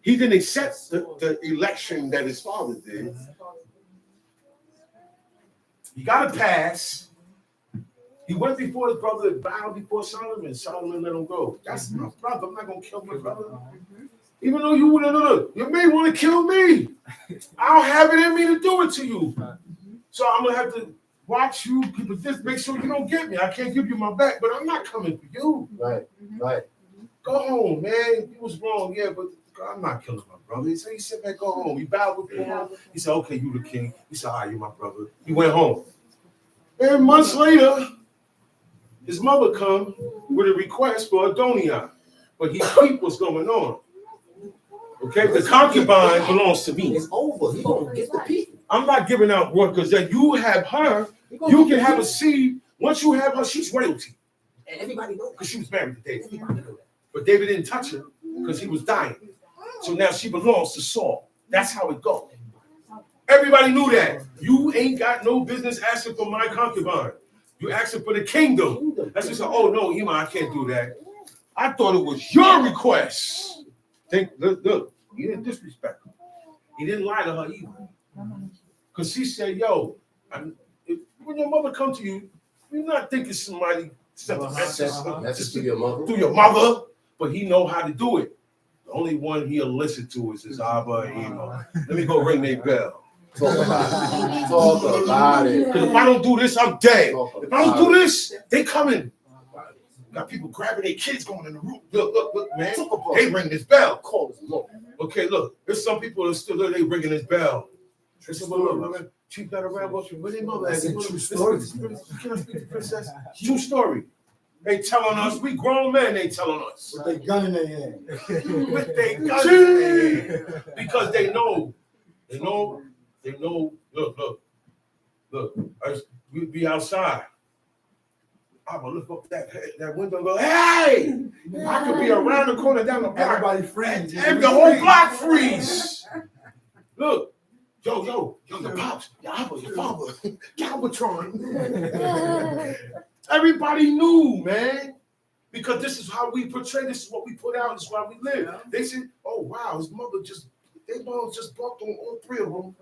He didn't accept the election that his father did. He got a pass. He went before his brother and bowed before Solomon. Solomon let him go. That's my brother. I'm not going to kill my brother. Even though you wouldn't, you may want to kill me. I don't have it in me to do it to you. So I'm going to have to watch you. People just make sure you don't get me. I can't give you my back, but I'm not coming for you. Right. Go home, man. You was wrong, yeah, but I'm not killing my brother. He said, he said, man, go home. He bowed with him. He said, okay, you the king. He said, all right, you're my brother. He went home. And months later, his mother come with a request for Adoniah. But he peeped what's going on. Okay, the concubine belongs to me. It's over. He gonna get the people. I'm not giving out work because then you have her. You can have a seed. Once you have her, she's royalty. And everybody knows because she was married to David. But David didn't touch her because he was dying. So now she belongs to Saul. That's how it goes. Everybody knew that. You ain't got no business asking for my concubine. You asking for the kingdom. That's just oh no, Iman, I can't do that. I thought it was your request. Look, he didn't disrespect her. He didn't lie to her either. Because she said, yo, when your mother come to you, you're not thinking somebody sent a message to your mother. To your mother, but he know how to do it. The only one he'll listen to is his Abba and Iman. Let me go ring their bell. Talk about it. Because if I don't do this, I'm dead. If I don't do this, they coming. Got people grabbing their kids going in the room. Look, man. They ring this bell. Okay, look. There's some people that still there. They ringing this bell. They said, well, look, Chief got around. Where their mother at? True story. Can I speak to Princess? True story. They telling us. We grown men. They telling us. With their gun in their hand. With their gun in their hand. Because they know. They know. Look. We be outside. I will lift up that window and go, hey! I could be around the corner down the block. Everybody freeze. And the whole block freeze. Look. Yo, your pops, your apple, your father, Galvatron. Everybody knew, man. Because this is how we portray, this is what we put out, this is why we live. They said, oh, wow, his mother they both just blocked on all three of them.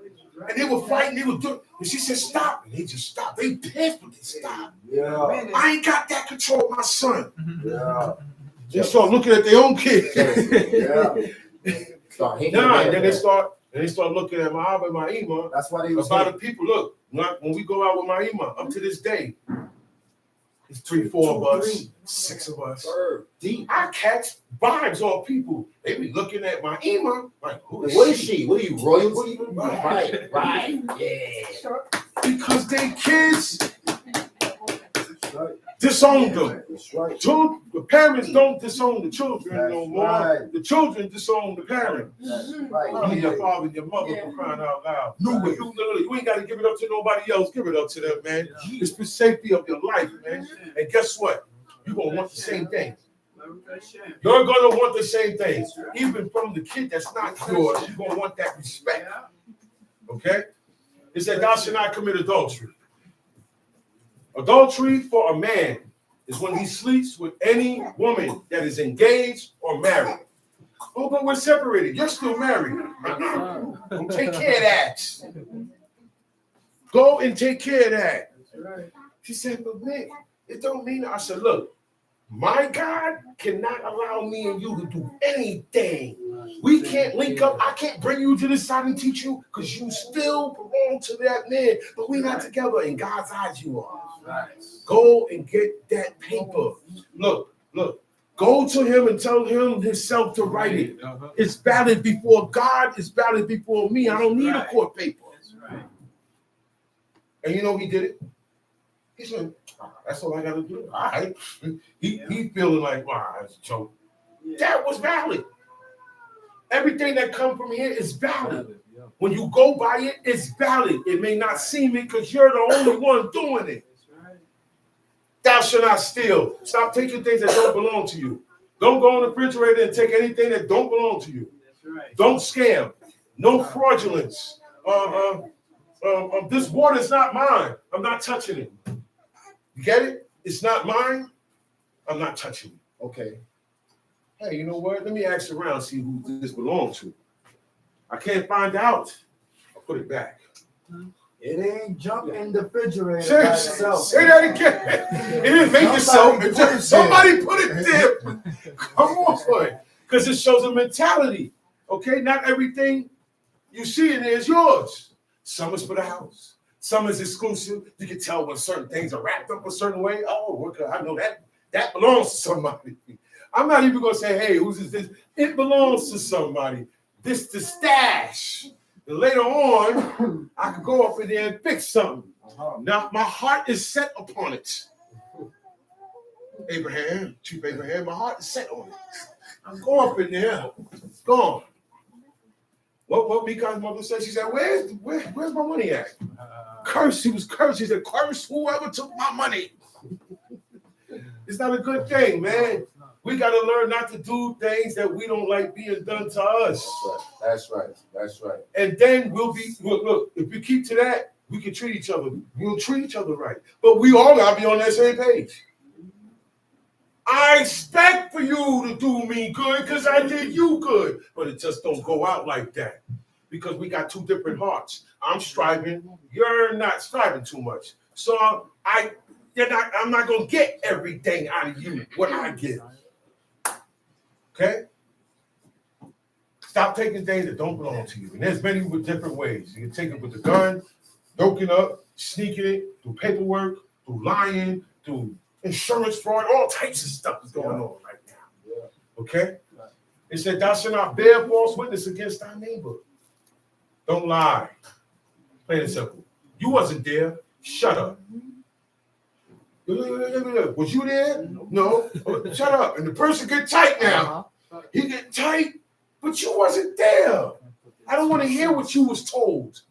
And they were fighting, they were doing, and she said, stop. And they just stopped. They pissed, but they stopped. Yeah. I ain't got that control of my son. Yeah. They start looking at their own kids. Yeah. Then they start looking at my Abba and my Ima. That's why they was about the people. Look, when we go out with my Ima, up to this day, it's 3, 4 of us, 6 of us. Deep. I catch vibes on people. They be looking at my Ima like, what is she? What are you, royalty? Right. Yeah. Because they kids disown them. That's right. The parents don't disown the children no more. Right. The children disown the parents. That's right. I mean, your father and your mother for crying out loud. No way. You ain't got to give it up to nobody else. Give it up to them, man. It's the safety of your life, man. And guess what? You're going to want the same thing. You're going to want the same thing. Even from the kid that's not yours, you're going to want that respect. Okay? It said, thou shalt not commit adultery. Adultery for a man is when he sleeps with any woman that is engaged or married. Oh, but we're separated. You're still married. Go take care of that. Go and take care of that. She said, but Nick, it don't mean. I said, look, my God cannot allow me and you to do anything. We can't link up. I can't bring you to this side and teach you because you still belong to that man. But we're not together. In God's eyes, you are. Go and get that paper. Look. Go to him and tell him himself to write it. It's valid before God. It's valid before me. I don't need a court paper. And you know he did it. He said, that's all I got to do. All right. He feeling like, wow, that's a joke. That was valid. Everything that comes from here is valid. When you go by it, it's valid. It may not seem it because you're the only one doing it. Thou shalt not steal. Stop taking things that don't belong to you. Don't go in the refrigerator and take anything that don't belong to you. Don't scam. No fraudulence. This water is not mine. I'm not touching it. You get it? It's not mine. I'm not touching it. Okay. Hey, you know what? Let me ask around, see who this belongs to. I can't find out. I'll put it back. It ain't jump in the refrigerator. Say that again. It didn't make itself. Somebody put it there. Come on, because it shows a mentality. Okay, not everything you see in there is yours. Some is for the house. Some is exclusive. You can tell when certain things are wrapped up a certain way. Oh, okay, I know that belongs to somebody. I'm not even gonna say, hey, who's this? It belongs to somebody. This the stash. And later on, I could go up in there and fix something. Now, my heart is set upon it. Chief Abraham, my heart is set on it. I'm going up in there. It's gone. What Mika's mother said? She said, where's my money at? Curse. He was cursed. He said, curse whoever took my money. It's not a good thing, man. We got to learn not to do things that we don't like being done to us. That's right. And then look, if we keep to that, we can treat each other. We'll treat each other right. But we all got to be on that same page. I expect for you to do me good because I did you good. But it just don't go out like that because we got two different hearts. I'm striving. You're not striving too much. So I'm not going to get everything out of you, what I get. Okay? Stop taking things that don't belong to you. And there's many different ways. You can take it with the gun, broken up, sneaking it, through paperwork, through lying, through insurance fraud, all types of stuff is going on right now. Okay? It said, thou shalt not bear false witness against thy neighbor. Don't lie. Plain and simple. You wasn't there. Shut up. Was you there? No. Shut up. And the person get tight now. He get tight, but you wasn't there. I don't want to hear what you was told.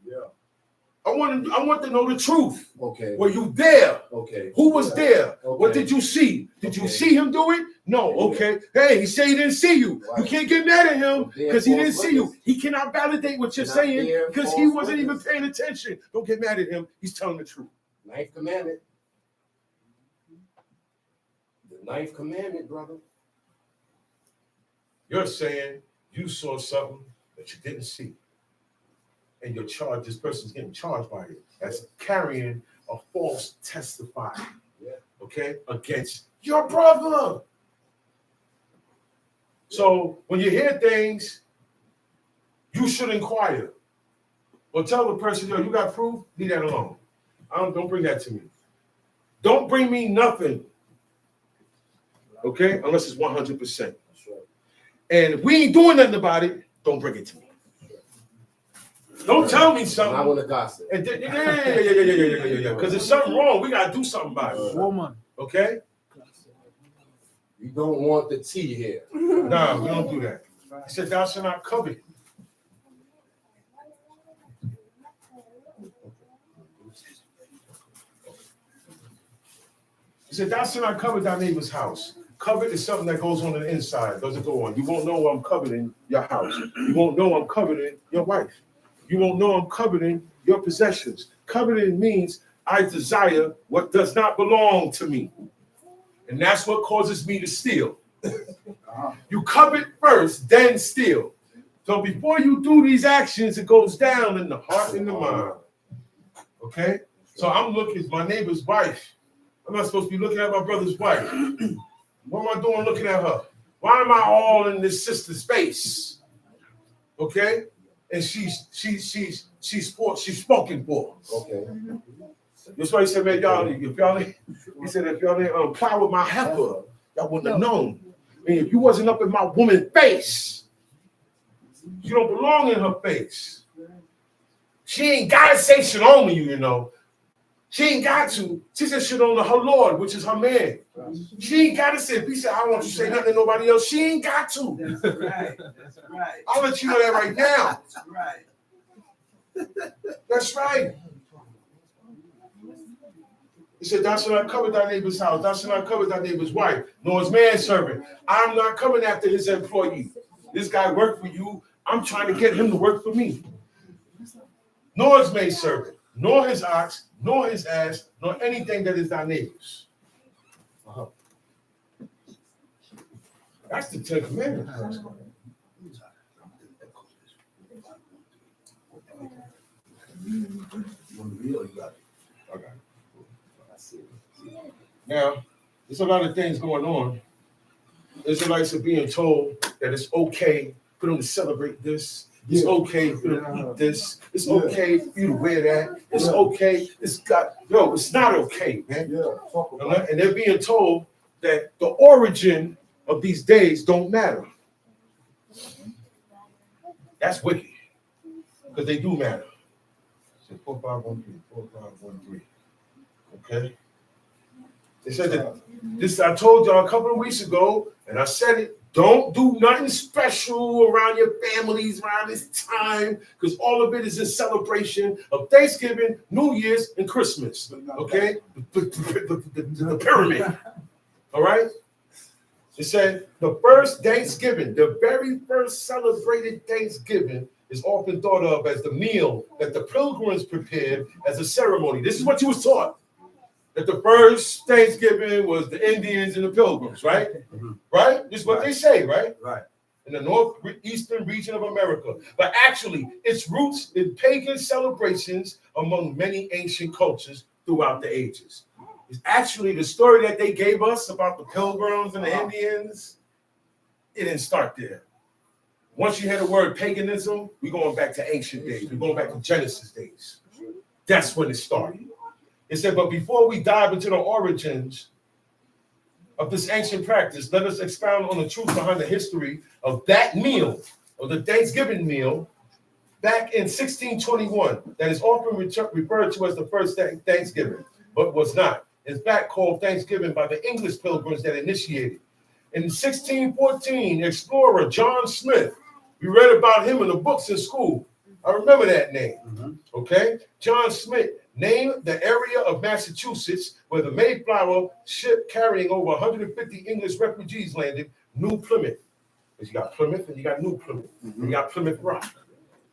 I want to know the truth. Okay. Were you there? Okay. Who was there? Okay. What did you see? Did you see him do it? No. Okay. Hey, he said he didn't see you. Right. You can't get mad at him because he didn't see you. witness. He cannot validate what you're saying because he wasn't even paying attention. Don't get mad at him. He's telling the truth. Ninth commandment. The ninth commandment, brother. You're saying you saw something that you didn't see. And you're charged, this person's getting charged by it as carrying a false testify, okay, against your brother. So when you hear things, you should inquire. Or tell the person, yo, you got proof? Leave that alone. Don't bring that to me. Don't bring me nothing, okay, unless it's 100%. That's right. And if we ain't doing nothing about it, don't bring it to me. Don't tell me something. I want to gossip. And yeah. Because there's something wrong. We gotta do something about it. Woman. Okay? You don't want the tea here. No, we don't do that. He said, "Thou shalt not covet." He said, "Thou shalt not covet thy neighbor's house." Covet is something that goes on the inside. Doesn't go on. You won't know I'm coveting your house. You won't know I'm coveting your wife. You won't know I'm coveting your possessions. Coveting means I desire what does not belong to me. And that's what causes me to steal. You covet first, then steal. So before you do these actions, it goes down in the heart and the mind. Okay? So I'm looking at my neighbor's wife. I'm not supposed to be looking at my brother's wife. What am I doing looking at her? Why am I all in this sister's face? Okay? And she's spoken for. Okay. That's why he said, man, if y'all didn't plow with my heifer, y'all wouldn't have known. I mean, if you wasn't up in my woman's face, you don't belong in her face. She ain't got to say shalom to you, you know. She ain't got to. She said shalom to her Lord, which is her man. She ain't got to say, if he said, I don't want you to say nothing to nobody else, she ain't got to. That's right. That's right. I'll let you know that right now. That's right. That's right. He said, thou shalt not covet thy neighbor's house. Thou shalt not covet thy neighbor's wife, nor his manservant. I'm not coming after his employee. This guy worked for you. I'm trying to get him to work for me. Nor his maidservant, nor his ox, nor his ass, nor anything that is thy neighbor's. That's the 10 Commandments. Now, there's a lot of things going on. Israelites are being told that it's okay for them to celebrate this. It's okay for them to eat this. It's okay for you to wear that. It's okay. It's not okay, man. And they're being told that the origin of these days don't matter. That's wicked. Because they do matter. So 4513, 4513. Okay? They said that this, I told y'all a couple of weeks ago, and I said it, don't do nothing special around your families around this time, because all of it is in celebration of Thanksgiving, New Year's, and Christmas. Okay? The pyramid. All right? It said the first Thanksgiving, the very first celebrated Thanksgiving, is often thought of as the meal that the pilgrims prepared as a ceremony. This is what you was taught. That the first Thanksgiving was the Indians and the Pilgrims, right? Mm-hmm. Right? This is what they say, right? Right. In the northeastern region of America. But actually, its roots in pagan celebrations among many ancient cultures throughout the ages. It's actually the story that they gave us about the Pilgrims and the Indians. It didn't start there. Once you hear the word paganism, we're going back to ancient days. We're going back to Genesis days. That's when it started. It said, but before we dive into the origins of this ancient practice, let us expound on the truth behind the history of that meal, or the Thanksgiving meal, back in 1621, that is often referred to as the first Thanksgiving, but was not. In fact, called Thanksgiving by the English pilgrims that initiated. In 1614, explorer John Smith, we read about him in the books in school. I remember that name. Okay? John Smith named the area of Massachusetts where the Mayflower ship carrying over 150 English refugees landed, New Plymouth. Because you got Plymouth and you got New Plymouth. And you got Plymouth Rock.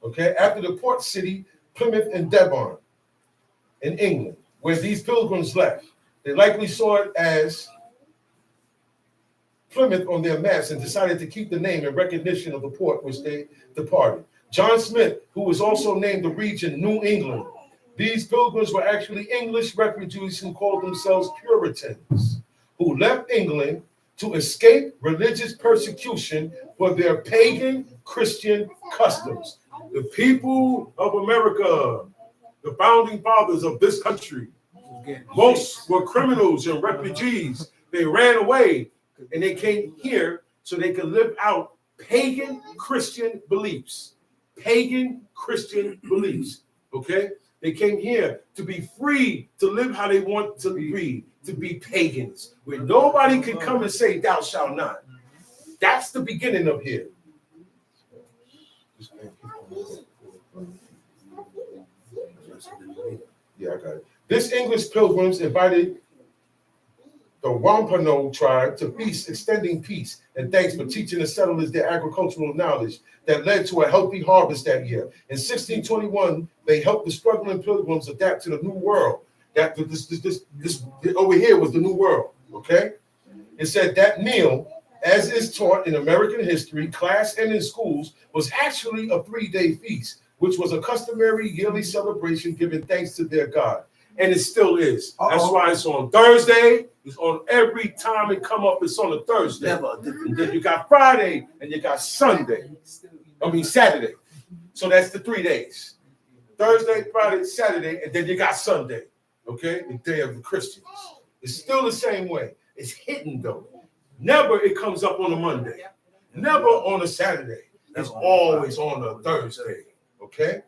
Okay? After the port city, Plymouth and Devon in England, where these pilgrims left. They likely saw it as Plymouth on their maps and decided to keep the name in recognition of the port which they departed. John Smith, who was also named the region New England. These pilgrims were actually English refugees who called themselves Puritans, who left England to escape religious persecution for their pagan Christian customs. The people of America, the founding fathers of this country, most were criminals and refugees. They ran away and they came here so they could live out pagan Christian beliefs. Pagan Christian beliefs, okay? They came here to be free to live how they want to be pagans, where nobody can come and say, thou shalt not. That's the beginning of here. Yeah, I got it. This English pilgrims invited the Wampanoag tribe to feast, extending peace and thanks for teaching the settlers their agricultural knowledge that led to a healthy harvest that year. In 1621, they helped the struggling pilgrims adapt to the new world. That this over here was the new world, okay? It said that meal, as is taught in American history, class, and in schools, was actually a 3-day feast, which was a customary yearly celebration giving thanks to their God. And it still is. That's why it's on Thursday. It's on every time it come up, it's on a Thursday. Never a different day. Then you got Friday and you got Sunday. Saturday. So that's the 3 days. Thursday, Friday, Saturday, and then you got Sunday. Okay? The day of the Christians. It's still the same way. It's hidden though. Never it comes up on a Monday. Never on a Saturday. It's always on a Thursday. Okay?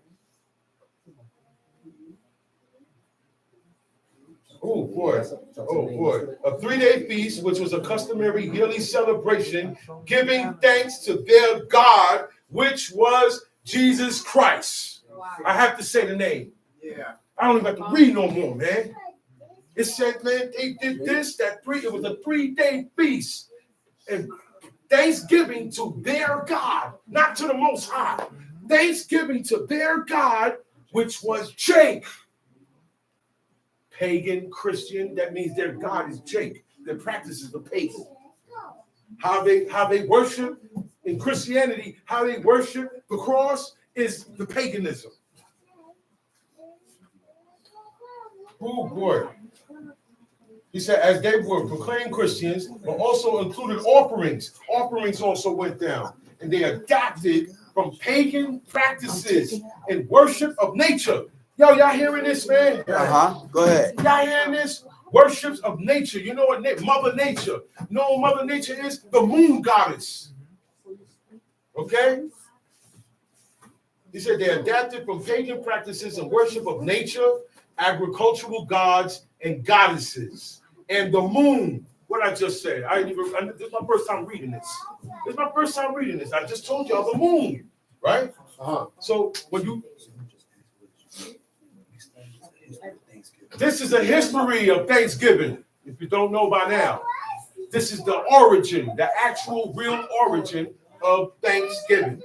Oh boy. Oh boy. A 3-day feast, which was a customary yearly celebration, giving thanks to their God, which was Jesus Christ. Wow. I have to say the name. Yeah. I don't even have to read no more, man. It said, man, they did this, it was a 3-day feast. And thanksgiving to their God, not to the Most High. Thanksgiving to their God, which was Jake. Pagan, Christian, that means their God is Jake. Their practice is the pagan. How they worship in Christianity, how they worship the cross is the paganism. Oh boy. He said, as they were proclaimed Christians, but also included offerings. Offerings also went down. And they adapted from pagan practices and worship of nature. Yo, y'all hearing this, man? Go ahead. Y'all hearing this? Worships of nature. You know what Mother Nature? You know what Mother Nature is? The moon goddess. Okay? He said they adapted from pagan practices and worship of nature, agricultural gods, and goddesses. And the moon. What I just said. This is my first time reading this. I just told y'all the moon. Right? So when you... This is a history of Thanksgiving, if you don't know by now. This is the origin, the actual real origin of Thanksgiving.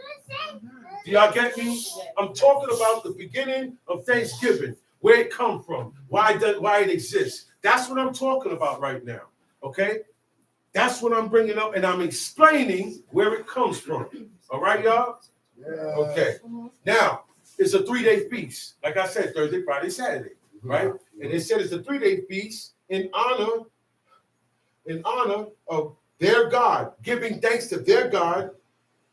Do y'all get me? I'm talking about the beginning of Thanksgiving, where it come from, why it exists. That's what I'm talking about right now, okay? That's what I'm bringing up, and I'm explaining where it comes from. All right, y'all? Yeah. Okay. Now, it's a 3-day feast. Like I said, Thursday, Friday, Saturday. Right? And it said it's a 3-day feast in honor of their God, giving thanks to their God,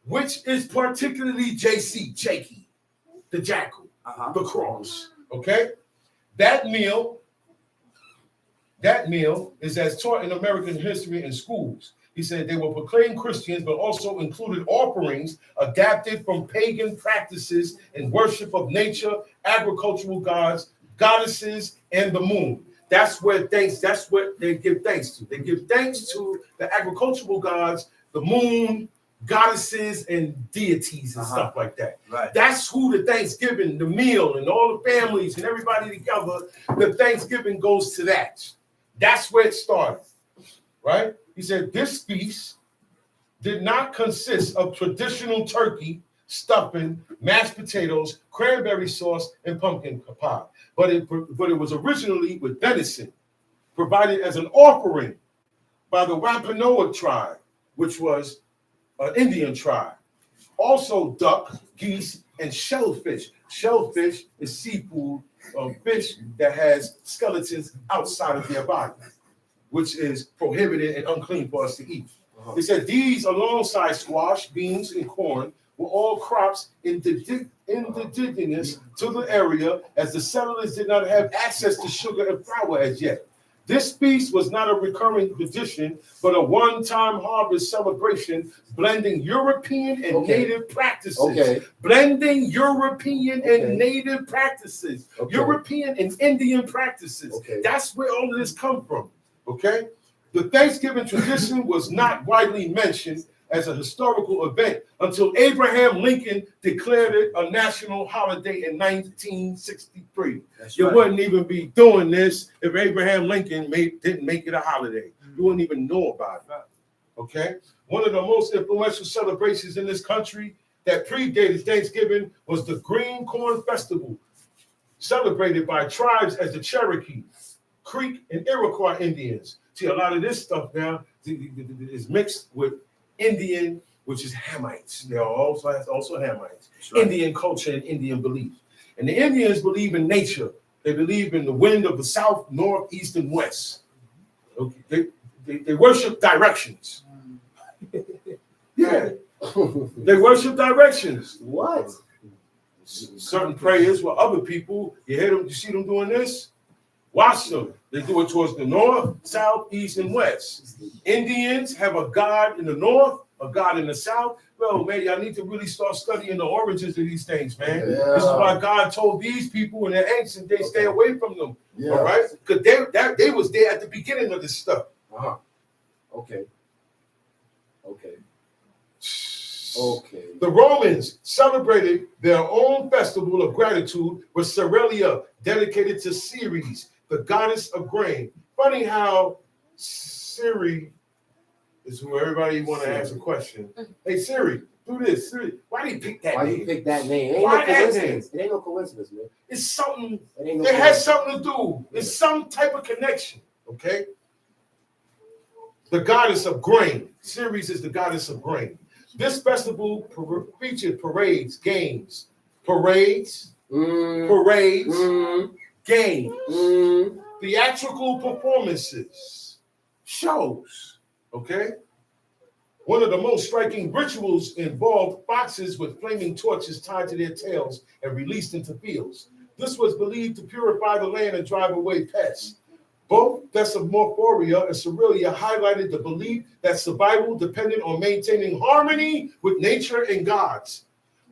which is particularly Jakey, the jackal, the cross. Okay? That meal is as taught in American history in schools. He said they were proclaimed Christians, but also included offerings adapted from pagan practices and worship of nature, agricultural gods, goddesses, and the moon. That's what they give thanks to. They give thanks to the agricultural gods, the moon, goddesses and deities and stuff like that. Right. That's who the Thanksgiving, the meal, and all the families and everybody together, the Thanksgiving goes to that. That's where it started, right? He said this feast did not consist of traditional turkey, stuffing, mashed potatoes, cranberry sauce, and pumpkin pie, but it was originally with venison, provided as an offering by the Wampanoag tribe, which was an Indian tribe. Also duck, geese, and shellfish. Shellfish is seafood, fish that has skeletons outside of their body, which is prohibited and unclean for us to eat. They said these, alongside squash, beans, and corn, were all crops indigenous to the area, as the settlers did not have access to sugar and flour as yet. This feast was not a recurring tradition, but a one-time harvest celebration, blending European and native practices. Blending European and native practices. European and Indian practices. That's where all of this come from. Okay? The Thanksgiving tradition was not widely mentioned as a historical event until Abraham Lincoln declared it a national holiday in 1963. You wouldn't even be doing this if Abraham Lincoln didn't make it a holiday. You wouldn't even know about it. Okay? One of the most influential celebrations in this country that predated Thanksgiving was the Green Corn Festival, celebrated by tribes as the Cherokee, Creek, and Iroquois Indians. See, a lot of this stuff now is mixed with Indian, which is Hamites. They are also Hamites. Indian culture and Indian belief. And the Indians believe in nature. They believe in the wind of the south, north, east, and west. Okay. They worship directions. Yeah. They worship directions. What? Certain prayers with other people, you hear them, you see them doing this? Watch them. They do it towards the north, south, east, and west. Indians have a god in the north, a god in the south. Well, man, y'all need to really start studying the origins of these things, man. Yeah. This is why God told these people in the ancient days, stay away from them. Yeah. All right? Because they was there at the beginning of this stuff. Uh-huh. Okay. The Romans celebrated their own festival of gratitude with Cerealia, dedicated to Ceres, the goddess of grain. Funny how Siri is who everybody want to ask a question. Hey Siri, do this. Siri, why did you pick that name? Why you pick that name? It ain't Why no coincidence. It ain't no coincidence, man. It's something. It has something to do. It's some type of connection. Okay. The goddess of grain. Ceres is the goddess of grain. This festival featured parades, games, games, theatrical performances, shows. Okay. One of the most striking rituals involved foxes with flaming torches tied to their tails and released into fields. This was believed to purify the land and drive away pests. Both Thessalophoria and Cerealia highlighted the belief that survival depended on maintaining harmony with nature and gods.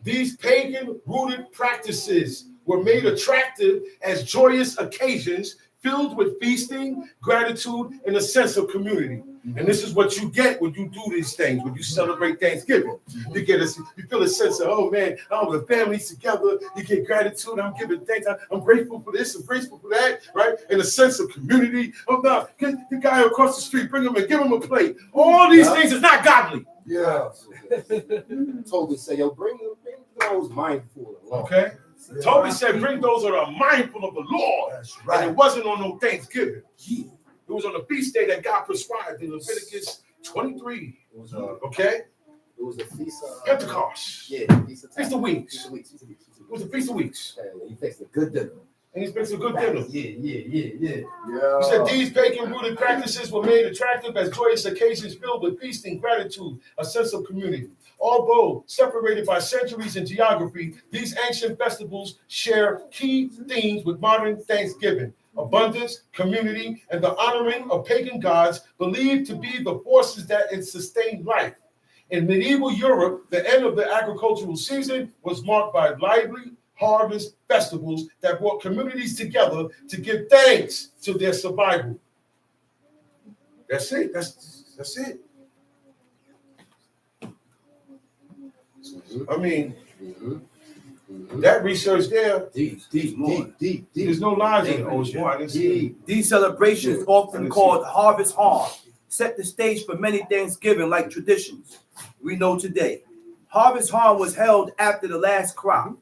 These pagan-rooted practices were made attractive as joyous occasions filled with feasting, gratitude, and a sense of community. And this is what you get when you do these things, when you celebrate Thanksgiving. You feel a sense of, oh man, the family's together. You get gratitude. I'm giving thanks. I'm grateful for this. I'm grateful for that, right? And a sense of community. Oh no, get the guy across the street, bring him and give him a plate. All these things is not godly. Yeah. Toby said, yo, bring those mindful. Okay. Toby said, bring those that are mindful of the Lord. That's right. And it wasn't on no Thanksgiving. It was on the feast day that God prescribed in Leviticus 23. It was okay? It was a feast of Pentecost. Yeah, Feast of Weeks. It was a Feast of Weeks. He fixed a good dinner. And he fixed a good dinner. Yeah. He said these pagan-rooted practices were made attractive as joyous occasions filled with feasting, gratitude, a sense of community. Although separated by centuries in geography, these ancient festivals share key themes with modern Thanksgiving: abundance, community, and the honoring of pagan gods believed to be the forces that sustain life. In medieval Europe, the end of the agricultural season was marked by lively harvest festivals that brought communities together to give thanks to their survival. That's it. That's it. I mean, that research there, Deep. there's no lies in it. Oh, it's more. I didn't see it. These celebrations, often called harvest harm, set the stage for many Thanksgiving-like traditions we know today. Harvest harm was held after the last crop.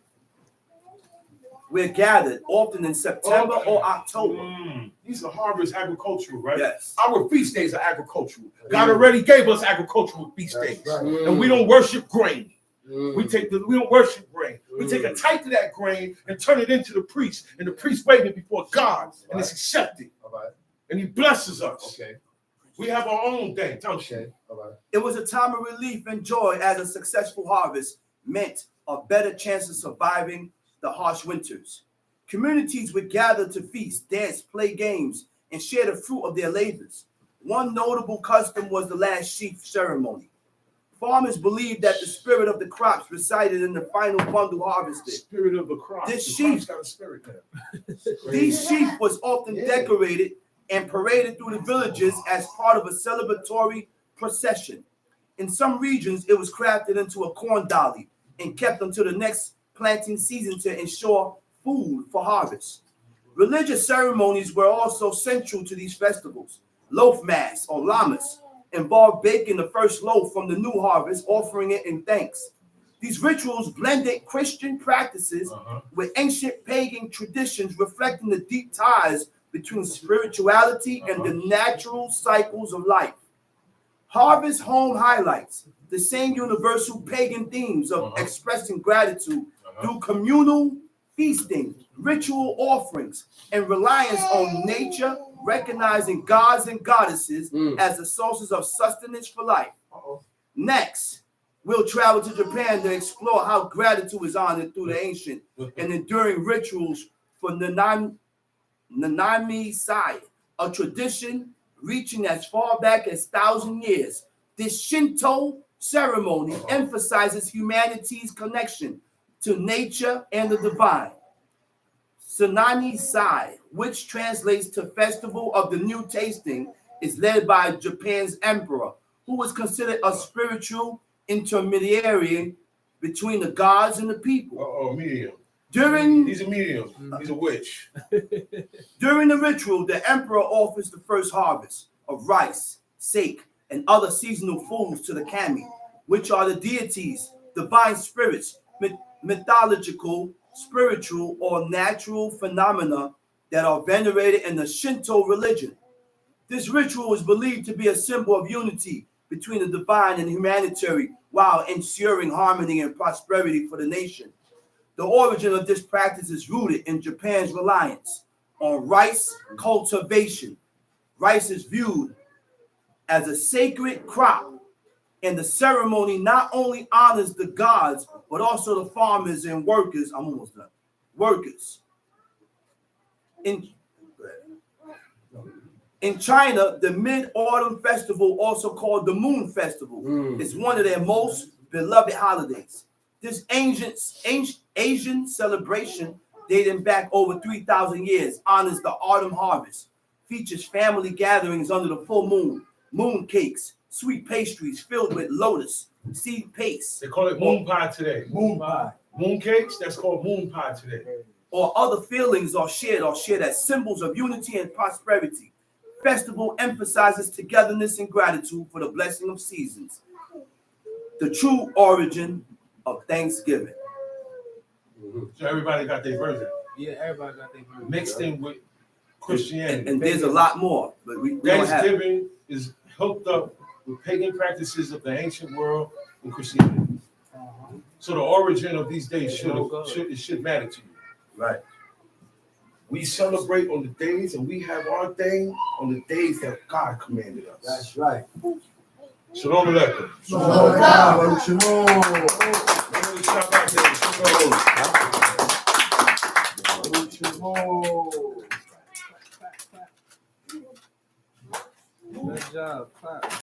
We're gathered often in September or October. These are harvest agricultural, right? Yes. Our feast days are agricultural. God already gave us agricultural feast days, and we don't worship grain. We don't worship grain. We take a tithe to that grain and turn it into the priest, and the priest waiting before God, and it's accepted. And He blesses us. Okay. We have our own thing. It was a time of relief and joy as a successful harvest meant a better chance of surviving the harsh winters. Communities would gather to feast, dance, play games, and share the fruit of their labors. One notable custom was the last sheaf ceremony. Farmers believed that the spirit of the crops resided in the final bundle harvested. Spirit of the crop. This sheaf got a spirit there. These sheep was often decorated and paraded through the villages as part of a celebratory procession. In some regions, it was crafted into a corn dolly and kept until the next planting season to ensure food for harvest. Religious ceremonies were also central to these festivals. Loaf mass or lamas involved baking the first loaf from the new harvest, offering it in thanks. These rituals blended Christian practices with ancient pagan traditions, reflecting the deep ties between spirituality and the natural cycles of life. Harvest home highlights the same universal pagan themes of expressing gratitude through communal feasting, ritual offerings, and reliance on nature, recognizing gods and goddesses as the sources of sustenance for life. Next, we'll travel to Japan to explore how gratitude is honored through the ancient and enduring rituals for Nanami Sai, a tradition reaching as far back as 1,000 years. This Shinto ceremony emphasizes humanity's connection to nature and the divine. Tsunami Sai, which translates to Festival of the New Tasting, is led by Japan's emperor, who was considered a spiritual intermediary between the gods and the people. Medium. He's a medium. He's a witch. During the ritual, the emperor offers the first harvest of rice, sake, and other seasonal foods to the kami, which are the deities, divine spirits, mythological, spiritual, or natural phenomena that are venerated in the Shinto religion. This ritual is believed to be a symbol of unity between the divine and humanitarian while ensuring harmony and prosperity for the nation. The origin of this practice is rooted in Japan's reliance on rice cultivation. Rice is viewed as a sacred crop, and the ceremony not only honors the gods, but also the farmers and workers. I'm almost done. Workers. In China, the Mid-Autumn Festival, also called the Moon Festival, is one of their most beloved holidays. This ancient Asian celebration, dating back over 3,000 years, honors the autumn harvest, features family gatherings under the full moon, moon cakes, sweet pastries filled with lotus, seed paste. They call it moon pie today. Moon pie. Moon cakes, that's called moon pie today. Or other feelings are shared as symbols of unity and prosperity. Festival emphasizes togetherness and gratitude for the blessing of seasons. The true origin of Thanksgiving. So everybody got their version. Yeah, everybody got their version. Mixed in with Christianity. And there's a lot more, but we Thanksgiving is hooked up with pagan practices of the ancient world and Christianity. So the origin of these days should matter to you. Right. We celebrate on the days, and we have our thing on the days that God commanded us. That's right. Shalom Aleichem. Shalom. Shalom. Shalom.